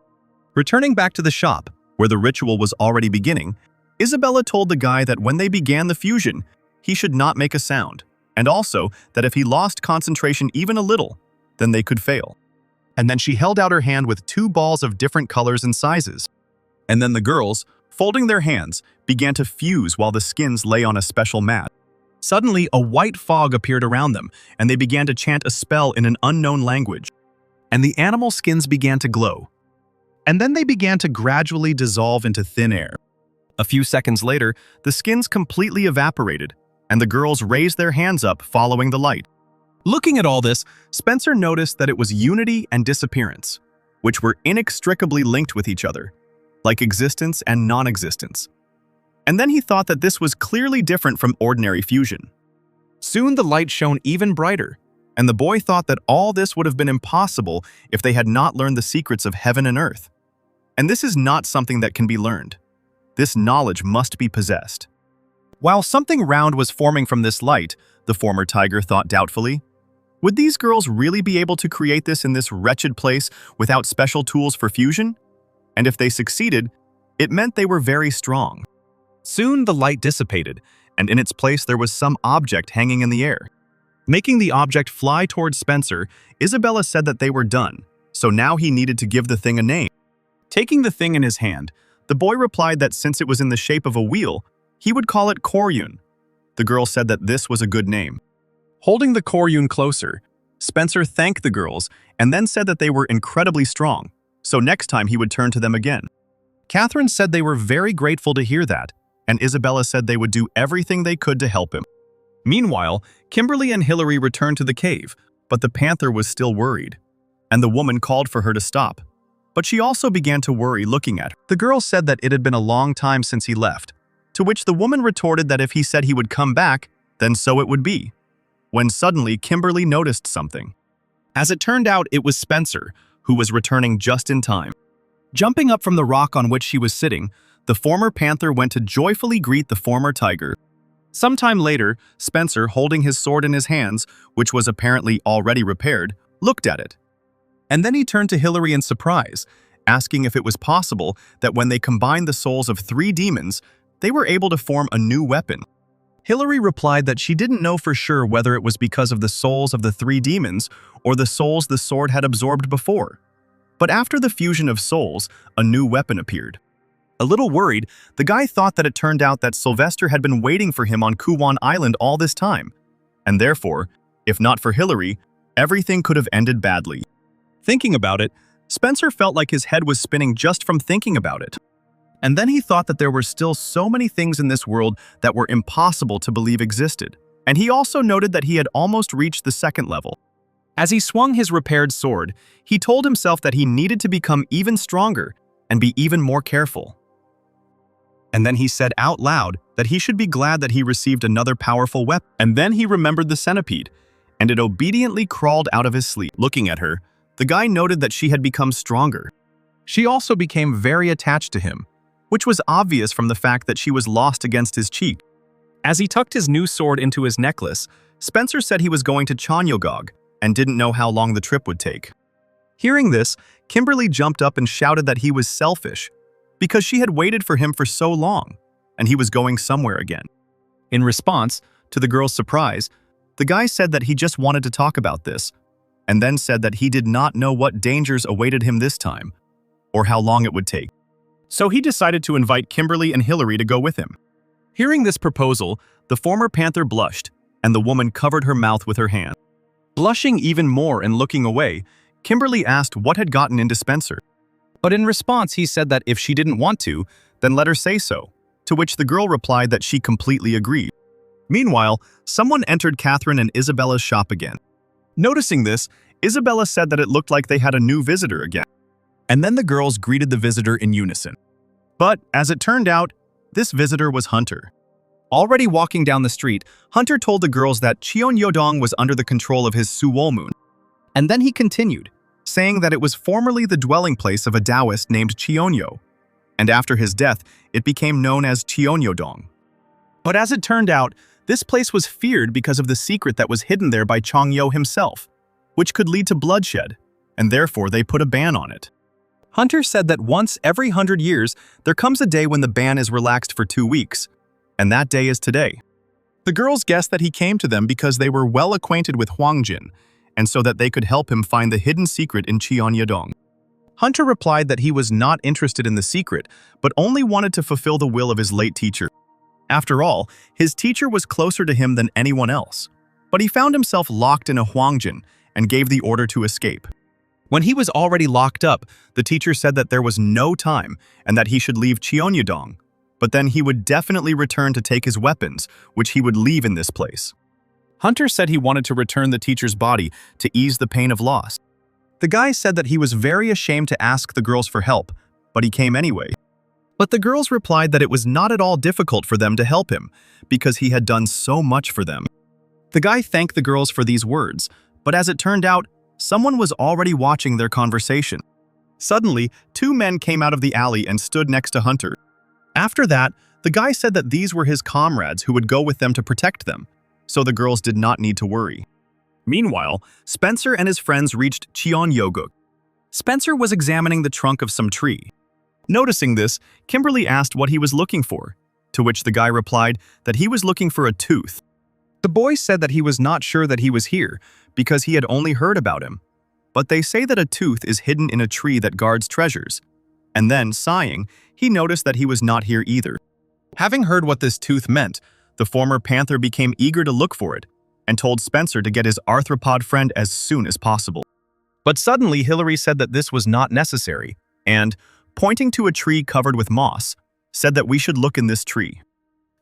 Returning back to the shop, where the ritual was already beginning, Isabella told the guy that when they began the fusion, he should not make a sound, and also that if he lost concentration even a little, then they could fail. And then she held out her hand with 2 balls of different colors and sizes. And then the girls, folding their hands, began to fuse while the skins lay on a special mat. Suddenly, a white fog appeared around them, and they began to chant a spell in an unknown language. And the animal skins began to glow. And then they began to gradually dissolve into thin air. A few seconds later, the skins completely evaporated, and the girls raised their hands up following the light. Looking at all this, Spencer noticed that it was unity and disappearance, which were inextricably linked with each other, like existence and non-existence. And then he thought that this was clearly different from ordinary fusion. Soon the light shone even brighter, and the boy thought that all this would have been impossible if they had not learned the secrets of heaven and earth. And this is not something that can be learned. This knowledge must be possessed. While something round was forming from this light, the former tiger thought doubtfully, would these girls really be able to create this in this wretched place without special tools for fusion? And if they succeeded, it meant they were very strong. Soon the light dissipated, and in its place there was some object hanging in the air. Making the object fly towards Spencer, Isabella said that they were done, so now he needed to give the thing a name. Taking the thing in his hand, the boy replied that since it was in the shape of a wheel, he would call it Koryun. The girl said that this was a good name. Holding the Koryun closer, Spencer thanked the girls and then said that they were incredibly strong, so next time he would turn to them again. Catherine said they were very grateful to hear that, and Isabella said they would do everything they could to help him. Meanwhile, Kimberly and Hillary returned to the cave, but the panther was still worried, and the woman called for her to stop. But she also began to worry looking at her. The girl said that it had been a long time since he left, to which the woman retorted that if he said he would come back, then so it would be. When suddenly Kimberly noticed something. As it turned out, it was Spencer, who was returning just in time. Jumping up from the rock on which she was sitting, the former panther went to joyfully greet the former tiger. Sometime later, Spencer, holding his sword in his hands, which was apparently already repaired, looked at it. And then he turned to Hillary in surprise, asking if it was possible that when they combined the souls of 3 demons, they were able to form a new weapon. Hillary replied that she didn't know for sure whether it was because of the souls of the 3 demons or the souls the sword had absorbed before. But after the fusion of souls, a new weapon appeared. A little worried, the guy thought that it turned out that Sylvester had been waiting for him on Kuwan Island all this time, and therefore, if not for Hillary, everything could have ended badly. Thinking about it, Spencer felt like his head was spinning just from thinking about it. And then he thought that there were still so many things in this world that were impossible to believe existed. And he also noted that he had almost reached the 2nd level. As he swung his repaired sword, he told himself that he needed to become even stronger and be even more careful. And then he said out loud that he should be glad that he received another powerful weapon. And then he remembered the centipede, and it obediently crawled out of his sleep. Looking at her, the guy noted that she had become stronger. She also became very attached to him, which was obvious from the fact that she was lost against his cheek. As he tucked his new sword into his necklace, Spencer said he was going to Chanyogog and didn't know how long the trip would take. Hearing this, Kimberly jumped up and shouted that he was selfish because she had waited for him for so long and he was going somewhere again. In response, to the girl's surprise, the guy said that he just wanted to talk about this and then said that he did not know what dangers awaited him this time or how long it would take. So he decided to invite Kimberly and Hillary to go with him. Hearing this proposal, the former panther blushed, and the woman covered her mouth with her hand. Blushing even more and looking away, Kimberly asked what had gotten into Spencer. But in response, he said that if she didn't want to, then let her say so, to which the girl replied that she completely agreed. Meanwhile, someone entered Catherine and Isabella's shop again. Noticing this, Isabella said that it looked like they had a new visitor again. And then the girls greeted the visitor in unison. But, as it turned out, this visitor was Hunter. Already walking down the street, Hunter told the girls that Cheonyodong was under the control of his Suwolmoon. And then he continued, saying that it was formerly the dwelling place of a Taoist named Cheonyo, and after his death, it became known as Cheonyodong. But as it turned out, this place was feared because of the secret that was hidden there by Chongyo himself, which could lead to bloodshed, and therefore they put a ban on it. Hunter said that once every 100 years, there comes a day when the ban is relaxed for 2 weeks, and that day is today. The girls guessed that he came to them because they were well acquainted with Huangjin, and so that they could help him find the hidden secret in Cheonyodong. Hunter replied that he was not interested in the secret, but only wanted to fulfill the will of his late teacher. After all, his teacher was closer to him than anyone else, but he found himself locked in a Huangjin and gave the order to escape. When he was already locked up, the teacher said that there was no time and that he should leave Cheonyodong, but then he would definitely return to take his weapons, which he would leave in this place. Hunter said he wanted to return the teacher's body to ease the pain of loss. The guy said that he was very ashamed to ask the girls for help, but he came anyway. But the girls replied that it was not at all difficult for them to help him, because he had done so much for them. The guy thanked the girls for these words, but as it turned out, someone was already watching their conversation. Suddenly, 2 men came out of the alley and stood next to Hunter. After that, the guy said that these were his comrades who would go with them to protect them, so the girls did not need to worry. Meanwhile, Spencer and his friends reached Cheonyoguk. Spencer was examining the trunk of some tree. Noticing this, Kimberly asked what he was looking for, to which the guy replied that he was looking for a tooth. The boy said that he was not sure that he was here because he had only heard about him, but they say that a tooth is hidden in a tree that guards treasures. And then, sighing, he noticed that he was not here either. Having heard what this tooth meant, the former panther became eager to look for it and told Spencer to get his arthropod friend as soon as possible. But suddenly Hillary said that this was not necessary and, pointing to a tree covered with moss, said that we should look in this tree.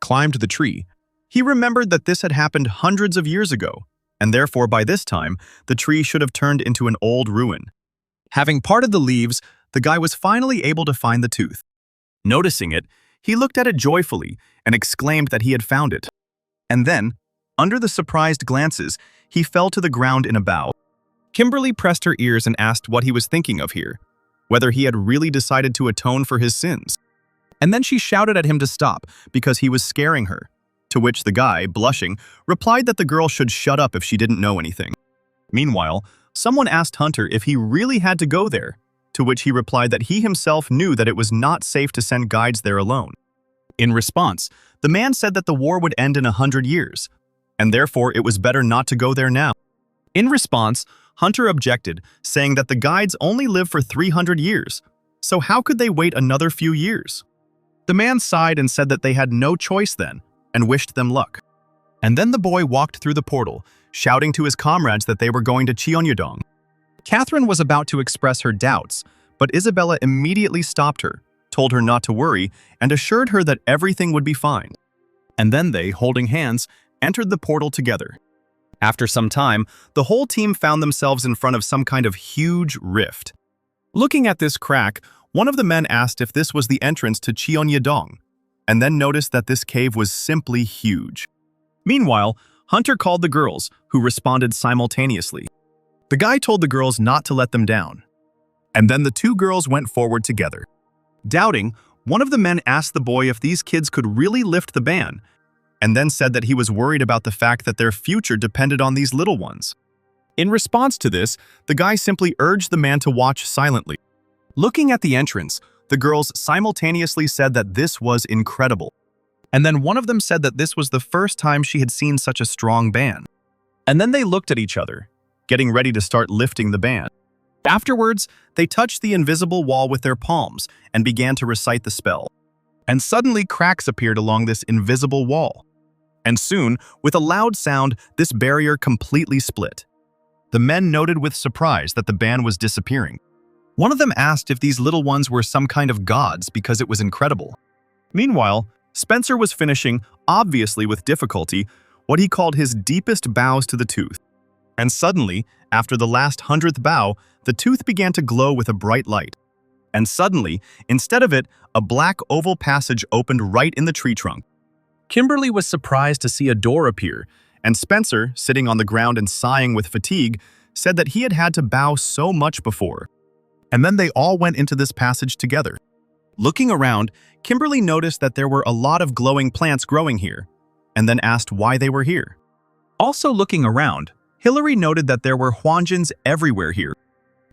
Climbed the tree. He remembered that this had happened hundreds of years ago, and therefore by this time, the tree should have turned into an old ruin. Having parted the leaves, the guy was finally able to find the tooth. Noticing it, he looked at it joyfully and exclaimed that he had found it. And then, under the surprised glances, he fell to the ground in a bow. Kimberly pressed her ears and asked what he was thinking of here, whether he had really decided to atone for his sins. And then she shouted at him to stop because he was scaring her, to which the guy, blushing, replied that the girl should shut up if she didn't know anything. Meanwhile, someone asked Hunter if he really had to go there, to which he replied that he himself knew that it was not safe to send guides there alone. In response, the man said that the war would end in 100 years, and therefore it was better not to go there now. In response, Hunter objected, saying that the guides only live for 300 years, so how could they wait another few years? The man sighed and said that they had no choice then, and wished them luck. And then the boy walked through the portal, shouting to his comrades that they were going to Cheonyodong. Catherine was about to express her doubts, but Isabella immediately stopped her, told her not to worry, and assured her that everything would be fine. And then they, holding hands, entered the portal together. After some time, the whole team found themselves in front of some kind of huge rift. Looking at this crack, one of the men asked if this was the entrance to Cheonyodong, and then noticed that this cave was simply huge. Meanwhile, Hunter called the girls, who responded simultaneously. The guy told the girls not to let them down. And then the 2 girls went forward together. Doubting, one of the men asked the boy if these kids could really lift the ban, and then said that he was worried about the fact that their future depended on these little ones. In response to this, the guy simply urged the man to watch silently. Looking at the entrance, the girls simultaneously said that this was incredible. And then one of them said that this was the first time she had seen such a strong ban. And then they looked at each other, getting ready to start lifting the ban. Afterwards, they touched the invisible wall with their palms and began to recite the spell. And suddenly cracks appeared along this invisible wall. And soon, with a loud sound, this barrier completely split. The men noted with surprise that the band was disappearing. One of them asked if these little ones were some kind of gods because it was incredible. Meanwhile, Spencer was finishing, obviously with difficulty, what he called his deepest bows to the tooth. And suddenly, after the last 100th bow, the tooth began to glow with a bright light. And suddenly, instead of it, a black oval passage opened right in the tree trunk. Kimberly was surprised to see a door appear, and Spencer, sitting on the ground and sighing with fatigue, said that he had had to bow so much before. And then they all went into this passage together. Looking around, Kimberly noticed that there were a lot of glowing plants growing here, and then asked why they were here. Also looking around, Hillary noted that there were Huanjins everywhere here.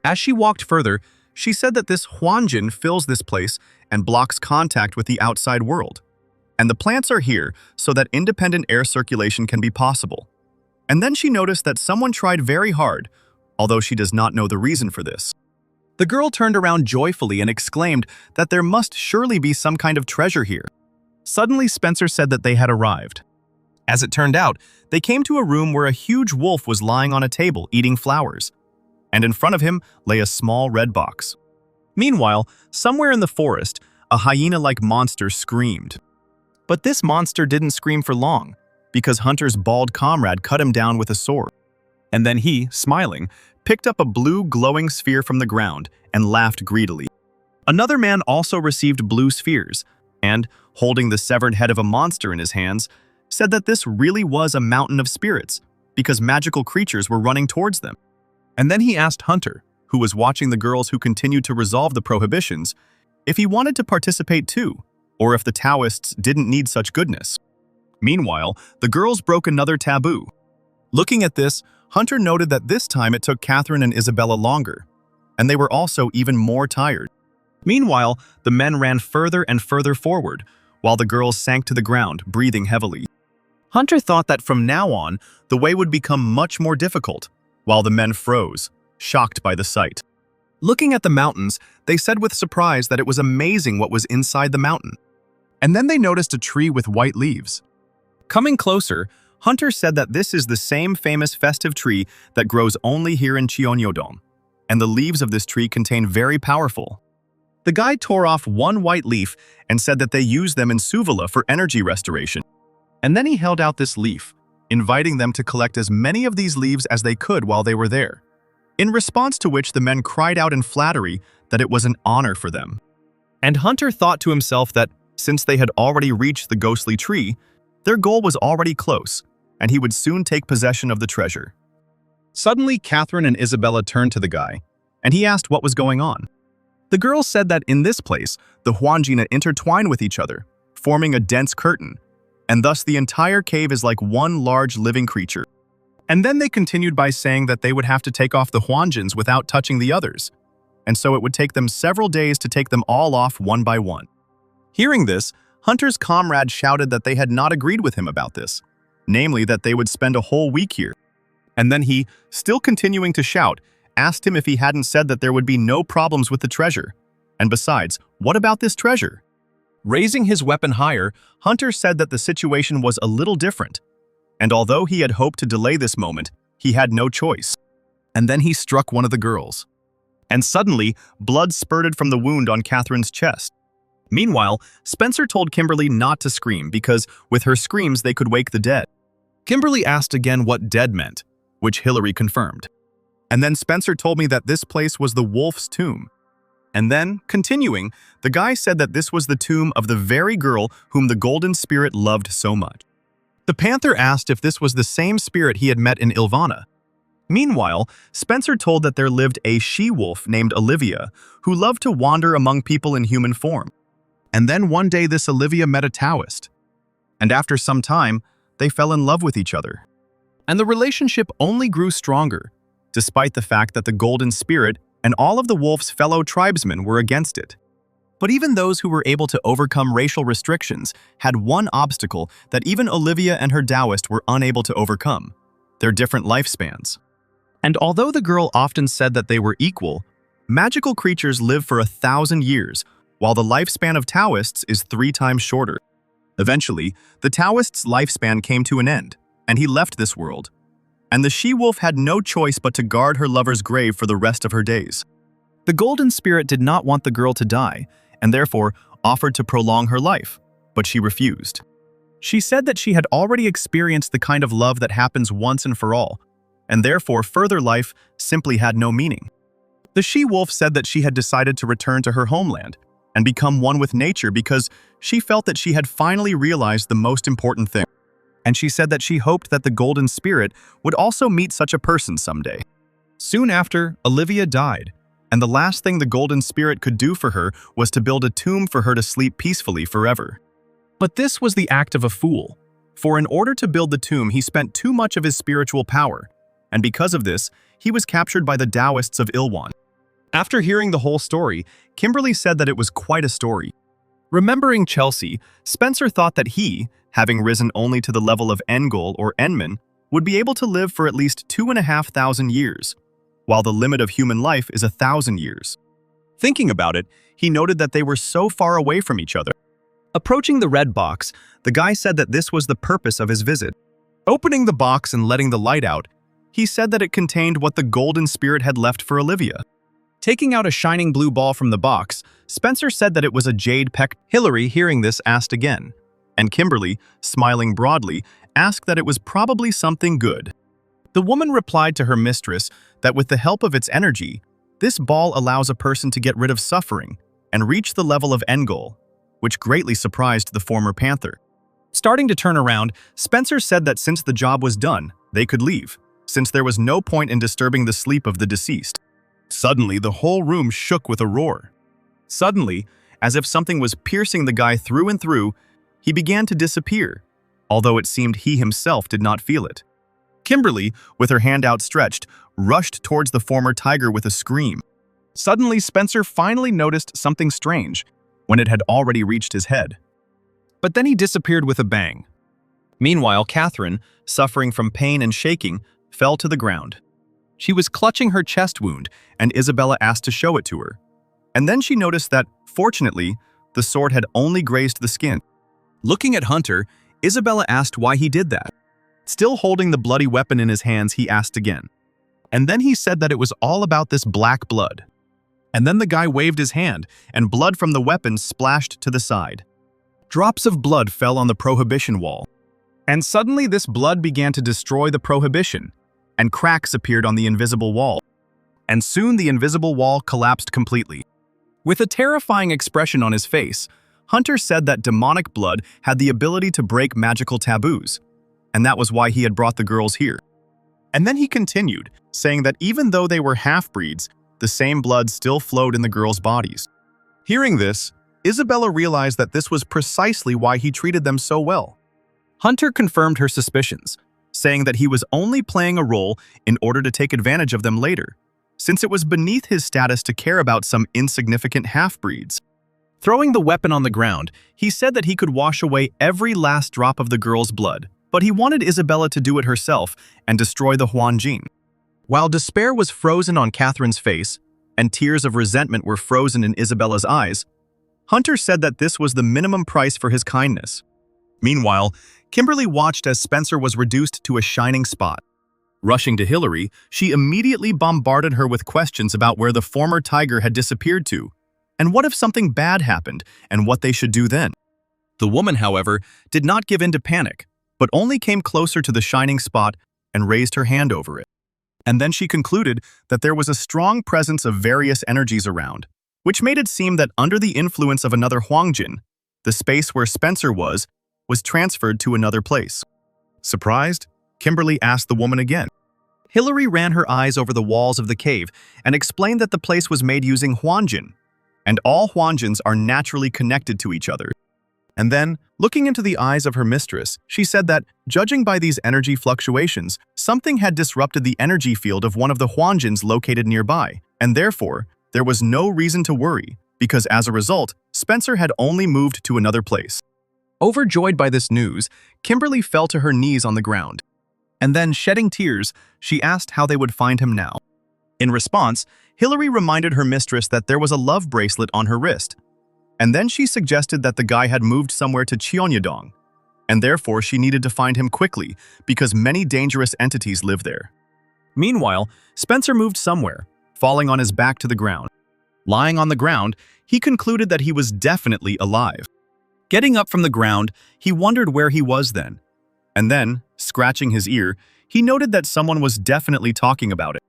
As she walked further, she said that this Huanjin fills this place and blocks contact with the outside world. And the plants are here so that independent air circulation can be possible. And then she noticed that someone tried very hard, although she does not know the reason for this. The girl turned around joyfully and exclaimed that there must surely be some kind of treasure here. Suddenly, Spencer said that they had arrived. As it turned out, they came to a room where a huge wolf was lying on a table eating flowers, and in front of him lay a small red box. Meanwhile, somewhere in the forest, a hyena-like monster screamed. But this monster didn't scream for long, because Hunter's bald comrade cut him down with a sword. And then he, smiling, picked up a blue glowing sphere from the ground and laughed greedily. Another man also received blue spheres, and, holding the severed head of a monster in his hands, said that this really was a mountain of spirits, because magical creatures were running towards them. And then he asked Hunter, who was watching the girls who continued to resolve the prohibitions, if he wanted to participate too, or if the Taoists didn't need such goodness. Meanwhile, the girls broke another taboo. Looking at this, Hunter noted that this time it took Catherine and Isabella longer, and they were also even more tired. Meanwhile, the men ran further and further forward, while the girls sank to the ground, breathing heavily. Hunter thought that from now on, the way would become much more difficult, while the men froze, shocked by the sight. Looking at the mountains, they said with surprise that it was amazing what was inside the mountain. And then they noticed a tree with white leaves. Coming closer, Hunter said that this is the same famous festive tree that grows only here in Cheongyodong, and the leaves of this tree contain very powerful. The guy tore off one white leaf and said that they use them in Suvala for energy restoration. And then he held out this leaf, inviting them to collect as many of these leaves as they could while they were there. In response to which the men cried out in flattery that it was an honor for them. And Hunter thought to himself that, since they had already reached the ghostly tree, their goal was already close, and he would soon take possession of the treasure. Suddenly, Catherine and Isabella turned to the guy, and he asked what was going on. The girls said that in this place, the Huanjin intertwine with each other, forming a dense curtain, and thus the entire cave is like one large living creature. And then they continued by saying that they would have to take off the Huanjins without touching the others, and so it would take them several days to take them all off one by one. Hearing this, Hunter's comrade shouted that they had not agreed with him about this, namely that they would spend a whole week here. And then he, still continuing to shout, asked him if he hadn't said that there would be no problems with the treasure. And besides, what about this treasure? Raising his weapon higher, Hunter said that the situation was a little different, and although he had hoped to delay this moment, he had no choice. And then he struck one of the girls. And suddenly, blood spurted from the wound on Catherine's chest. Meanwhile, Spencer told Kimberly not to scream because, with her screams, they could wake the dead. Kimberly asked again what dead meant, which Hillary confirmed. And then Spencer told me that this place was the wolf's tomb. And then, continuing, the guy said that this was the tomb of the very girl whom the golden spirit loved so much. The panther asked if this was the same spirit he had met in Ilvana. Meanwhile, Spencer told that there lived a she-wolf named Olivia, who loved to wander among people in human form. And then one day this Olivia met a Taoist. And after some time, they fell in love with each other. And the relationship only grew stronger, despite the fact that the golden spirit and all of the wolf's fellow tribesmen were against it. But even those who were able to overcome racial restrictions had one obstacle that even Olivia and her Taoist were unable to overcome: their different lifespans. And although the girl often said that they were equal, magical creatures live for 1,000 years, while the lifespan of Taoists is 3 times shorter. Eventually, the Taoist's lifespan came to an end, and he left this world. And the she-wolf had no choice but to guard her lover's grave for the rest of her days. The golden spirit did not want the girl to die, and therefore offered to prolong her life, but she refused. She said that she had already experienced the kind of love that happens once and for all, and therefore further life simply had no meaning. The she-wolf said that she had decided to return to her homeland and become one with nature because she felt that she had finally realized the most important thing. And she said that she hoped that the golden spirit would also meet such a person someday. Soon after, Olivia died, and the last thing the golden spirit could do for her was to build a tomb for her to sleep peacefully forever. But this was the act of a fool, for in order to build the tomb he spent too much of his spiritual power, and because of this, he was captured by the Taoists of Ilwan. After hearing the whole story, Kimberly said that it was quite a story. Remembering Chelsea, Spencer thought that he, having risen only to the level of Engol or Enman, would be able to live for at least 2,500 years, while the limit of human life is 1,000 years. Thinking about it, he noted that they were so far away from each other. Approaching the red box, the guy said that this was the purpose of his visit. Opening the box and letting the light out, he said that it contained what the golden spirit had left for Olivia. Taking out a shining blue ball from the box, Spencer said that it was a jade peck. Hillary, hearing this, asked again, and Kimberly, smiling broadly, asked that it was probably something good. The woman replied to her mistress that with the help of its energy, this ball allows a person to get rid of suffering and reach the level of Engol, which greatly surprised the former panther. Starting to turn around, Spencer said that since the job was done, they could leave, since there was no point in disturbing the sleep of the deceased. Suddenly, the whole room shook with a roar. Suddenly, as if something was piercing the guy through and through, he began to disappear, although it seemed he himself did not feel it. Kimberly, with her hand outstretched, rushed towards the former tiger with a scream. Suddenly, Spencer finally noticed something strange, when it had already reached his head. But then he disappeared with a bang. Meanwhile, Catherine, suffering from pain and shaking, fell to the ground. She was clutching her chest wound, and Isabella asked to show it to her. And then she noticed that, fortunately, the sword had only grazed the skin. Looking at Hunter, Isabella asked why he did that. Still holding the bloody weapon in his hands, he asked again. And then he said that it was all about this black blood. And then the guy waved his hand, and blood from the weapon splashed to the side. Drops of blood fell on the prohibition wall. And suddenly this blood began to destroy the prohibition, and cracks appeared on the invisible wall. And soon the invisible wall collapsed completely. With a terrifying expression on his face, Hunter said that demonic blood had the ability to break magical taboos, and that was why he had brought the girls here. And then he continued, saying that even though they were half-breeds, the same blood still flowed in the girls' bodies. Hearing this, Isabella realized that this was precisely why he treated them so well. Hunter confirmed her suspicions, saying that he was only playing a role in order to take advantage of them later, since it was beneath his status to care about some insignificant half-breeds. Throwing the weapon on the ground, he said that he could wash away every last drop of the girl's blood, but he wanted Isabella to do it herself and destroy the Huanjin. While despair was frozen on Catherine's face, and tears of resentment were frozen in Isabella's eyes, Hunter said that this was the minimum price for his kindness. Meanwhile, Kimberly watched as Spencer was reduced to a shining spot. Rushing to Hillary, she immediately bombarded her with questions about where the former tiger had disappeared to, and what if something bad happened, and what they should do then. The woman, however, did not give in to panic, but only came closer to the shining spot and raised her hand over it. And then she concluded that there was a strong presence of various energies around, which made it seem that under the influence of another Huangjin, the space where Spencer was transferred to another place. Surprised, Kimberly asked the woman again. Hillary ran her eyes over the walls of the cave and explained that the place was made using Huangjin, and all Huangjins are naturally connected to each other. And then, looking into the eyes of her mistress, she said that, judging by these energy fluctuations, something had disrupted the energy field of one of the Huangjins located nearby, and therefore, there was no reason to worry, because as a result, Spencer had only moved to another place. Overjoyed by this news, Kimberly fell to her knees on the ground. And then, shedding tears, she asked how they would find him now. In response, Hillary reminded her mistress that there was a love bracelet on her wrist, And then she suggested that the guy had moved somewhere to Cheongyadong, and therefore she needed to find him quickly because many dangerous entities live there. Meanwhile, Spencer moved somewhere, falling on his back to the ground. Lying on the ground, he concluded that he was definitely alive. Getting up from the ground, he wondered where he was then. And then, scratching his ear, he noted that someone was definitely talking about it.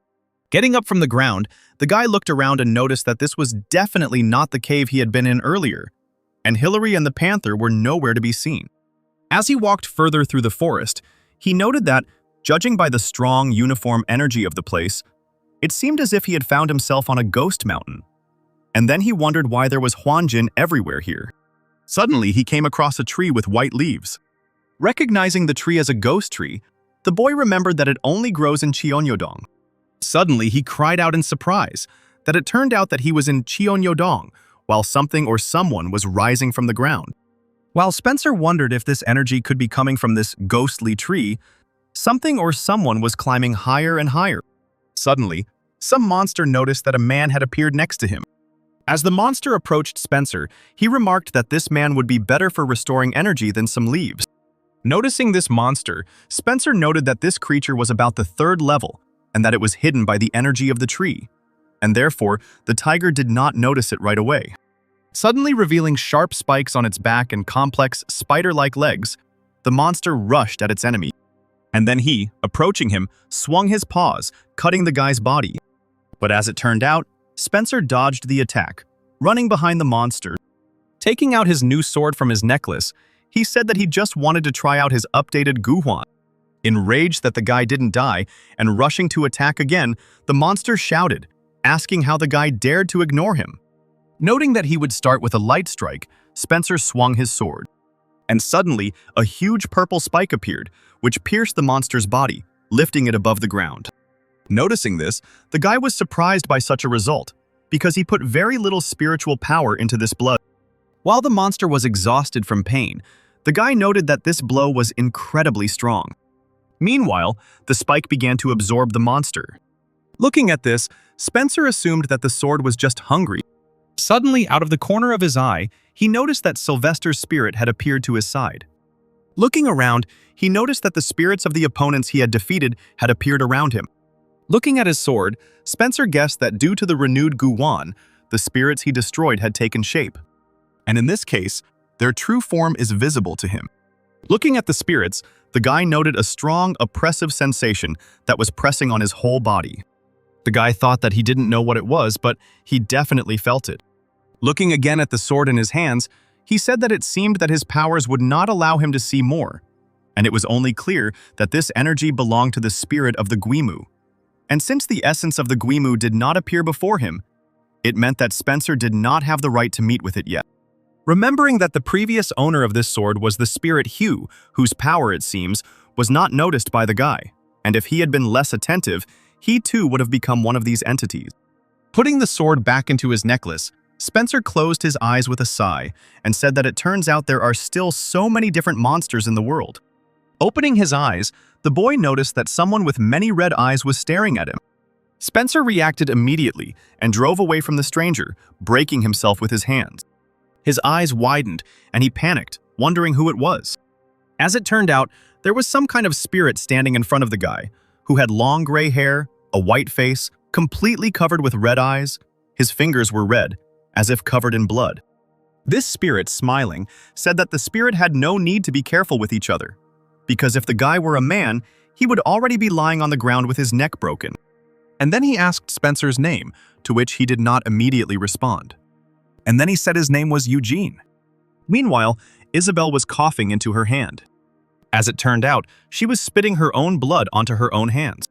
Getting up from the ground, the guy looked around and noticed that this was definitely not the cave he had been in earlier, and Hillary and the panther were nowhere to be seen. As he walked further through the forest, he noted that, judging by the strong, uniform energy of the place, it seemed as if he had found himself on a ghost mountain. And then he wondered why there was Hwanjin everywhere here. Suddenly, he came across a tree with white leaves. Recognizing the tree as a ghost tree, the boy remembered that it only grows in Cheongyadong. Suddenly, he cried out in surprise that it turned out that he was in Cheongyadong, while something or someone was rising from the ground. While Spencer wondered if this energy could be coming from this ghostly tree, something or someone was climbing higher and higher. Suddenly, some monster noticed that a man had appeared next to him. As the monster approached Spencer, he remarked that this man would be better for restoring energy than some leaves. Noticing this monster, Spencer noted that this creature was about the 3rd level and that it was hidden by the energy of the tree, and therefore the tiger did not notice it right away. Suddenly revealing sharp spikes on its back and complex, spider-like legs, the monster rushed at its enemy. And then he, approaching him, swung his paws, cutting the guy's body. But as it turned out, Spencer dodged the attack, running behind the monster. Taking out his new sword from his necklace, he said that he just wanted to try out his updated Guhuan. Enraged that the guy didn't die and rushing to attack again, the monster shouted, asking how the guy dared to ignore him. Noting that he would start with a light strike, Spencer swung his sword. And suddenly, a huge purple spike appeared, which pierced the monster's body, lifting it above the ground. Noticing this, the guy was surprised by such a result, because he put very little spiritual power into this blow. While the monster was exhausted from pain, the guy noted that this blow was incredibly strong. Meanwhile, the spike began to absorb the monster. Looking at this, Spencer assumed that the sword was just hungry. Suddenly, out of the corner of his eye, he noticed that Sylvester's spirit had appeared to his side. Looking around, he noticed that the spirits of the opponents he had defeated had appeared around him. Looking at his sword, Spencer guessed that due to the renewed Guwan, the spirits he destroyed had taken shape. And in this case, their true form is visible to him. Looking at the spirits, the guy noted a strong, oppressive sensation that was pressing on his whole body. The guy thought that he didn't know what it was, but he definitely felt it. Looking again at the sword in his hands, he said that it seemed that his powers would not allow him to see more, and it was only clear that this energy belonged to the spirit of the Guimu. And since the essence of the Guimu did not appear before him, it meant that Spencer did not have the right to meet with it yet. Remembering that the previous owner of this sword was the spirit Hugh, whose power, it seems, was not noticed by the guy, and if he had been less attentive, he too would have become one of these entities. Putting the sword back into his necklace, Spencer closed his eyes with a sigh and said that it turns out there are still so many different monsters in the world. Opening his eyes, the boy noticed that someone with many red eyes was staring at him. Spencer reacted immediately and drove away from the stranger, breaking himself with his hands. His eyes widened and he panicked, wondering who it was. As it turned out, there was some kind of spirit standing in front of the guy, who had long gray hair, a white face, completely covered with red eyes. His fingers were red, as if covered in blood. This spirit, smiling, said that the spirit had no need to be careful with each other, because if the guy were a man, he would already be lying on the ground with his neck broken. And then he asked Spencer's name, to which he did not immediately respond. And then he said his name was Eugene. Meanwhile, Isabel was coughing into her hand. As it turned out, she was spitting her own blood onto her own hands.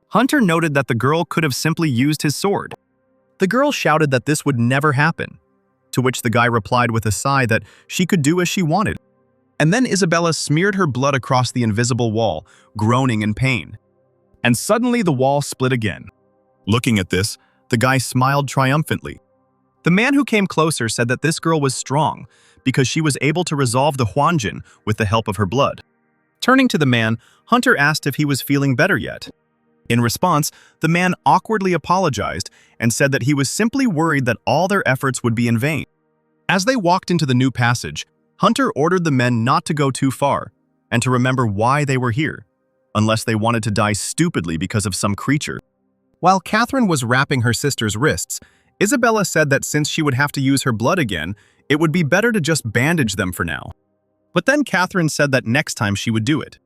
Hunter noted that the girl could have simply used his sword. The girl shouted that this would never happen, to which the guy replied with a sigh that she could do as she wanted. And then Isabella smeared her blood across the invisible wall, groaning in pain. And suddenly the wall split again. Looking at this, the guy smiled triumphantly. The man who came closer said that this girl was strong because she was able to resolve the Hwanjin with the help of her blood. Turning to the man, Hunter asked if he was feeling better yet. In response, the man awkwardly apologized and said that he was simply worried that all their efforts would be in vain. As they walked into the new passage, Hunter ordered the men not to go too far and to remember why they were here, unless they wanted to die stupidly because of some creature. While Catherine was wrapping her sister's wrists, Isabella said that since she would have to use her blood again, it would be better to just bandage them for now. But then Catherine said that next time she would do it.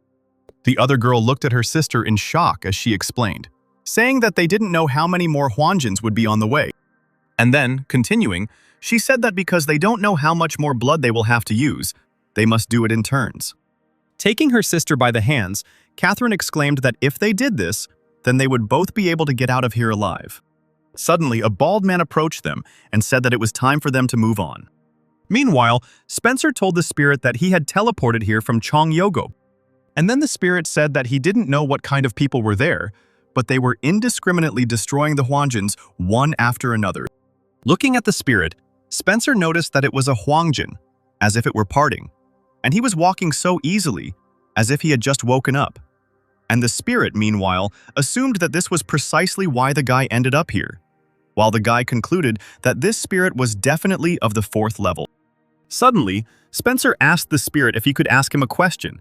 The other girl looked at her sister in shock as she explained, saying that they didn't know how many more Huanjins would be on the way. And then, continuing, she said that because they don't know how much more blood they will have to use, they must do it in turns. Taking her sister by the hands, Catherine exclaimed that if they did this, then they would both be able to get out of here alive. Suddenly, a bald man approached them and said that it was time for them to move on. Meanwhile, Spencer told the spirit that he had teleported here from Chongyogo. And then the spirit said that he didn't know what kind of people were there, but they were indiscriminately destroying the Huangjins one after another. Looking at the spirit, Spencer noticed that it was a Huangjin, as if it were parting, and he was walking so easily, as if he had just woken up. And the spirit, meanwhile, assumed that this was precisely why the guy ended up here, while the guy concluded that this spirit was definitely of the 4th level. Suddenly, Spencer asked the spirit if he could ask him a question,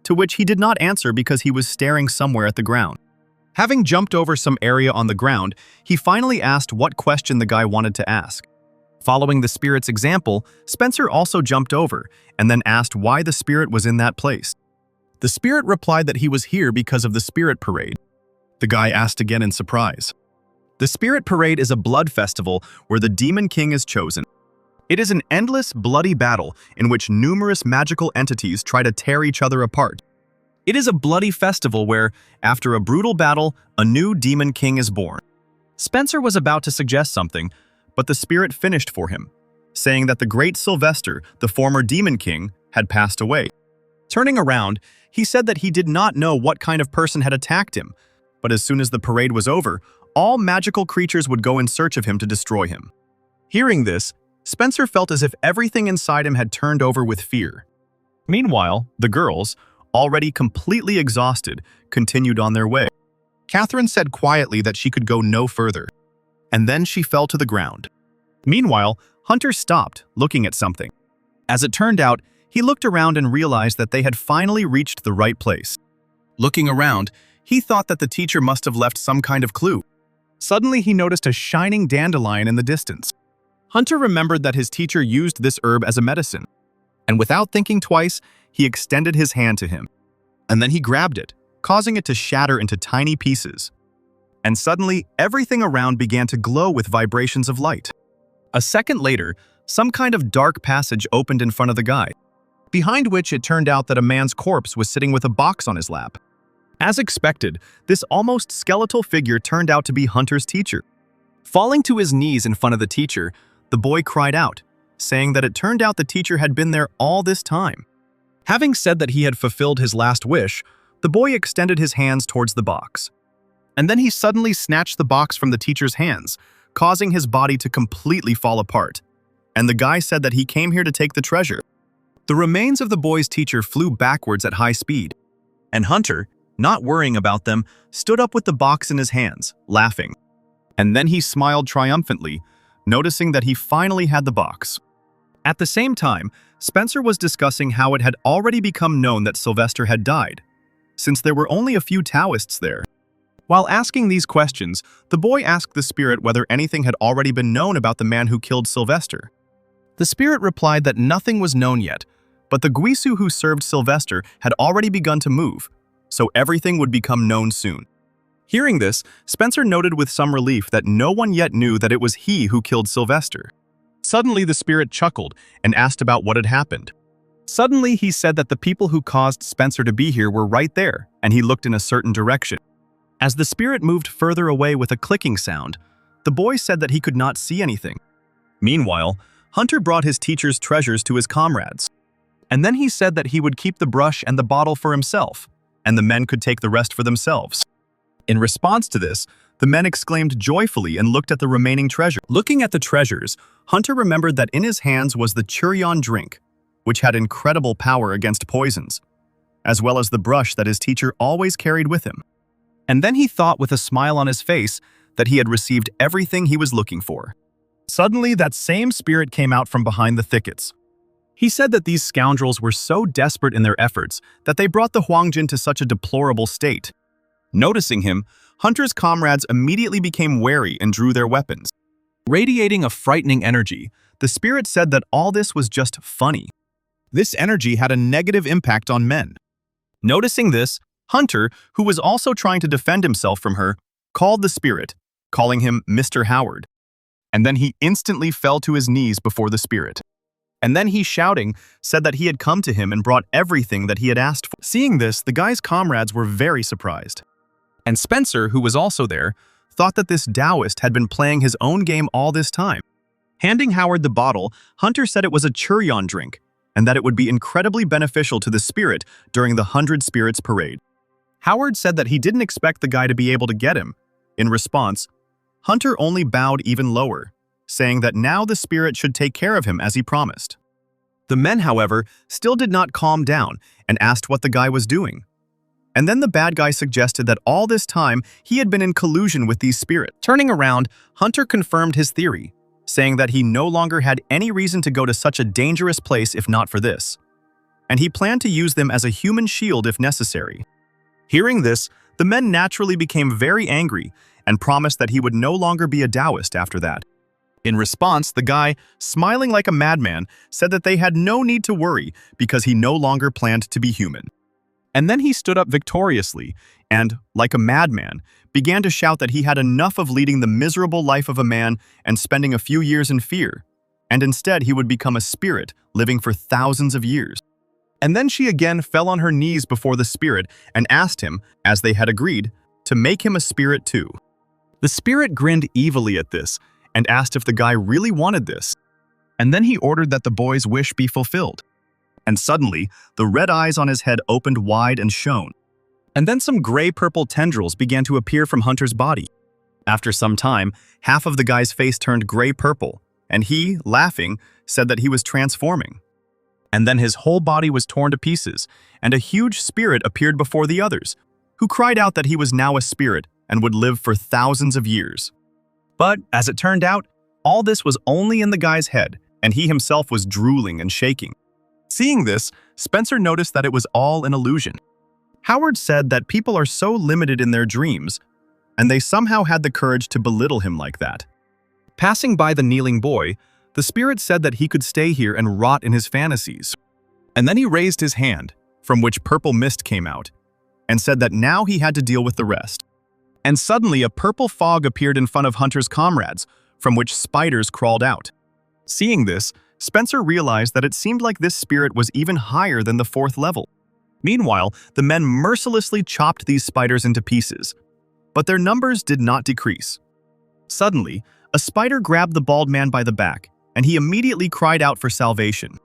to which he did not answer because he was staring somewhere at the ground. Having jumped over some area on the ground, he finally asked what question the guy wanted to ask. Following the spirit's example, Spencer also jumped over and then asked why the spirit was in that place. The spirit replied that he was here because of the spirit parade. The guy asked again in surprise. The spirit parade is a blood festival where the demon king is chosen. It is an endless, bloody battle in which numerous magical entities try to tear each other apart. It is a bloody festival where, after a brutal battle, a new demon king is born. Spencer was about to suggest something, but the spirit finished for him, saying that the great Sylvester, the former demon king, had passed away. Turning around, he said that he did not know what kind of person had attacked him, but as soon as the parade was over, all magical creatures would go in search of him to destroy him. Hearing this, Spencer felt as if everything inside him had turned over with fear. Meanwhile, the girls, already completely exhausted, continued on their way. Catherine said quietly that she could go no further, and then she fell to the ground. Meanwhile, Hunter stopped, looking at something. As it turned out, he looked around and realized that they had finally reached the right place. Looking around, he thought that the teacher must have left some kind of clue. Suddenly, he noticed a shining dandelion in the distance. Hunter remembered that his teacher used this herb as a medicine, and without thinking twice, he extended his hand to him. And then he grabbed it, causing it to shatter into tiny pieces. And suddenly, everything around began to glow with vibrations of light. A second later, some kind of dark passage opened in front of the guy, behind which it turned out that a man's corpse was sitting with a box on his lap. As expected, this almost skeletal figure turned out to be Hunter's teacher. Falling to his knees in front of the teacher, the boy cried out, saying that it turned out the teacher had been there all this time. Having said that he had fulfilled his last wish, the boy extended his hands towards the box. And then he suddenly snatched the box from the teacher's hands, causing his body to completely fall apart. And the guy said that he came here to take the treasure. The remains of the boy's teacher flew backwards at high speed, and Hunter, not worrying about them, stood up with the box in his hands, laughing. And then he smiled triumphantly, noticing that he finally had the box. At the same time, Spencer was discussing how it had already become known that Sylvester had died, since there were only a few Taoists there. While asking these questions, the boy asked the spirit whether anything had already been known about the man who killed Sylvester. The spirit replied that nothing was known yet, but the Guisu who served Sylvester had already begun to move, so everything would become known soon. Hearing this, Spencer noted with some relief that no one yet knew that it was he who killed Sylvester. Suddenly the spirit chuckled and asked about what had happened. Suddenly he said that the people who caused Spencer to be here were right there, and he looked in a certain direction. As the spirit moved further away with a clicking sound, the boy said that he could not see anything. Meanwhile, Hunter brought his teacher's treasures to his comrades. And then he said that he would keep the brush and the bottle for himself, and the men could take the rest for themselves. In response to this, the men exclaimed joyfully and looked at the remaining treasure. Looking at the treasures, Hunter remembered that in his hands was the Churion drink, which had incredible power against poisons, as well as the brush that his teacher always carried with him. And then he thought with a smile on his face that he had received everything he was looking for. Suddenly, that same spirit came out from behind the thickets. He said that these scoundrels were so desperate in their efforts that they brought the Huangjin to such a deplorable state. Noticing him, Hunter's comrades immediately became wary and drew their weapons. Radiating a frightening energy, the spirit said that all this was just funny. This energy had a negative impact on men. Noticing this, Hunter, who was also trying to defend himself from her, called the spirit, calling him Mr. Howard. And then he instantly fell to his knees before the spirit. And then he, shouting, said that he had come to him and brought everything that he had asked for. Seeing this, the guy's comrades were very surprised. And Spencer, who was also there, thought that this Taoist had been playing his own game all this time. Handing Howard the bottle, Hunter said it was a Churyon drink, and that it would be incredibly beneficial to the spirit during the 100 Spirits Parade. Howard said that he didn't expect the guy to be able to get him. In response, Hunter only bowed even lower, saying that now the spirit should take care of him as he promised. The men, however, still did not calm down and asked what the guy was doing. And then the bad guy suggested that all this time he had been in collusion with these spirits. Turning around, Hunter confirmed his theory, saying that he no longer had any reason to go to such a dangerous place if not for this. And he planned to use them as a human shield if necessary. Hearing this, the men naturally became very angry and promised that he would no longer be a Taoist after that. In response, the guy, smiling like a madman, said that they had no need to worry because he no longer planned to be human. And then he stood up victoriously and, like a madman, began to shout that he had enough of leading the miserable life of a man and spending a few years in fear, and instead he would become a spirit living for thousands of years. And then she again fell on her knees before the spirit and asked him, as they had agreed, to make him a spirit too. The spirit grinned evilly at this and asked if the guy really wanted this. And then he ordered that the boy's wish be fulfilled. And suddenly, the red eyes on his head opened wide and shone. And then some gray-purple tendrils began to appear from Hunter's body. After some time, half of the guy's face turned gray-purple, and he, laughing, said that he was transforming. And then his whole body was torn to pieces, and a huge spirit appeared before the others, who cried out that he was now a spirit and would live for thousands of years. But, as it turned out, all this was only in the guy's head, and he himself was drooling and shaking. Seeing this, Spencer noticed that it was all an illusion. Howard said that people are so limited in their dreams, and they somehow had the courage to belittle him like that. Passing by the kneeling boy, the spirit said that he could stay here and rot in his fantasies. And then he raised his hand, from which purple mist came out, and said that now he had to deal with the rest. And suddenly a purple fog appeared in front of Hunter's comrades, from which spiders crawled out. Seeing this, Spencer realized that it seemed like this spirit was even higher than the 4th level. Meanwhile, the men mercilessly chopped these spiders into pieces, but their numbers did not decrease. Suddenly, a spider grabbed the bald man by the back, and he immediately cried out for salvation.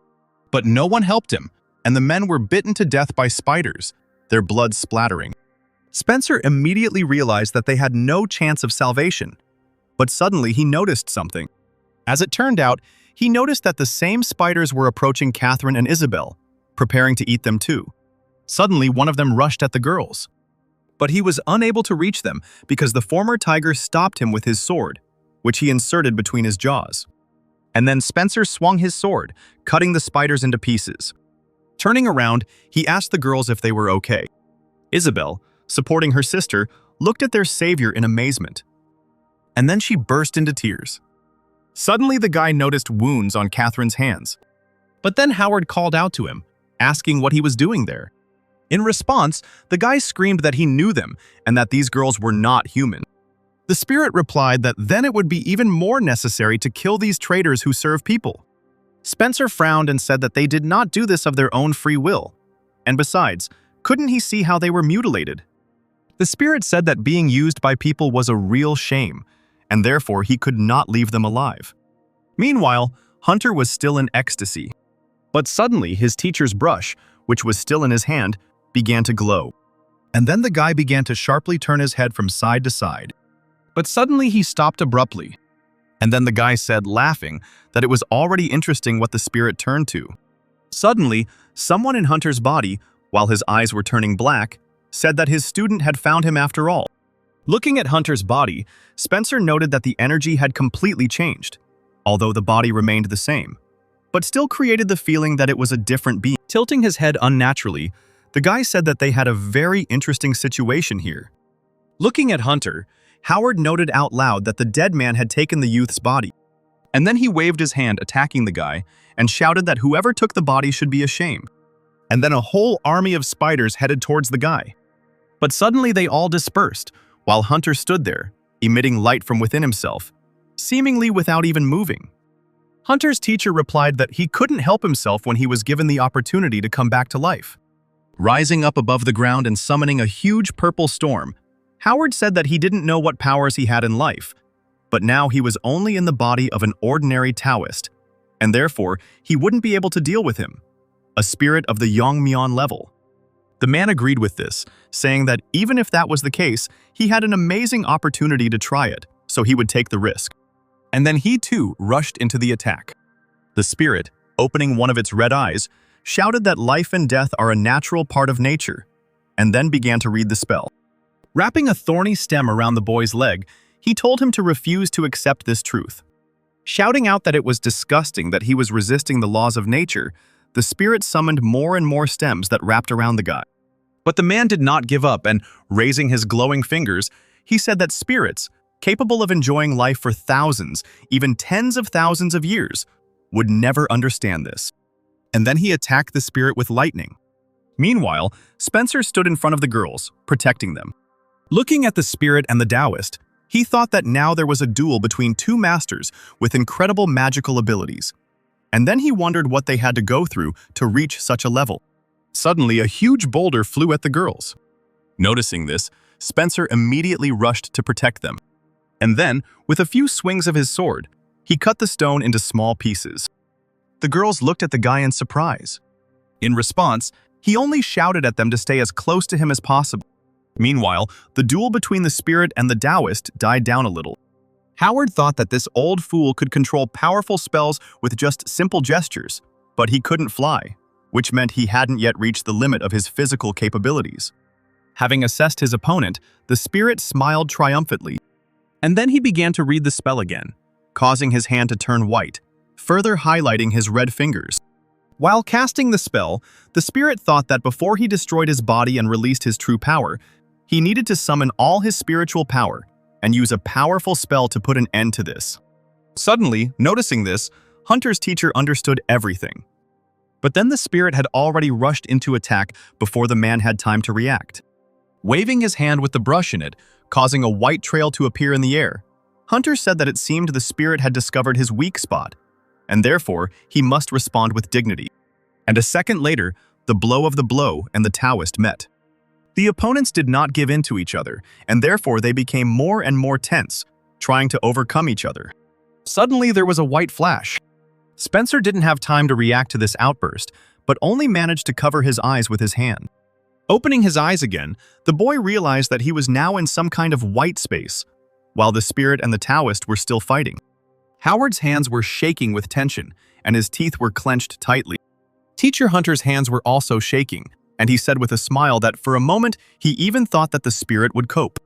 But no one helped him, and the men were bitten to death by spiders, their blood splattering. Spencer immediately realized that they had no chance of salvation, but suddenly he noticed something. As it turned out, he noticed that the same spiders were approaching Catherine and Isabel, preparing to eat them too. Suddenly, one of them rushed at the girls. But he was unable to reach them because the former tiger stopped him with his sword, which he inserted between his jaws. And then Spencer swung his sword, cutting the spiders into pieces. Turning around, he asked the girls if they were okay. Isabel, supporting her sister, looked at their savior in amazement. And then she burst into tears. Suddenly, the guy noticed wounds on Catherine's hands. But then Howard called out to him, asking what he was doing there. In response, the guy screamed that he knew them and that these girls were not human. The spirit replied that then it would be even more necessary to kill these traitors who serve people. Spencer frowned and said that they did not do this of their own free will. And besides, couldn't he see how they were mutilated? The spirit said that being used by people was a real shame, and therefore he could not leave them alive. Meanwhile, Hunter was still in ecstasy. But suddenly his teacher's brush, which was still in his hand, began to glow. And then the guy began to sharply turn his head from side to side. But suddenly he stopped abruptly. And then the guy said, laughing, that it was already interesting what the spirit turned to. Suddenly, someone in Hunter's body, while his eyes were turning black, said that his student had found him after all. Looking at Hunter's body, Spencer noted that the energy had completely changed. although the body remained the same, but still created the feeling that it was a different being. Tilting his head unnaturally, the guy said that they had a very interesting situation here. Looking at Hunter, Howard noted out loud that the dead man had taken the youth's body. And then he waved his hand attacking the guy and shouted that whoever took the body should be ashamed. And then a whole army of spiders headed towards the guy. But suddenly they all dispersed, while Hunter stood there, emitting light from within himself, seemingly without even moving. Hunter's teacher replied that he couldn't help himself when he was given the opportunity to come back to life. Rising up above the ground and summoning a huge purple storm, Howard said that he didn't know what powers he had in life, but now he was only in the body of an ordinary Taoist, and therefore he wouldn't be able to deal with him, a spirit of the Yongmian level. The man agreed with this, saying that even if that was the case, he had an amazing opportunity to try it, so he would take the risk. And then he too rushed into the attack. The spirit, opening one of its red eyes, shouted that life and death are a natural part of nature, and then began to read the spell. Wrapping a thorny stem around the boy's leg, he told him to refuse to accept this truth. Shouting out that it was disgusting that he was resisting the laws of nature, the spirit summoned more and more stems that wrapped around the guy. But the man did not give up, and raising his glowing fingers, he said that spirits, capable of enjoying life for thousands, even tens of thousands of years, would never understand this. And then he attacked the spirit with lightning. Meanwhile, Spencer stood in front of the girls, protecting them. Looking at the spirit and the Taoist, he thought that now there was a duel between two masters with incredible magical abilities. And then he wondered what they had to go through to reach such a level. Suddenly, a huge boulder flew at the girls. Noticing this, Spencer immediately rushed to protect them. And then, with a few swings of his sword, he cut the stone into small pieces. The girls looked at the guy in surprise. In response, he only shouted at them to stay as close to him as possible. Meanwhile, the duel between the spirit and the Taoist died down a little. Howard thought that this old fool could control powerful spells with just simple gestures, but he couldn't fly, which meant he hadn't yet reached the limit of his physical capabilities. Having assessed his opponent, the spirit smiled triumphantly, and then he began to read the spell again, causing his hand to turn white, further highlighting his red fingers. While casting the spell, the spirit thought that before he destroyed his body and released his true power, he needed to summon all his spiritual power and use a powerful spell to put an end to this. Suddenly, noticing this, Hunter's teacher understood everything. But then the spirit had already rushed into attack before the man had time to react. Waving his hand with the brush in it, causing a white trail to appear in the air, Hunter said that it seemed the spirit had discovered his weak spot, and therefore he must respond with dignity. And a second later, the blow of the blow and the Taoist met. The opponents did not give in to each other, and therefore they became more and more tense, trying to overcome each other. Suddenly there was a white flash. Spencer didn't have time to react to this outburst, but only managed to cover his eyes with his hand. Opening his eyes again, the boy realized that he was now in some kind of white space, while the spirit and the Taoist were still fighting. Howard's hands were shaking with tension, and his teeth were clenched tightly. Teacher Hunter's hands were also shaking, and he said with a smile that for a moment he even thought that the spirit would cope.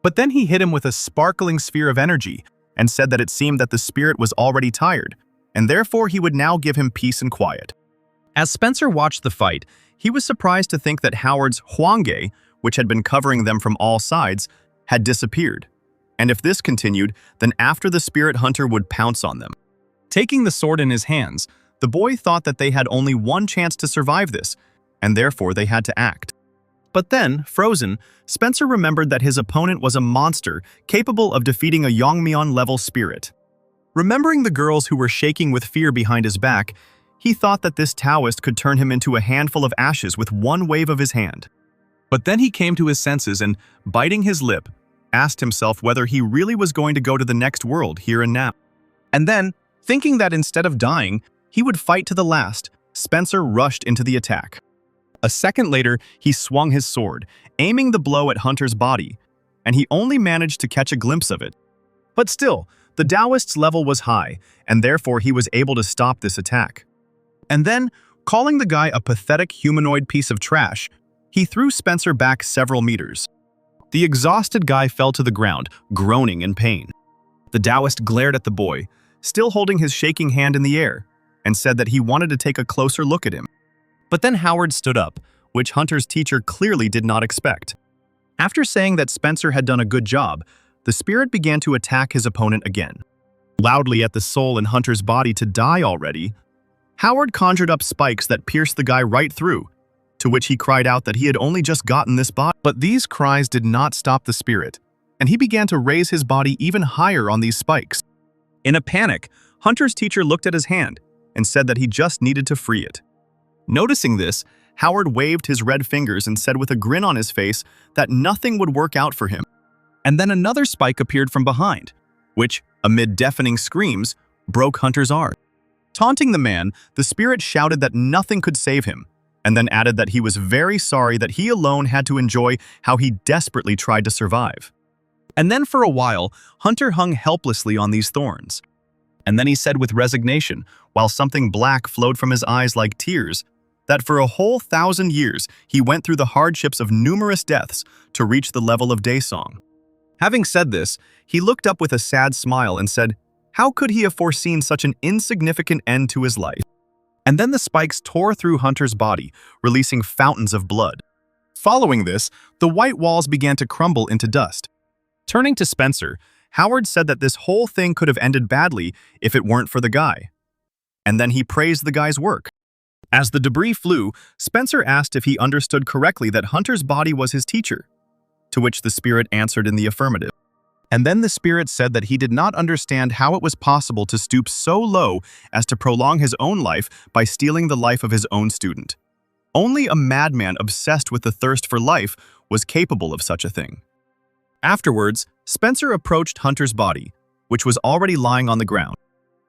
But then he hit him with a sparkling sphere of energy and said that it seemed that the spirit was already tired, and therefore he would now give him peace and quiet. As Spencer watched the fight, he was surprised to think that Howard's Hwanghae, which had been covering them from all sides, had disappeared. And if this continued, then after the spirit hunter would pounce on them. Taking the sword in his hands, the boy thought that they had only one chance to survive this, and therefore they had to act. But then, frozen, Spencer remembered that his opponent was a monster capable of defeating a Yongmian-level spirit. Remembering the girls who were shaking with fear behind his back, he thought that this Taoist could turn him into a handful of ashes with one wave of his hand. But then he came to his senses and, biting his lip, asked himself whether he really was going to go to the next world here and now. And then, thinking that instead of dying, he would fight to the last, Spencer rushed into the attack. A second later, he swung his sword, aiming the blow at Hunter's body, and he only managed to catch a glimpse of it. But still, the Taoist's level was high, and therefore he was able to stop this attack. And then, calling the guy a pathetic humanoid piece of trash, he threw Spencer back several meters. The exhausted guy fell to the ground, groaning in pain. The Taoist glared at the boy, still holding his shaking hand in the air, and said that he wanted to take a closer look at him. But then Howard stood up, which Hunter's teacher clearly did not expect. After saying that Spencer had done a good job, the spirit began to attack his opponent again. Loudly at the soul in Hunter's body to die already, Howard conjured up spikes that pierced the guy right through, to which he cried out that he had only just gotten this body. But these cries did not stop the spirit, and he began to raise his body even higher on these spikes. In a panic, Hunter's teacher looked at his hand and said that he just needed to free it. Noticing this, Howard waved his red fingers and said with a grin on his face that nothing would work out for him. And then another spike appeared from behind, which, amid deafening screams, broke Hunter's arm. Taunting the man, the spirit shouted that nothing could save him, and then added that he was very sorry that he alone had to enjoy how he desperately tried to survive. And then for a while, Hunter hung helplessly on these thorns. And then he said with resignation, while something black flowed from his eyes like tears, that for a whole 1,000 years he went through the hardships of numerous deaths to reach the level of Daesong. Having said this, he looked up with a sad smile and said, how could he have foreseen such an insignificant end to his life? And then the spikes tore through Hunter's body, releasing fountains of blood. Following this, the white walls began to crumble into dust. Turning to Spencer, Howard said that this whole thing could have ended badly if it weren't for the guy. And then he praised the guy's work. As the debris flew, Spencer asked if he understood correctly that Hunter's body was his teacher, to which the spirit answered in the affirmative. And then the spirit said that he did not understand how it was possible to stoop so low as to prolong his own life by stealing the life of his own student. Only a madman obsessed with the thirst for life was capable of such a thing. Afterwards, Spencer approached Hunter's body, which was already lying on the ground.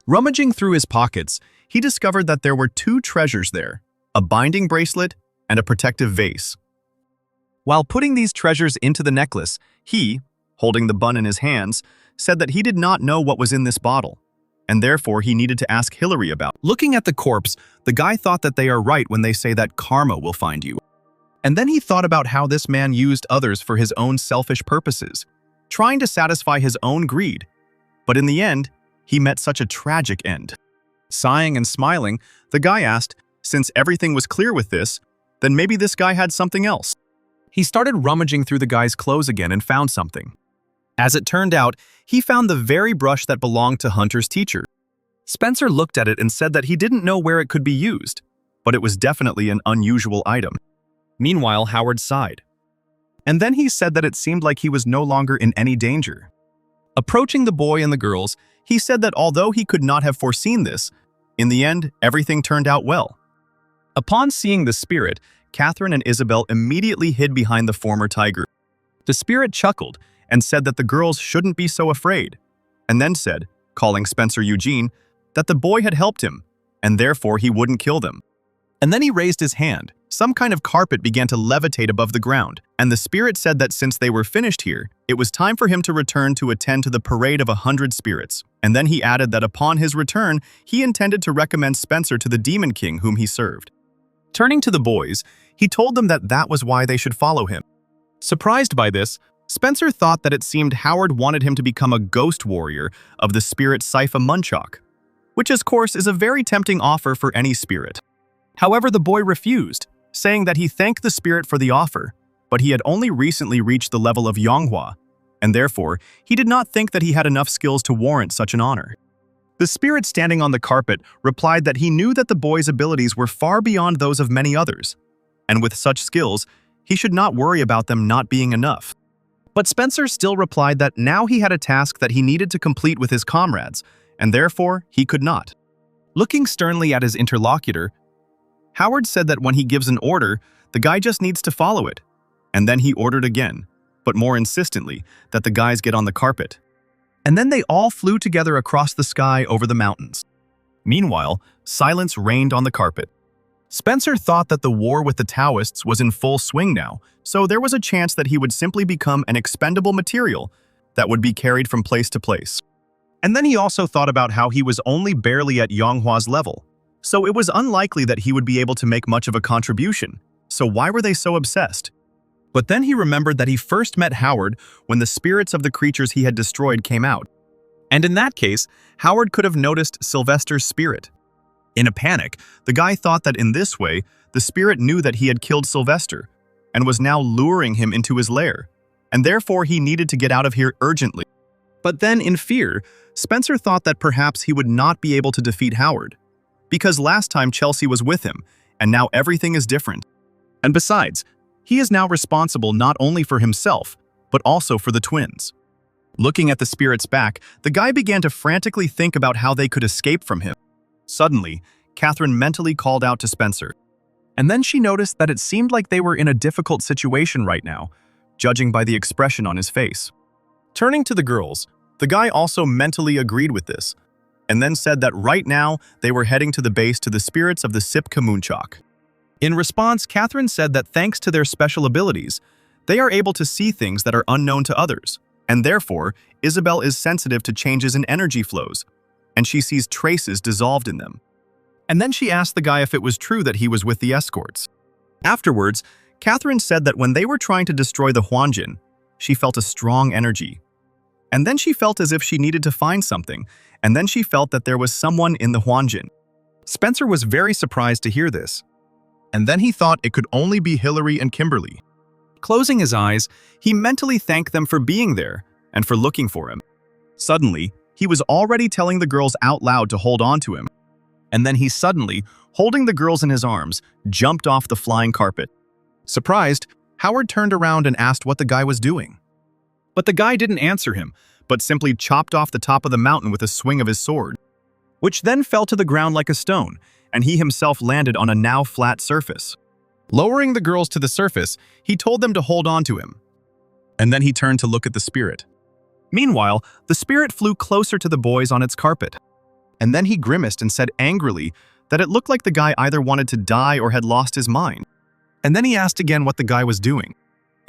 Rummaging through his pockets, he discovered that there were 2 treasures there, a binding bracelet and a protective vase. While putting these treasures into the necklace, he, holding the bun in his hands, said that he did not know what was in this bottle, and therefore he needed to ask Hillary about it. Looking at the corpse, the guy thought that they are right when they say that karma will find you. And then he thought about how this man used others for his own selfish purposes, trying to satisfy his own greed. But in the end, he met such a tragic end. Sighing and smiling, the guy asked, since everything was clear with this, then maybe this guy had something else. He started rummaging through the guy's clothes again and found something. As it turned out, he found the very brush that belonged to Hunter's teacher. Spencer looked at it and said that he didn't know where it could be used, but it was definitely an unusual item. Meanwhile, Howard sighed. And then he said that it seemed like he was no longer in any danger. Approaching the boy and the girls, he said that although he could not have foreseen this, in the end, everything turned out well. Upon seeing the spirit, Catherine and Isabel immediately hid behind the former tiger. The spirit chuckled and said that the girls shouldn't be so afraid, and then said, calling Spencer Eugene, that the boy had helped him, and therefore he wouldn't kill them. And then he raised his hand. Some kind of carpet began to levitate above the ground, and the spirit said that since they were finished here, it was time for him to return to attend to the parade of 100 spirits. And then he added that upon his return, he intended to recommend Spencer to the Demon King whom he served. Turning to the boys, he told them that that was why they should follow him. Surprised by this, Spencer thought that it seemed Howard wanted him to become a ghost warrior of the spirit Sypha Munchak, which of course is a very tempting offer for any spirit. However, the boy refused, saying that he thanked the spirit for the offer, but he had only recently reached the level of Yonghua, and therefore he did not think that he had enough skills to warrant such an honor. The spirit standing on the carpet replied that he knew that the boy's abilities were far beyond those of many others, and with such skills, he should not worry about them not being enough. But Spencer still replied that now he had a task that he needed to complete with his comrades, and therefore he could not. Looking sternly at his interlocutor, Howard said that when he gives an order, the guy just needs to follow it. And then he ordered again, but more insistently, that the guys get on the carpet. And then they all flew together across the sky over the mountains. Meanwhile, silence reigned on the carpet. Spencer thought that the war with the Taoists was in full swing now, so there was a chance that he would simply become an expendable material that would be carried from place to place. And then he also thought about how he was only barely at Yonghua's level, so it was unlikely that he would be able to make much of a contribution, so why were they so obsessed? But then he remembered that he first met Howard when the spirits of the creatures he had destroyed came out, And in that case, Howard could have noticed Sylvester's spirit. In a panic, the guy thought that in this way, the spirit knew that he had killed Sylvester and was now luring him into his lair, and therefore he needed to get out of here urgently. But then, in fear, Spencer thought that perhaps he would not be able to defeat Howard, because last time Chelsea was with him, and now everything is different. And besides, he is now responsible not only for himself, but also for the twins. Looking at the spirit's back, the guy began to frantically think about how they could escape from him. Suddenly, Catherine mentally called out to Spencer. And then she noticed that it seemed like they were in a difficult situation right now, judging by the expression on his face. Turning to the girls, the guy also mentally agreed with this, and then said that right now they were heading to the base to the spirits of the Sipka Moonchok. In response, Catherine said that thanks to their special abilities, they are able to see things that are unknown to others, and therefore, Isabel is sensitive to changes in energy flows, and she sees traces dissolved in them. And then she asked the guy if it was true that he was with the escorts. Afterwards, Catherine said that when they were trying to destroy the Huanjin, she felt a strong energy. And then she felt as if she needed to find something, and then she felt that there was someone in the Huanjin. Spencer was very surprised to hear this. And then he thought it could only be Hillary and Kimberly. Closing his eyes, he mentally thanked them for being there and for looking for him. Suddenly, he was already telling the girls out loud to hold on to him. And then he suddenly, holding the girls in his arms, jumped off the flying carpet. Surprised, Howard turned around and asked what the guy was doing. But the guy didn't answer him, but simply chopped off the top of the mountain with a swing of his sword, which then fell to the ground like a stone, and he himself landed on a now flat surface. Lowering the girls to the surface, he told them to hold on to him. And then he turned to look at the spirit. Meanwhile, the spirit flew closer to the boys on its carpet. And then he grimaced and said angrily that it looked like the guy either wanted to die or had lost his mind. And then he asked again what the guy was doing.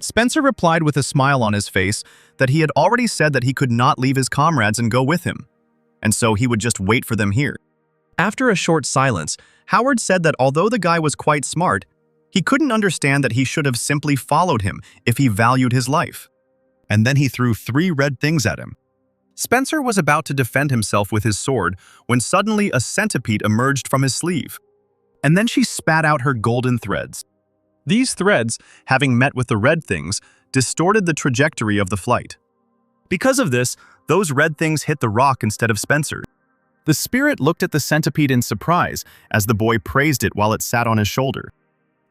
Spencer replied with a smile on his face that he had already said that he could not leave his comrades and go with him, and so he would just wait for them here. After a short silence, Howard said that although the guy was quite smart, he couldn't understand that he should have simply followed him if he valued his life. And then he threw 3 red things at him. Spencer was about to defend himself with his sword when suddenly a centipede emerged from his sleeve. And then she spat out her golden threads. These threads, having met with the red things, distorted the trajectory of the flight. Because of this, those red things hit the rock instead of Spencer. The spirit looked at the centipede in surprise as the boy praised it while it sat on his shoulder.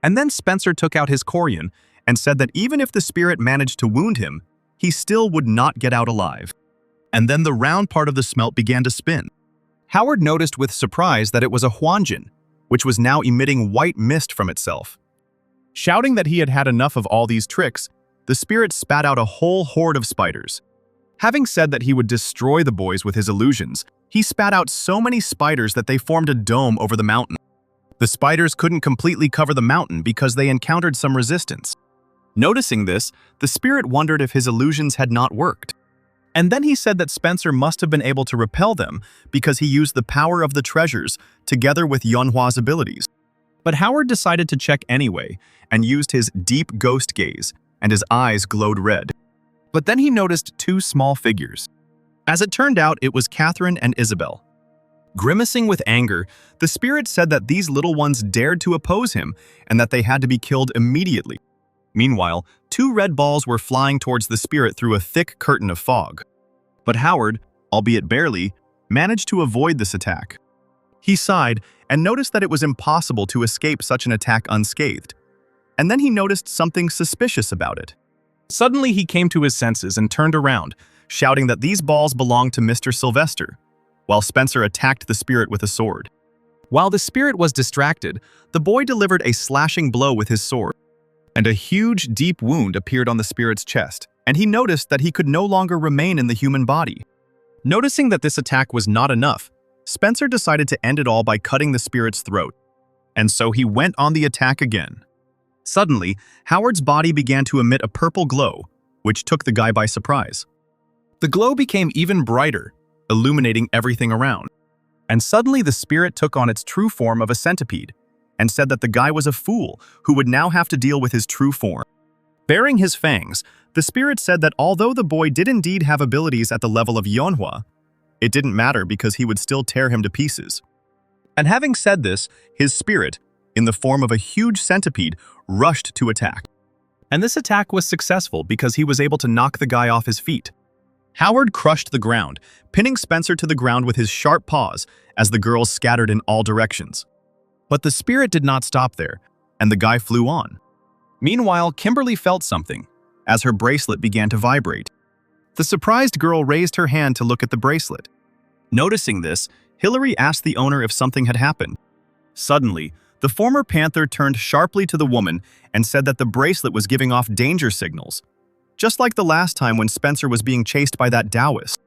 And then Spencer took out his Corian and said that even if the spirit managed to wound him, he still would not get out alive. And then the round part of the smelt began to spin. Howard noticed with surprise that it was a Huanjin, which was now emitting white mist from itself. Shouting that he had had enough of all these tricks, the spirit spat out a whole horde of spiders. Having said that he would destroy the boys with his illusions, he spat out so many spiders that they formed a dome over the mountain. The spiders couldn't completely cover the mountain because they encountered some resistance. Noticing this, the spirit wondered if his illusions had not worked. And then he said that Spencer must have been able to repel them because he used the power of the treasures together with Yonhua's abilities. But Howard decided to check anyway and used his deep ghost gaze, and his eyes glowed red. But then he noticed 2 small figures. As it turned out, it was Catherine and Isabel. Grimacing with anger, the spirit said that these little ones dared to oppose him and that they had to be killed immediately. Meanwhile, 2 red balls were flying towards the spirit through a thick curtain of fog. But Howard, albeit barely, managed to avoid this attack. He sighed and noticed that it was impossible to escape such an attack unscathed. And then he noticed something suspicious about it. Suddenly he came to his senses and turned around, shouting that these balls belonged to Mr. Sylvester, while Spencer attacked the spirit with a sword. While the spirit was distracted, the boy delivered a slashing blow with his sword, and a huge, deep wound appeared on the spirit's chest, and he noticed that he could no longer remain in the human body. Noticing that this attack was not enough, Spencer decided to end it all by cutting the spirit's throat, and so he went on the attack again. Suddenly, Howard's body began to emit a purple glow, which took the guy by surprise. The glow became even brighter, illuminating everything around. And suddenly the spirit took on its true form of a centipede, and said that the guy was a fool who would now have to deal with his true form. Baring his fangs, the spirit said that although the boy did indeed have abilities at the level of Yonhua, It didn't matter because he would still tear him to pieces. And having said this, his spirit, in the form of a huge centipede, rushed to attack. And this attack was successful because he was able to knock the guy off his feet. Howard crushed the ground, pinning Spencer to the ground with his sharp paws as the girls scattered in all directions. But the spirit did not stop there, and the guy flew on. Meanwhile, Kimberly felt something, as her bracelet began to vibrate. The surprised girl raised her hand to look at the bracelet. Noticing this, Hillary asked the owner if something had happened. Suddenly, the former panther turned sharply to the woman and said that the bracelet was giving off danger signals, just like the last time when Spencer was being chased by that Taoist.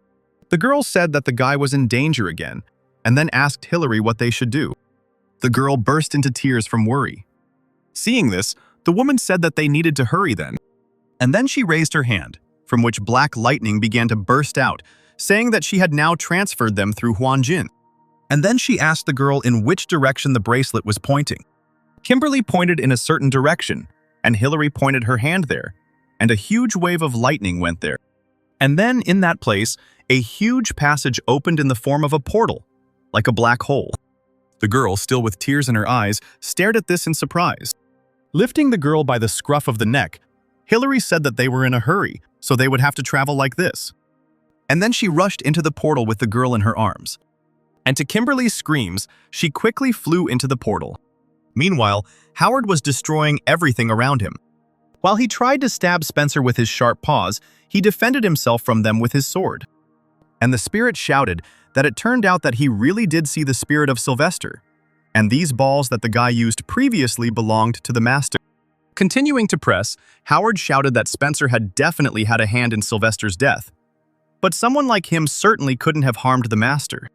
The girl said that the guy was in danger again, and then asked Hillary what they should do. The girl burst into tears from worry. Seeing this, the woman said that they needed to hurry then. And then she raised her hand, from which black lightning began to burst out, saying that she had now transferred them through Huanjin. And then she asked the girl in which direction the bracelet was pointing. Kimberly pointed in a certain direction, and Hillary pointed her hand there, and a huge wave of lightning went there. And then, in that place, a huge passage opened in the form of a portal, like a black hole. The girl, still with tears in her eyes, stared at this in surprise. Lifting the girl by the scruff of the neck, Hillary said that they were in a hurry, so they would have to travel like this. And then she rushed into the portal with the girl in her arms. And to Kimberly's screams, she quickly flew into the portal. Meanwhile, Howard was destroying everything around him. While he tried to stab Spencer with his sharp paws, he defended himself from them with his sword. And the spirit shouted that it turned out that he really did see the spirit of Sylvester, and these balls that the guy used previously belonged to the master. Continuing to press, Howard shouted that Spencer had definitely had a hand in Sylvester's death, but someone like him certainly couldn't have harmed the master.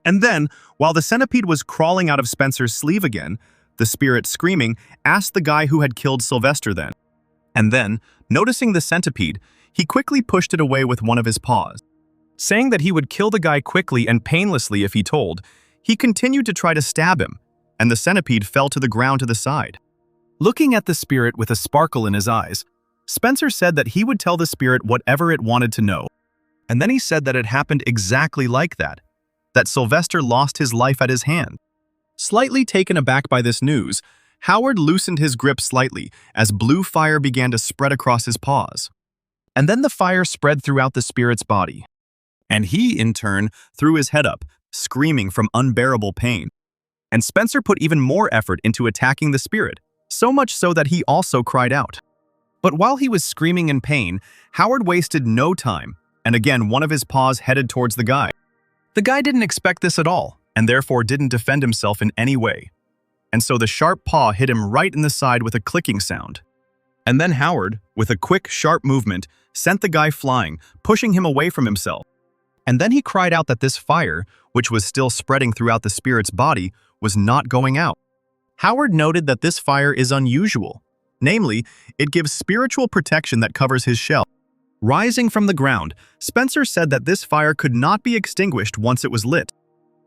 And then, while the centipede was crawling out of Spencer's sleeve again, the spirit, screaming, asked the guy who had killed Sylvester then. And then, noticing the centipede, he quickly pushed it away with one of his paws. Saying that he would kill the guy quickly and painlessly if he told, he continued to try to stab him, and the centipede fell to the ground to the side. Looking at the spirit with a sparkle in his eyes, Spencer said that he would tell the spirit whatever it wanted to know. And then he said that it happened exactly like that Sylvester lost his life at his hand. Slightly taken aback by this news, Howard loosened his grip slightly as blue fire began to spread across his paws. And then the fire spread throughout the spirit's body. And he, in turn, threw his head up, screaming from unbearable pain. And Spencer put even more effort into attacking the spirit, so much so that he also cried out. But while he was screaming in pain, Howard wasted no time, and again one of his paws headed towards the guy. The guy didn't expect this at all, and therefore didn't defend himself in any way. And so the sharp paw hit him right in the side with a clicking sound. And then Howard, with a quick, sharp movement, sent the guy flying, pushing him away from himself. And then he cried out that this fire, which was still spreading throughout the spirit's body, was not going out. Howard noted that this fire is unusual. Namely, it gives spiritual protection that covers his shell. Rising from the ground, Spencer said that this fire could not be extinguished once it was lit.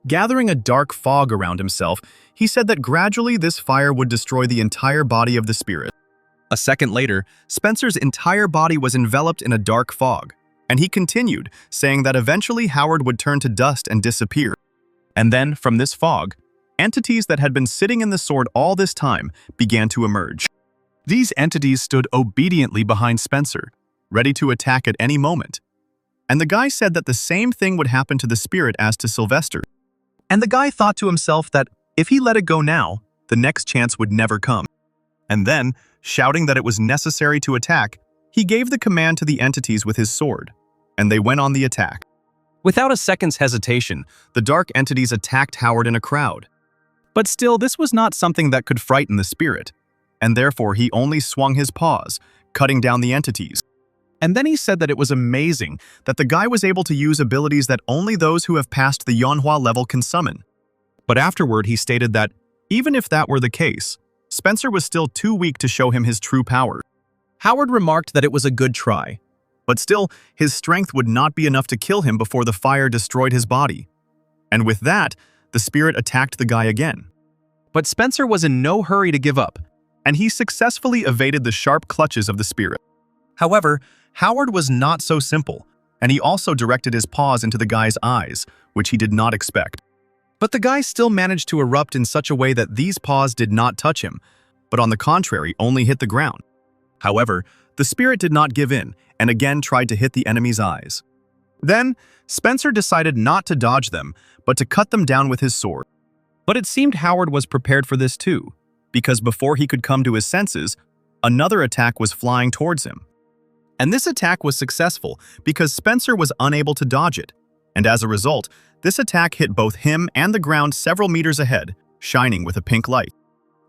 Gathering a dark fog around himself, he said that gradually this fire would destroy the entire body of the spirit. A second later, Spencer's entire body was enveloped in a dark fog, and he continued, saying that eventually Howard would turn to dust and disappear. And then, from this fog, entities that had been sitting in the sword all this time began to emerge. These entities stood obediently behind Spencer, ready to attack at any moment. And the guy said that the same thing would happen to the spirit as to Sylvester. And the guy thought to himself that if he let it go now, the next chance would never come. And then, shouting that it was necessary to attack, he gave the command to the entities with his sword, and they went on the attack. Without a second's hesitation, the dark entities attacked Howard in a crowd. But still, this was not something that could frighten the spirit, and therefore he only swung his paws, cutting down the entities. And then he said that it was amazing that the guy was able to use abilities that only those who have passed the Manhwa level can summon. But afterward he stated that, even if that were the case, Spencer was still too weak to show him his true power. Howard remarked that it was a good try, but still, his strength would not be enough to kill him before the fire destroyed his body. And with that, the spirit attacked the guy again. But Spencer was in no hurry to give up, and he successfully evaded the sharp clutches of the spirit. However, Howard was not so simple, and he also directed his paws into the guy's eyes, which he did not expect. But the guy still managed to erupt in such a way that these paws did not touch him, but on the contrary, only hit the ground. However, the spirit did not give in and again tried to hit the enemy's eyes. Then, Spencer decided not to dodge them, but to cut them down with his sword. But it seemed Howard was prepared for this too, because before he could come to his senses, another attack was flying towards him. And this attack was successful because Spencer was unable to dodge it, and as a result, this attack hit both him and the ground several meters ahead, shining with a pink light.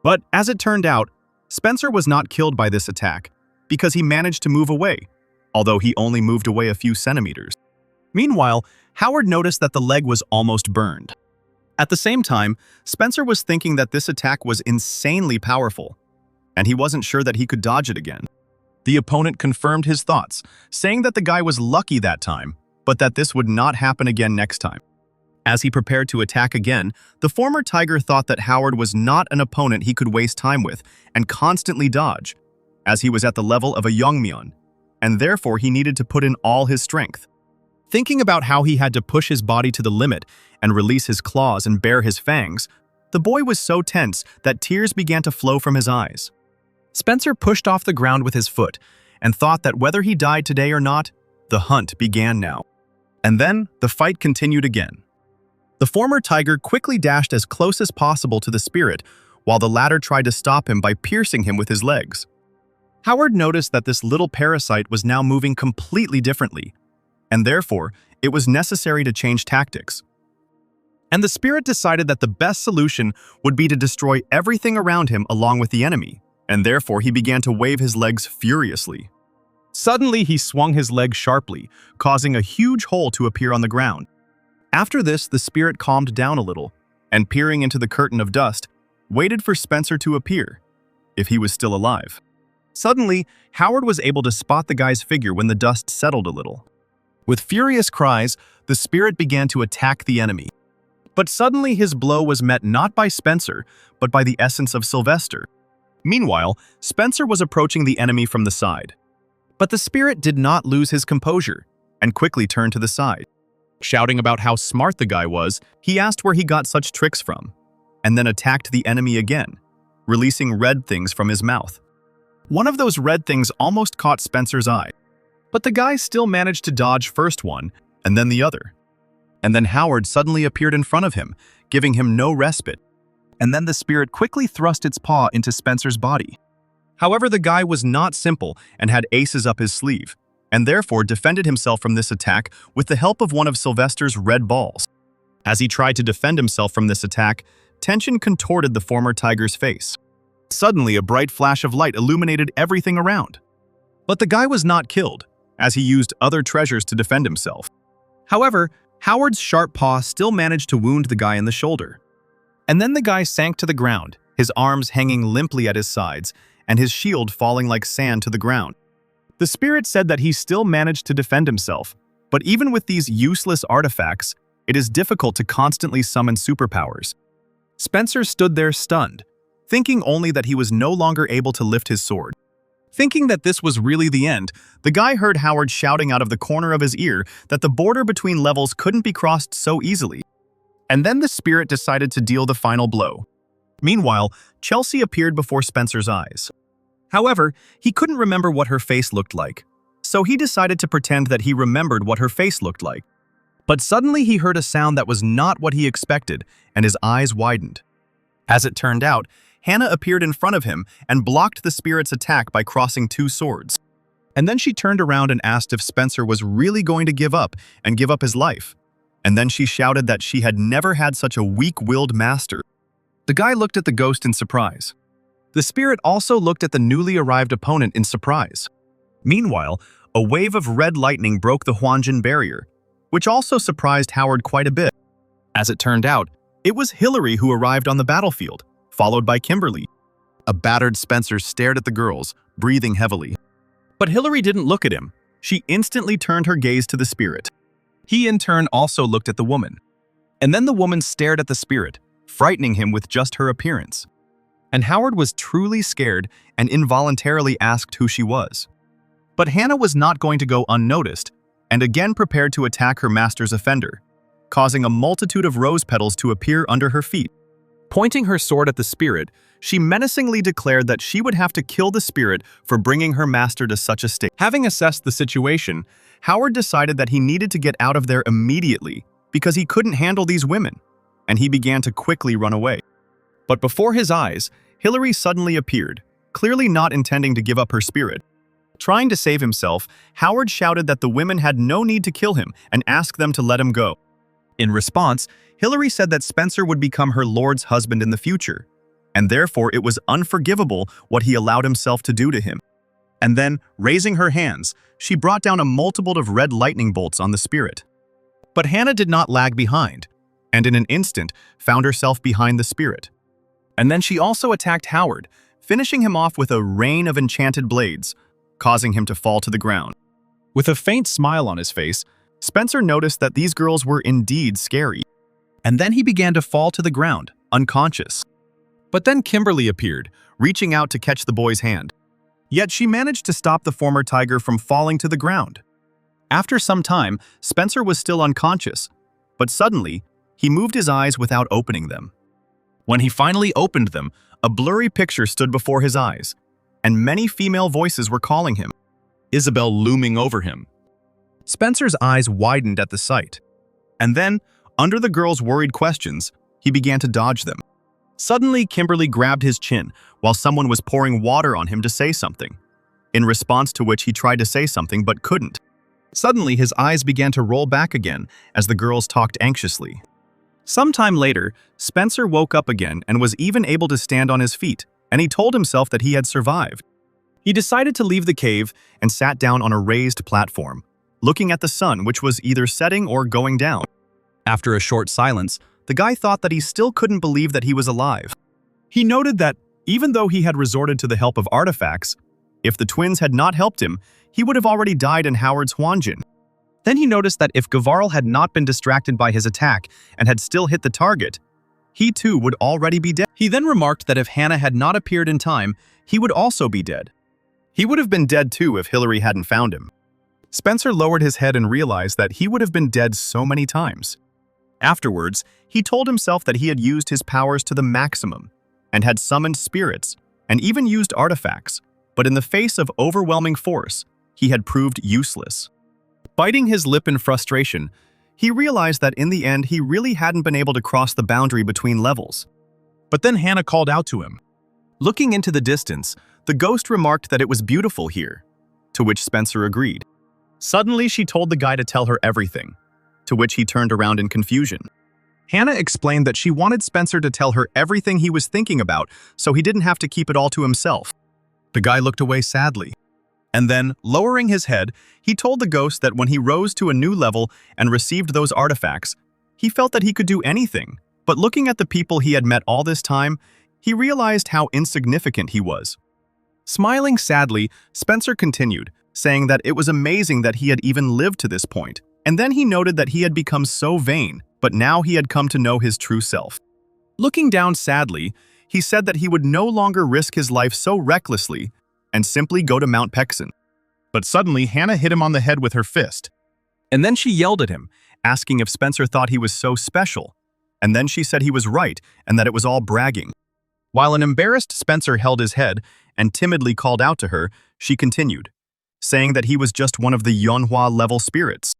But as it turned out, Spencer was not killed by this attack because he managed to move away, although he only moved away a few centimeters. Meanwhile, Howard noticed that the leg was almost burned. At the same time, Spencer was thinking that this attack was insanely powerful, and he wasn't sure that he could dodge it again. The opponent confirmed his thoughts, saying that the guy was lucky that time, but that this would not happen again next time. As he prepared to attack again, the former tiger thought that Howard was not an opponent he could waste time with and constantly dodge, as he was at the level of a Youngmyeon, and therefore he needed to put in all his strength. Thinking about how he had to push his body to the limit and release his claws and bare his fangs, the boy was so tense that tears began to flow from his eyes. Spencer pushed off the ground with his foot and thought that whether he died today or not, the hunt began now. And then the fight continued again. The former tiger quickly dashed as close as possible to the spirit, while the latter tried to stop him by piercing him with his legs. Howard noticed that this little parasite was now moving completely differently, and therefore it was necessary to change tactics. And the spirit decided that the best solution would be to destroy everything around him along with the enemy, and therefore he began to wave his legs furiously. Suddenly he swung his leg sharply, causing a huge hole to appear on the ground. After this, the spirit calmed down a little, and peering into the curtain of dust, waited for Spencer to appear, if he was still alive. Suddenly, Howard was able to spot the guy's figure when the dust settled a little. With furious cries, the spirit began to attack the enemy. But suddenly his blow was met not by Spencer, but by the essence of Sylvester. Meanwhile, Spencer was approaching the enemy from the side. But the spirit did not lose his composure, and quickly turned to the side. Shouting about how smart the guy was, he asked where he got such tricks from, and then attacked the enemy again, releasing red things from his mouth. One of those red things almost caught Spencer's eye, but the guy still managed to dodge first one, and then the other. And then Howard suddenly appeared in front of him, giving him no respite. And then the spirit quickly thrust its paw into Spencer's body. However, the guy was not simple and had aces up his sleeve, and therefore defended himself from this attack with the help of one of Sylvester's red balls. As he tried to defend himself from this attack, tension contorted the former tiger's face. Suddenly, a bright flash of light illuminated everything around. But the guy was not killed, as he used other treasures to defend himself. However, Howard's sharp paw still managed to wound the guy in the shoulder. And then the guy sank to the ground, his arms hanging limply at his sides, and his shield falling like sand to the ground. The spirit said that he still managed to defend himself, but even with these useless artifacts, it is difficult to constantly summon superpowers. Spencer stood there stunned, thinking only that he was no longer able to lift his sword. Thinking that this was really the end, the guy heard Howard shouting out of the corner of his ear that the border between levels couldn't be crossed so easily. And then the spirit decided to deal the final blow. Meanwhile, Chelsea appeared before Spencer's eyes. However, he couldn't remember what her face looked like, so he decided to pretend that he remembered what her face looked like. But suddenly he heard a sound that was not what he expected, and his eyes widened. As it turned out, Hannah appeared in front of him and blocked the spirit's attack by crossing two swords. And then she turned around and asked if Spencer was really going to give up his life. And then she shouted that she had never had such a weak-willed master. The guy looked at the ghost in surprise. The spirit also looked at the newly arrived opponent in surprise. Meanwhile, a wave of red lightning broke the Huanjin barrier, which also surprised Howard quite a bit. As it turned out, it was Hillary who arrived on the battlefield, followed by Kimberly. A battered Spencer stared at the girls, breathing heavily. But Hillary didn't look at him. She instantly turned her gaze to the spirit. He in turn also looked at the woman. And then the woman stared at the spirit, frightening him with just her appearance. And Howard was truly scared and involuntarily asked who she was. But Hannah was not going to go unnoticed, and again prepared to attack her master's offender, causing a multitude of rose petals to appear under her feet. Pointing her sword at the spirit, she menacingly declared that she would have to kill the spirit for bringing her master to such a state. Having assessed the situation, Howard decided that he needed to get out of there immediately because he couldn't handle these women, and he began to quickly run away. But before his eyes, Hillary suddenly appeared, clearly not intending to give up her spirit. Trying to save himself, Howard shouted that the women had no need to kill him and asked them to let him go. In response, Hillary said that Spencer would become her lord's husband in the future, and therefore it was unforgivable what he allowed himself to do to him. And then, raising her hands, she brought down a multitude of red lightning bolts on the spirit. But Hannah did not lag behind, and in an instant found herself behind the spirit. And then she also attacked Howard, finishing him off with a rain of enchanted blades, causing him to fall to the ground. With a faint smile on his face, Spencer noticed that these girls were indeed scary. And then he began to fall to the ground, unconscious. But then Kimberly appeared, reaching out to catch the boy's hand. Yet she managed to stop the former tiger from falling to the ground. After some time, Spencer was still unconscious, but suddenly, he moved his eyes without opening them. When he finally opened them, a blurry picture stood before his eyes, and many female voices were calling him, Isabel looming over him. Spencer's eyes widened at the sight, and then, under the girl's worried questions, he began to dodge them. Suddenly, Kimberly grabbed his chin while someone was pouring water on him to say something, in response to which he tried to say something but couldn't. Suddenly, his eyes began to roll back again as the girls talked anxiously. Sometime later, Spencer woke up again and was even able to stand on his feet, and he told himself that he had survived. He decided to leave the cave and sat down on a raised platform, looking at the sun, which was either setting or going down. After a short silence, the guy thought that he still couldn't believe that he was alive. He noted that, even though he had resorted to the help of artifacts, if the twins had not helped him, he would have already died in Howard's Hwanjin. Then he noticed that if Gavarl had not been distracted by his attack and had still hit the target, he too would already be dead. He then remarked that if Hannah had not appeared in time, he would also be dead. He would have been dead too if Hillary hadn't found him. Spencer lowered his head and realized that he would have been dead so many times. Afterwards, he told himself that he had used his powers to the maximum and had summoned spirits and even used artifacts, but in the face of overwhelming force, he had proved useless. Biting his lip in frustration, he realized that in the end he really hadn't been able to cross the boundary between levels. But then Hannah called out to him. Looking into the distance, the ghost remarked that it was beautiful here, to which Spencer agreed. Suddenly she told the guy to tell her everything, to which he turned around in confusion. Hannah explained that she wanted Spencer to tell her everything he was thinking about so he didn't have to keep it all to himself. The guy looked away sadly. And then, lowering his head, he told the ghost that when he rose to a new level and received those artifacts, he felt that he could do anything. But looking at the people he had met all this time, he realized how insignificant he was. Smiling sadly, Spencer continued, saying that it was amazing that he had even lived to this point. And then he noted that he had become so vain, but now he had come to know his true self. Looking down sadly, he said that he would no longer risk his life so recklessly and simply go to Mount Pexin. But suddenly, Hannah hit him on the head with her fist. And then she yelled at him, asking if Spencer thought he was so special. And then she said he was right and that it was all bragging. While an embarrassed Spencer held his head and timidly called out to her, she continued, saying that he was just one of the Yonhua-level spirits.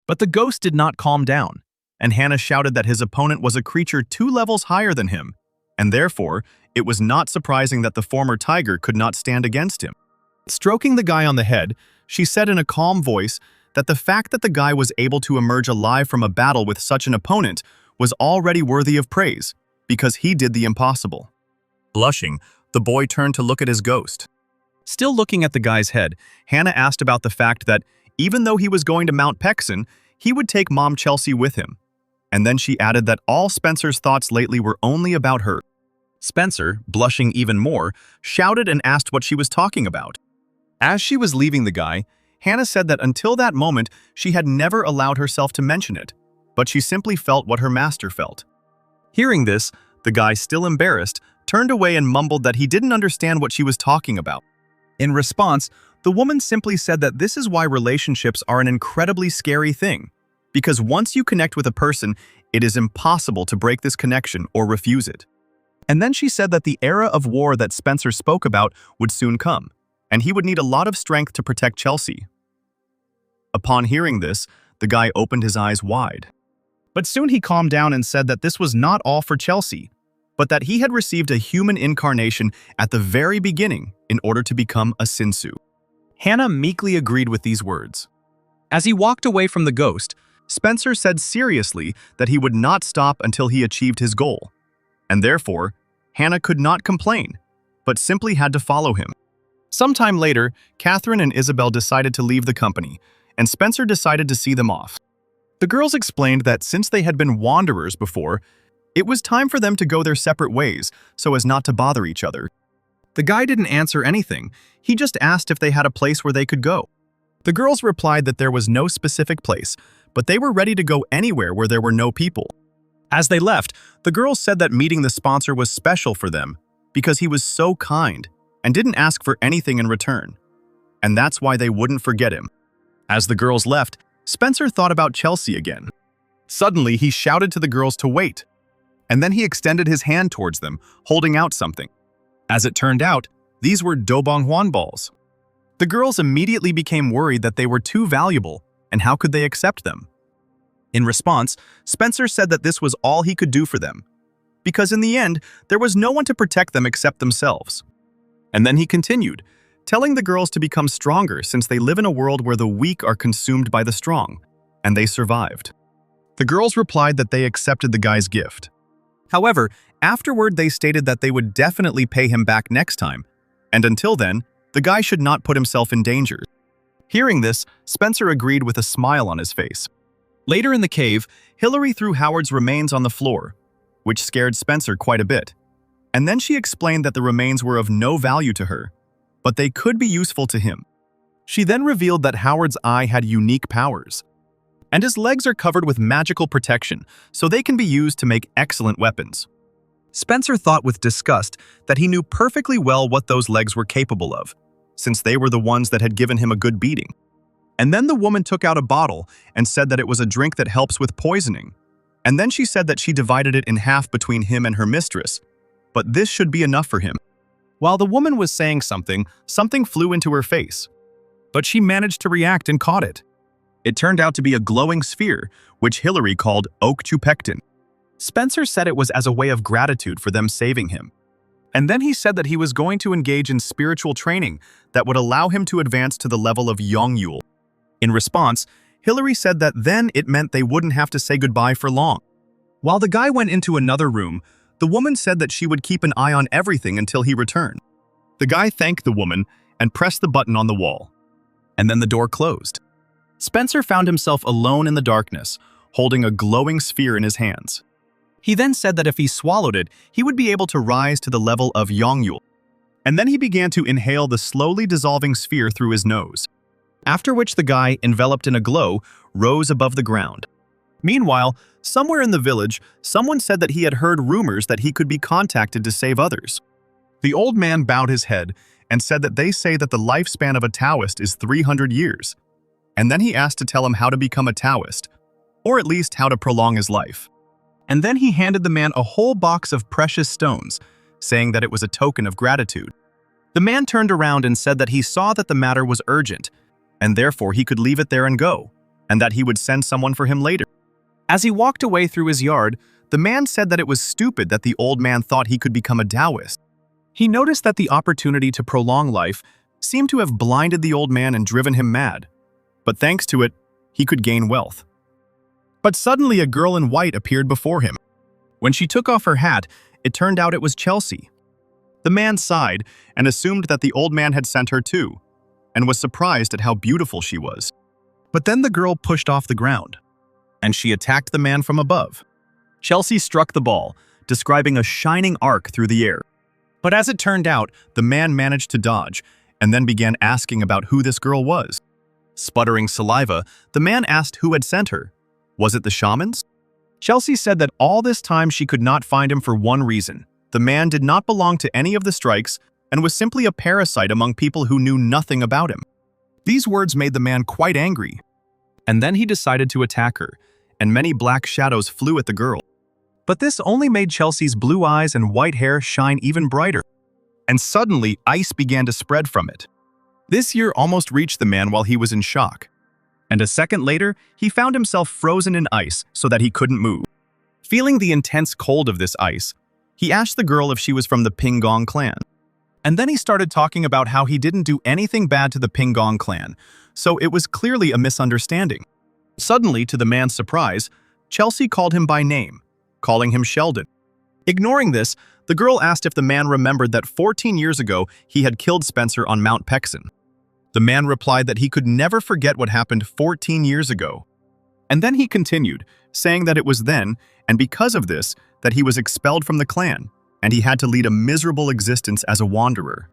But the ghost did not calm down, and Hannah shouted that his opponent was a creature 2 levels higher than him, and therefore, it was not surprising that the former tiger could not stand against him. Stroking the guy on the head, she said in a calm voice that the fact that the guy was able to emerge alive from a battle with such an opponent was already worthy of praise, because he did the impossible. Blushing, the boy turned to look at his ghost. Still looking at the guy's head, Hannah asked about the fact that, even though he was going to Mount Pexin, he would take Mom Chelsea with him. And then she added that all Spencer's thoughts lately were only about her. Spencer, blushing even more, shouted and asked what she was talking about. As she was leaving the guy, Hannah said that until that moment, she had never allowed herself to mention it, but she simply felt what her master felt. Hearing this, the guy, still embarrassed, turned away and mumbled that he didn't understand what she was talking about. In response, The woman simply said that this is why relationships are an incredibly scary thing, because once you connect with a person, it is impossible to break this connection or refuse it. And then she said that the era of war that Spencer spoke about would soon come, and he would need a lot of strength to protect Chelsea. Upon hearing this, the guy opened his eyes wide. But soon he calmed down and said that this was not all for Chelsea, but that he had received a human incarnation at the very beginning in order to become a Sinsu. Hannah meekly agreed with these words. As he walked away from the ghost, Spencer said seriously that he would not stop until he achieved his goal, and therefore, Hannah could not complain, but simply had to follow him. Sometime later, Catherine and Isabel decided to leave the company, and Spencer decided to see them off. The girls explained that since they had been wanderers before, it was time for them to go their separate ways so as not to bother each other. The guy didn't answer anything, he just asked if they had a place where they could go. The girls replied that there was no specific place, but they were ready to go anywhere where there were no people. As they left, the girls said that meeting the sponsor was special for them because he was so kind and didn't ask for anything in return. And that's why they wouldn't forget him. As the girls left, Spencer thought about Chelsea again. Suddenly, he shouted to the girls to wait, and then he extended his hand towards them, holding out something. As it turned out, these were Dobonghuan balls. The girls immediately became worried that they were too valuable, and how could they accept them? In response, Spencer said that this was all he could do for them, because in the end, there was no one to protect them except themselves. And then he continued, telling the girls to become stronger since they live in a world where the weak are consumed by the strong, and they survived. The girls replied that they accepted the guy's gift. However, afterward they stated that they would definitely pay him back next time, and until then, the guy should not put himself in danger. Hearing this, Spencer agreed with a smile on his face. Later in the cave, Hillary threw Howard's remains on the floor, which scared Spencer quite a bit. And then she explained that the remains were of no value to her, but they could be useful to him. She then revealed that Howard's eye had unique powers, and his legs are covered with magical protection, so they can be used to make excellent weapons. Spencer thought with disgust that he knew perfectly well what those legs were capable of, since they were the ones that had given him a good beating. And then the woman took out a bottle and said that it was a drink that helps with poisoning. And then she said that she divided it in half between him and her mistress, but this should be enough for him. While the woman was saying something, something flew into her face, but she managed to react and caught it. It turned out to be a glowing sphere, which Hillary called Okchupectin. Spencer said it was as a way of gratitude for them saving him. And then he said that he was going to engage in spiritual training that would allow him to advance to the level of Yongyul. In response, Hillary said that then it meant they wouldn't have to say goodbye for long. While the guy went into another room, the woman said that she would keep an eye on everything until he returned. The guy thanked the woman and pressed the button on the wall. And then the door closed. Spencer found himself alone in the darkness, holding a glowing sphere in his hands. He then said that if he swallowed it, he would be able to rise to the level of Yongyul. And then he began to inhale the slowly dissolving sphere through his nose, after which the guy, enveloped in a glow, rose above the ground. Meanwhile, somewhere in the village, someone said that he had heard rumors that he could be contacted to save others. The old man bowed his head and said that they say that the lifespan of a Taoist is 300 years. And then he asked to tell him how to become a Taoist, or at least how to prolong his life. And then he handed the man a whole box of precious stones, saying that it was a token of gratitude. The man turned around and said that he saw that the matter was urgent, and therefore he could leave it there and go, and that he would send someone for him later. As he walked away through his yard, the man said that it was stupid that the old man thought he could become a Taoist. He noticed that the opportunity to prolong life seemed to have blinded the old man and driven him mad. But thanks to it, he could gain wealth. But suddenly a girl in white appeared before him. When she took off her hat, it turned out it was Chelsea. The man sighed and assumed that the old man had sent her too, and was surprised at how beautiful she was. But then the girl pushed off the ground, and she attacked the man from above. Chelsea struck the ball, describing a shining arc through the air. But as it turned out, the man managed to dodge, and then began asking about who this girl was. Sputtering saliva, the man asked who had sent her. Was it the shamans? Chelsea said that all this time she could not find him for one reason. The man did not belong to any of the strikes and was simply a parasite among people who knew nothing about him. These words made the man quite angry, and then he decided to attack her, and many black shadows flew at the girl. But this only made Chelsea's blue eyes and white hair shine even brighter, and suddenly ice began to spread from it. This year almost reached the man while he was in shock, and a second later, he found himself frozen in ice so that he couldn't move. Feeling the intense cold of this ice, he asked the girl if she was from the Pingong clan. And then he started talking about how he didn't do anything bad to the Pingong clan, so it was clearly a misunderstanding. Suddenly, to the man's surprise, Chelsea called him by name, calling him Sheldon. Ignoring this, the girl asked if the man remembered that 14 years ago he had killed Spencer on Mount Pexon. The man replied that he could never forget what happened 14 years ago. And then he continued, saying that it was then, and because of this, that he was expelled from the clan, and he had to lead a miserable existence as a wanderer.